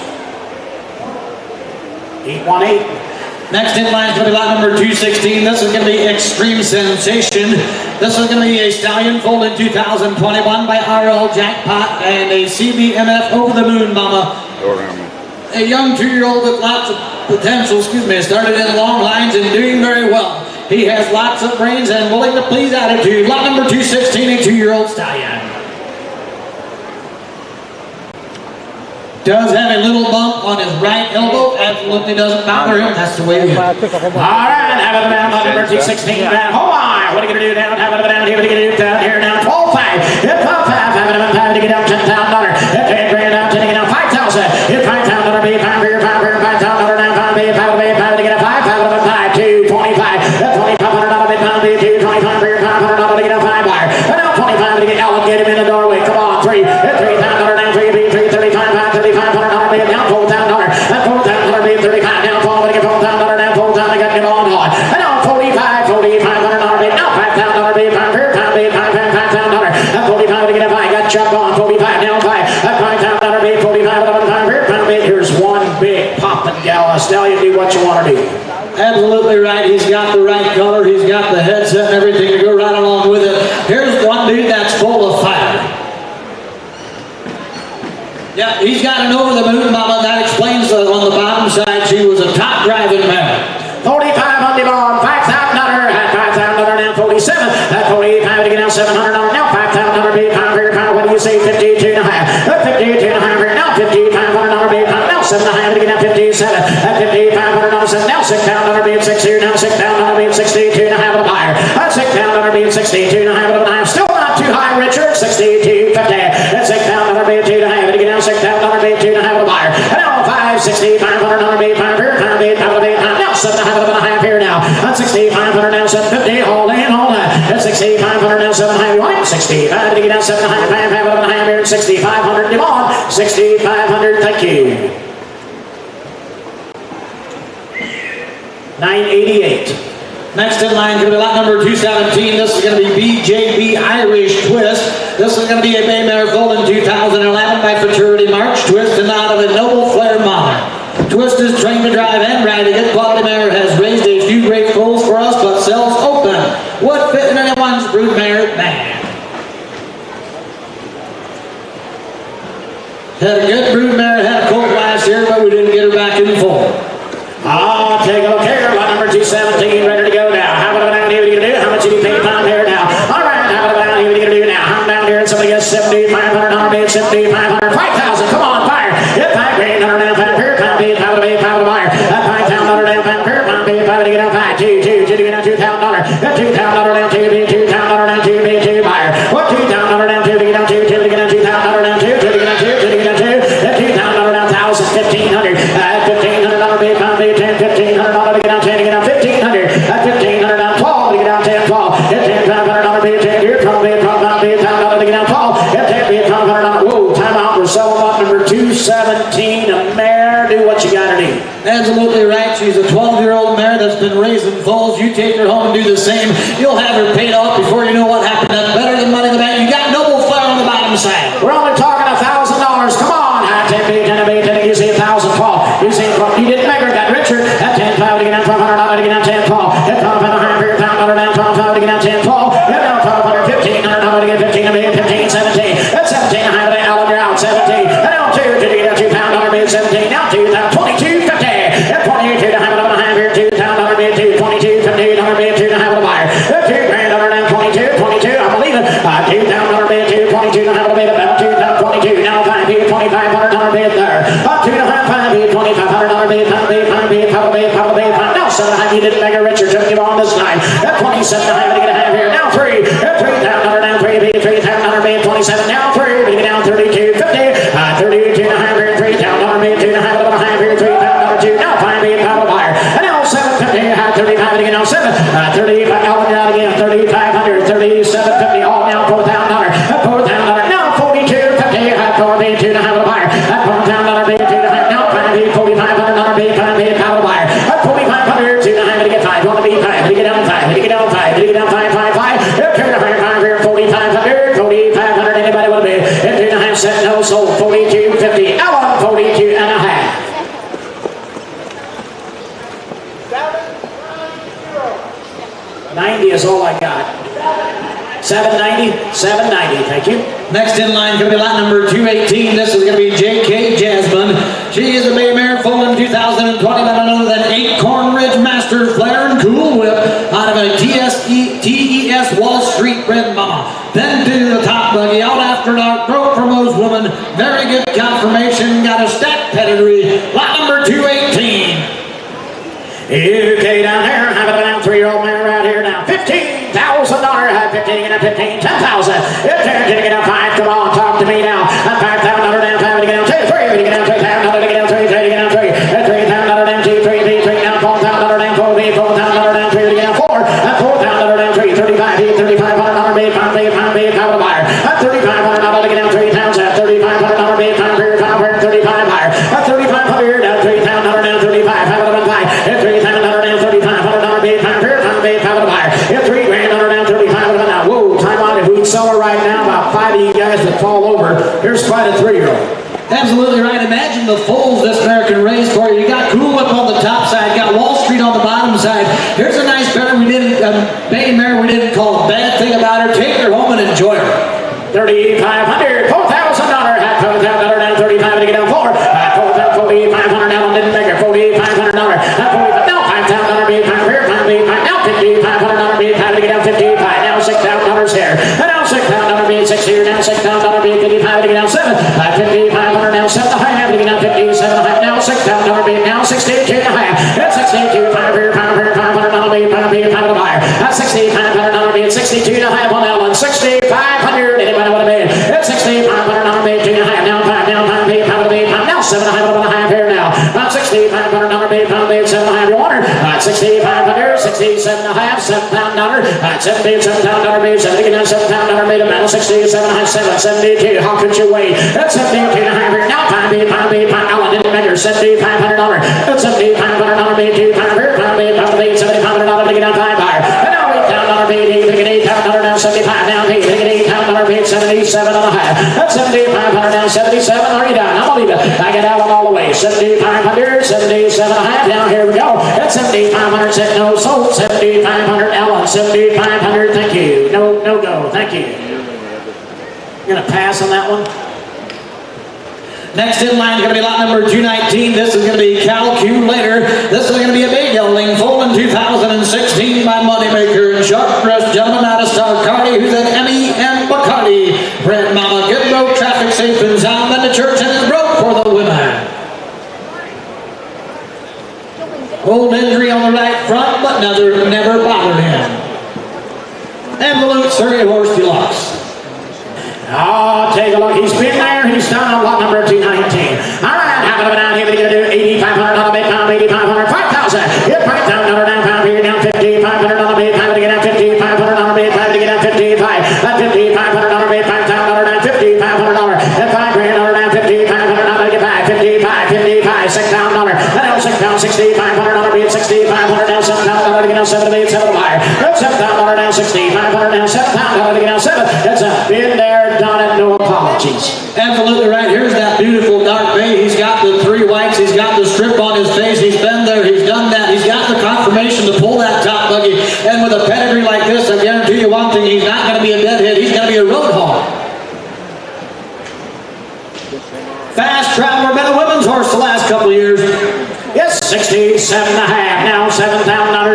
818. Next in line is going to be lot number 216. This is going to be Extreme Sensation. This is going to be a stallion foal in 2021 by RL Jackpot and a CBMF Over the Moon Mama. A young 2-year-old with lots of potential, started in long lines and doing very well. He has lots of brains and willing to please attitude. Lot number 216, a 2-year-old stallion. Does have a little bump on his right elbow. Absolutely doesn't bother him. That's the way it is. All right, have it down, number 216 down. Hold on. What are you going to do down? Have it down here. What are you going to do down here now? 12-5. Hit 12-5. Have it down to get down $10,000. Hit 10 grand down to get down 5,000. Hit $5,000. B, 5 here, 5 here, $5,000 down, 5 B, 5 B, 5 to get a 5, 5, 5, 2, 25. Hit $2,500 B, 5 B, 2, 25 here, $500 to get a 5 buyer. And now 25 to get Alan, get him in the doorway. Come on, 3. Hit $3,000 down, 3 B, 3, 35, 5, $3,500 B, down $4,000. That $4,000 B, 35 down, 4, to get $4,000 down, 4,000 to get him on. And now 45, $4,500 B, now $5,000 B, 5 here, 5 B, 5, $5,000. That 45 to get a 5, got Chuck on, 45 down 5. That $5,000 B, 45, 11, 5 here, 5 B. Here's one big poppin' gala. Stallion, do what you want to do. Absolutely right. He's got the right color. He's got the headset and everything to go right along with it. Here's one dude that's full of fire. Yeah, he's got an Over the Moon Mama. That explains that on the bottom side she was a top driving mare. 45 on the ball, $5,000. Had $5,000 down, 47. That 45 to get down $700. Now $5,000 B, 5 here, 5. What do you say? 52 and a half. That 52 and a half here. Now $5,500 B, 5. Now 7 and a half to get down 57. That $5,500 7. Now $6,000 B at 6 here. Now $6,000 B at 62 and a half of a buyer. That $6,000 B at 62 and a half of a buyer. Still not too high, Richard. 62.50. That $6,000 B at 2 and a half to get down $6,000 B at 2 and a half of a buyer. And now 5, $6,500 B, 5 here, 5 B, 5 B, 5. Now 7 and a half here now. That's 6,500 now, 750. Hold in, hold on. That's 6,500 now, 7 and a half. You want it? 65 to get down 7 and a half, 5 and a half here, and 6,500. Come on. 6,500. Thank you. 988. Next in line is going to be lot number 217. This is going to be BJB Irish Twist. This is going to be a bay mare foal in 2011 by Futurity March. Twist and out of a Noble Flair mother. Twist is trained to drive and ride. A good quality mare, has raised a few great foals for us, but sells open. Would fit in anyone's brood mare bag. Had a good brood mare, had a colt last year, but we didn't get her back in full. I'll take a look here. Lot number 217, ready to go now. How about down here? What are you going to do? How much are you paying down here now? All right, how about down here? What are you going to do now? I'm down here and somebody gets 7,500 bid, 7,500, 5,000. Come on, fire. Hit 5 grand, 100 down, 5 here, 5 bid, 5 to bid, 5 to buyer. That 5,000 down, 5 here, 5 bid, 5 to get down, 5, 2, 2, 2 to get down $2,000. That $2,000 down, 2 bid, $2,000 down, 2 bid, 2 buyer. What $2,000 down, 2 to get down, 2 to get down $2,000 down, 2 to get down 2 to get down 2. That $2,000 down, 1,000, 1,500. That $1,500 bid, 5 bid, 10, $1,500 to get down 10 to get down 1,500. That $1,500 down 12 to get down 10, 12. Hit $10,500 bid, 10 here, 12 bid, 12 bid, $1,000 to get down 12. Hit 10 bid, $1,200. Whoa, time out. We're selling lot number 217. A mare, do what you gotta do. Absolutely right. She's a 12-year-old mare that's been raising foals. You take her home and do the same. You'll have her paid off before you know what happened. That's better than money in the bank. You got Noble Flair on the bottom side. We're only talking $1,000. Come on. 10 bid, 10 bid, 10. You see 1,000, 12. You see 12. You didn't make her. Got Richard. That 10, 5 to get down $1,200 to get down 10, 12. Hit 12 and a half here, $1,000 down 12, 5 to get down 10, 12. Hit down 1,200, $1,500 to get 15 bid, 15, 17. That's 17 and a half to Alan, you're out 17. And now 2 to get down $2,000 bid, 17. Now 22, 50. Hit 22 to have it on a half here, $2,000 bid, 2, 22, $15 bid, 2 to have it a buyer. Hit 2 grand down 22, 22. I believe it. $2,000 bid, 2, 22 to have it a bid, about 2,022. Now 5 bid, $2,500 bid there. 2 to have 5 bid, $2,500 bid, 5 bid, 5 bid, 5 bid, 5 bid, 5. Now and a half. You didn't make a Richard took you on this night. At 27 and a half to get a half here. Now 3. At 3 down, down 3. 3 down, 27. Now 3. Bring it down 32. 50. 32 and a half here. 3 down, 2 and a half here. 3 down, 2. Now 5 being power buyer. And now 750. 35 again. Now 7. 35 out again. 3,500. 37.50. All now 4,000 $4,000. Now 42.50. 42 and a half buyer. At 4,000 $2 and a half. Now 4,500 bid. 5 power buyer. At 4,500. 2 and a half to get 5. Want to be 5. To get down 5. To get down 5. To get down 5. 2 and a half here. 4,500. 4,500. Anybody want to bid? And 2 and a half set no sold. 42.50. Ellen 42 and a half. 90 is all I got. 790, 790, thank you. Next in line going to be lot number 218. This is going to be J.K. Jasmine. She is a Bay Mare full in 2020, none other than Acorn Ridge Master Flare and Cool Whip out of a TES Wall Street Red Mama. Then to the top buggy, out after dark, broke from those women. Very good confirmation, got a stacked pedigree. Lot number 218. UK down there, have it down 3-year-old mare right here now. $15,000, have 15 and a 15, 10,000. If they're going to get a 5, come on, talk to me now. $5,000 down, 5 to get down 2, 3 to get down 3,000 to get down 3, 3 to get down 3, $3,000 down 2, 3, 3 down 4,000 down 4, $4,000 down 3 to get down 4, $4,000 down 3, 35, $3,500 bid, 5 power buyer. $3,500 to get down 3,000, $3,500 bid, 5 35 buyer. $3,500 down 3,000 down 35, 5 right now, about 5 of you guys that fall over. Here's quite a 3-year-old. Absolutely right. Imagine the foals this mare can raise for you. You got Cool Whip on the top side, got Wall Street on the bottom side. Here's a nice better Bay Mare we didn't call a bad thing about her. Take her home and enjoy her. $3,500, $4,000, $4,000 down 35 to get down 4. $4,500 now didn't make her. $4,500. Now $5,000 bid, 5 here, 5 bid, 5 now $5,500 bid, 5 to get down 55. Now $6,000 here. Now $6,000 bid, 6 here. Now $6,000 bid, 55 to get down 7. $5,500 now 7 half to get down 57 half. Now $6,000 bid, now 62 half. That's 62, 5 here, 5 here, $500 bid, 5 bid, 5 to buyer. That's $6,500 bid, 62 half on Ellen. 6,500. Anybody want to bid? That's $6,500 bid, 2 half. Now 5, now 5 bid, 5 bid, 5. Now 7 half here now. About $6,500 bid, 5 bid, 7 half. You want her? 6,500, 67 half, $7,000. $7,000 bid, 70 now $7,000 bid, about 67 half, 72. How could you wait? That's 72 half here. Now 5 bid, 5 bid, 5. Ellen didn't measure. $7,500. That's $7,500 bid, 2 5 here, 5 bid, 5 bid, $7,500 to get down 5 buyer. And now $8,000 bid, to get $8,000 down 75 down to get $8,000 bid, 77 and a half. That's $7,500 down 77. Are you done? I'm gonna leave it. I get Ellen all the way. 7,500, 77 and a half. Now here we go. That's 7,500. Said no sold. 7,500. Ellen. 7,500. Thank you. No go. Thank you. You're gonna pass on that one. Next in line is going to be lot number 219. This is going to be Calculator. This is going to be a big gelding, full in 2016 by Moneymaker and sharp-dressed gentleman out of Starcardi, who's at M.E.M. Bacardi. Red Mama, good road, traffic safe and sound, and the church and is broke for the women. Old injury on the right front, but never bothered him. And the Luke Surrey Horse Deluxe. Oh, take a look. He's been there. He's done on lot number 219. All right, how about down here? We're going to do $8,500 bid, pound, $8,500, 5,000. Get $5,000 down, pound here, down $5,500 bid, pound to get down $5,500 bid, pound to get down 55. That $5,500 bid, $5,000 down, $5,500. That $5,000 down, $5,500 to get back. 55, 55, $6,000. That else $6,500 bid, $6,500 down, $7,000 to get down 7 bid, 7 buyer. That's $7,000 down, $6,500 down, $7,000 to get down 7. That's a bid there. Done it, no apologies. Absolutely right. Here's that beautiful dark bay. He's got the 3 whites. He's got the strip on his face. He's been there. He's done that. He's got the confirmation to pull that top buggy. And with a pedigree like this, I guarantee you one thing. He's not going to be a deadhead. He's going to be a road hog. Fast traveler, been a women's horse the last couple of years. Yes, 67 and a half. Now $7,000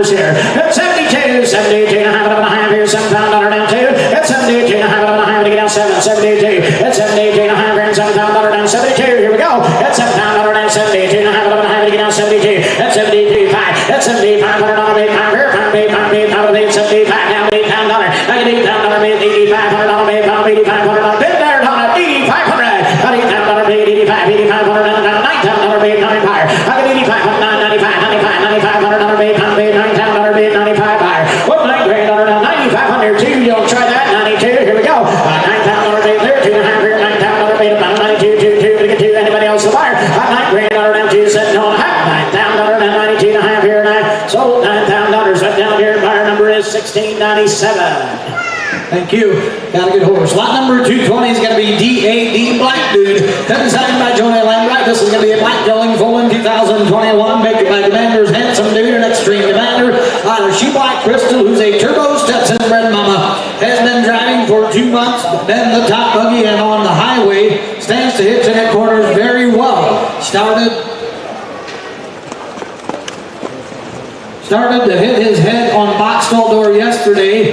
here. At 72, 72 and a half here. $7,000 down 2. At 72 and a half to get down 7. 72. At 72 and a half here. $7,000 down 72. Here we go. At $7,000 down 72 and a half to get down 72. At 72, 5. At 7,500 $8,500 bid, $500 bid, $500 bid, $500 bid, $75 now, $8,000. I get $8,000 bid, $8,500 bid, $8,500 bid there, $8,500. I get $8,000 bid, $8,500 $9,000 bid, $95. I get $8,500, $9,500 bid, $9,000 bid, $95 buyer. What $9,000 now, $9,500 too. You'll try that, 92. Here we go. $9,000 bid there, $2.5 here, $9,000 bid, about 92, 2, to get to anybody else the buyer. $9,000 down to $7.5, $9,000 down 92.5 here now. Sold $9,000 right down here. Buyer number is 1697. Thank you. Got a good horse. Lot number 220 is going to be DAD Black Dude. Consigned by Jonah Lambright. This is going to be a black gelding full in 2021. Made by Commander's Handsome Dude and Extreme Commander. She Black Crystal, who's a Turbo Stetson bred mama, has been driving for 2 months, been the top buggy and on the highway. Stands to hits and at corners very well. Started to hit his head on box stall door yesterday.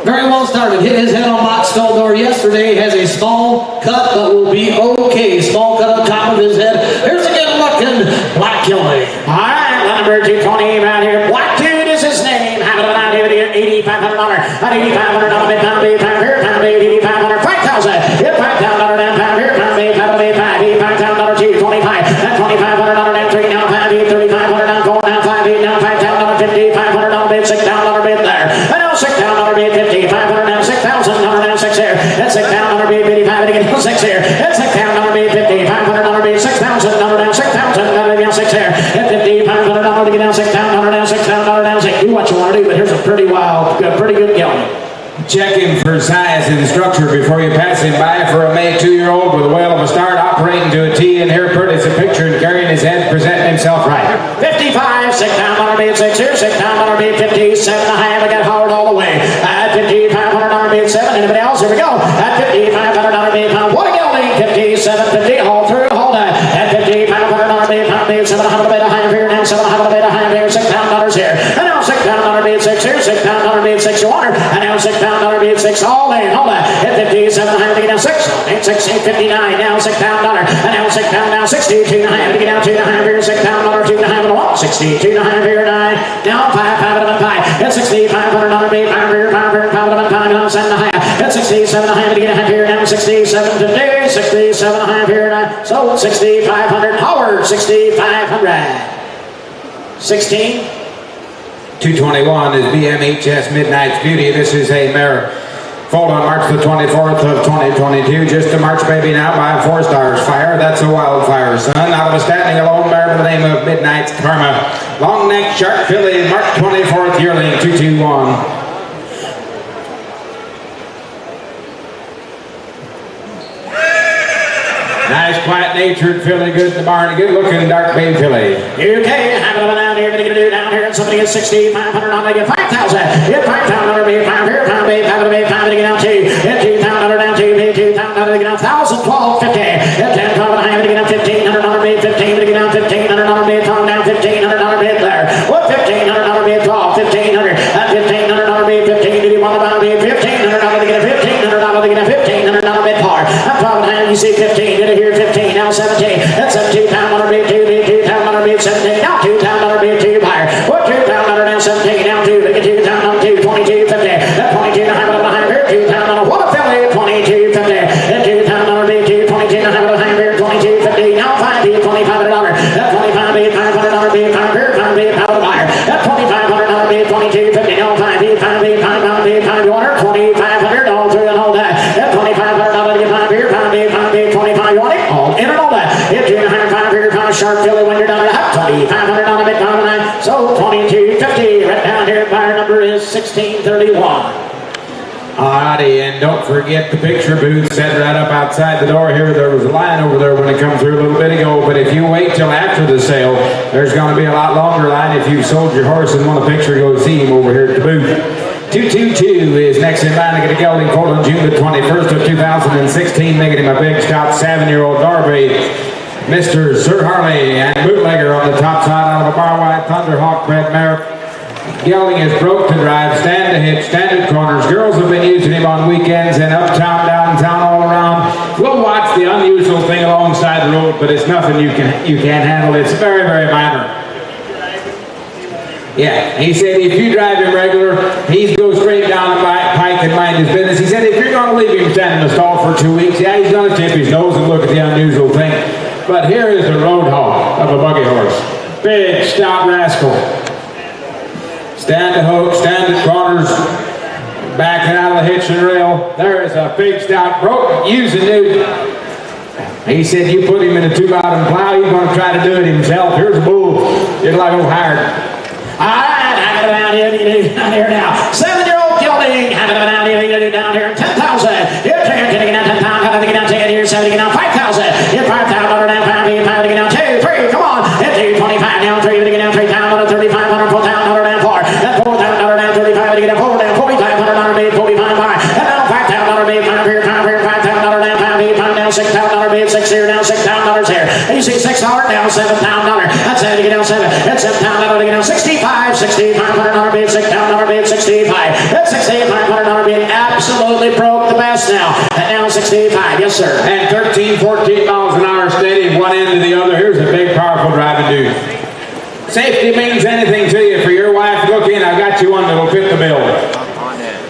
Very well started. Hit his head on box stall door yesterday. Has a small cut, but will be okay. Small cut on top of his head. Here's a good looking black gelding. All right, number 220 right here. Black Dude is his name. Have it out here at $8,500. $8,500 bid, pound bid, pound here, pound bid, $8,500. $5,000. Hit $5,000 down, pound here, pound bid, pound bid, $5,000 $2, 25. That $2,500 down 3 now, 5 bid, $3,500 down 4 now, 5 bid down, $5,000 $50, $500 bid, $6,000 bid there. And now $6,000 bid, $50, $500 down, $6,000 down 6 here. That's $6,000 bid, $55 again, 6 here. That's $6,000 bid, $50, $500 bid, $6,000 down, $6,000 down 6 here. At $50, $500 to get down, $6,000 down, $6,000 down 6. Do what you want to do, but here's a pretty wild, pretty good gelding. Check him for size and structure before you pass him by. For a May 2-year-old with a whale of a start, operating to a T, and here Curtis a picture and carrying his head, presenting himself right. 55, $6,000 bid, 6 here, $6,000 bid, 57 and a half. I got Howard all the way. At $5,500 bid, 7. Anybody else? Here we go. At $5,500 bid, pound. What a gelding! 57, 50, all through, hold on. At $5,500 bid, pound bid, 700 bid, a high here, now 700 bid, a high here, $6,000 here. And now $6,000 bid, 6 here, $6,000 bid, 6 you want her. And now $6,000 bid, 6 all in, hold on. At 57, to get down 6. At 1659, now $6,000. And now $6,000, now 62 and a half to get down 2 and a half here, $6,000, 2 and a half and a 1. 62 and a half here, 9. Now 5, 5 and a 5. At $6,500 bid, 5 here, 5 here, 5 and a 5, now 7 and a half. At 67 and a half to get a half here, now 67 today, 67 and a half here, 9. So 6,500. Howard, 6,500. 16. 221 is BMHS Midnight's Beauty. This is a mare foaled on March the 24th of 2022. Just a March baby now by 4 stars. Fire, that's a wildfire, son. Out of a standing alone mare by the name of Midnight's Karma. Long neck, sharp filly, March 24th yearling, 221. Nice, quiet-natured filly, good in the barn, a good-looking dark bay filly. Okay, have it down here, gonna do down here, and somebody gets $6,500 on, they get 5,000. Get $5,000 bid, 5 here, 5 bid, 5 bid, 5 to get down 2. Get $2,000 down 2, bid, $2,000 to get down 1,000, 12, 50. Get $10,000 to get down $1,500 bid, 15 to get down $1,500 bid, down $1,500 bid there. What $1,500 bid, 12, 1,500. That $1,500 bid, 15 to get $1 bid, $1,500 to get a $1,500 to get a $1,500 bid par. That's 12 and a half, you see 15. Get it here, 15, now 17. That's $17,000 bid, 2 bid, $2,000 bid, 17. Now $2,000 bid, 2 buyer. What $2,000 now 17, now 2. They get $2,000, 2, 22, 50. That 22 and a half of a high here, $2,000. What a filly, 22, 50. That $2,000 bid, 2, 22 and a half of a high here, 22, 50. Now 5 bid, $2,500. That 25 bid, $500 bid, 5 here, 5 bid, 5 buyer. That $2,500 bid, 22, 50. Now 5 bid, 5 bid, 5 bid, 5 you want her, 2,500 all through and all that. That $2,500 to get 5 here, 5 bid, 5 bid, 25 you want it, all in and all that. Hit 2 and a half, 5 here, 5 sharp filly when you're done at $2,500 bid, 5 and 9. So 22.50. Right down here, buyer number is 1631. Alrighty, and don't forget the picture booth set right up outside the door here. There was a line over there when it come through a little bit ago, but if you wait till after the sale, there's going to be a lot longer line. If you've sold your horse and want a picture, go see him over here at the booth. 222 is next in line to get a gelding foaled on June the 21st of 2016, making him a big, stout 7-year-old Darby. Mr. Sir Harley and bootlegger on the top side out of a bar white Thunderhawk bred mare. Gelding is broke to drive, stand to hit, standard corners. Girls have been using him on weekends and uptown, downtown, all around. We'll watch the unusual thing alongside the road, but it's nothing you can't handle. It's very, very minor. Yeah, he said if you drive him regular, he goes straight down the pike and mind his business. He said if you're going to leave him standing in the stall for 2 weeks, yeah, he's going to tip his nose and look at the unusual thing. But here is the road hog of a buggy horse. Big, stout rascal. Stand to hook, stand at corners, backing out of the hitch and rail. There is a big, stout, broke, using new. He said you put him in a 2-bottom plow, he's going to try to do it himself. Here's a bull. It's like old hired. All right, hanging around here, down here now. 7-year-old gelding, hanging around here, down here, 10,000. Here, getting down 10 pounds, how to get down 10 here, 7, getting down 5,000. Here, 5,000, down 5, getting down 2, 3, come on. Here, 25 down 3, getting down 3,000, 3,500, 4,000 down 4. That 4,000 down 35, getting down 4, down 4,500 bid, 45 by. And now 5,000 bid, 5 here, 5,000 down 5 bid, 5 down 6,000 bid, 6 here, down $6,000 here. And you see $6 down $7,000. That's how to get down 7. That's $7,000 to get down 65, $6,500 bid, $6,000 bid, 65. That's $6,500 bid. Absolutely broke the best now. And now 65, yes sir. And 13, 14 miles an hour steady, one end to the other. Here's a big, powerful driving dude. Safety means anything to you. For your wife, look in. I got you one that'll fit the bill.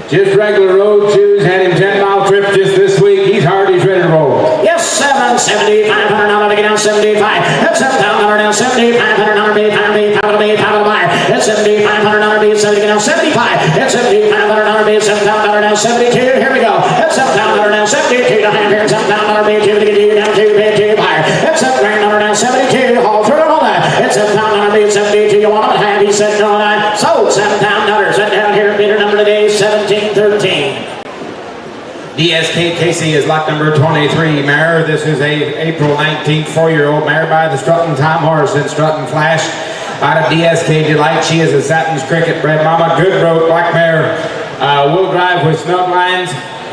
Just regular road shoes. Had him 10-mile trip just this week. He's hard. He's ready to roll. Yes, 7, $7,500 to get down 75. That's $7,000 down 7,500 bid, 5 bid, 5 bid, 5 buyer. That's $7,500 bid, 7 to get down 75. That's $7,500 bid, $7,000 down 72. Here we go. That's $7,000 down 72 to hand here. $7,000 bid, 2 to get you down 2 bid, 2 buyer. That's $7,000 down 72. Haul through all that. It's $7,000 bid, 72. You want them to have? He said no, and I sold $7,000. Set down here. Bidder number today is 1713. DSK Casey is lot number 23 mare. This is a April 19th 4-year-old mare by the Strutting Tom horse and Strutting Flash. Out of DSK Delight, she is a Satin's Cricket bred mama. Good road black mare. Will drive with snug lines.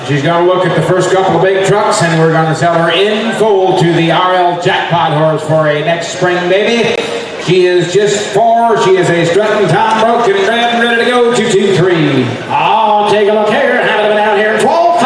She's going to look at the first couple of big trucks, and we're going to sell her in full to the RL Jackpot horse for a next spring baby. She is just 4. She is a Strutting Tom broken bred and ready to go. 223. Oh, take a look here. Have it down here. 12-5.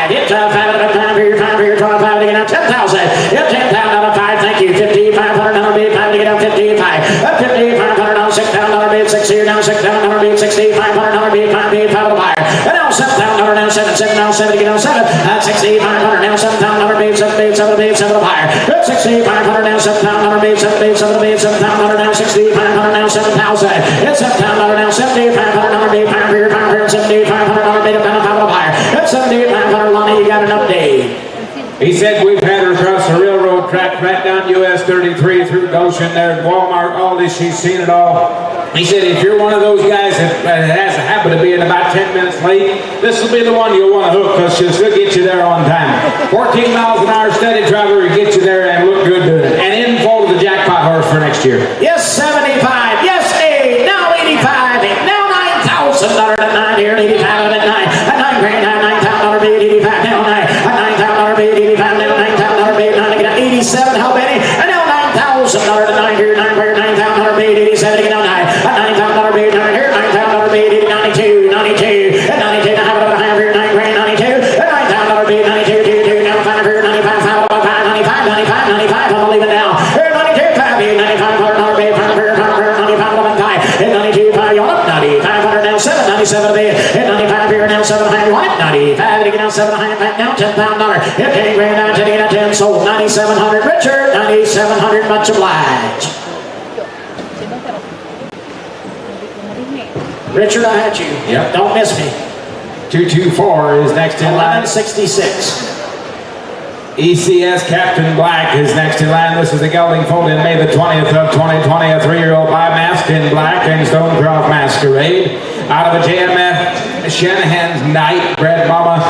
Hit 5 here, 5 here, 12, 5 to get out 10,000. Hit 10,000 out of 5. Thank you. $5,500 bid, 5 to get out 55. $5,500 down $6,000 bid, 6 here, down $6,000 bid, $6,500 bid, 5 bid, 5 to buyer. And now $7,000 down 7, 7 down 7 to get out 7. That's $6,500 down $7,000 bid, 7 bid, 7 bid, 7 to buyer. That's $6,500 down $7,000 bid, 7 bid, 7 bid, $7,000 down $6,500 down 7,000. It's $7,000 down $7,500 bid, 5 here, 5 here, $7,500 bid, down 5 to buyer. That's $7,500. Lonnie, you got an update. He said we've had her across the railroad track right down US 33 through Goshen there at Walmart, all this, she's seen it all. He said if you're one of those guys that has a habit of being about 10 minutes late, this will be the one you'll want to hook because she'll still get you there on time. 14 miles an hour steady driver will get you there and look good doing it. And in full to the Jackpot horse for next year. Yes, 75. Yes, 8. Now 85. Now $9,000 at 9 here. 85 at 9. At 9 grand, $9,000 bid, 85 now 9. At $9,000 bid, 85 now $9,000 bid, 9 to get out 87. How many? And now $9,000 at 9 here. 9 here, $9,000 bid, 87 to get out 9. At $9,000 bid, 9 here. $9,000 bid, 92. 92. At 92. Now have it over 9 here. 9 grand, 92. At $9,000 bid, 92. 2. Now 5 here. 95. 5 over 5. 95. 95. 95. I'm leaving now. Here 92. 5 here. $9,500 bid. 5 here. 5 here. 95. 11. 5. At 92. 5. You want up? 9500 now 7. 97 bid. At 95 here. Now 7. You want it? 95 to get down 7. Now $10,000. Hit 10 grand down 10 to get out 10. Sold 9,700. Richard 9,700. Much obliged. Richard, I had you. Yep. Don't miss me. 224 is next in line. 1166. ECS Captain Black is next in line. This is a gelding foaled in May the 20th of 2020. A 3-year-old by masked in black and Stonecroft Masquerade. Out of a JMF Shanahan's Night bred mama.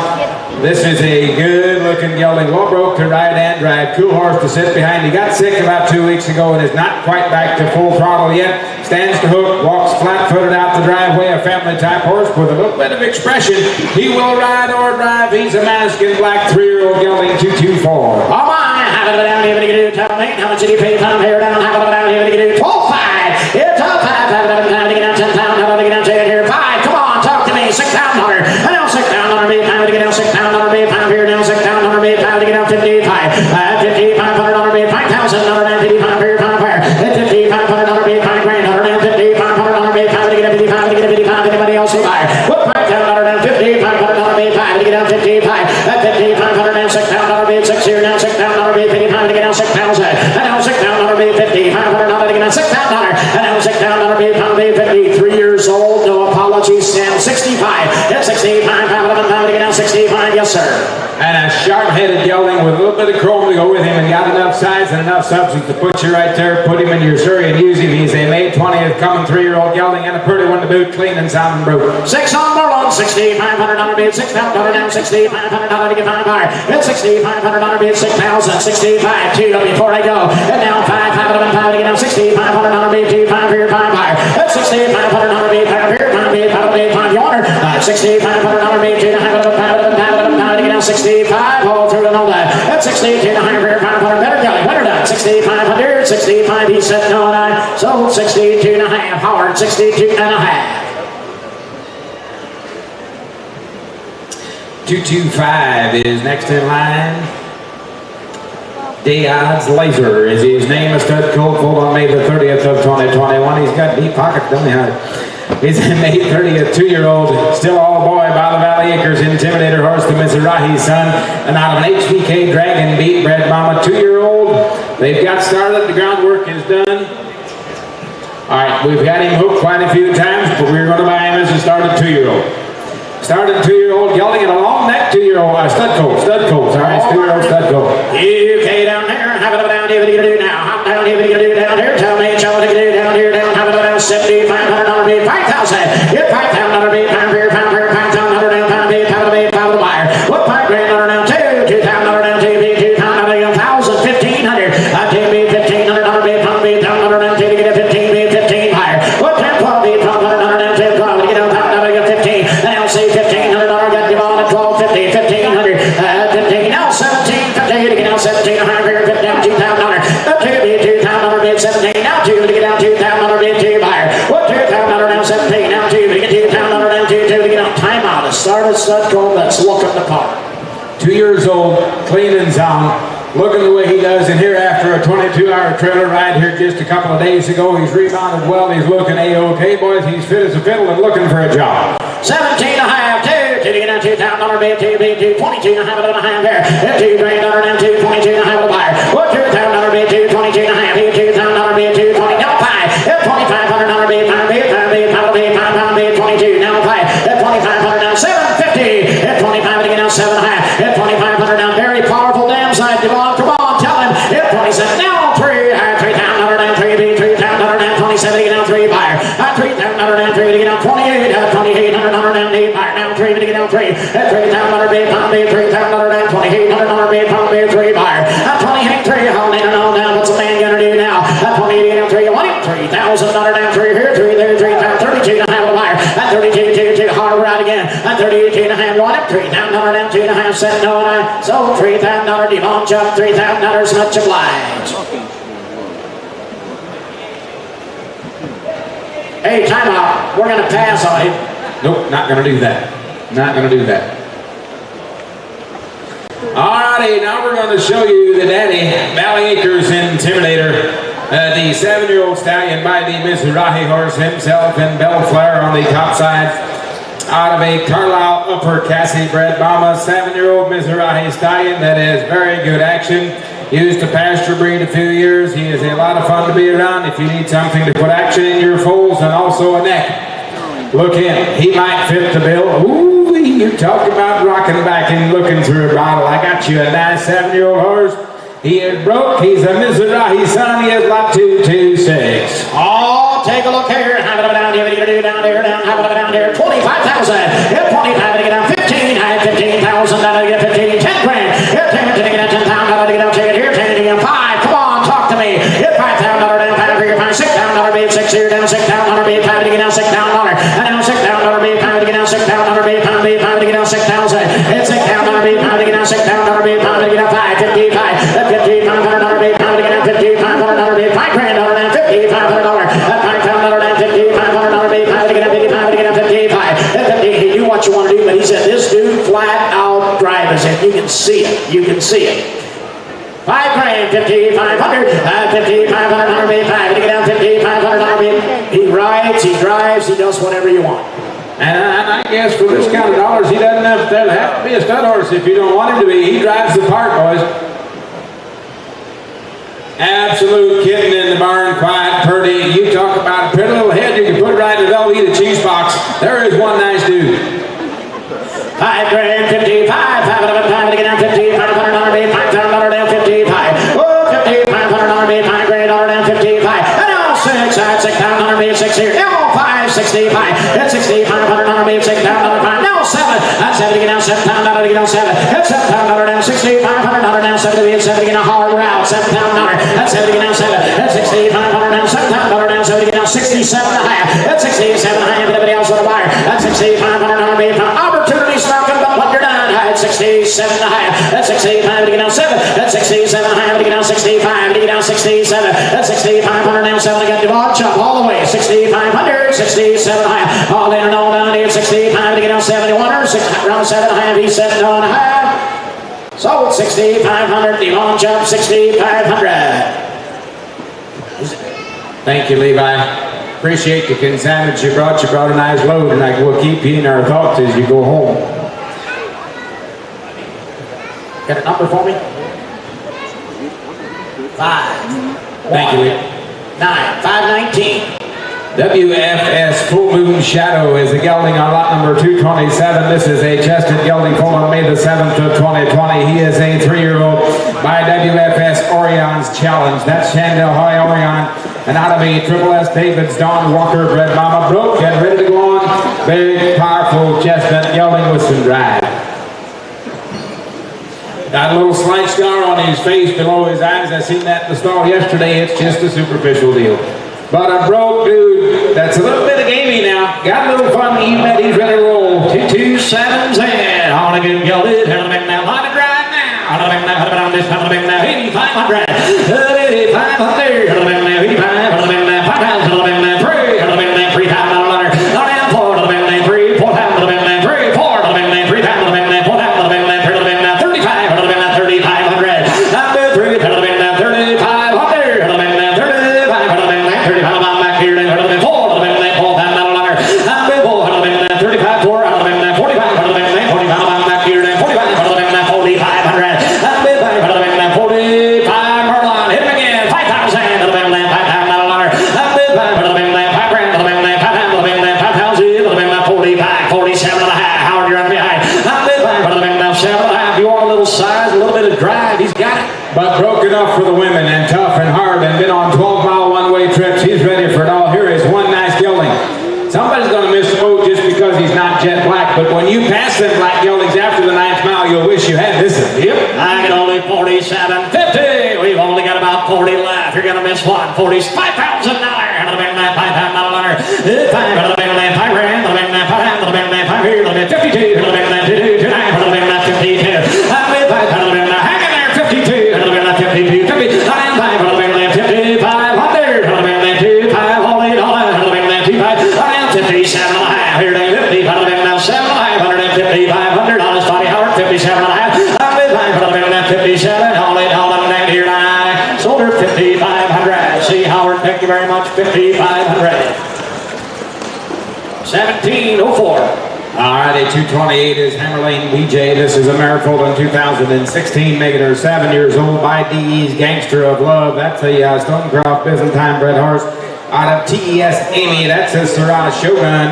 This is a good-looking gelding, well broke to ride and drive. Cool horse to sit behind. He got sick about 2 weeks ago and is not quite back to full throttle yet. Stands to hook, walks flat-footed out the driveway, a family-type horse with a little bit of expression. He will ride or drive. He's a masked in black 3-year-old gelding 224. Oh my! How about down here? What do you do? Tell me. How much did you pay? Time here down. How about down here? What do you do? 12.5. Yeah, 12.5. How about down here? 10,000. How about down here? 5. Come on, talk to me. $6,000. I know $6,000. Bid. Time to get down $6,000. Bid. Time here down $6,000. Bid. Time to get down 55. $5,500 bid. $5,000 down 55 here. 5 here. $5,500 bid. 5 grand. $155 bid. Time to 70, 3 years old, no apologies, Sam. 65, at 65, pound to get down 65, yes sir. And a sharp-headed gelding with a little bit of chrome to go with him, and got enough size and enough substance to put you right there, put him in your Surrey and use him. He's a May 20th coming 3-year-old gelding and a pretty one to boot, clean and sound and broke. 6 on Marlon, $6,500 bid, $6,000 down, $6,500 to get $5 higher. At $6,500 bid, $6,000, 65, 2 before I go. And now $5,500 to get down, $6,500 bid, 2, 5 here, 5 higher. At $6,500 bid, 5 here, 5 bid, 5 bid, 5 yonder. $6,500 bid, 2, 5 to get down, 65, all through and all that. At 62, 500, 500, better going, better done. 6,500, 65, he said no, and I sold 62 and a half. Howard, 62 and a half. 225 is next in line. Day-Odds Laser is his name. A stud colt full on May the 30th of 2021. He's got deep pockets, doesn't he? He's a May 30th, 2-year-old, still all boy by the Valley Acres Intimidator horse, the Mizrahi's son, and out of an HBK Dragon Beat bred mama, 2-year-old. They've got started, the groundwork is done. All right, we've got him hooked quite a few times, but we're going to buy him as a started 2-year-old. Started 2-year-old gelding and a long neck 2-year-old stud colt. All right, 2-year-old stud colt. UK down there, have it down here, what are you gonna do now? Hop down here, what are you gonna do down here? Tell me, what you gonna do down here, down, have it down, $7,500 bid, 5,000. Get $5,000 bid, pound here, $5,000 down, pound bid, pound bid, pound the wire. What $5,000 down, $2,000 down, $2 pound down, $1,000, $1,500. $2 bid, $1,500 bid, pound bid, pound down, $2 to get a 15 bid, 15 higher. What $10, $12 bid, $1,200 down, $10, to get a pound down, to get 15. And I'll say $1,500 got you on at $1,250, $1,500, 15. Now 1750 to get down 17, 100, $50 down, $2,000. $2 bid, $2,000 bid, 17. Now 2 to get down $2,000 bid, 2 higher. What $2,000 down 17. Now 2 to get $2,000 down 2 to get down. Timeout. A started stud colt that's looking the part. 2 years old, clean and sound, looking the way he does, and here after a 22-hour trailer ride here just a couple of days ago, he's rebounded well, he's looking A-OK, boys, he's fit as a fiddle and looking for a job. 17 and a half, 2 to get down $2,000 bid, 2 bid, 2, 22 and a half, there. $2 grand down 2, 22 and a half buyer. What $2,000 bid, 2, 22 and a half, $2,000 bid, 2, 20, now 5, $2,500 bid, 5 bid, 5 bid, 5 bid, 5 bid, 22, now 5, $2,500 down 750, $25 to get down 7 and a half, $2,500 down, very powerful damn side, Devon, come on, tell him, $27, now 3, $3,000 down 3 bid, $3,000 down 27 to get down 3 buyer, $3,000 down 3 to get down 28, $2,800 down 8 buyer, now 3 to get down 3, $3,000 bid, pound bid, $3,000 down, $2,800 bid, pound bid, 3 buyer, 28, $3, holding it on down, what's the man gonna do now? 28 down 3, you want him? $3,000 down 3 here, 3 there, 3 pound, 32 and a half buyer, 32, 2, hard right again, 32 and a half, you want him? $3,000 down 2 and a half, set no, and I sold $3,000, Devon jump, $3,000, much obliged. Hey, time out. We're going to pass on him. Nope, not going to do that. Not going to do that. Alrighty, now we're going to show you the daddy, Valley Acres Intimidator. The 7-year-old stallion by the Mizrahi horse himself in Bellflower on the top side. Out of a Carlisle Upper Cassie bred mama, 7-year-old Mizrahi stallion that has very good action. Used to pasture breed a few years. He is a lot of fun to be around if you need something to put action in your foals and also a neck. Look in, he might fit the bill. Ooh, you're talking about rocking back and looking through a bottle. I got you a nice 7-year-old horse. He is broke. He's a Mizrahi son. He is lot 226. Oh, take a look here. Have it down here. What are you going to do down here? Down, have it down here. 25,000. Get 25 to get down 15. I had 15,000. Down to get 15. 10 grand. Get 10 to get down 10,000. Down to get down. Take it here. 10 to get down 5. Come on, talk to me. Get $5,000 down. 5 for your 5. $6,000 bid. 6 here. Down 6,000 bid. 5 to get down $6,000. And down $6,000 bid. 5 to get down $6,000 bid. 5 bid. 5 to get down 6,000. It's $6,000 bid. 5 to get down $6,000 bid. 5 to get down 5. 55. $5,500 bid. 5 to get down $5,500 bid. $5 grand down $5,500. $5,500 down $5,500 bid. 5 to get down 55 to get down 55. He knew what you want to do, but he said this dude flat out drives it. You can see it. You can see it. $5 grand, $5,500, $5,500 bid. 5 to get down $5,500 bid. He rides, he drives, he does whatever you want. And I guess for this kind of dollars, he doesn't have to be a stud horse if you don't want him to be. He drives the part, boys. Absolute kitten in the barn, quiet, purdy. You talk about a pretty little head, you can put it right in the 65. That's 6,500 on our mid, $6,500. Now 7. That's 7 again, now $7 to get on 7. That's $7 down, $6,500 down, 7 to get 7 again, a hard route, $7 That's 7 again, now 7. That's 6,500 down, $7 down, 7 again, now 67 and a half. That's 67 and a half. Everybody else on the wire. That's 6,500 on our mid. Opportunity knocking about what you're done. That's 67 and a half. That's 65 to get down 7. That's 67 and a half to get down 65 to get down 67. That's 6,500 down 7 again. Devon Chop all the way. 6,500, 67 and a half. All in and all down here. 65 to get down 71 or 6 round 7 and a half. He's 7 and a half. Sold 6,500. Devon Chop 6,500. Thank you, Levi. Appreciate the consignments you brought. You brought a nice load, and we'll keep you in our thoughts as you go home. Got a number for me? 5. Thank you, Levi. 9. 519. WFS Full Moon Shadow is a gelding on lot number 227. This is a chested gelding full on May the 7th of 2020. He is a 3-year-old by WFS Orion's Challenge. That's Chandel High Orion. And out of a Triple S David's Don Walker bred mama broke and ready to go on. Big, powerful chestnut gelding with some drive. Got a little slight scar on his face below his eyes. I seen that in the stall yesterday. It's just a superficial deal. But a broke dude that's a little bit of gamey now. Got a little fun. He bet he's ready to roll. 2 7s in. On a good gelded. Held him in now. Let it ride now. Held him in now. Held him on this. Held him in now. 8,500. 8,500. Held him in now. 85. Held him in now. 5,000. Held him in now. 3. Held him in now. 3,000. Not down 4. Held him in now. 3. 4,000. Held him in now. 3. 4. Held him in now. 3,000. Held him in now. 4,000. Held him in now. 3. Held him in now. 35. Held him in now. 3,500. Number 3. Held him in now. 3,500. Held him in now. 35. Held him in now. 35. I'm back here. Held him in 4. Held him in now. 4,000. Number 4. Held him in now. 35. 4. Held him in now. 45. Held him in now. 45. I'm back here. 45. Held him in now. 4,500. Number 5. Held him in now. 45. Merlon. Hit him again. 5,000. Held him in now. 5,000. Number 5. Held him in now. 5 grand. Held him in now. 5,000. Held him in now. 5,000. Held him in now. 45. 47 and a half. Howard, you're on behind. Number 5. Held him in now. 7 and a half. You want a little size, a little bit of drive. He's got it. But broke enough for the women and tough and hard and been on 12-mile one-way trips. He's ready for it all. Here is one nice gelding. Somebody's going to miss the boat just because he's not jet black, but when you pass them black geldings after the 9th mile, you'll wish you had this one. Yep. I get only 47.50. We've only got about 40 left. You're going to miss one. $5,000. Held him in that $5,000. 5. Held him in that 5 grand. Held him in that 5. Held him in that 5 here. Held him in 52. Held him in that 2. 2 9. Held him in that 52. Held him in that hanging there 52. Held him in that 52. 50. Held him in that 55. 100. Held him in that 2. 5. Hold it. Held him in that 2. 5. 57 and a half. Here they 50. Held him in that 7 and a half. 155. On his body, Howard. 57 and a half. Held him in that 57. Hold it. Hold him in here now. Sold her 5,500. See Howard. Thank you very much. 5,500. 1704. Alrighty, 228 is Hammerlane BJ. This is a mare foaled in 2016, making her 7 years old by DE's Gangster of Love. That's a Stonecroft Byzantine bred horse out of TES Amy. That's a Syrah Shogun.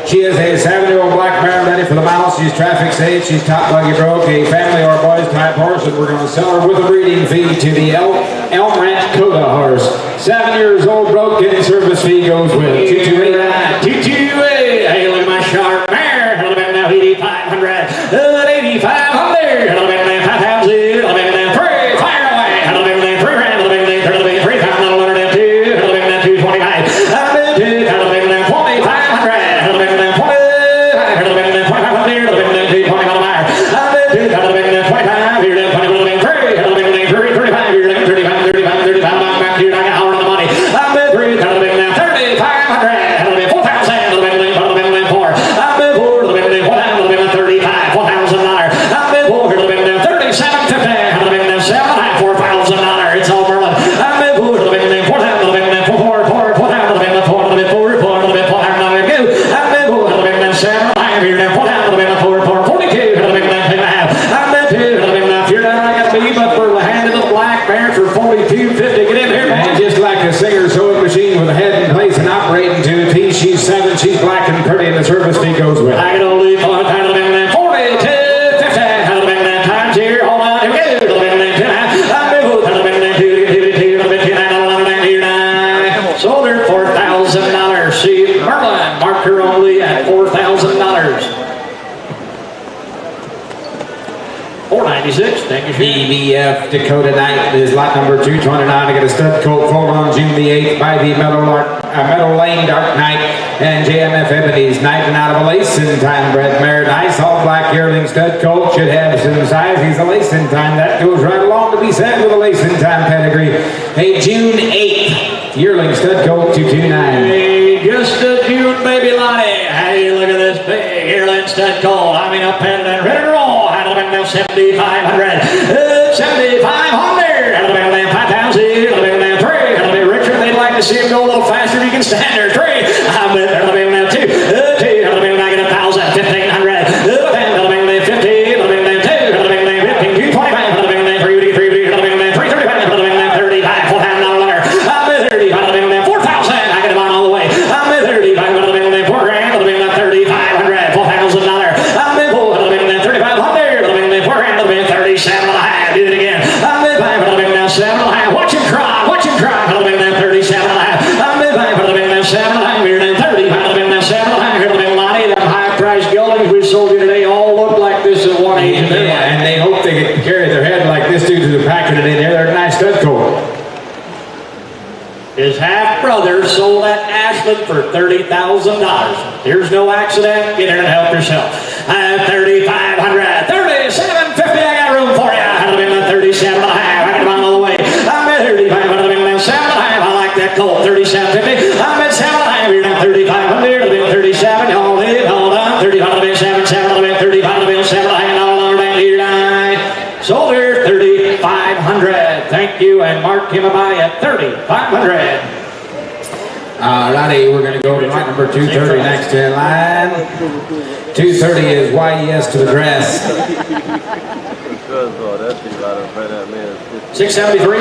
She is a 7-year-old black mare ready for the mount. She's traffic safe. She's top buggy broke, a family or boys type horse, and we're going to sell her with a breeding fee to the Elm Ranch Coda horse. 7 years old, broke, getting service fee goes with 228. 228. Hey, look at my sharp mare. Held him in now 8,500. 8,500. Held him in now 5,000. Held him in now 3. Fire away. Held him in now 3 grand. Held him in now 3,000. 2. Held him in now 225. Held him in now 2,500. Held him in now 20. Held him in now 2,500. Held him in now 220 on the wire. Held him in now 25. Here now 20. Held him in 3. Held him in now 3. 35. Here now 35. 35. 35. I'm back here. I got hour on the money. Held him in 3. Held him in now 3,500. Held him in 4,000. Held him in 4. Held him in 4. Held him in 4. Held him in 4. Held him in 35. $4,000. Held him in 4. Held him in now 37.50. Held him in now 7.5. $4,000. It's all Merlin. Held him in 4. Held him in 4. Held him in 4. 4. 4. 4. Held him in 4. Held him in 4. 4. Held him in 4. Held him in 4. Held him in 4. Held him in 7.5. Here now 4. Held him in 4. 4. 42. Held him in 2.5. Held him in 2. Held him in 4. I got to be but for the hand of the black mare for 42.50. Get in here, man. Just like a singer sewing machine with a head in place and operating to a T. She's 7. She's black and pretty, and the service fee goes with. I can only find held him in 42.50. Held him in times here. Hold on. Here we go. Held him in 2.5. Held him in 2. Held him in 2. Sold her $4,000. See Merlin. only at $4,000. $496, thank you. EBF Dakota Knight is lot number 229. I got a stud colt foaled on June the 8th by the Meadow Lane Dark Knight and JMF Ebony's Knight, and out of a Lacing Time bred mare. Nice all black yearling stud colt, should have some size. He's a Lacing Time. That goes right along to be said with a Lacing Time pedigree. A June 8th yearling stud colt 229. Hey, just a June baby Lottie. Hey, look at this big yearling stud colt. I mean, up and ready to roll. Handle him now 7,500. 7,500. Handle him now 5,000. Handle him now 3. Handle him Richard. They'd like to see him go a little faster. You can stand there. 3. I'm with handle him now 2. 2. Handle him now get 1,000. 1,500. Handle him now 50. Handle him now 2. Handle him now 15. 225. Handle him now 3. 3. Handle him now 3. 35. Handle him now 35. $4,000. I'm with 30. Handle him now 4,000. I get him on all the way. I'm with 35. Handle him now 4 grand. Handle him now 3,500. $4,000. I'm with 4. Handle him now 3,500. Handle him now 4 grand. Handle him now 37 and a half. Do it again. I'm with 5. Handle him now 7 and a half. Watch him try. Watch him try. Handle him now 37 and a half. I'm with 5. Handle him now 7 and a half. We're now 30. Handle him now 7 and a half. Handle him Lottie. Them high-priced geldings we sold you today all look like this at one age. Yeah, and they hope they can carry their head like this due to the packing it in there. They're a nice stud colt. His half-brother sold that Ashland for $30,000. Here's no accident. Get in and help yourself. 3,500. 37.50. I got room for you. Handle him now 37 and a half. I got him on all the way. I'm at 35. Handle him now 7 and a half. I like that colt. 37.50. I'm at 7 and a half. You're now 3,500. Handle him 37. Hold it. Hold on. 35. Handle him 7. 7. Handle him 35. Handle him 7 and a half. No longer than here tonight. Sold her 3,500. Thank you, and mark him a buy at 3,500. Alrighty, we're going to go to lot number 230 next in line. 230 is YES to the dress. 673.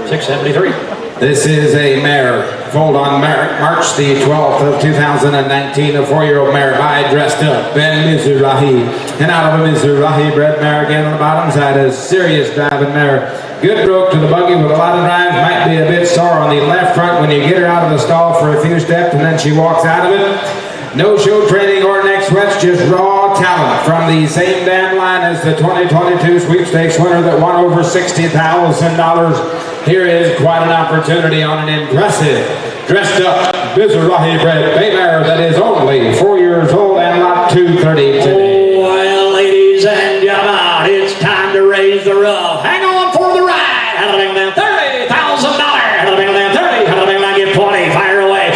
673. This is a mare, foaled on March the 12th of 2019, a 4-year-old mare by Dressed Up, Ben Mizrahi. And out of a Mizrahi bred mare again on the bottom side, a serious driving mare. Good broke to the buggy with a lot of drive, might be a bit sore on the left front when you get her out of the stall for a few steps and then she walks out of it. No show training or neck sweats, just raw talent from the same damn line as the 2022 sweepstakes winner that won over $60,000. Here is quite an opportunity on an impressive, dressed up, Mizrahi bred bay mare that is only 4 years old and lot 230 today. Well, ladies and gentlemen, it's time to raise the roof. Hang on for the ride. Handle him down $30,000. Handle him down 30. Handle him down, get 20. Fire away.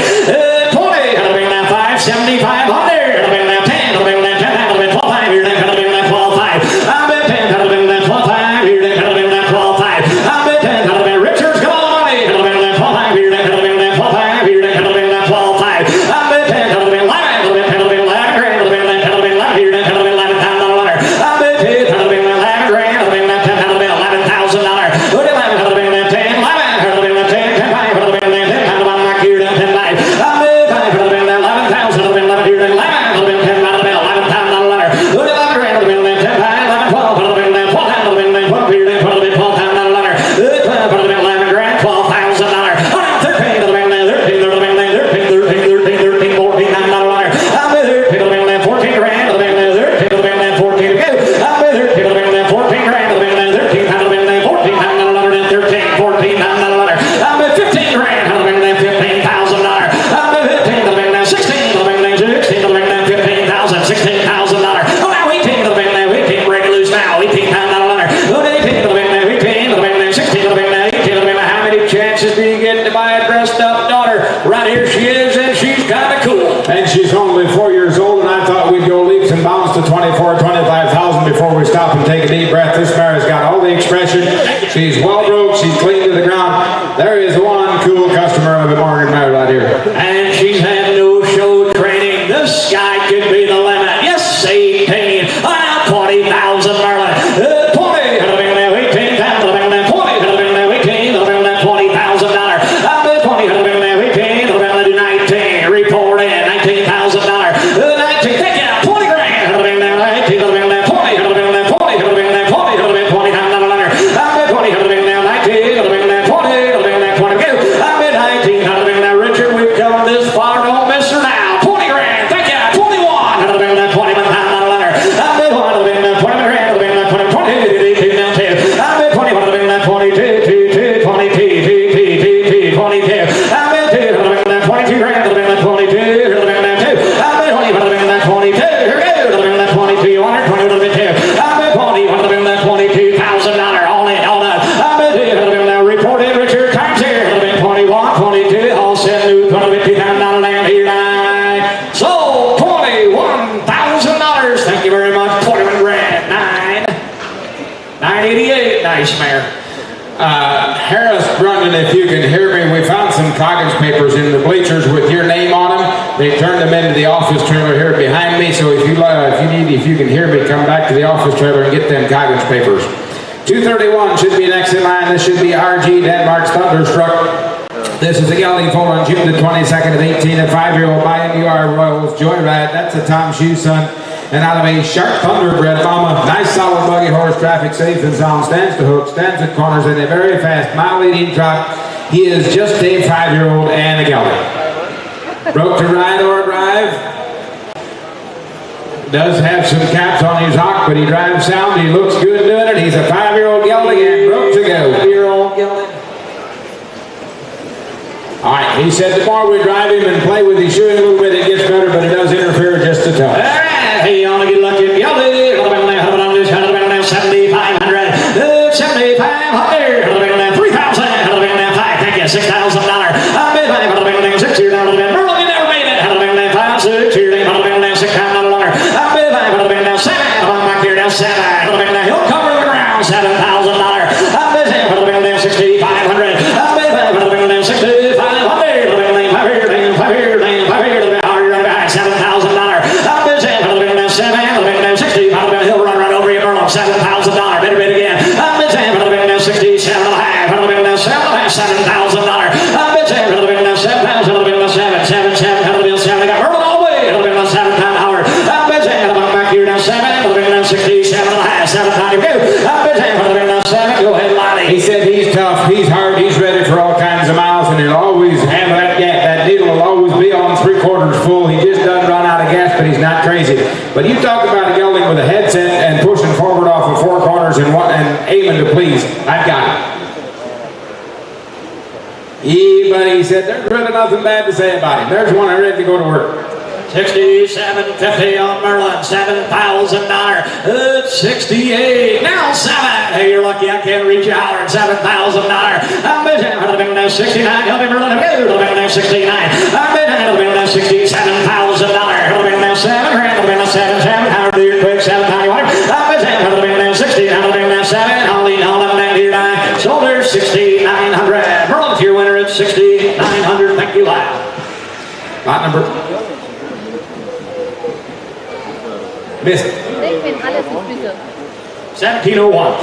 20. Handle him down 5. 7,500. Handle him down 10. Handle him down 10. Handle him down 12. Here, handle him down 12. I'm at 10. Handle him down 12. Here, handle him down 12. I'm at 10. Handle him down Richards. Come on, money. Handle him down 12. Here, handle him down 12. Here, handle him down 12. I'm at 10. Handle him down 11. Handle him down 11. Handle him down 11. Here, handle him down 11. I'm at 10. Handle him down 11. Handle him down 10. Handle him down $11,000. Put 11. Handle him down 10. 11. Handle him down 10. 10. Handle him down 10. Handle him down here down 10. I'm at 5. Handle him down 11,000. Handle him down 11. Here down 11. Handle him down 10. Handle him down $11,000. Put 11. Handle him down 10. 11. 12. Handle him down 12. Handle him down 12. Here down 12. $12,000. Handle him down 11 grand. $12,000. 13. Handle him down 13. Handle him down 13. 13. 14. $9. I'm at 13. Handle him down 14 grand. Handle him down 13. Handle him down 14. Go. I'm at 13. Handle him down 14 grand. Handle him down 13. Handle him down 14. Handle him down 13. 14. I'm at 15 grand. Handle him down $15,000. I'm at 15. Handle him down 16. Handle him down 16. Handle him down 15,000. $16,000. Oh, now 18. Handle him down 18. Break it loose now. $18,000. Oh, 18. Handle him down 18. Handle him down 16. Handle him down 18. Handle him down. How many chances do you get to buy a dressed up daughter? Right here she is, and she's kind of cool. And she's only 4 years old, and I thought we'd go leaps and bounds to 24, 25,000 before we stop and take a deep breath. This mare has got all the expression. She's well broke. She's clean to the ground. There is one cool customer of a Morgan mare right here. And she's had no show training. The sky could be the limit. Yes, 18. Ah, 20,000, Merlin. 20. Handle him down 18. Handle him down 20. Handle him down 18. Handle him down $20,000. I'm at 20. Handle him down 18. Handle him down 19. Report in. $19,000. 19. Take it out. 20 grand. Handle him down 19. Handle him down 20. Handle him down 20. Handle him down 20. Handle him down 20. I'm at 20. Handle him down 19. Handle him down 20. Handle him down 20. Go. I'm at 19. Handle him down Richard. We've come this far. Don't miss her now. 20 grand. nice mare. Harris Brundon, if you can hear me, we found some coggage papers in the bleachers with your name on them. They turned them into the office trailer here behind me, so if you can hear me, come back to the office trailer and get them coggage papers. 231 should be next in line. This should be RG Denmark's Thunderstruck. This is a gelding foal on June the 22nd of 18, a 5-year-old by MUR Royals Joyride. That's a Tom Shoe son. And out of a Sharp Thunderbred mama, nice solid buggy horse, traffic safe and sound, stands to hook, stands at corners, and a very fast mile leading trot. He is just a 5-year-old and a gelding. Broke to ride or drive. Does have some caps on his hock, but he drives sound. He looks good doing it. He's a 5-year-old gelding and broke to go. 5-year-old gelding. All right, he said the more we drive him and play with his shoeing a little bit, it gets better, but it does interfere just a touch. Hey, you want to get lucky? 7,500, 7,500, 3,000, 5, thank you, $6,000. Merlin, you never made it. 5, 6, 6 times not longer. 7, back here now, 7. He'll cover the ground, $7,000. 6,500. 7,000. Better bid again. Go ahead, Lottie. He said he's tough, he's hard, he's ready for all kinds of miles, and he'll always have that gap. That needle will always be on 3/4 full. He just doesn't run out of gas, but he's not crazy. But you talk about a gelding with a headset and pushing forward off of 4 corners and aiming to please. I've got it. But he said there's really nothing bad to say about him. There's one ready to go to work. 67.50 on Merlin, $7,000. 68. Now 7. Hey, you're lucky I can't reach you hollering. $7,000. I'm bidding. 69. Help me, Merlin. 69. I'm bidding. $67,000. 7 grand. 7. How do you quick? 7 times water. I'm bidding. 69. 7. I'll lean on them down here. Shoulder 6,900. Merlin, if you're winner at 6,900. Thank you, loud. Lot number. Missed. 1701.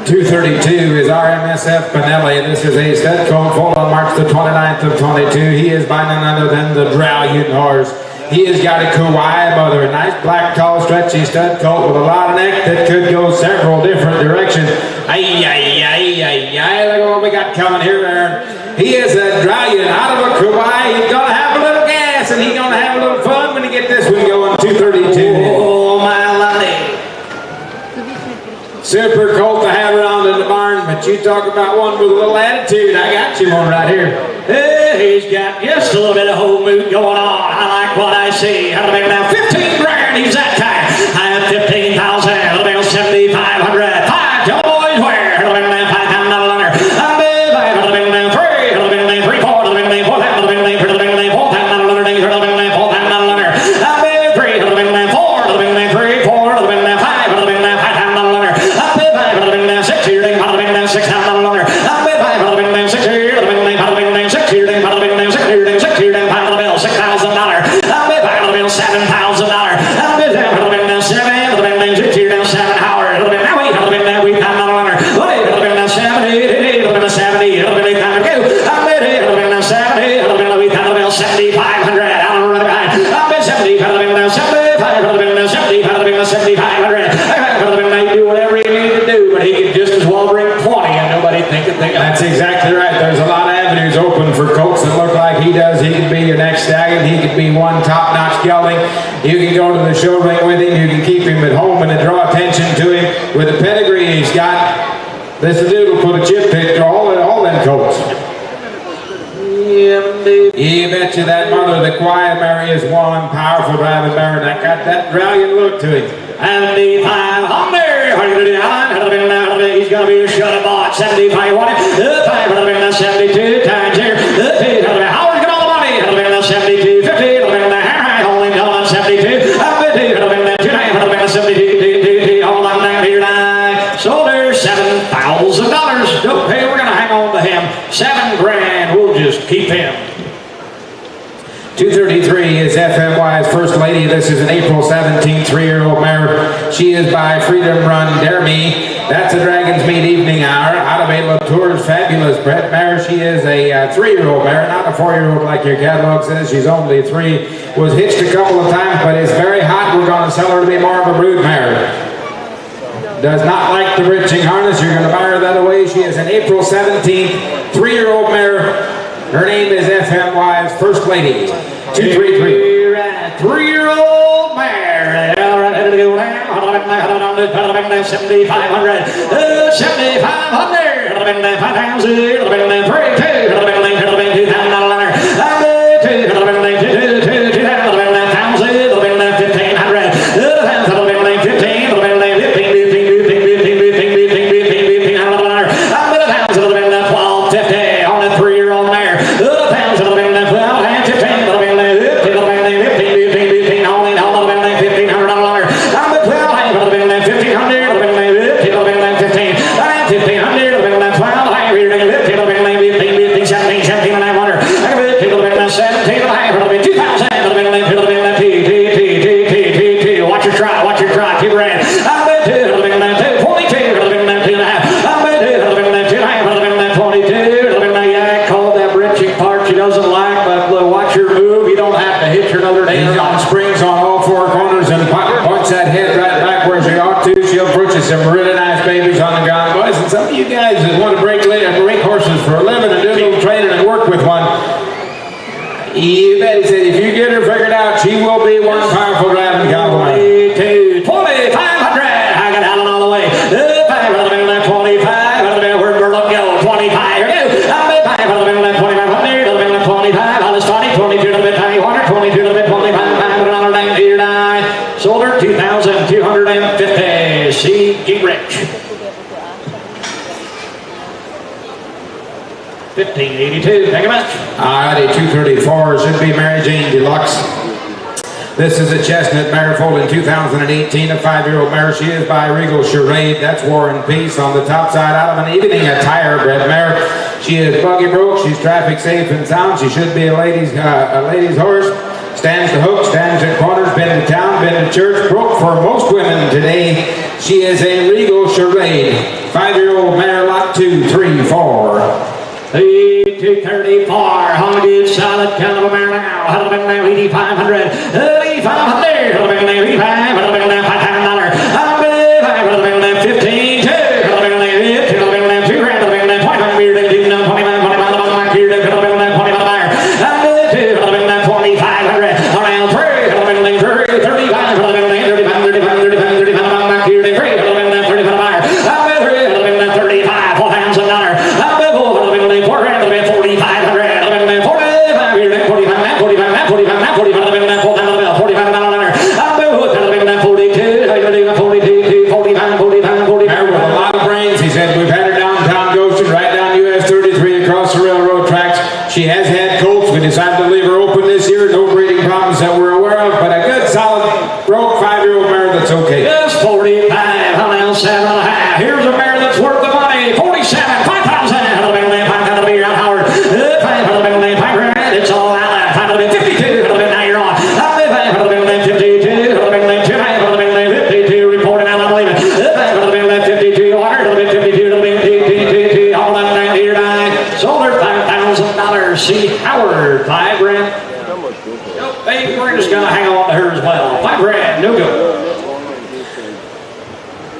232 is RMSF Pinelli, and this is a stud colt foal on March the 29th of 22. He is by none other than the Drowlian horse. He has got a Kauai mother, a nice black, tall, stretchy stud colt with a lot of neck that could go several different directions. Look at what we got coming here, Aaron. He is a Drowlian out of a Kauai. He's going to have a little gas, and he's going to have a little fun when he gets this one going. 232. Oh, my Lottie. Super colt to have around in the barn, but you talk about one with a little attitude. I got you one right here. Hey, he's got just a little bit of whole mood going on. I like what I see. How to make now 15 grand. He's that kind. I have 15,000. How to make 7,500. 5. Tell the boys where. How to make now 5 times not a longer. I'm big. How to make now 3. How to make now 3, 4. How to make now 4. How to make now 4 times not a longer. How to make now 4 times not a longer. I'm big. 3. How to make now 4. How to make now 3, 4. How to make now 5. How to make now 5 times not a longer. I'm big. How to make now 6. How to make now 6 times not a longer. I'm big. How to make now 6. How to make now 6. How to make now 6. $6,000. I'm bid by $7,000. I'm bid down $7. 7 hours. Now wait. Now we time not longer. Wait. 7. 70. I'm bid 7. We time 7,500. I don't run behind. I'm bid 70. 7,500. You do whatever you need to do, but he can just as well bring 20 and nobody think of That's exactly right. There's a lot of avenues open for colts that look like he does. He can be your next stallion. He can be one top-notch gelding. You can go to the show ring with him. You can keep him at home and draw attention to him. With the pedigree he's got, this dude will put a chip picture all them colts. You betcha that mother, the quiet Mary, is one powerful driving mare that got that Drowlian look to him. 7,500. He's going to be a shut bought. 7,500. 72 times here. Howard's got all the money. 72, 50. Holding on 72. 72. Hold on down here. Shoulder 7,000. FMY's First Lady. This is an April 17th, 3-year-old mare. She is by Freedom Run Dare Me. That's a Dragon's Meat evening hour. Out of a Latour's fabulous bred mare. She is a 3-year-old mare, not a 4-year-old like your catalog says. She's only 3. Was hitched a couple of times, but is very hot. We're going to sell her to be more of a brood mare. Does not like the bridging harness. You're going to buy her that away. She is an April 17th, 3-year-old mare. Her name is FMY's First Lady. 233. 3-year-old mare. Ready to go now. 7,500. 7,500. 1582. Thank you much. Alrighty, 234 should be Mary Jane Deluxe. This is a chestnut mare foaled in 2018, a 5-year-old mare. She is by Regal Charade. That's War and Peace on the top side out of an evening attire bred mare. She is buggy broke. She's traffic safe and sound. She should be a lady's horse. Stands to hook, stands at corners, been to town, been to church. Broke for most women today. She is a Regal Charade. 5-year-old mare, lot 2, 3, 4. 234, 100 solid kind of a mare now. 8,500, 8,500, 5,500, 15, 2,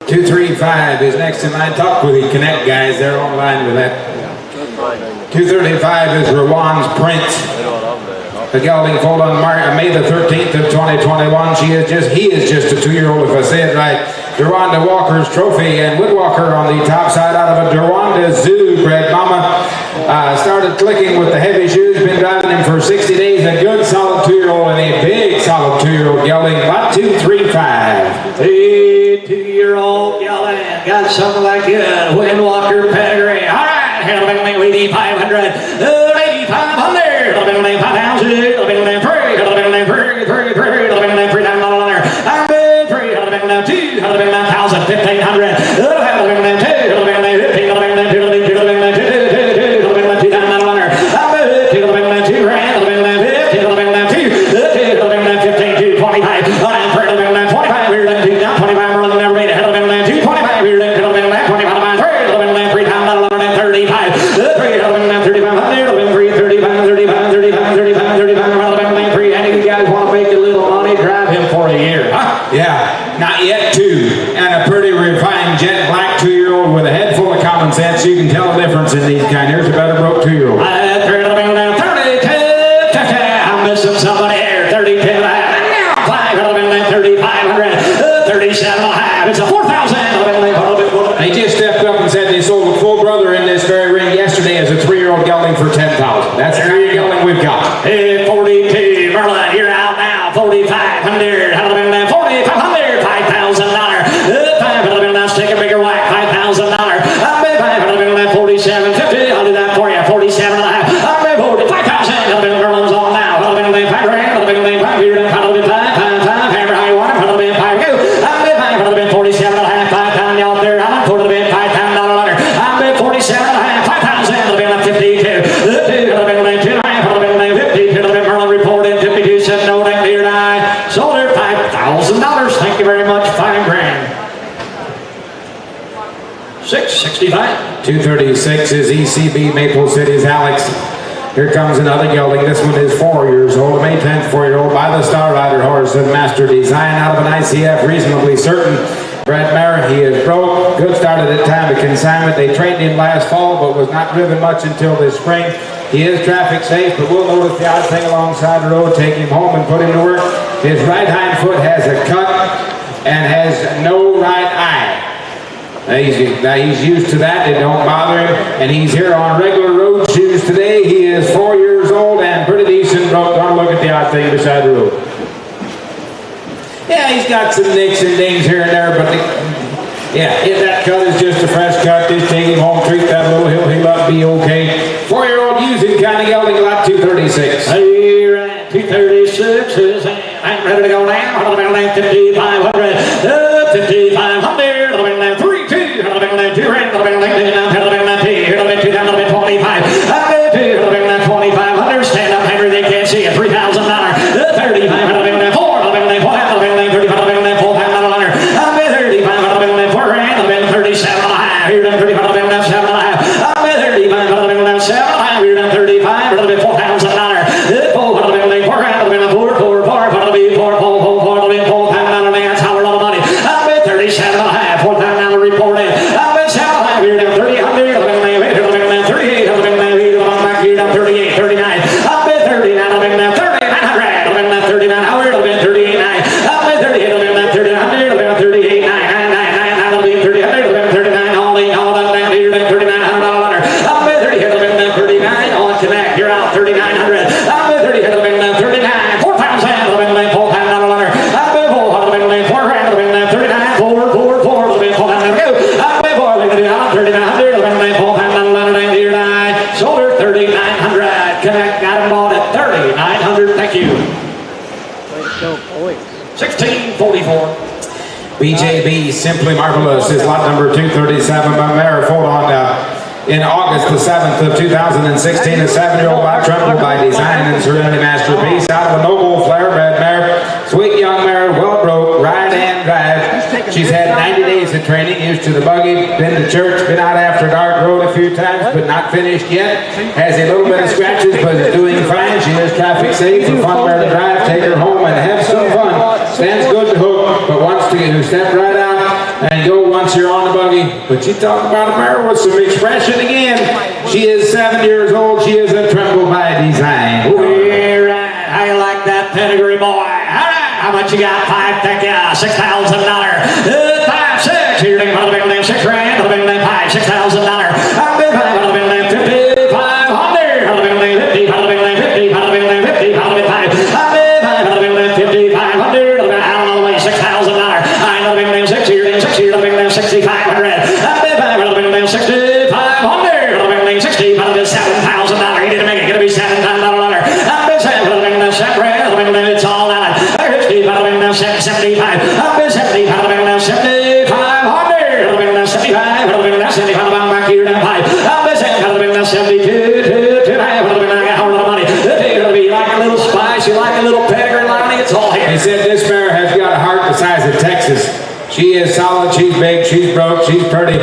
235 is next in line. Talk with the Connect guys. They're online with that. 235 is Rwan's Prince. The gelding foaled on May the 13th of 2021. He is just a 2-year-old, if I say it right. Durwanda Walker's Trophy, and Woodwalker on the top side out of a Durwanda Zoo bred mama. Started clicking with the heavy shoes. Been driving him for 60 days. A good solid 2-year-old and a big solid 2-year-old gelding. Lot 235. 2-year-old gelding. Got something like good. Windwalker pedigree. All right. 8,500. 8,500. 15. 25. Down 3, down 25. We're down 2, down 25. We're down 8. Down 2, 25. We're down 25. Down 3, down 35. 3, down 35. 3, 35, 35, 35, 35, 35, 3. Any of you guys want to make a little money? Drive him for a year, huh? Yeah, not yet 2. And a pretty refined jet black 2-year-old with a head full of common sense. You can tell the difference in these kind. Here's a better broke 2-year-old. 32, 50. I'm missing somebody here. 32, 500, 3,500, 37.5. It's a 4,000. They just stepped up and said they sold a full brother in this very ring yesterday as a 3-year-old gelding for 10,000. That's the kind of gelding we've got. 42, Merlin, you're out now. 4,500, 4,500, $5,000. 500, let's take a bigger whack. $5,000. 500, 47, 50. I'll do that for you. 47 and a half. 5,000. Merlin's on now. 5 grand. 5 here. 5, hammer how you want it. 5 go. 47 and a half. 5 pound out there. I'm going to be $5,000. I'm 47 and a half. 5,000. 52. 2, 50. Merlin reported 52. Said no. Here and I sold her $5,000. Thank you very much. 5 grand. 665. 236 is ECB Maple City's Alex. Here comes another gelding. This one is 4 years old. A May 10th 4-year-old by the Star Rider horse of Master Design out of an ICF, reasonably certain. Brad Mare, he is broke. Good start at the time of consignment. They trained him last fall, but was not driven much until this spring. He is traffic safe, but we'll notice the odd thing alongside the road. Take him home and put him to work. His right hind foot has a cut and has no right eye. He's used to that. It don't bother him. And he's here on regular road shoes today. He is 4 years old and pretty decent broke. Don't look at the odd thing beside the road. Yeah, he's got some nicks and dings here and there, but if that cut is just a fresh cut, just take him home, treat that little hill, he'll be okay. 4-year-old using kind of gelding, lot 236. Hey, right, 236 is I'm ready to go now. 5,500, 5,500, 3, 2, 2 rand, 2,500, stand up, Henry, they can't see it. $3,000, 3,500, 4,000, 4,500, 35, 4 grand, 37 and a half. Here, 35, 7 and a half. 35, 7 and a half. Here, 35, 4,000, 4 grand, 4, 4,000, that's how a lot of money. 37 and a half, 4,000 reported. 7 and a half. Here, 30, 38, 38, 39. 39, 39, 39, how we're 38, 9. 38, 39, 38, 9, 39, all in, all down here, 3,900. 39 on connect, you're out 3,900. 39, 4,000, 4,000, 4 grand, 39, 4, 4, 4, 4,000, go. 39, 4,000, here, 9. Sold her 3,900. Connect, got them bought at 3,900. Thank you. Way to go, boys. 1644. BJB Simply Marvelous is lot number 237 by Mare Ford on in August the 7th of 2016. A 7-year-old by Tremble by Design and Serenity Masterpiece out of a noble flair bred mare. Sweet young mare, well broke, ride and drive. She's had 90 days of training, used to the buggy, been to church, been out after dark, rode a few times, but not finished yet. Has a little bit of scratches, but is doing fine. She is traffic safe, a fun mare to drive. Take her home and have some fun. Stands good to hook, but wants to step right out and go once you're on the buggy. But you talk about a mare with some expression again. She is 7 years old. She is a Tremble by Design. We're right. How you like that pedigree, boy? All right. How much you got? 5, thank you. $6,000. 5, 6. Here, 6 grand. 5, $6,000. They said this This mare has got a heart the size of Texas. She is solid, she's big, she's broke, she's pretty,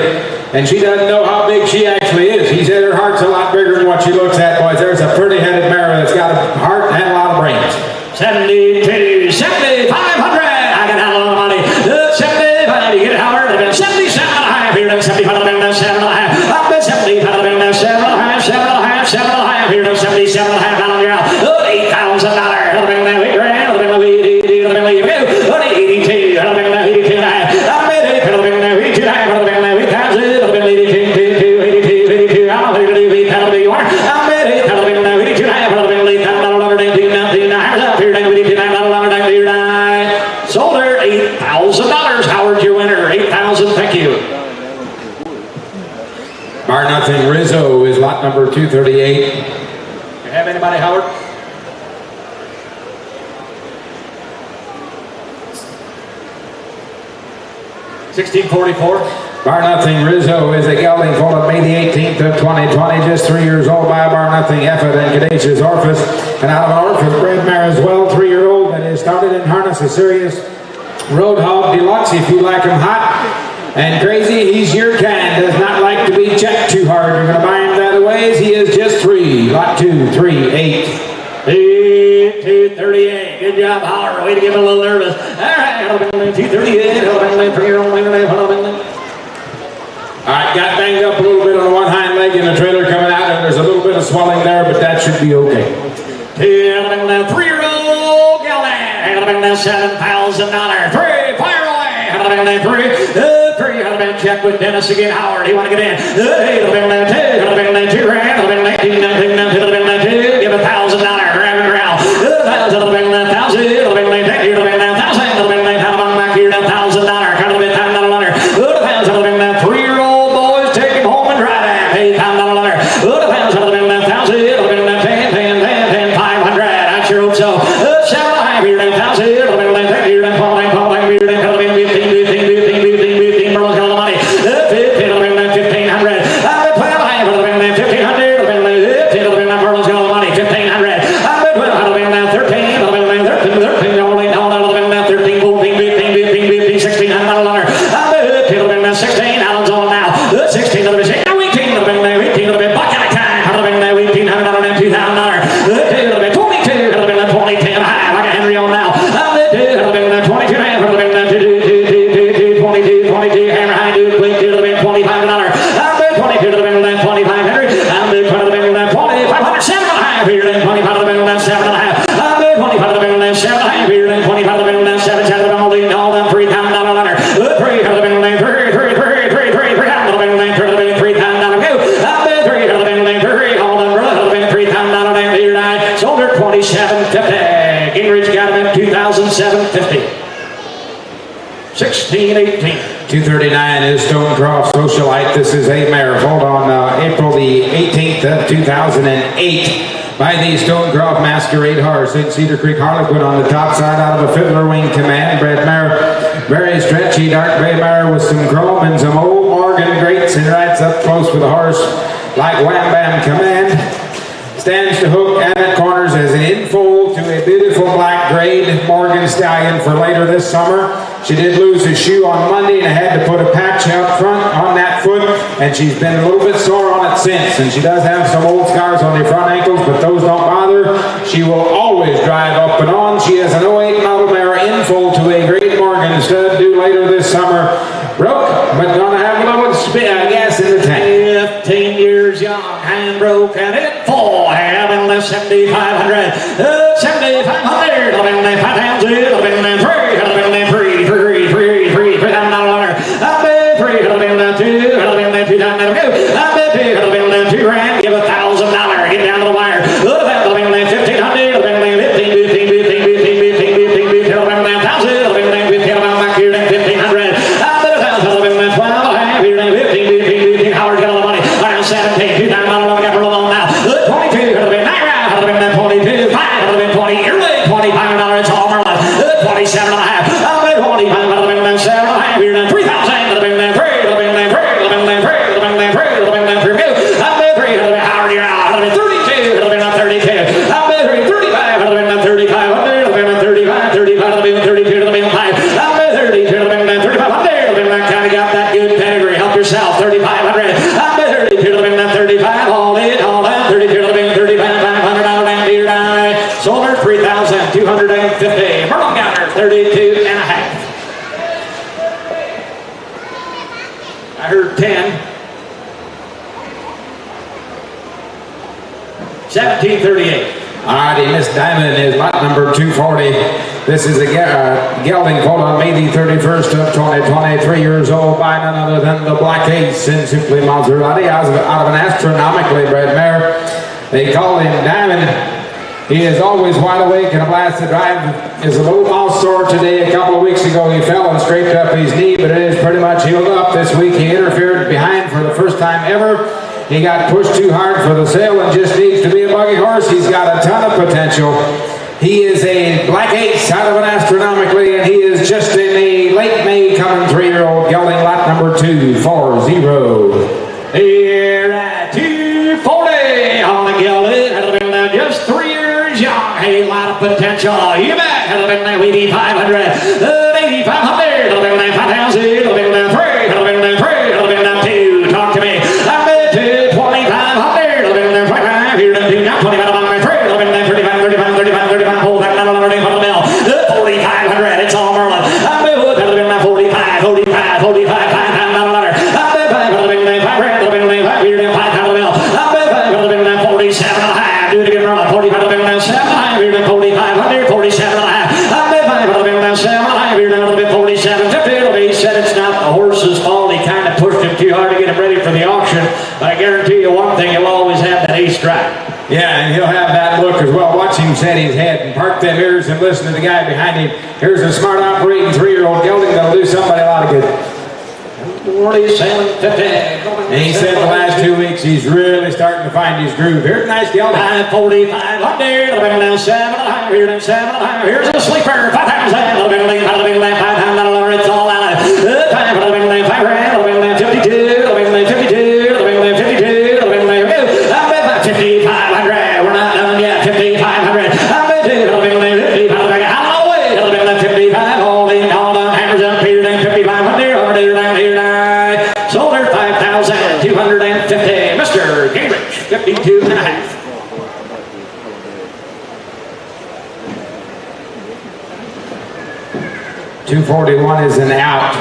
and she doesn't know how big she actually is. He said her heart's a lot bigger than what she looks at, boys. There's a pretty-headed mare that's got a heart and a lot of brains. 72, 7,500. I got a lot of money. 75, you get it, Howard. 77 and a half here. 75, 7 and a half. Up to 75, 7 and a half, 7 and a half, 7 and a half here. 77 and a half down on your out. $8,000. Sold her $8,000. Howard, your winner. 8,000. Thank you. Bar nothing. Rizzo is lot number 238. You have anybody, Howard? $16.44. Bar nothing. Rizzo is a gelding foal of May the 18th of 2020, just 3 years old by a bar nothing effort and Caduceus Orphis. And out of an Orphis bred mare as well, 3-year-old that is started in harness, a serious road hog deluxe if you like him hot and crazy. He's your kind, does not like to be checked too hard. You're going to buy him that ways. He is just 3. Lot 2, 3, 8. 238. Good job, Howard. Way to get him a little nervous. All right, 238. All right, got banged up a little bit on one hind leg in the trailer coming out, and there's a little bit of swelling there, but that should be okay. 3-year-old gelding. $7,000. 3. Fire away. 3. Check with Dennis again. Howard, you want to get in? 2 grand. 2. Give $1,000. Grab and growl. 1,000. 3-year-old boys, take him home and drive him. $8,000. 10, 500. I sure hope so. 7.5 here. 1,000. $750. 16.18. 239 is Stonecroft Socialite. This is a mare foaled on April the 18th of 2008 by the Stonecroft Masquerade horse in Cedar Creek Harlequin on the top side out of a Fiddler Wing Command bred mare. Very stretchy dark bay mare with some chrome and some old Morgan greats, and rides up close with a horse like Wham Bam Command. Stands to hook and at corners as an infoal to a beautiful black grade Morgan stallion for later this summer. She did lose a shoe on Monday and had to put a patch out front on that foot, and she's been a little bit sore on it since. And she does have some old scars on the front ankles, but those don't bother. She will always drive up and on. She is an 08 model mare infoal to a great Morgan stud due later this summer. Broke, but gonna have a little gas in the tank. 15 years young, hand broke and it full. Having left 7,500. 7,500. Having left 5,000. Having left 3. Having left 3. 3. $3,000. I've been 3. Having left 2. Having left 2. I've been 2. Having left 2 grand. Give $1,000. Get down to the wire. Having left 1,500. Having left 15. Having left 1,000. Having left 15. Back here. 1,500. Howard got all the money. Around 17. 2 times I got roll on now. 22. Had been 9 round. Had been 22. 5. Had been 20. Early $2,500. It's all Merlin. 27. been 5. I'm at 30, 3,500. Kind of got that good pedigree. Help yourself. 3,500. I'm at 30, 35. All in, all out. 30, 35, 500. Down here, down. Sold her 3,250. Merle Gowner, 32 and a half. I heard 10. 1738. All righty, Miss Diamond is lot number 240. This is a gelding foaled on May the 31st of 2020, 3 years old, by none other than the Black Ace in Simply Maserati, out of an astronomically bred mare. They call him Diamond. He is always wide awake and a blast to drive. Is a little mouth sore today. A couple of weeks ago he fell and scraped up his knee, but it is pretty much healed up this week. He interfered behind for the first time ever. He got pushed too hard for the sale and just needs to be a buggy horse. He's got a ton of potential. He is a Black Ace out of an astronomically, and he is just in a late May coming 3-year-old gelding, lot number 240. Here at 240 on the gelding. That'll be now just 3 years young. A lot of potential. You bet. That'll be now 8,500. 8,500. That'll be now 5,000. That'll be now 3. That'll be now 3. That'll be now 2. Talk to me. I'm at 2,500. That'll be now 25. Here at 2. Now 25. I'm at 3. That'll be now 35, 35, 35, 35. Hold that. That'll be now 4,500. It's all Merlin. I'm at 45, 45, 45, 5 pound dollar. I'm at 5. That'll be now 5 grand. That'll be now 5. Here at 5 pound bill. I'm at 5. That'll be now 47 and a half. Do it again, Merlin. 45. That'll be now 7 and a half. Here at 4,500. 47 and a half. I'm at 5. That'll be now 7 and a half. Here at 47.50. He said it's not the horse's fault. He kind of pushed him too hard to get him ready for the auction. But I guarantee you one thing, he'll always have that ace strike. Yeah, and he'll have that look as well. Watch him set his head and park them ears and listen to the guy behind him. Here's a smart operating 3-year-old gelding that'll do somebody a lot of good. 47.50. And he said the last 2 weeks he's really starting to find his groove. Here's a nice gelding. 4,500. It'll be now 7 and a half. Here at 7 and a half. Here's a sleeper. 5,000. It'll be now 5,000. It's all out. 5. It'll be now 5 grand. It'll be now 52. It'll be now 52. It'll be now 52. It'll be now 5,500. We're not done yet. 5,500. I'm at 2. It'll be now 5,500. Out of the way. It'll be now 55. All in, all done. Hammers up here. Then 5,500. Over there, down here, down. Sold her 5,250. Mr. Gingrich, 52 and a half. $241 is an out.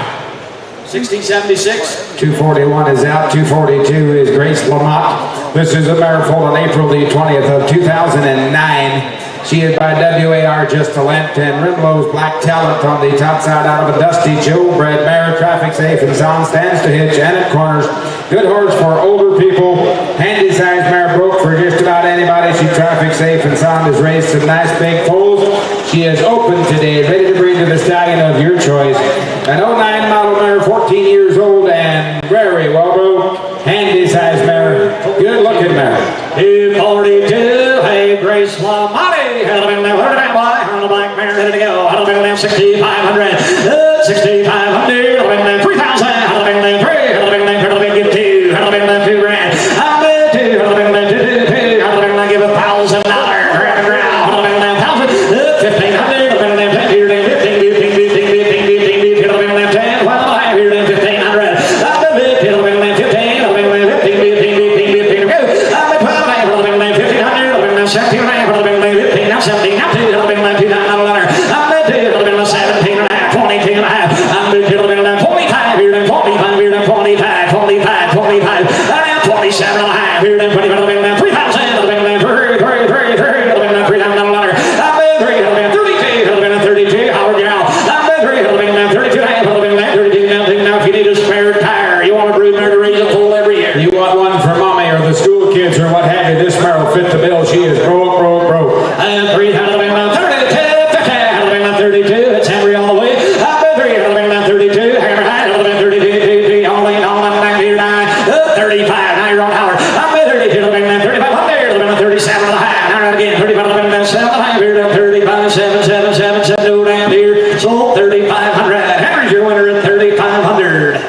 1676. 241 is out. 242 is Grace Lamont. This is a mare foaled on April the 20th of 2009. She is by WAR Just a Lent, and Rimlow's Black Talent on the top side out of a Dusty Joe bred mare. Traffic safe and sound, stands to hitch and at corners. Good horse for older people. Handy sized mare, broke for just about anybody. She traffic safe and sound, has raised some nice big foals. She is open today, ready to breed to the stallion of your choice. An 09 model mare, 14 years old, and very well broke. Handy sized mare, good looking mare. 242. Hey, Grace Lamont. Had been now 100 by on the black mare, ready to go. Had been now 6,500. 6,500. Had been now 3,000. Had been now 3. Had been now 2. Had been now 2 grand. I'm at 2. Had been now 2. Had been now give $1,000. Grab the ground. Had been now 1,000. 1,500. Had been now 10. Here then 15. Had been now 10. Well, I'm here then 1,500. I'm at 15. Had been now 15. Had been now 15. I'm at 12. Had been now 1,500. Had been now 17. Had been now 15. Now 17. Now 2. Had been now 2. I'm at 2. Had been now 17 and a half. 22 and a half. I'm at 2. Had been now 45. Here then 45. Here then 25. 25. 25. Now 27 and a half. Here then 25. Had been now 3,000. Had been now 3. Had been now 3,000. I'm at 3. Had been 32. Had been 32. Howard Gal. I'm at 3. Had been now 32 and a half. Had been now 32. Now if you need a spare tire, you want a brood mare to raise a foal every year. You want one for mommy or the school kids or what have you, this mare will fit the bill. She is broke. And 3 had been now 32. 50 had been now 32. It's Henry all the way. I'm at 3 had been now 32. Hammer high had been 32. All in, all down here, 35. Now you're on Howard. I'm at 32. Had been now 35. Up there. Had been now 37 and a half. Now again, 35 had been now 7 and a half. Here down 35. 7. Go down here. Sold 3,500. Henry's your winner at 3,500.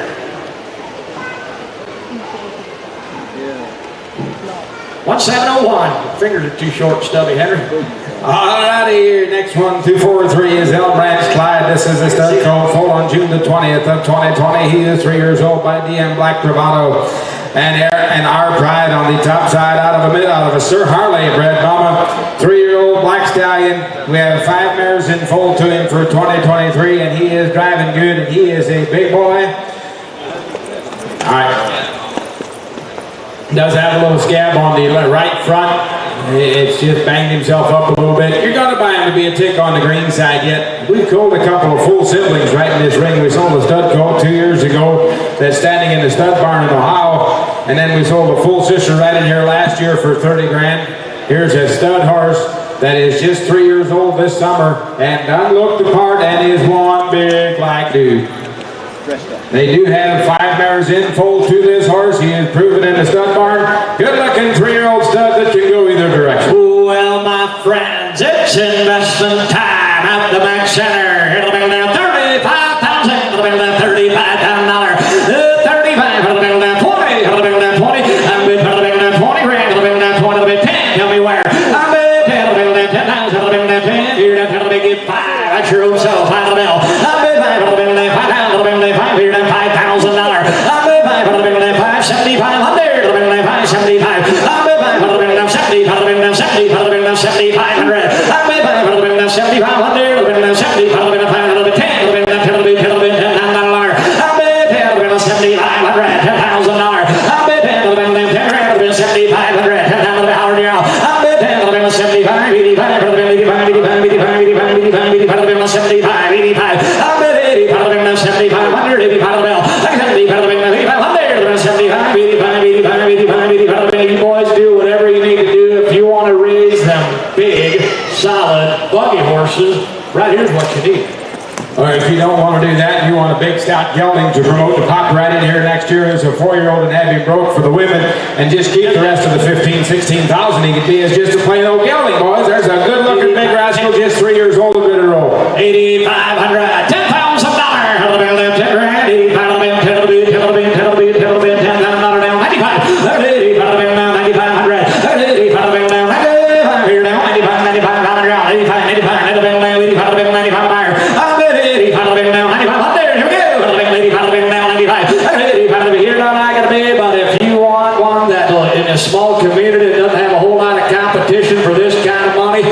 1701. Fingers are too short, stubby, Henry. Alrighty, next one, 243 is Elm Ranch Clyde. This is a stud colt, foaled on June the 20th of 2020. He is 3 years old by DM Black Bravado. And our pride on the top side out of a Sir Harley bred mama, 3-year-old black stallion. We have 5 mares in foal to him for 2023, and he is driving good, and he is a big boy. All right. Does have a little scab on the right front. It's just banged himself up a little bit. You're going to buy him to be a tick on the green side yet. We've culled a couple of full siblings right in this ring. We sold a stud colt 2 years ago that's standing in the stud barn in Ohio. And then we sold a full sister right in here last year for 30 grand. Here's a stud horse that is just 3 years old this summer and unlooked apart and is one big black dude. They do have 5 mares in foal to this horse. He is proven in the stud barn. Good looking 3-year-old stud that can go either direction. Well, my friends, it's investment time at the Mac Center. It'll be down $35,000. It'll be down $35,000. 35. It'll be down 20. It'll be down 20. I'm bid. It'll be down 20 grand. It'll be down 20. It'll be 10. Tell me where. I'm bid. It'll be down 10,000. It'll be down 10. You're down 10. It'll be give 5. That's your own self. Final bill. I'm bid 5. It'll be down 5,000. It'll be down 5. You're down $5,000. I'm bid 5. It'll be down 5. 7,500. It'll be down 5. 75. I'm bid 5. It'll be down 70. It'll be down 70. It'll be down 7,500. I'm bid 5. It'll be down 7,500. It'll be down 70. It'll be down 5. It'll be 10. It'll be down 10. It'll be 10. It'll be $10,000. I'm bid 10. It'll be down 7,500. $10,000. I'm bid 10. It'll be down 10 grand. It'll be 7,500. $10,000. It'll be Howard Yarrow. I'm bid 10. It'll be down 75. 85. It'll be 85. 85. 85. 85. 85. 85. It'll be down 75. 85. I'm bid 80. It'll be down 7,500. 85. It'll be down 75. It'll be down 8,500. It'll be down 75. 85. 85. 85. 85. You boys do whatever you need to do if you want to raise them big, solid, buggy horses. Right here's what you need. Or if you don't want to do that, you want a big stout gelding to promote to pop right in here next year as a 4-year-old and have him broke for the women and just keep the rest of the 15,000, 16,000 he could be as just a plain old gelding, boys. There's a good looking big rascal, just 3 years old and good to roll. 8,500. $10,000. It'll be down 10 grand. 85. It'll be 10. It'll be 10. It'll be 10. It'll be 10. It'll be $10,000 down 95. 85. It'll be down 9,500. 85. It'll be down 95. Here down 95. 95. Down 85. 85. It'll be down 85. It'll be 95 buyer. I'm at 85. It'll be down 9,500. Here we go. It'll be 85. It'll be down 95. 85. It'll be here down I gotta be. But if you want one that in a small community that doesn't have a whole lot of competition for this kind of money,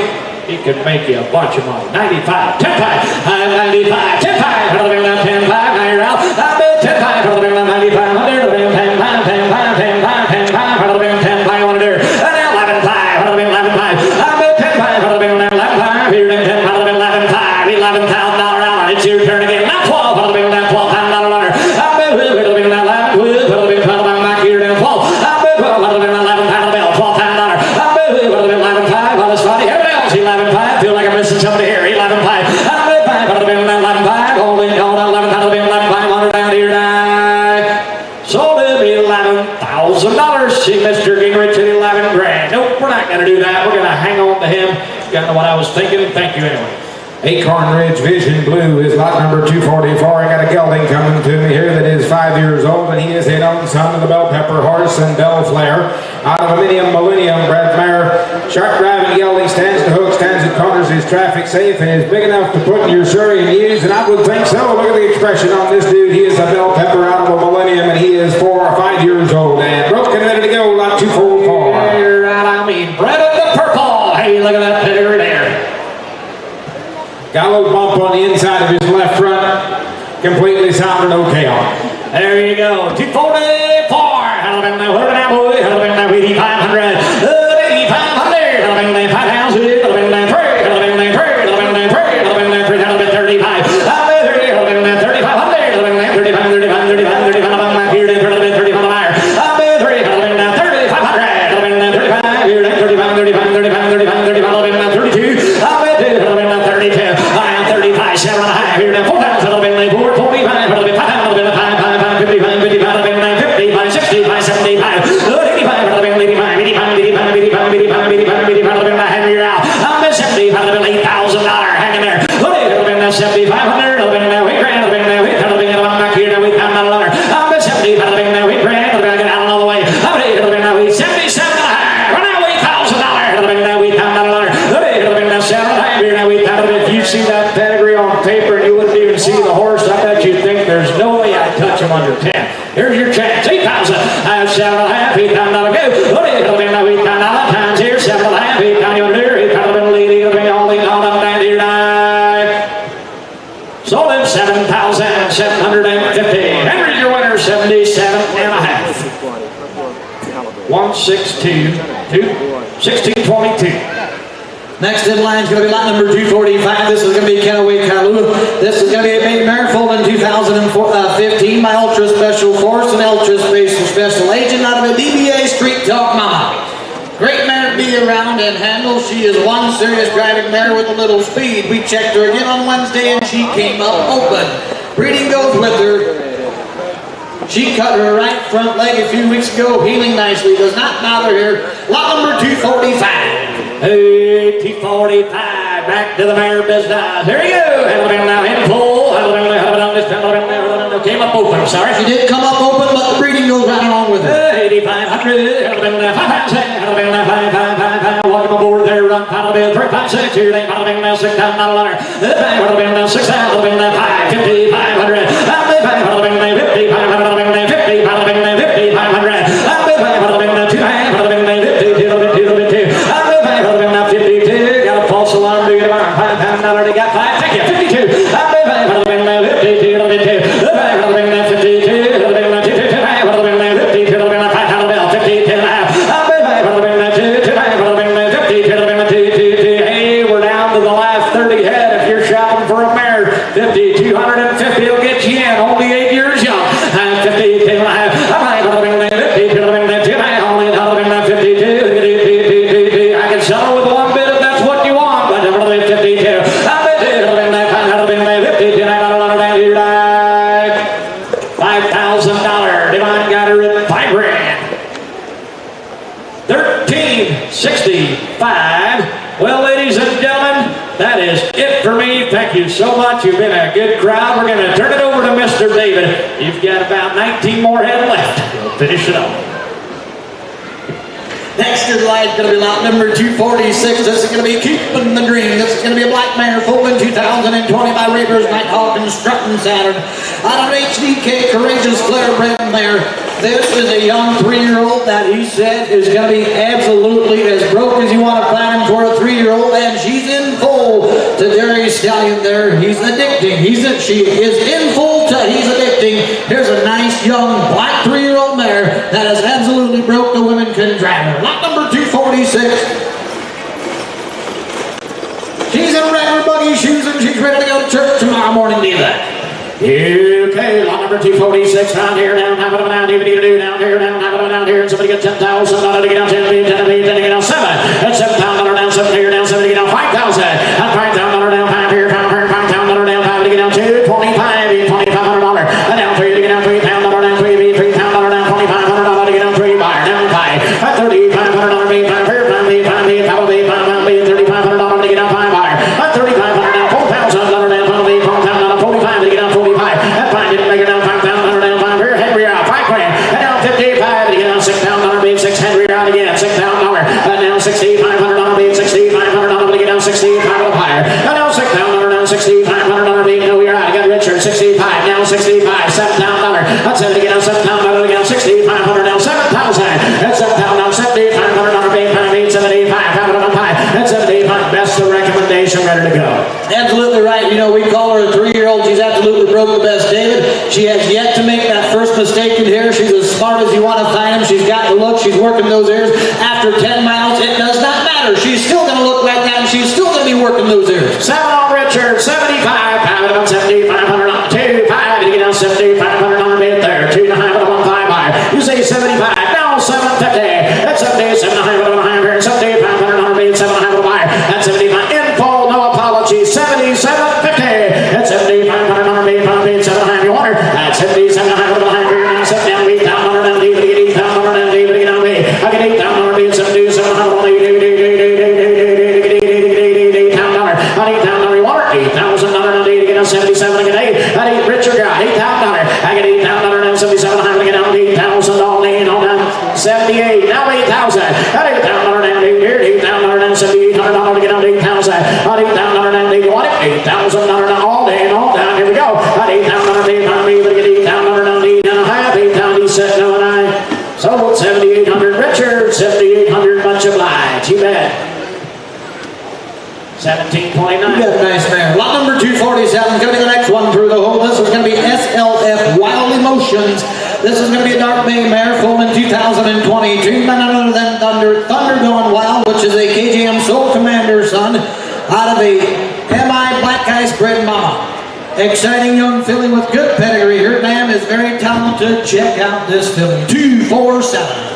he could make you a bunch of money. 95, 10 5, I'm 95, 10 5, it'll be down 10 5, now you're out. I'm at 10 5, it'll be down 9,500, it'll be down 10 5, 10 5, 10 5, 10 5, it'll be down 10 5, one there. And now 11 5, it'll be 11 5, I'm at 10 5, it'll be down 11 5, here down 10 5, it'll be 11 5, $11,000 out. It's your turn again. Now 12, it'll be down $12,000. I'm at 12, it'll be down 11, 12, it'll be 12, I'm back here down 12. I'm at 12, it'll be down 11 pound bill, $12,000. I'm at 12, it'll be 11 5, well, it's funny, here it is, 11 5, feel like I'm missing somebody here, 11 5, I'm at 5, it'll be down 11 5, only down 11 5, it'll be 11 5, on down here now. Sold it $11,000. See Mr. Gingrich at 11 grand. Nope, we're not gonna do that, we're gonna hang on to him. Got to know what I was thinking, thank you anyway. Acorn Ridge Vision Blue is lot number 244. I got a gelding coming to me here that is 5 years old, and he is a known son of the Bell Pepper Horse and Bell Flare. Out of a Millennium bred mare. Sharp driving gelding, stands to hook, stands at corners, is traffic safe, and is big enough to put in your Surrey and use, and I would think so. Look at the expression on this dude. He is a Bell Pepper out of a Millennium, and he is 4 or 5 years old. And broken ready to go, lot 244. Right, I mean, bred of the purple. Hey, look at that pedigree there. Got a little bump on the inside of his left front. Completely sound and okay on. There you go. 244. Hell been there. What about boy? Hell been there. 8,500. 8,500. Hell been there. 5,000. Hell been there. 3. Hell been there. 3. Hell been there. 3. Hell been there. 3. Hell been 35. Hell been 3. Hell been there. 3,500. Hell been there. 35. 35. 35. 35. I'm back here. Hell been 35 higher. Hell been 3. Hell been there. 3,500. Hell been there. 35. Here. 35. 35. 35. 35. 35. Hell been there. 32. Hell been 2. Hell been there. 32. I am 35. 7 and a half. Here. 4,000. Hell been there. 4. 45. Hell been 5. Hell been 5. 55, 55, 55, 50, see the horse, I bet you'd think there's no way I'd touch him under 10. Here's your chance. 8,000. I have 7.5. 8,000 go. What do you think? 8,000 times here. 7.5. 8,000 here. 8,000 lady. All these on up down here. Sold him 7,750. Henry's your winner. 77.5. 162. 1622. Next in line is going to be lot number 245. This is going to be Kenaway Kalu. This is going to be a maiden mare foaled in 2015 by Ultra Special Force and Ultra Special Agent out of a DBA Street Talk Mama. Great mare to be around and handle. She is one serious driving mare with a little speed. We checked her again on Wednesday and she came up open. Breeding goes with her. She cut her right front leg a few weeks ago, healing nicely. Does not bother her. Lot number 245. Hey, T45, back to the mare business. Here you go. Alabama now in full. Alabama came up open. I'm sorry. She did come up open, but the breeding goes right along with it. 8,500. Alabama 5,000. Alabama 5,555. Welcome aboard there. Run final bill 356. Here they Alabama 6,000. Alabama 6,000. Alabama 550. 500. Alabama 50. 500. Alabama 50. Alabama 50. 500. Alabama 2. Alabama 50. 52, got a false alarm, do you about $5 already got 5, thank you, 52, 52, 52, 52, hey, we're down to the last 30 head. If you're shopping for a mare, 5,250 will get you in, only 8 years young. 52, 52, I can sell with one bit if that's what you want, but only 52. $5,000. Divine got her at $5,000. 1365. Well, ladies and gentlemen, that is it for me. Thank you so much. You've been a good crowd. We're going to turn it over to Mr. David. You've got about 19 more head left. We'll finish it up. Next in line is going to be lot number 246. This is going to be Keeping the Dream. This is going to be a black mare foaled in 2020 by Raver's Nighthawk and Strutting Saturn. Out of HDK, Courageous Flair bred mare. This is a young 3-year-old that he said is going to be absolutely as broke as you want to find him for a 3-year-old, and she's in full to Jerry Stallion there. He's addicting. She is in full to he's addicting. Here's a nice young black 3-year-old mare that is absolutely broke. The women can drive her. Lot number 246. She's in regular buggy shoes and she's ready to go to church tomorrow morning, Diva. Okay, lot number 246, down here, down here, down here, and somebody get 10,000, to get down 10, 10, get down 7, that's $7,000 down 7 here, down 7 to get down 5,000, and $5,000 down 5 here, $5,000 down 5 to get down 2, 25, $2,500, and down 3 to get down 3,000 down 3, $3,000 down $2,500 to get down 3, buyer down 5, $3,500 be 5 here, 5 be 5 be 5 be 5 be $3,500 to get down 5 buyer, $3,500 down $4,000 down 5 be 4,000 45 to get down 45. That fine didn't make it down 5,000 down 5 here. Henry out $5,000. And down 55 to get down $6,000 being 6 Henry out again. $6,000. And down $6,500 being $6,500 to get down 65 up higher. And down $6,000 down $6,500 being no you're out. I got Richard 65 down 65 $7,000. That's it to get down $7,000 to get down 6,500 down 7,000. That's $7,000 down $7,500 being 5,875 up high. That's 75 best of recommendation ready to go. Absolutely right. You know, we call her a 3-year-old. She's absolutely broke the best, David. She has yet to make that first mistake in here. She's as smart as you want to find him. She's got the look. She's working those ears. After 10 miles, it does not matter. She's still going to look like that, and she's still going to be working those ears. 7 on Richard, 75, pound on 7,500 on 2, 5 to get down 7,500 on bid there, 2 to high on 5 buyer. You say 75, now 750. That's 70, 7 to high on here, 7,500 on bid, 7 to high on buyer. That's 75 in full, no apology, 77.50. That's 7,500 on bid, 5 bid, 7 to high on your water. That's 77 to high on here, now 7 down, 8 down, on down, David, get 8 down, on down, David, get down, I get 8 down, on bid, 7 to 7 on $8,000 to get down 77 to get 8. That 8 Richard got $8,000. I get $8,000 down 77 to get down 8,000 all in on down 78. Now 8,000. That $8,000 down here, $8,000 down $7,800 to get down 8,000. That $8,000 down you want it? $8,000 down all in, all down. Here we go. 1729. You got a nice mare. Lot number 247 is going to be the next one through the hole. This is going to be SLF Wild Emotions. This is going to be a dark bay mare, foaled in 2022. None other than Thunder Going Wild, which is a KJM Soul Commander son out of a MI Black Ice bred mama. Exciting young filly with good pedigree. Her dam is very talented. Check out this filly. 247.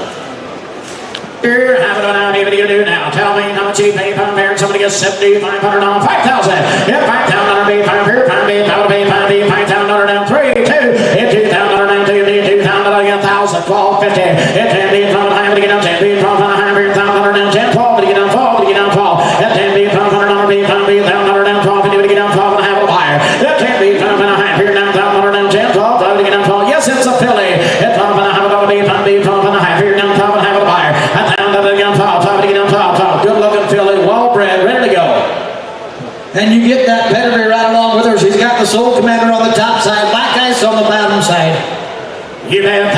Here, have it on out. What are you gonna do now? Tell me how much you pay per mare. Somebody gets 7,500 on 5,000. Yeah, 5,000 on B, 5 here, 5 B, 5 B, 5 B, 5,000 down 3, 2. Hit 2,000 down 2, 2,000 again, 1,000, 12, 50. Hit 10 B, 12 high, but you get down 10 B, 12 high, 1,000 down 10, 12, but you get down 12, but you get down 12. Hit 10 B, 1200 on B, 5 B, 1,000 down 12, and you get down 12 and a half of a buyer. Hit 10 B, 12 and a half here, down 1,000 down 10, 12, but you get down 12. Yes, it's a filly. Hit 12 and a half of a B, 5 B, 12 and a half here, down 12 and a half of a buyer. Good looking filly, well bred, ready to go. And you get that pedigree right along with her. She's got the Soul Commander on the top side, Black Ice on the bottom side. You pay $1,000,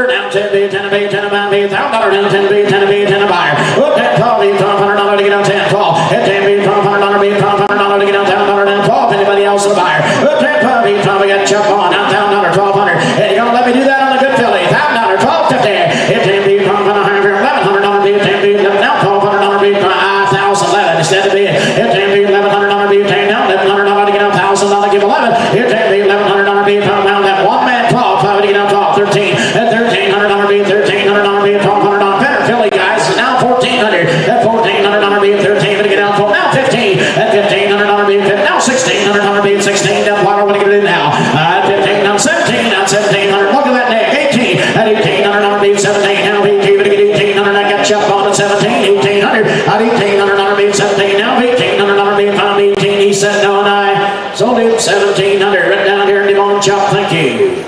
down 10 B, 10 B, 10 B, $1,000 down 10 B, 10 B, 10 buyer. Look at 12 B, $1,200 to get down 10, 12. Hit 10 B, $1,200 B, $1,200 to get down 1,000 down 12. Anybody else a buyer? Look at 12 B, 12 we got Chuck on, down 1,000, 1,200. And you're gonna let me do that on the good filly? $1,000, 12.50. Hit 10 B, $1,200 here, $1,100 B, 10 B, now $1,200 B, 1,011 instead of B. Hit 10 B, $1,100 B, 10 down, $1,100 to get down, $1,000 give 11. Hit 10 B, $1,100 B, pound that one man 12, 5 to get down 12, 13. At $1,300 B, $1,300 B, $1,200 better filly guys. So now 1,400. At $1,400 B, 13 to get down 12. Now 15. At $1,500 B, now $1,600 B, 16. Down water. What are you gonna do now? At 15, now 17. Now 1,700. Look at that neck. 18. At $1,800 B, 17. Now B, keep it to get 1,800. I got Chuck on at 17. 1,800. At $1,800 B, 17. Now $1,800 B, found 18. He said no, and I sold him 1,700. Right down here in Devon Chuck. Thank you.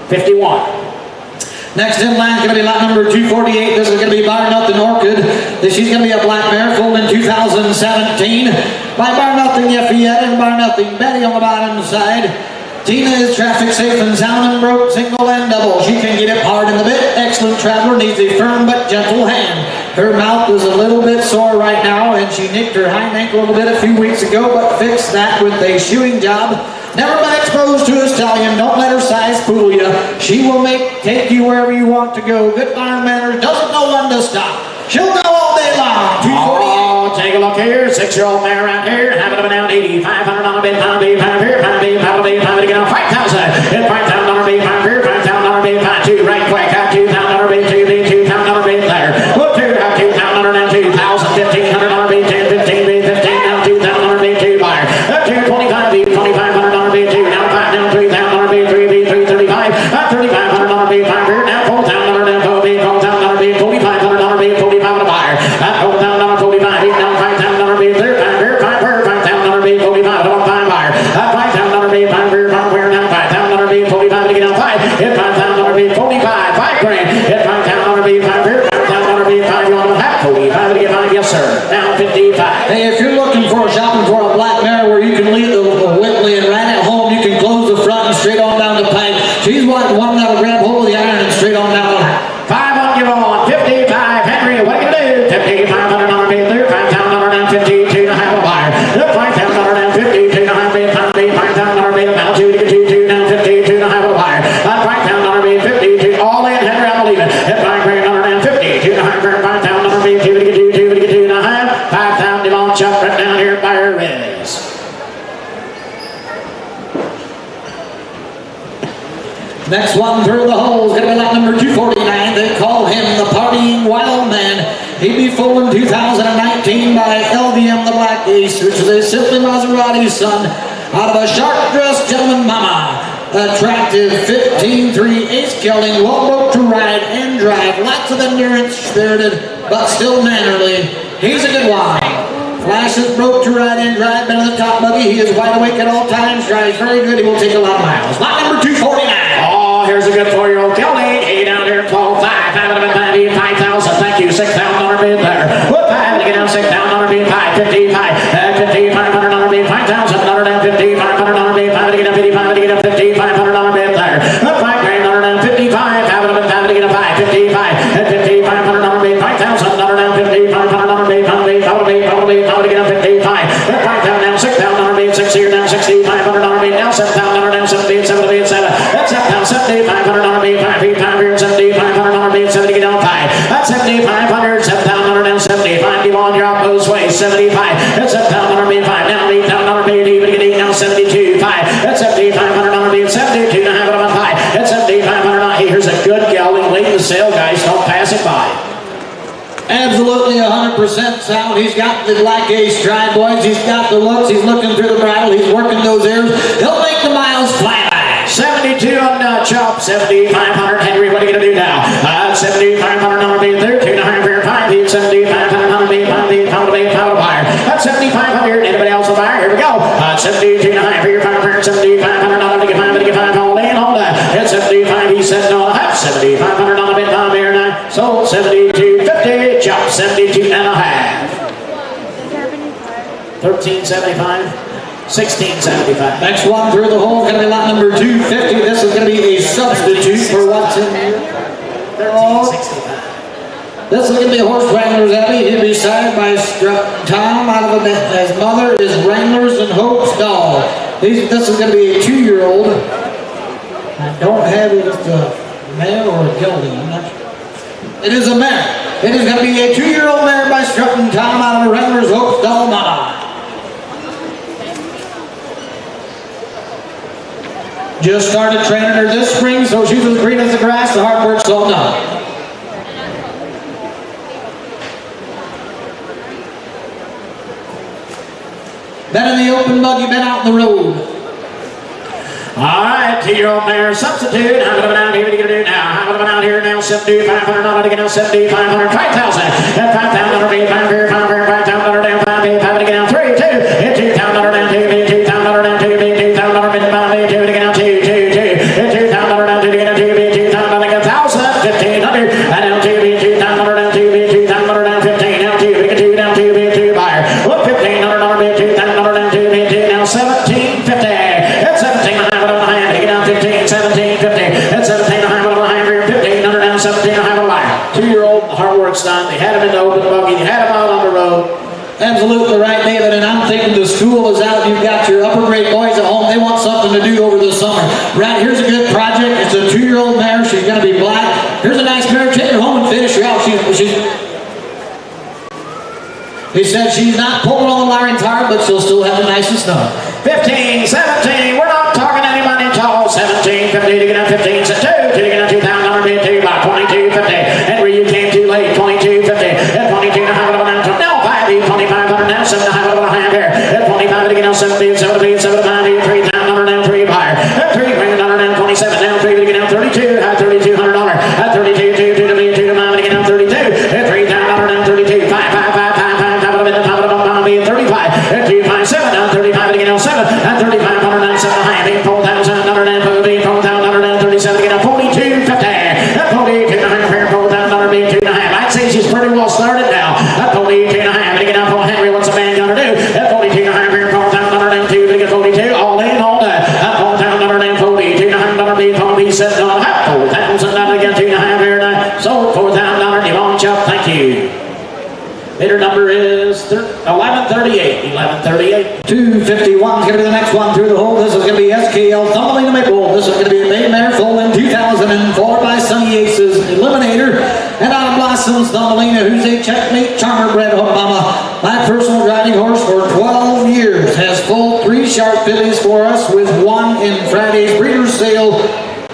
51. Next in line is going to be lot number 248. This is going to be Bar Nothing Orchid. She's going to be a black mare, foaled in 2017 by Bar Nothing Yeffiette and Bar Nothing Betty on the bottom side. Tina is traffic safe and sound and broke, single and double. She can get it hard in the bit. Excellent traveler, needs a firm but gentle hand. Her mouth is a little bit sore right now, and she nicked her hind ankle a little bit a few weeks ago, but fixed that with a shoeing job. Never been exposed to a stallion. Don't let her size fool you. She will take you wherever you want to go. Good farm manners, doesn't know when to stop. She'll go all day long. 248. Oh, take a look here. 6-year-old mare right here. Have it up and down 80. $500 bid, pound B, pound here, pound B, pound B, pound to get on 5,000. Hit $5,000 B, pound here, $5,000 B, pound 2. Right quick. Have $2,000 B, 2 B, $2,000 B there. Look here. Have $2,000 down 2,000. $1,500 B, 10, 15 B, 15 down 2,000 B, 2 buyer. Up to 25 B, $2,500 B, 2 down 5 down 3,000 B, 3 B, 335. Up $3,500 B, 5 here. Now $4,000 down 4 B, $4,000 B, $4,500 B, 45 a buyer. Up $4,000 45 B, down $5,000 B, 5 here, 5 here, $5,000 B, 45 on 5 buyer. Up $5,000 B, 5 here, 5 here, now $5,000 B, 45 to get down 5. Hit $5,000 B, 45, 5 grand. Hit $5,000 B, 5 here, $5,000 B, 5 you want to have 45 to get 5, yes sir. Now 55. Hey, if you're looking for shopping for a black mare where you can leave the Whitley and right at home, you can close the front and straight on down the pipe. She's one that'll grab hold of the iron and straight on down. 5 on your on, 55. Henry, what are you gonna do? $5,500 bid there, $5,000 down 52 to have a buyer. $5,000 down 52 to have a pound B, $5,000 bid about 2 to get 2 down 52 to have a buyer. $5,000 bid 52, all in, Henry, I believe it. $5,000 down 52 to have $5,000 bid 2 to get 2 to get 2 to have 5,000 Devon Chuck right down here by her is. Next one through the hole is going to be lot number 249. They call him the Partying Wild Man. He'd be foaled in 2019 by LVM the Black Ace, which is a Simply Maserati son out of a sharp-dressed gentleman mama. Attractive 15-3 ace killing, well booked to ride and drive. Lots of endurance, spirited, but still mannerly. He's a good one. Flashes broke to ride and drive, been in the top buggy. He is wide awake at all times, drives very good. He will take a lot of miles. Lot number 249. Oh, here's a good 4-year-old Kelly. 8 down here, 12, 5. 5,000. Thank you. $6,000 bid there. What 5 to get down 6,000 bid 5. 55. 5,500 bid 5,000. Down 50. 500 bid 5 to get down 55 to get down 50. 500 bid there. What 5 grand down 55. 5 to get down 5. 55. At 50. 500 bid 5,000. Down 50. 500 bid 5 to get down 55. Here's a good gelding late in the sale, guys. Don't pass it by. Absolutely 100% sound. He's got the black A stride, boys. He's got the looks. He's looking through the bridle. He's working those ears. He'll make the miles fly by. 72 on Chop, 7,500. Henry, what are you going to do now? 7,500 number being 13.5 for 5 feet, 7,500 being 5 feet, pound of 8, pound of buyer. That's 7,500. Anybody else will buy? Here we go. 72.5 for your 500, 7,500 to get 5, to get 5, hold in, hold on. It's 75, he said no, 7,500 on the bid, 5 here now. Sold 72.50, Chop, 72 and a half. 13.75. 16.75. Next one through the hole is going to be lot number 250. This is going to be a substitute for what's in here. 13.65. This is going to be a horse Wrangler's Abbey. He'll be signed by Tom out of his mother is Wranglers and Hope's doll. This is going to be a 2-year-old. I don't have it as a male or a gelding. I'm not sure. It is a mare. It is going to be a 2-year-old mare by Strutting Tom out of Wranglers Hope's doll mama. Just started training her this spring, so she's as green as the grass. The hard work's all done. Been in the open mug, you've been out on the road. All right, 2-year-old mare substitute. How about out here? What are you going to do now? How about out here now? 7,500 not to get out 7,500, 5,000. At 5,000 be 5 here, 5 here, 5,000 down, 5 here, 5 to get out 3, 2. Hit 2,000 down, 2, 2,000 down, 2, 2,000 bid 5, 2 to get out 2, 2, 2. Hit 2,000 down, 2 to get out 2, 2,000 down, 1,000, 1,500. And down 2, 2,000 down, 2, 2,000 down, 15 down, 2, 2 down, 2, 2 buyer. Look, 1,500 down, 2,000 down, 2, 2 now 1,750. It's 17. 1750. That's 17 1,500. 1,500 down, 17 1,500. 2-year-old, hard work's done. They had him in the open buggy. They had him out on the road. Absolutely right, David. And I'm thinking the school is out. You've got your upper grade boys at home. They want something to do over the summer. Right, here's a good project. It's a 2-year-old mare. She's going to be black. Here's a nice mare. Take her home and finish her out. He said she's not pulling on the Larry hard, but she'll still have the nicest number. 15, 17. We're not talking any money at all. 1750 to get up 15. So 2 to get up 2,000 bid 2 by 2250. Henry, you came too late. 2250. At 22 to have it on down to now 5 2,500 now 7 to have it on a hand here. At 25 to get out 7 7 to 7 to 5 3,000 down 3 buyer. At 3 grand down 27 down 3 to get out 32. At $3,200. At 32 2 to be 2 to 5 to get out 32. At 3,000 down 32 5 5 5 5 5 5 35. At 257 down 35 to get out 7. At 3,500 down 7 to high. 4,000 down 4,037 to get out 42.50. At 42 to high. 4,000 2 to high. I'd say she's pretty well started now. At 42 to high to get out for Henry. What's a man gonna do? At 42 to high. 4,002 to get 42. All in, all day. At 4,042 to high. He said no. At 4,000 to get 2 to high. Sold 4,000 long chop. Thank you. Bidder number is 1138. 1138. 251 is going to be the next one through the hole. This is going to be SKL Thumbling Maple. This is going to be a maiden mare foal in 2004 by Sunny Aces Eliminator. And out of Blossoms Thumbelina, who's a checkmate charmer bred Obama. My personal driving horse for 12 years. Has full 3 sharp fillies for us with 1 in Friday's breeder's sale.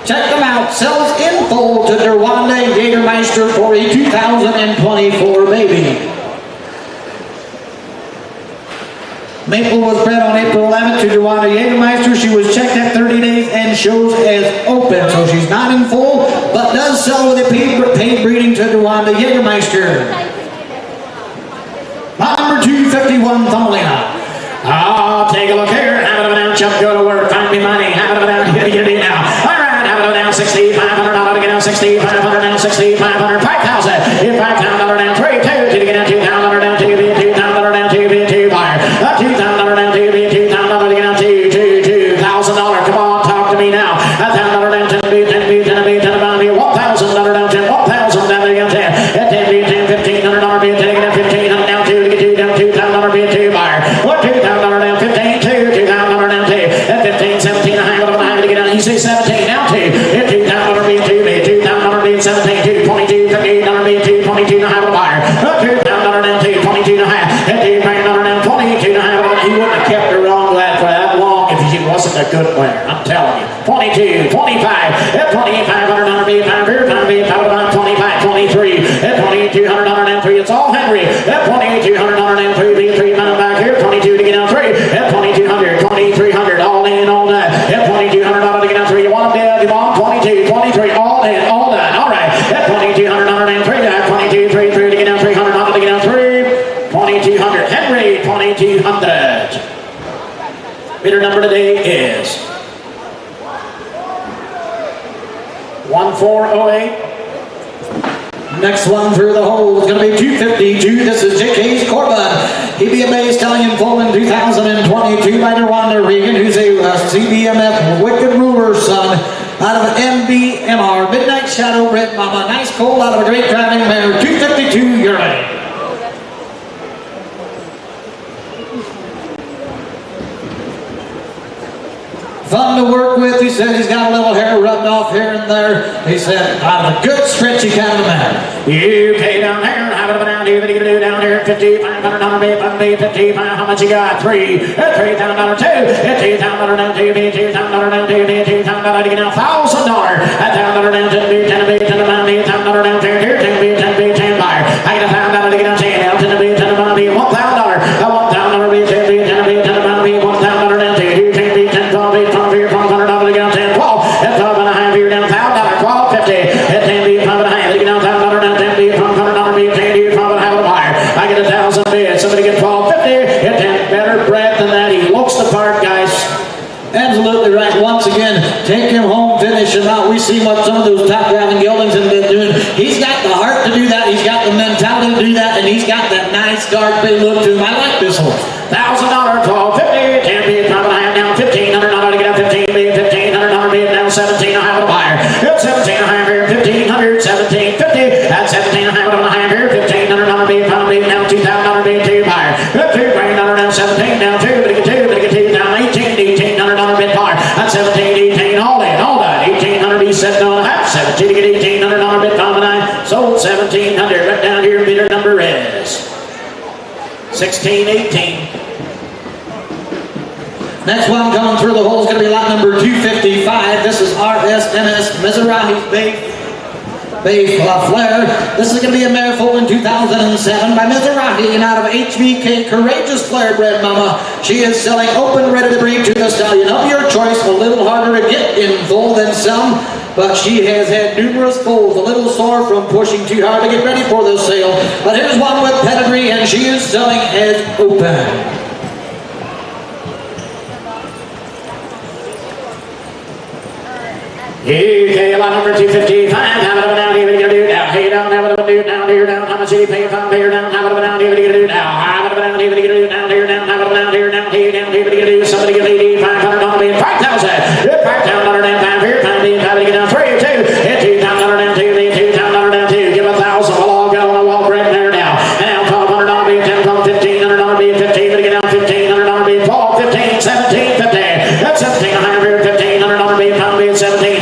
Check them out. Sells in full to Derwanda Jägermeister for a 2024 baby. Maple was bred on April 11th to Derwanda Jägermeister. She was checked at 30 days and shows as open. So she's not in full, but does sell with a paid breeding to Derwanda Jägermeister. Number 251, Thumbelina. Oh, take a look here. Have it down, Chuck, go to work. Find me money. Have it down, get it now. All right, have it down, 6,500 to get down, 6,500 down, 6,500, 5,000. If 5,000 down, 3, 2 to get down, 2,000 down, 2, 2,000 down, 2 buyer. 2,000 down, 2, 2,000 to get down, $2,000. Come on, talk to me now. 1,000 down, 10, 1,000 down, 10, 1,000 down to get 10. At 10, 1,500 bid, 10 to get down, 1,500 down, 2 to get 2 down, 2,000 bid, 2 buyer. What 2,000 down, 15, 2, 2,000 down, 2. At 15, 17, a high to get down. He says 17 down, 2. At 2,000 bid, 2 bid, 2,000 bid, 17, 2, 22, 58 bid, 2, 22 to high to buyer. 2,000 down, 2, 22 to high. At 2,000 down, 22 to high. He wouldn't have kept her wrong that for that long if she wasn't a good winner. I'm telling you. 22, 25, at 2,500 be Farver, Farver, Farver, 25, 23, at 2200 and 3, it's all Henry, at 2200 and 3, B3 pound back here, 22 to get down 3, at 2200, 2300, all in, all done, at 2200 to get down 3, you want them dead, you want 22, 23, all in, all done, all right, at 2200 and 3, 22, 3, 3 to get down 300 to get down 3, 2200, Henry, 2200. Bidder number today is 1408. Next one through the hole is going to be 252. This is Dick Hayes Corbin. He be a Bay Stallion full in 2022 by Rwanda Regan, who's a CBMF Wicked Ruler's son out of MBMR. Midnight Shadow Red Mama. Nice coal out of a great driving mare. 252 yearling. Fun to work with. He said he's got a little hair rubbed off here and there. He said, out of a good stretchy kind of a man. UK down here, how about down here, what are you gonna do down here? 5,500, 55, how much you got? 3, $3,000, 2, $2,000 down, 2, $2,000 down, 2, $2,000 to get now, $1,000, $1,000 down, 10, $10, $10, $10, $10, $10, down, 10 here, 10, 10, 10 buyer. I get $1,000 to get down, 10 down, 10, $10, $1,000, $1,000, 10, 10, 10, $1,000 down, 2, 10, 10, 12, 500 to get down, 10, 12, at 12 and a half, you're down, $1,000, 12, 50, at 10, 5 and a half, you get down, $1,000 down, 10, $500, 10, 12 and a half of the buyer. I get 1,000 bids, somebody get 12.50, at 10, better breath than that, he looks the part, guys. Absolutely right. Once again, take him home, finish him out. We see what some of those top driving geldings have been doing. He's got the heart to do that. He's got the mentality to do that, and he's got that nice dark bay look to him. I like this horse. $1,000, 12.50, 10 bid, 5 and a half down, $1,500 to get up, 15 bid, $1,500 bid down, 17 and a half of the buyer. At 17 and a half here, 1,500, 17.50, at 17 and a half here, $1,500 bid, 5 bid down, $2,000 bid, 2 buyer. At $2,000 down, 17 down, 2, but get 2, but get 2 down, $1,800 bid par. At 17, 18, all in, all done. 1,800 be set on a half, 17 to get $1,800 bid, 5 and 9, sold 1,700. Right down here, bidder number is 1618. Next one coming through the hole is going to be lot number 255. This is RSMS Mizrahi's Bay Flare. This is going to be a mare foal in 2007 by Mizrahi and out of HBK Courageous Flare Bred Mama. She is selling open, ready to breed to the stallion of your choice. A little harder to get in full than some, but she has had numerous foals. A little sore from pushing too hard to get ready for the sale. But here's one with pedigree, and she is selling as open. UK lot number 255, how about down here, what are you gonna do now? Hey down, how about do down here, down, how much are you paying, $5 down, how about down here, what are you gonna do now? How about down here, what are you gonna do down here, down, how about down here, down here, down here, what are you gonna do? Somebody give me $500 bid, 5,000, $5,000 down, 5 here, 5 bid, 5 to get down, 3, 2, hit $2,000 down, 2 bid, $2,000 down, 2, give 1,000, we'll all go on a wall break there now. And now $1,200 bid, 10, $1,500 bid, 15, to get down, $1,500 bid, 12, 15, 17, 50, that's 17, $1,500 bid, 5 bid, 17,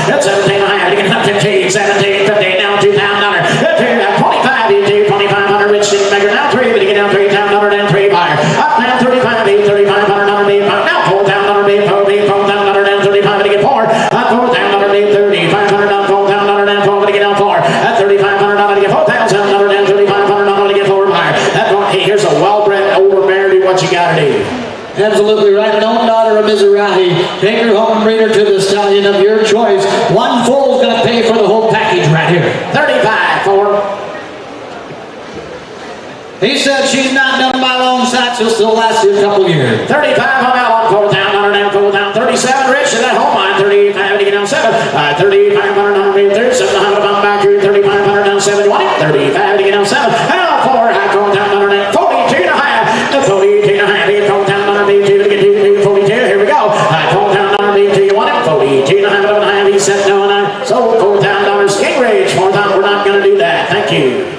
that's 17 and a half, you get up 15, 17, 50, down $2,000, 25, you do 2,500, rich stick maker, now 3, but you get down $3,000, down 3 buyer, up now 35, $3,500 bid, now $4,000 bid, $4,000 down 35, but you get 4, up $4,000 bid, 30, $500 down, $4,000 down 4, but you get down 4, at $3,500 to get $4,000 down, $3,500 to get 4 buyer, that one, hey, here's a well-bred older mare, do what you gotta do. Absolutely right. An own daughter of Mizrahi. Take her home and breed her to the stallion of your choice. One foal is going to pay for the whole package right here. 35 for. He said she's not done by long shots. She'll still last you a couple years. 35 on that one. 4,000 down, 4,000. 37 rich to that home line. 35 to get down 7. 3,500 down, 3700 on back here. 3,500 down 7. 35 to get down 7. Now 4. I call down 42 and a half. 42 and a half. 42 to get 42. Here we go. I call down $42. You want it? 42 and a half. He said no, and I sold $4,000. Skin rage. 4,000. We're not going to do that. Thank you.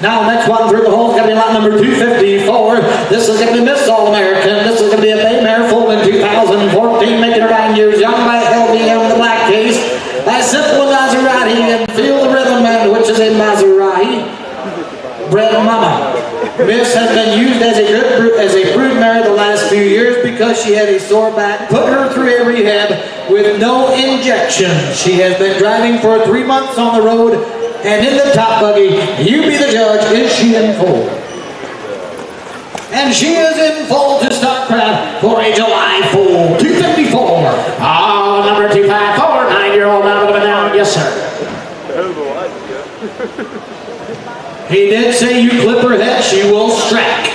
Now, next one through the hole is going to be lot number 254. This is going to be Miss All-American. This is going to be a bay mare foal in 2014, making her 9 years young by LBM, the black case, by Simple Maserati, and Feel the Rhythm Man, which is a Maserati bred mama. Miss has been used as a brood mare the last few years because she had a sore back. Put her through a rehab, with no injections. She has been driving for 3 months on the road and in the top buggy. You be the judge. Is she in full? And she is in full to StarCraft for a July full 254. Oh, number 254, 9-year-old out of the down. Yes, sir. He did say you clip her head, she will strike.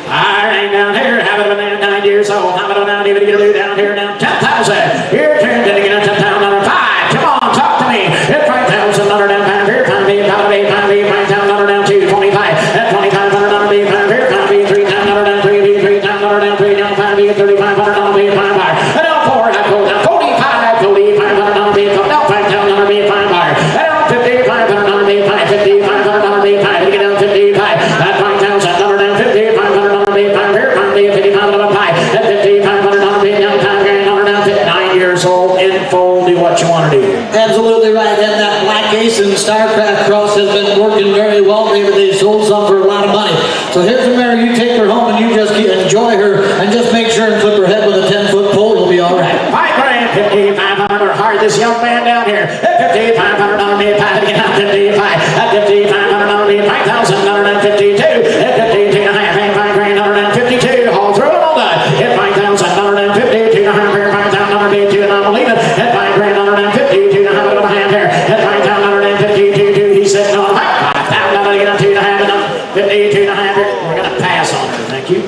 All right, down here, have it been 9 years old. Have it down here, down here, down 10,000. Here, turn to get up to town number 5. Come on, talk to me. Hit 5,000 under down pound here, pound B, pound B, pound B, 5,000 under down 2, 25. At 2,500 under B, pound here, pound B, 3 times under down 3, B, 3 times under down 3, down 5 B, 3,500 under B, 5 bar. And down 4, I go down 45, 500 under B, down 5,000 under B, 5 bar. And down 50, 500 under B, 5, 50, 500 under B, 5, to get down 55. At 5,000 under down 50, 500 under B, 5 here, pound B, 55 under 5. At 50, 500 under B, down 5 grand under down 9 years old, in full, do what you want to do. Absolutely right. And that Black Ace and StarCraft cross has been working very well. They sold some for a lot of money. So here's a mare. You take her home and you just enjoy her and just make sure and clip her head with a 10-foot pole. You'll be all right. 5 grand, 5,500 hard. This young man down here. At 5,500 on me, 5 to get out 55. At 5,500 on me, 5,000 under 52. At 52 and a half, 5 grand under 52. All through and all done. At 5,000 under 52 and a half, 5,000 under 52, and I'm leaving. At 5 grand under 52 and a half, here. At 5,000 under 52, he said no. 5,000 under 2 and a half, and 52 and a half. We're going to pass on her. Thank you.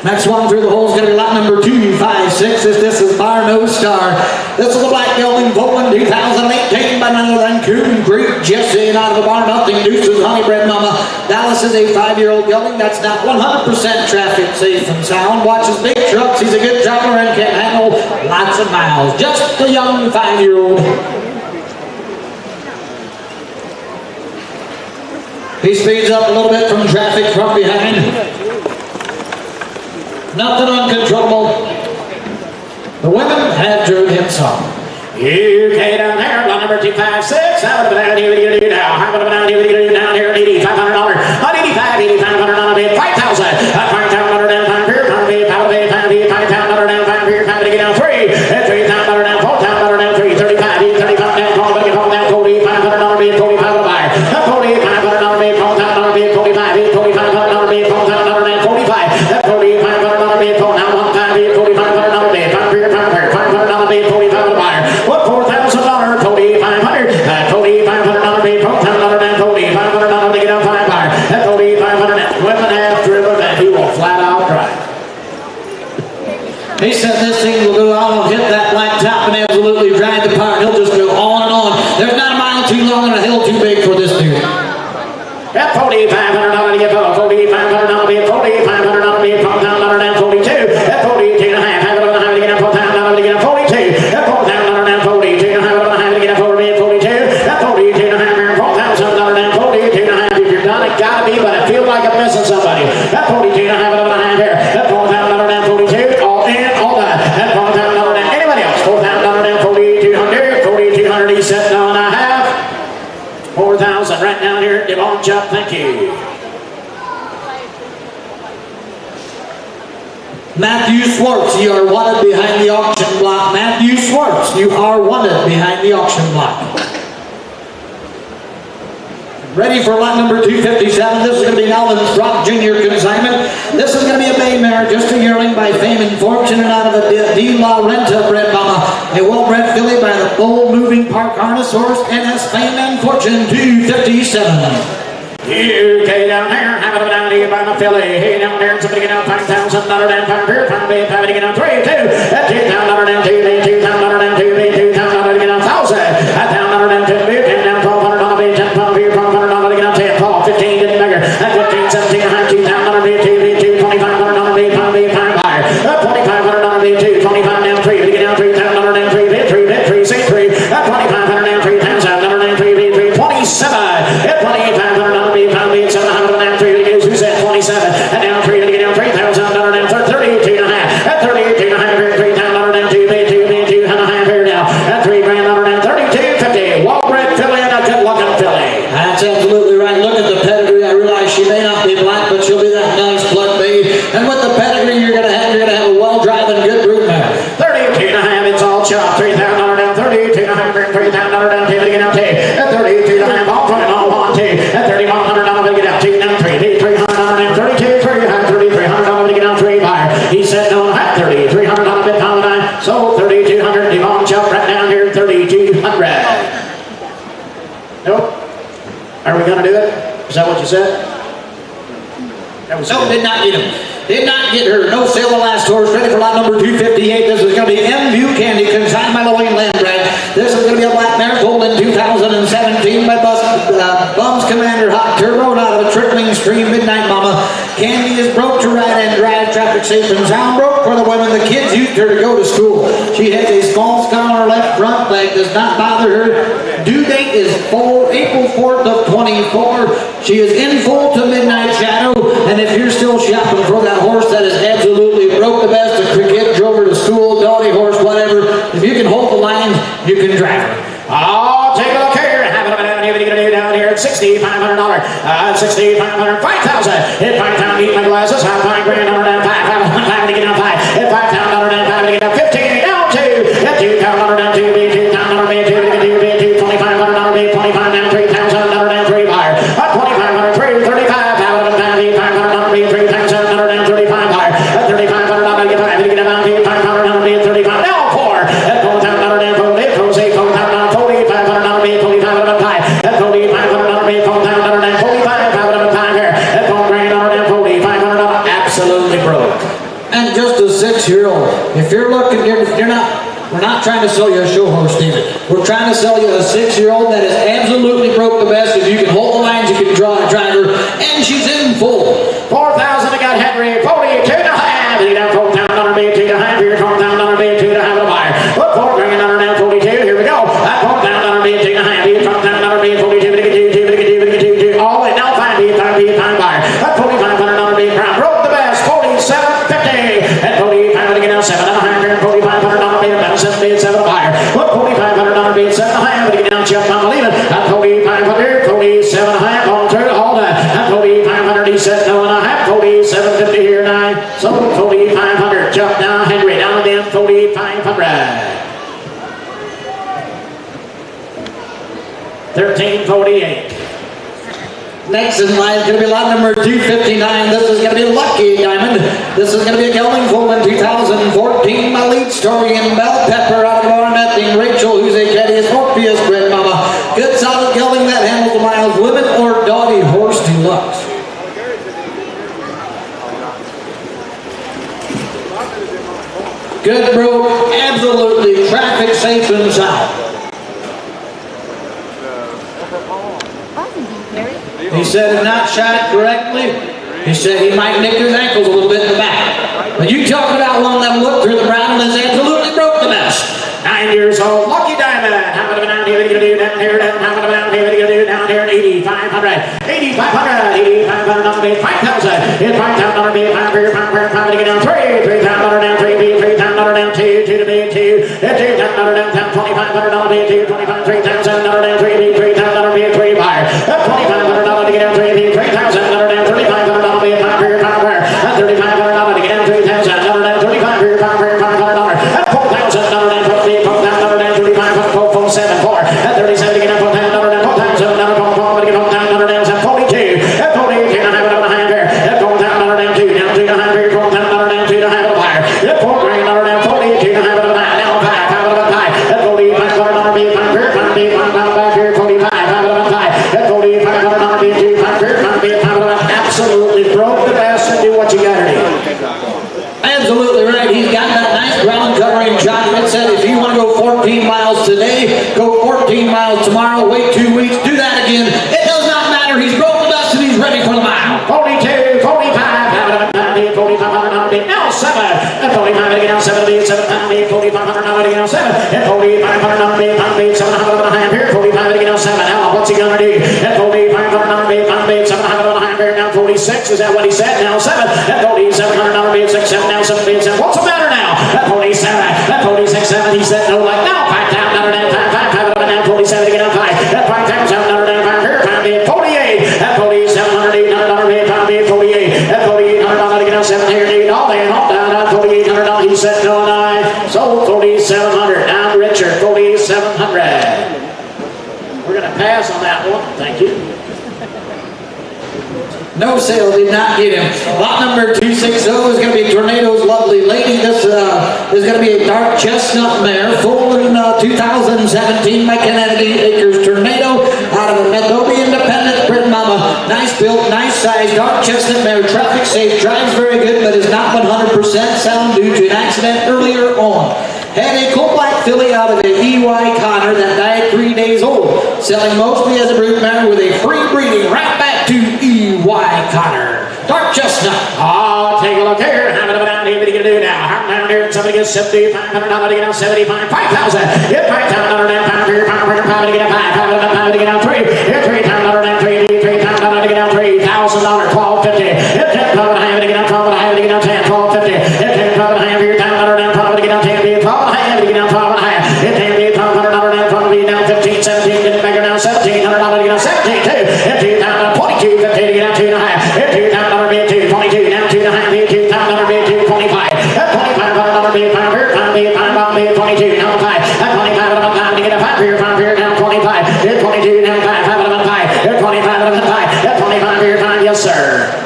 Next one through the hole is going to be lot number 256. This is Bar No Star. This is a black gelding Poland 2018 by none other than Coon Creek. Just in out of the barn, nothing deuces, Honeybred Mama. Dallas is a 5-year-old gelding that's not 100% traffic safe and sound. Watches big trucks. He's a good traveler and can handle lots of miles. Just a young 5-year-old. He speeds up a little bit from traffic from behind. Nothing uncontrollable. The women have drew him some. UK down there, lot number 256. How about down here, now? How about down here, down here, $8,500. On 85, 8,500 on a bid, 5,000. 5,000 down, 5 here, 5,000 down, 5 here, 5 to get down 3. At 3,000 down, 4,000 down, 3, 35, 35 down, 12, down, 4,500 on a bid, 45 on a buy. 4,500 on a bid, 4,000 on a bid, 45, 4,500 on a bid, 4,000 on a bid, 45. At 4,500 on a bid, 4,000 on a bid, 4,500 on a bid, 5 here, 500 on a bid, 45 on a buyer. What $4,000, 4,500, 4,500 on a bid, 4,000 down, 4,500 on a bid, get down 5 buyer. At 4,500, women have driven and he will flat out drive. He said this thing will go out and hit that black top and absolutely drag the power. He'll just go on and on. There's not a mile too long and a hill too big for this dude. At 4,500 on a bid, 4,500 on a bid, 4,500 on a bid, 4,000 down, 42. At 42 and a half, have it on the highway to get up, 4,000 to get up, 42. At 4,000 down, 42 and a half, on the highway to get up, 42. At 42 and a half, 4,000 down, 42 and a half. If you're done, it gotta be, but I feel like I'm missing somebody. At 42 and a half, on the half here. At 4,000 down, 42. All in, all done. At 4,000 down, anybody else? 4,000 down, 4,200. 4,200, he said no and a half. 4,000 right down here. Devon Jump, thank you. Matthew Swartz, you are wanted behind the auction block. Matthew Swartz, you are wanted behind the auction block. Ready for lot number 257. This is going to be Alvin's Rock Jr. consignment. This is going to be a bay mare, just a yearling by fame and fortune, and out of a De La Renta bred mama. A well-bred filly by the bold moving park harness horse, and has fame and fortune 257. UK down there, have it down here by the filly. Hey down there, somebody get out $5,000 down, 5 here, 5 bid, 5 to get out 3, 2. At $2,000 down, 2 bid, $2,000 down, 2 bid, $2,000 to get out 1,000. At $1,000 down, 10 bid, 10 down, 1,200 on a bid, 10 pound here, 1,200 to get out 10, 12, 15 didn't bigger. At 15, 17 and a half, 2,000 bid, 2 bid, 2, 2,500 on a bid, 5 bid, 5 buyer. At 2,500 on a bid, 2, 25 down, 3 to get out 3,000 down, 3 bid, 3 bid, 3, 6, 3. At 2,500 down, 3,000 down, 3 bid, 3, 27. At 2,500 on a bid, 5 bid, 700 down, 3 to get 2 set, 27. And down 3 to get down 3,000 down, 32 and a half. At 32 and a half, 3,000 down, 2 bid, 2 bid, 2 and a half here now. At 3 grand down, 32.50. Well-bred filly and a good-looking filly. That's absolutely right. Look at the pedigree. I realize she may not be black, but she'll be that nice blood babe. And with the pedigree you're going to have a well-driving, good brood mare. 32 chop, $3,000 down, 32 and a half, $3,000 down, take it again, at 32 and a half, all 20, all 1, 2, at $3,100, get out, 2 down, 3, $300 down, 32, 300, $3,300, get out, 3 buyer. He said no, at $3,300 bid pound line, sold 3,200, the long chop right down here, 3,200. Nope. Are we gonna do it? Is that what you said? That was Nope, did not get him. Did not get her. No sale the last horse. Ready for lot number 258. This is going to be M. Candy, consigned by the Wayne Landbrand. This is going to be a black mare foaled in 2017 by Bums Commander Hot Turbo out of a trickling stream Midnight Mama. Candy is broke to ride and drive. Traffic safe and sound. Broke for the women. The kids used her to go to school. She has a small scar on her left front leg. Does not bother her. Due date is April 4th of 24. She is in full to Midnight Shadow. And if you're still shopping for that horse that is absolutely broke the best, a cricket, drove her to school, doggy horse, whatever, if you can hold the line, you can drive her. Oh, take a look here. Have it down here. What are you going to do down here at $6,500? $6,500, 5,000. Hit 5,000. Eat my glasses. Half $5 grand. Down 5. $5 to get down 5. Hit $5,000 down 5 to get down 15. Down 2. Hit $2,000 down 2. Bid $2,000 bid 2. Bid 2. $2,500 bid 25 down 3,000 down 3 buyer. At 2,500 3 35. $500 bid 3,000 down 35 buyer. At $3,500 get 5 to get down 500 bid 35 down 4. At $4,000 down 4. Bid 4,000 $4,500 bid 4,500 5. At $4,500 bid 4,000 down 45. $500 here. At $4,000 down 4,500. Absolutely broke. And just a 6-year-old. If you're looking, we're not trying to sell you a show horse, David. We're trying to sell you a 6-year-old that is absolutely broke the best. If you can hold the lines, you can drive her, and she's in full. 4,000. I got Henry. 42 and a half. He down 4,000 bid 2 to half. Here 4,000 bid 2 to half a buyer. Put $4,000 down 42. Here we go. At 4,000 bid 2 to half. Here 4,000 bid 42. All in now 5 bid 5 buyer. At $4,500 bid Brown. Broke the best. 47.50. At 45 to get down 7 and a half. Here $4,500 bid about 7 bid 7 buyer. Put $4,500 bid 7 and a half. To get down Chip. I'm leaving. At 4,500. 47 and a half. On through. Hold on. At 4,500. He said no and a half. 47.50 here now. So 4,500. Jump down Henry. Down again 4,500. 13.48. Next in line is going to be lot number 259. This is going to be Lucky Diamond. This is going to be a gelding foal in 2014. My lead story in Bell Pepper out of Barnetting. Rachel, who's a caddy, is Orpheus bred mama. Good solid gelding that handles the miles. Women or doggy horse deluxe. Good broke, absolutely traffic safe and sound. He said if not shot correctly, he said he might nick his ankles a little bit in the back. But you talk about one that looked through the brown and is absolutely broke the best. 9 years old, Lucky Diamond. How about down here? What are you going to do down here? How about down here? What are you going to do down here? 8,500. 8,500. 8,500 bid 5,000. Hit 5,000 bid 5 here. 5 to get down 3. 3,000 down 3 bid 3,000 down 2. 2 to bid 2. Hit 2,000 down 2,500 bid 2. 25 3,000 down 3 bid 3,000 bid 3 buyer. At $2,500 to get down 3 bid 3,000 down 3,500 bid 5 here. 5 here. At $3,500 to get down 3,000 down 35 here. 5 here. $500. At $4,000 down 4,000 down 35 4,474. At 37 to get down 4,000 down 4,000 down 4,000 to get 4,000 down 42. At 42 and a half and a half here. At $4,000 down 2 down 2 and a half here. $4,000 down 2 and a half and a buyer. At $4,000 down 42 and a half and a half down 5 and a half. At $4,500 bid 5 here. 5 bid 5 back here. 45 5 and a half. At $4,500 bid 2 5 here. 5 bid 5 and a half. Absolutely broke the best and do what you gotta do. Absolutely right. He's got that nice ground covering shot. It said if you want to go 14 miles today, go 14 miles tomorrow, wait 2 weeks, do that again. It does not matter. He's broke the dust and he's ready for the mile. 42, 45, 4,500 bid now 7. At 45 to get down 7 bid 7 bid 4,500 to get down 7. At 4,500 bid 5 bid 700 and a half here. 45 to get down 7. Now what's he gonna do? At 4,500 bid 5 bid 700 and a half here. Now 46. Is that what he said? Now 7. At 4,700 bid 6 7. Now 7 bid 7. What's the matter now? At 47. At 46 7. He said no like now. 5,000 down 5 down 47 to get down 5. At 5,000 down 5 here. 5 bid 48. At 4700 $800 bid 5 bid 48. At 4,800 to get down 7 here. All day and all down. At 4,800 he said no 9. Sold 4,700 now. 100. We're going to pass on that one. Thank you. No sale, did not get him. Lot number 260 is going to be Tornado's Lovely Lady. This is going to be a dark chestnut mare, full in 2017 by Connecticut Acres Tornado out of the Adobe Independence, Bred Mama. Nice built, nice size, dark chestnut mare, traffic safe, drives very good, but is not 100% sound due to an accident earlier on. Had a coal black filly out of a EY Connor that died 3 days old, selling mostly as a brood mare with a free breeding right back to EY Connor. Dark chestnut. Oh, take a look here. How many down here? What are you going to do now? How down here? Somebody gets $7,500 to get out 75, 5,000. Get $5,000 down, pound here, pound here, pound to get out 5, pound to get out 3. Get $3,000 down, $3,000 to get out $3,000, $12.50. Get $10,000 to get out 12, to get out 10, $12.50. Get $10,000 here, $10,000 down, to get out 10, $12.50. To get out 12.5. Get $10,000 down, to get out 15, 17. Get back down $1,700 to get out 17, 2. Get $2,000, 22, 50 to get out 2.5. Get $2,000 bid 2, 22 down 2.5. Bid $2,000 bid 2, 25. That $2,500 bid 5 here, 5 bid 5 bid 22 down 5. That $2,500 to get a 5 here down 25. Get 22 down 5, 5 out of 5. Get 25 out of 5. That 25 here 5, yes sir.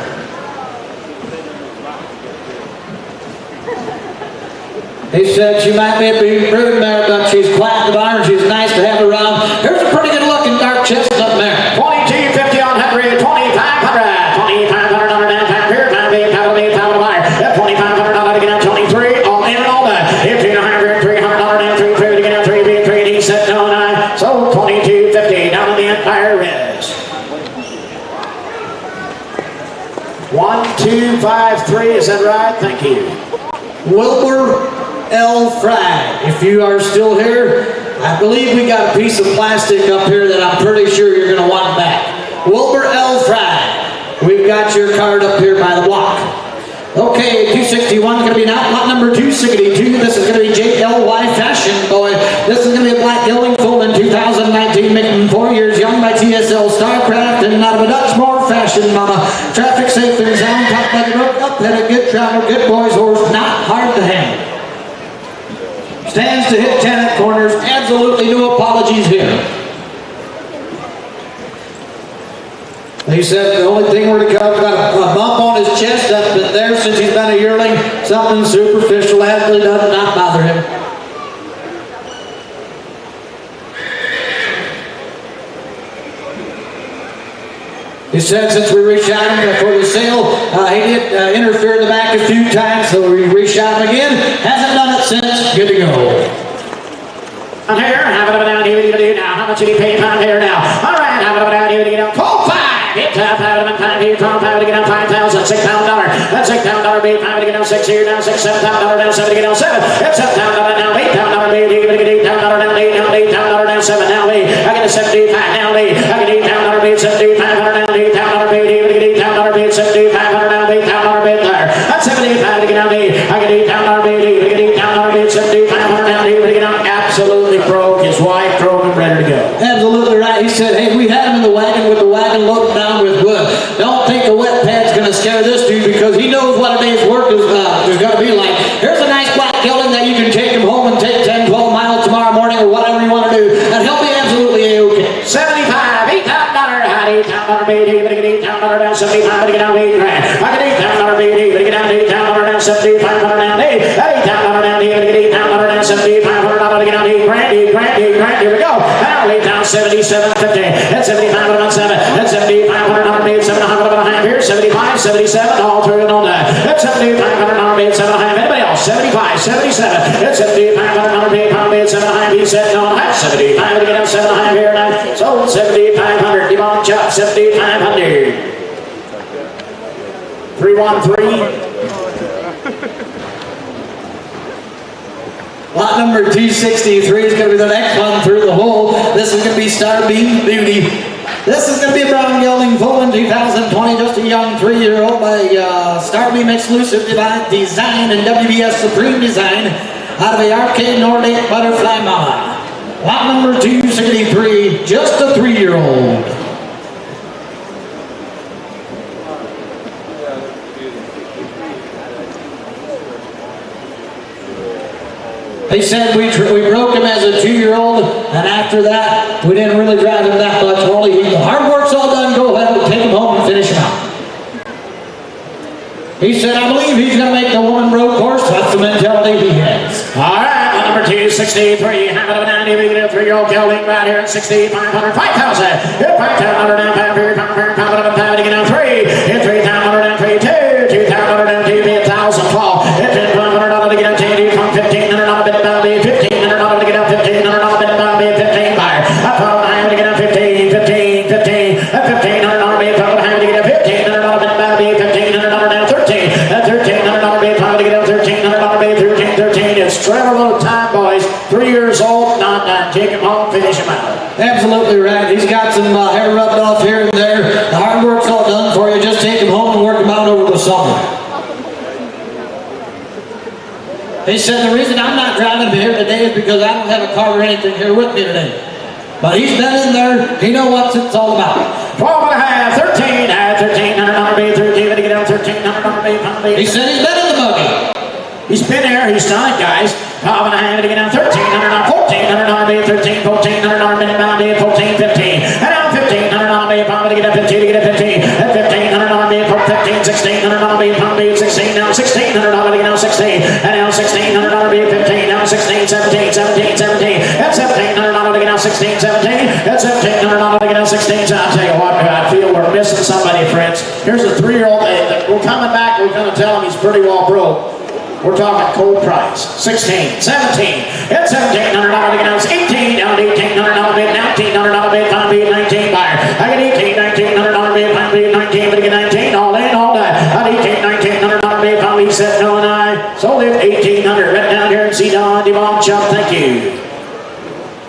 He said she might be a big brood mare, but she's quiet to barn. She's nice to have around. Here's a pretty good looking dark chestnut mare. 22.50 on 100, 2,500. 2,500 down 5 here, 5 bid 5 bid 5 of 5. That $2,500 to get out 23, all in and all done. $1,500, $300 down 3 to get out 3 bid 3. He said no 9. So 22.50 down in the Empire Ridge. 1, 2, 5, 3. Is that right? Thank you. Wilbur L. Fry. If you are still here, I believe we got a piece of plastic up here that I'm pretty sure you're going to want back. Wilbur L. Fry. We've got your card up here by the block. Okay, 261 is going to be now lot number 262. This is going to be JLY Fashion Boy. This is going to be a black gelding full in 2019, making 4 years young by TSL Starcraft and out of a Dutchmore Fashion Mama. Traffic safe and sound, top legged up, had a good traveler, good boy's horse, not hard to handle. Stands to hit 10 at corners, absolutely no apologies here. He said the only thing we're to come, got a bump on his chest that's been there since he's been a yearling. Something superficial, absolutely does not bother him. He said since we reshot him for the sale, he did interfere in the back a few times, so we reshot him again. Hasn't done it since. Good to go. I'm here, have it down here, what are you going to do now? How much did he pay pound here now? All right, have it down here, what are you going to do? 12.5. Hit top, have it down here, 12.5 to get down 5,000, $6,000. That's $6,000, bait 5 to get down 6 here, down 6, $7,000 down 7 to get down 7. That's $7,000 down, $8,000 bait, you get $8,000 down 8, down $8,000 down 7, now bait. I get a 75 now bait. I get $8,000 bait, 7,500 down, $8,000 bait, you get $8,000 bait, 7,500 down, $8,000 bait there. That's 75 to get down bait. I get $8,000 bait, you get $8,000 bait, 7,500 down, you get down. Absolutely broke. His wife drove him ready to go. Absolutely right. He said, hey, we had him in the wagon with the wagon loaded down with wood. Don't think a wet pad's going to scare this dude because he knows what a day's work is going to be like. Here's a nice black gelding that you can take him home and take 10, 12 miles tomorrow morning or whatever you want to do. And he'll be absolutely A-okay. 75, $8,000, $8,000 bait, but get $8,000 down, 75 to get down $8,000. I get $8,000 bait, but get down $8,000 down, 7,500 down $8,000 down here, get $8,000 down, 7,500 to get down $8,000, here we go. Now lay down 77.50. That's 75 on 7. That's 7,500 bait, 700 behind here, 75, 77, all through and on that. That's 7,500 bait, 700. Anybody else? 75, 77. That's 7,500 bait, pound bait, 700. He said no, that's 75 to get down 700 here now. So 7,500. Devon Chuck, 7,500. 313. Lot number 263 is going to be the next one through the hole. This is going to be Starbeam Beauty. This is going to be a brown gelding full in 2020, just a young 3-year-old by Starbeam Exclusive Design and WBS Supreme Design out of the Arcade Nordic Butterfly Mama. Lot number 263, just a 3-year-old. He said we broke him as a 2-year-old, and after that, we didn't really drive him that much. Only the hard work's all done. Go ahead and take him home and finish him out. He said, I believe he's going to make the woman road course. That's the mentality he has. All right, number 263, habit of a 90, we get a 3-year-old gelding right here at 6,500, 5,000. Hit 5,000 down, pound, to get down 3. Hit 3,000 down, 3, 2. 2,000 down, 2, be 1,000 fall. Hit 10,500 to get down 10, 1,500 on a bit about me, 1,500 on to get down 1,500 on a bit about me, 15 buyer. I found I to get down 15, 15, 15. At 1,500 on me, found I to get down 1,500 on a bit about me, 1,500 on down 13. At 1,300 on me, found to get down 1,300 on me, 13, 13. It's Trevor Little time, boys. 3 years old, not done. Take him home, finish him out. Absolutely right. He's got some hair rubbed off here and there. The hard work's all done for you. Just take him home and work him out over the summer. He said the reason I'm not driving him here today is because I don't have a car or anything here with me today. But he's been in there. He knows what it's all about. 12 and a half, 13, 1,300 on me, 13, to get down 1,300 on me. He said he's been in the buggy. He's been there, he's done it, guys. 12 and a half to get down 1,300 on 1,400 on me, 13, 1,400 on me, 14, 15. And now 1,500 on me, to get down 15, to get down 15. At 1,500 on me, 15, 1,600 on me, 16, now 1,600 on me, now 16. And now 1,600 on me, 15, now 16, 17, 17, 17. At 1,700 on me, to get down 16, 17. At 1,700 on me, to get down 16. So I'll tell you what, I feel we're missing somebody, friends. Here's a 3-year-old. We're coming back, we're going to tell him he's pretty well broke. We're talking cold price. 16, 17. At 1,700 to get down 18, down to 1,800 on bid, 1,900 on bid, pound bid, 19 buyer. I get 18, 1,900 on bid, pound bid, 19, but I get 19 all in, all day. I get 18, 1,900 on bid, pound bid, said no, and I sold it 1,800 right down here in Cedar, Devon, Chuck. Thank you.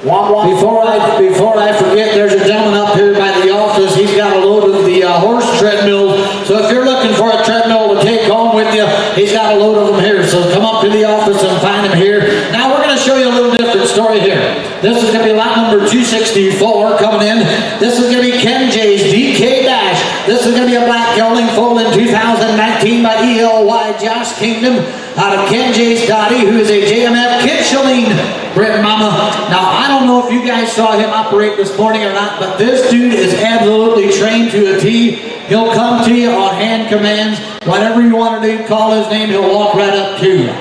Before I forget, there's a gentleman up here by the office. He's got a load of the horse treadmill. So if you're looking for a treadmill to take home with you, he's got a load of them here. So come up to the office and find him here. Now we're going to show you a little different story here. This is going to be lot number 264 coming in. This is going to be Ken J's DK Dash. This is going to be a black gelding foal in 2019 by ELY Josh Kingdom out of Ken J's Dottie, who is a JMF Kid Shalene bred mama. Now I don't know if you guys saw him operate this morning or not, but this dude is absolutely trained to a T. He'll come to you on hand commands. Whatever you want to do, call his name, he'll walk right up to you.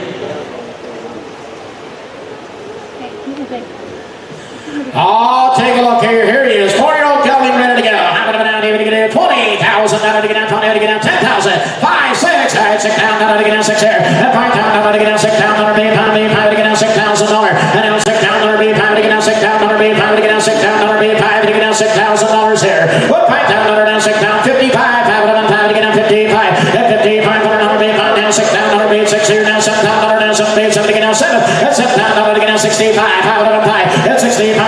Oh, take a look here. Here he is. 4-year-old gelding ready to go. How about down here to get down 20,000 down to get down 20 to get down 10,000. 5, 6, 6 down to get down 6 here. And 5 down to get down 6 down to be pound to get down $6,000. And now 6 down to be pound to get down 6 down to be pound to get down 6 down to be 5 to get down $6,000 here. What 5 down to down 6 down 55. 5 to get down 55. At 55 to be pound down 6 down to be 6 here. Now 7 down to down 7 to get down 7. At 7 down to get down 65. 5 to 5. At 65.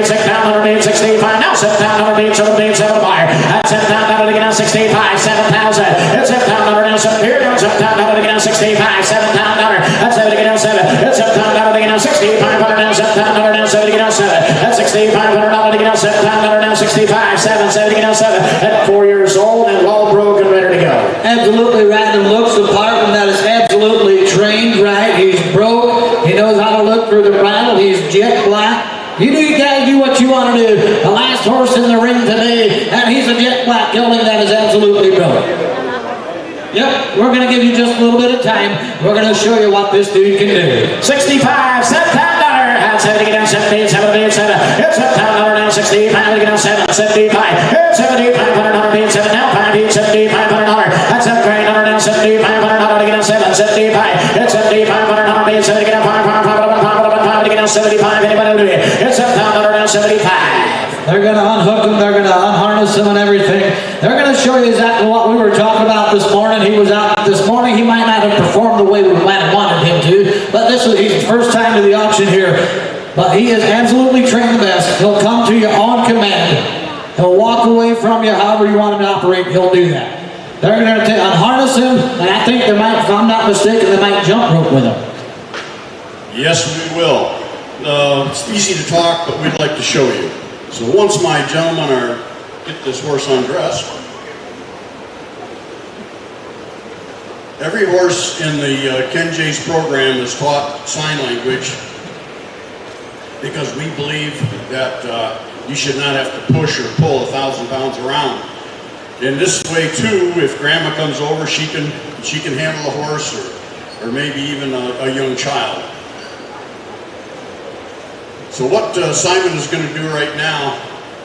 6 down, 65. Now 7 down, 7 buyer. At 7 down, to get down 65. 7,000. At 7 down, down 7 here. Down 7 down, to get down 65. 7 down, at 7 to get down 7. At 7 down, to get down 65. 7 down, 7 to get down 7. At 6,500 to get down 7 down 65. 7 to get down 7. At 4 years old and well broken, ready to go. Absolutely right, and looks the part, and that is absolutely trained right. He's broke. He knows how to look through the bridle. He's jet black. You guys do what you want to do. The last horse in the ring today, and he's a jet black gelding that is absolutely brilliant. Yep, we're going to give you just a little bit of time. We're going to show you what this dude can do. 65, $7. At 7 to get down 70, 7 to get 7. It's $7 down 65 to get down 7, 75. It's 7,500 7 now 5, 7,500. That's $7,000 down 7,500 to get down 7, 75. It's 7,500 7 to get down 5 to get down 75. Anybody will do it? It's $7,000 down 75. They're going to unhook him, they're going to unharness him and everything. They're going to show you exactly what we were talking about this morning. He was out this morning. He might not have performed the way we might have wanted him to, but he's his first time to the auction here. But he is absolutely trained the best. He'll come to you on command. He'll walk away from you however you want him to operate. He'll do that. They're going to unharness him, and I think they might, if I'm not mistaken, they might jump rope with him. Yes, we will. It's easy to talk, but we'd like to show you. So once my gentlemen get this horse undressed, every horse in the Ken J's program is taught sign language because we believe that you should not have to push or pull 1,000 pounds around. And this way too, if grandma comes over, she can handle a horse, or maybe even a young child. So what Simon is going to do right now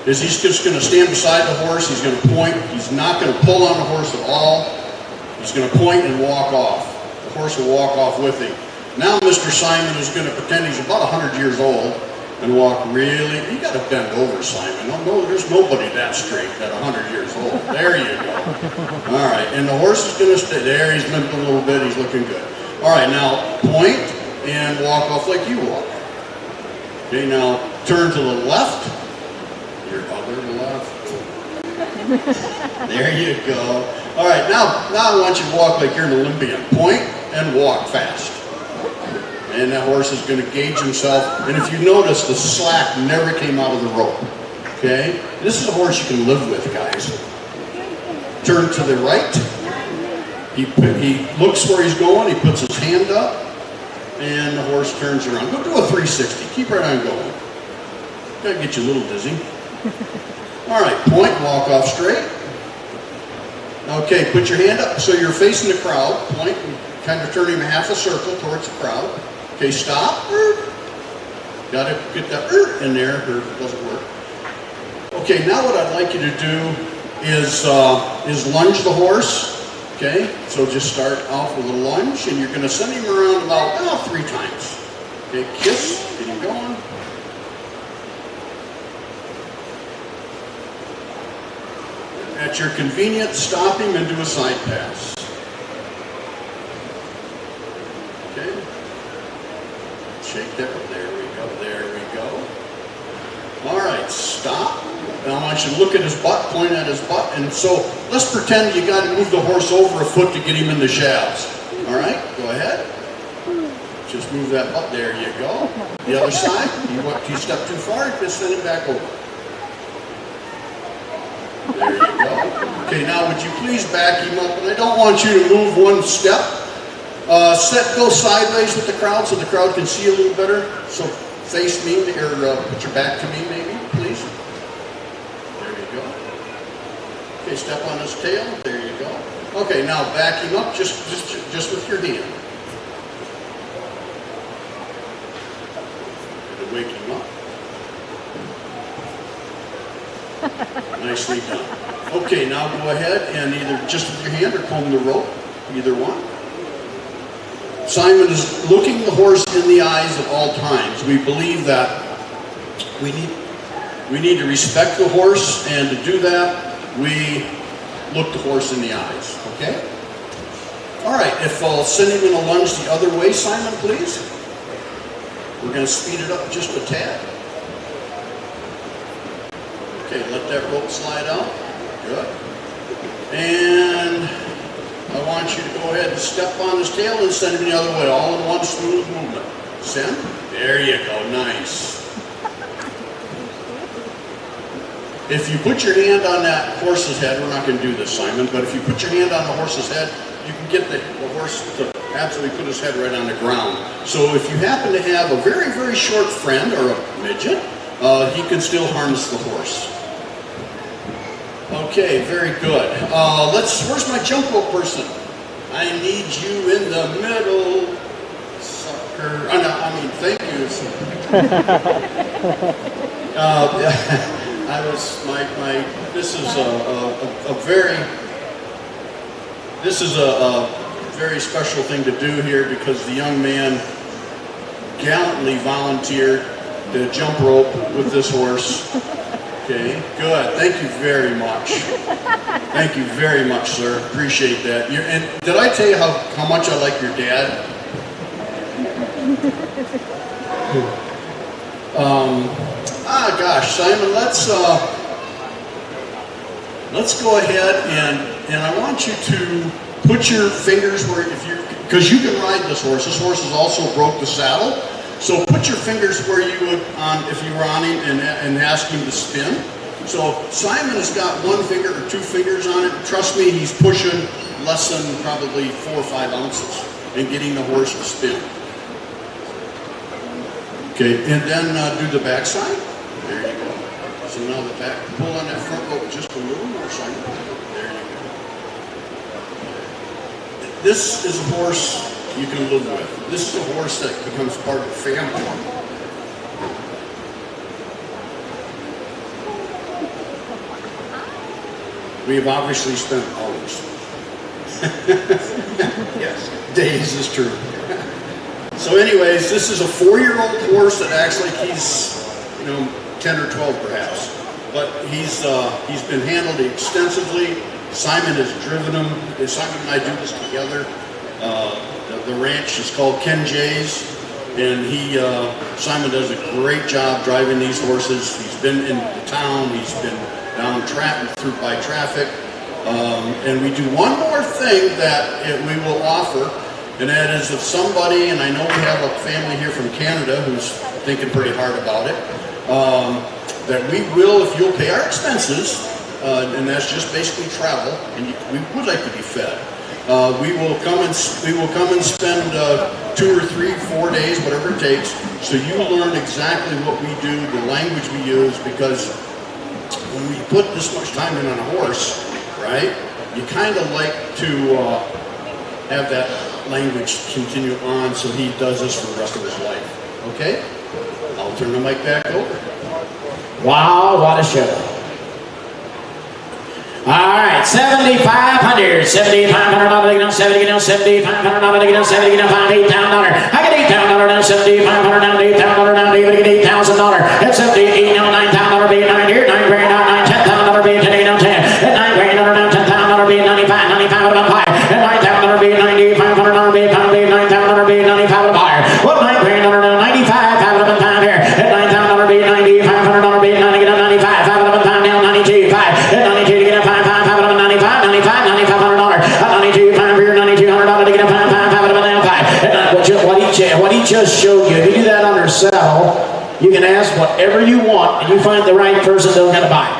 is he's just going to stand beside the horse. He's going to point. He's not going to pull on the horse at all. He's going to point and walk off. The horse will walk off with him. Now Mr. Simon is going to pretend he's about 100 years old and walk really. You got to bend over, Simon. No, there's nobody that straight at 100 years old. There you go. All right, and the horse is going to stay there. He's limping a little bit. He's looking good. All right, now point and walk off like you walk. Okay, now turn to the left. Your other left. There you go. All right, now I want you to walk like you're an Olympian. Point and walk fast. And that horse is going to gauge himself. And if you notice, the slack never came out of the rope. Okay? This is a horse you can live with, guys. Turn to the right. He looks where he's going. He puts his hand up. And the horse turns around. Go do a 360. Keep right on going. Gotta get you a little dizzy. All right, point, walk off straight. Okay, put your hand up so you're facing the crowd. Point, kind of turn him half a circle towards the crowd. Okay, stop. Gotta get that in there, or it doesn't work. Okay, now what I'd like you to do is lunge the horse. Okay, so just start off with a lunge, and you're going to send him around about 3 times. Okay, kiss, get him going. At your convenience, stop him and do a side pass. Okay, shake that. There we go. There we go. All right, stop. Now I want you to look at his butt, point at his butt, and so let's pretend you got to move the horse over a foot to get him in the shafts. All right, go ahead. Just move that butt. There you go. The other side. You step too far, just send him back over. There you go. Okay, now would you please back him up? And I don't want you to move one step. Go sideways with the crowd so the crowd can see a little better. So face me, or put your back to me, maybe, please. Okay, step on his tail. There you go. Okay, now back him up just with your hand. And wake him up. Nicely done. Okay, now go ahead and either just with your hand or comb the rope, either one. Simon is looking the horse in the eyes at all times. We believe that we need to respect the horse, and to do that, we look the horse in the eyes, okay? All right, if I'll send him in a lunge the other way, Simon, please. We're going to speed it up just a tad. Okay, let that rope slide out. Good. And I want you to go ahead and step on his tail and send him the other way, all in one smooth movement. Send. There you go, nice. If you put your hand on that horse's head, we're not going to do this, Simon, but if you put your hand on the horse's head, you can get the horse to absolutely put his head right on the ground. So if you happen to have a very, very short friend or a midget, he can still harness the horse. Okay, very good. Where's my jump rope person? I need you in the middle, sucker. Thank you. This is a very special thing to do here, because the young man gallantly volunteered to jump rope with this horse. Okay, good. Thank you very much. Thank you very much, sir. Appreciate that. And did I tell you how much I like your dad? Gosh, Simon, let's go ahead and I want you to put your fingers where, because you can ride this horse. This horse has also broke the saddle. So put your fingers where you would if you were on him and ask him to spin. So Simon has got 1 finger or 2 fingers on it. Trust me, he's pushing less than probably 4 or 5 ounces and getting the horse to spin. Okay, and then do the back side. There you go. So now the back, pull on that front rope just a little more, Simon. There you go. This is a horse you can live with. This is a horse that becomes part of the family. We have obviously spent hours. Yes, days is true. So anyways, this is a 4-year-old horse that acts like he's, 10 or 12 perhaps. But he's been handled extensively. Simon has driven him. Simon and I do this together. The ranch is called Ken Jay's, and Simon does a great job driving these horses. He's been in the town. He's been down through by traffic. And we do one more thing that we will offer, and that is if somebody, and I know we have a family here from Canada who's thinking pretty hard about it, that we will, if you'll pay our expenses, and that's just basically travel, and we would like to be fed. We will come and spend 2 or 3, 4 days, whatever it takes, so you learn exactly what we do, the language we use, because when we put this much time in on a horse, right, you kind of like to have that language continue on so he does this for the rest of his life. Okay? I'll turn the mic back over. Wow, what a show. All right, 7,500, 7,500 dollars, get on 70, get on 7,500 dollars, get on 70, get on $8,000. I get $8,000 now, 7,500 down, $8,000 down, David, get $8,000. That's 78, now $9,000, be 9 here, 9 grand down, $10,000, be 10, now 10. At 9 grand down, $10,000, be 95, 95 of them higher. At $9,000, be 90, $500, be 9,000, be 95 of them higher. What 9 grand down, 95, 5 of them time here. At 9,000, be 90, $500, be 90, get on 95, 5 of them time now, 92, 5. At 92 to get a 5, 5, 5 of them 95, 95, $9,500. At 92, 5 here, $9,200 to get a 5, 5, 5 of them now 5. What he just showed you, if you do that under saddle, you can ask whatever you want, and you find the right person that's going to buy.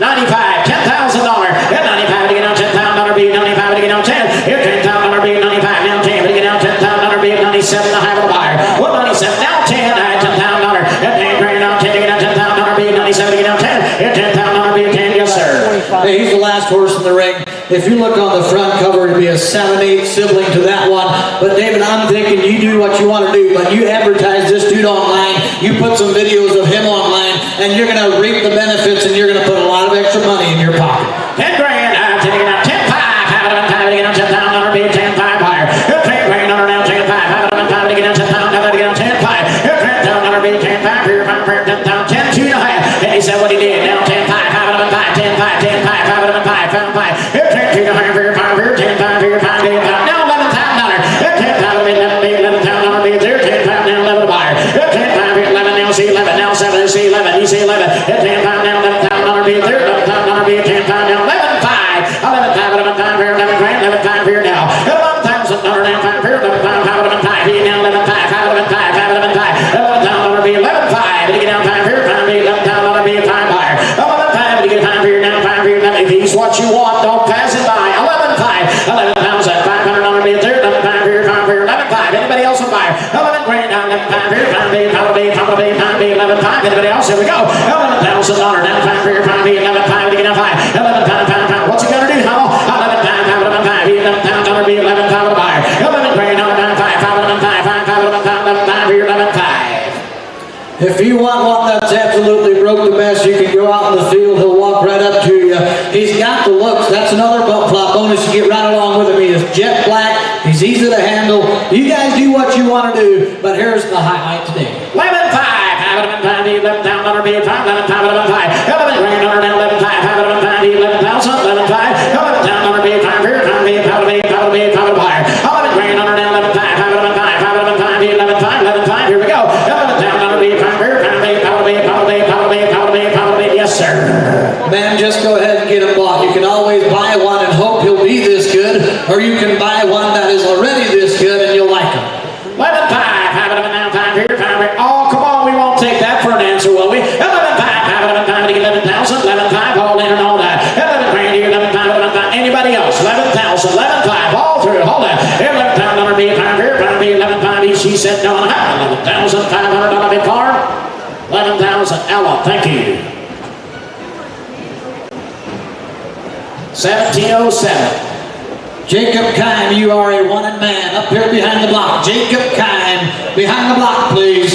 95, $10,000. At 95 to get on $10,000, be 95 to get on 10. Here, $10,000, be 95, now 10 to get on $10,000, be 97 to have a buyer. What 97, now 10, $10,000. At 10 grand on 10 to get on $10,000, be 97 to get on 10. Here, $10,000, be 10, yes sir. Hey, he's the last horse in the ring. If you look on the front cover, it'd be a 7/8 sibling to that one. But David, I'm thinking you do what you want to do, but you advertise this dude online, you put some videos of him online, and you're going to reap the benefits, and you're going to put a lot of extra money in your pocket. 10 grand, I'm taking out 10, 5, 5 of them, 5 to get on $10,000, be 10, 5 higher. 10 grand on now, 10, 5, 5 of them, 5 to get on $10,000, to get on 10, 5. 10,000, be 10, 5 here, 5 here, 10,000, 10, 2 to higher. And he said what he did. Now 10, 5, 5 of them, 5, 10, 5, 10, 5, 5 of them, 5, 5, 5. Here, 10, 2 to higher, 5 here, 10, 5 here, 5, 10, 5. Now $11,000. 10,000, 11,000, be there, 10, 5 now, 11 buyer. 10, 5 here, 11 now, see 11 now, 7, see 11, you see 11. 10, 5 now, 11,000, be there, 11,000, be 10, 5 now, 11, 5. 11, 5, 11, 5 here, 11 grand, 11, 5 here now. $11,000 now, 5 here, 11, 5, 5, 11, 5 here now, 11, 5, 5, 11, 5, 5, 11, 5. $11,000 be 11, 5. To get down 5 here, 5 be 11,000 be 5 buyer. 11, 5 to get 5 here now, 5 here, 11. If he's what you want, don't pass it by. 11, 5. 11,000, $500 be there, 11, 5 here, 5 here, 11, 5. Anybody else will buy? 11 grand now, 11, 5 here, 5 be, 5 be, 5 be, 5 be, 11, 5. Anybody else? Here we go. $11,000 now, 5 here, 5 be, 11, 5 to get down 5. 11, 5, 5, 5. What's he gonna do, Huddle? 11, 5, 5, 11, 5. $11,000 be 11, 5 to buyer. 11 grand now, 9, 5, 5, 11, 5, 5, 5, 11, 5, 11, 5 here, 11, 5. If you want one that's absolutely broke the best, you can go out in the field. He'll walk right up to you. He's got the looks. That's another bump flop bonus. You get right along with him. He is jet black. He's easy to handle. You guys do what you want to do, but here's the highlight today. 11, 5, 5, 11, 5, 11,000 be 5, 11, 5, 11, 5. 11 grand now, 11, 5, 5, 11, 5, 11,000, 11, 5. 11,000 be 5 here, 5 be 5 be 5 be 5 buyer. 11 grand now, 11, 5, 5, 11, 5, 5, 11, 5 be 11, 5, 11, 5. Here we go. 11,000 be 5 here, 5 be 5 be 5 be 5 be 5 be 5 be. Yes sir. Man, just go ahead and get him bought. You can always buy one and hope he'll be this good, or you can buy one that is already this good and you'll like him. 11, 5, 5, 11, now 5 here, 5 here. Oh, come on, we won't take that for an answer, will we? 11, 5, 5, 11, 5 to get 11,000, 11, 5, all in and all that. 11 grand here, 11, 5, 11, 5. Anybody else? 11,000, 11, 5, all through. Hold on. 11,000 be 5 here, 5 be 11, 5 each. He said no, 11,500 be Ella. Thank you. 1707. Jacob Kime, you are a wanted man. Up here behind the block. Jacob Kime, behind the block, please.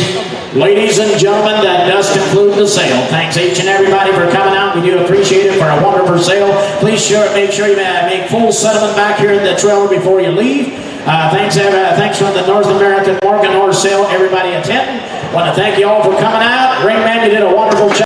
Ladies and gentlemen, that does conclude the sale. Thanks each and everybody for coming out. We do appreciate it for a wonderful sale. Please make sure you make full settlement back here in the trailer before you leave. Thanks from the North American Morgan Horse Sale, everybody attending. Want to thank you all for coming out. Ringman, you did a wonderful job.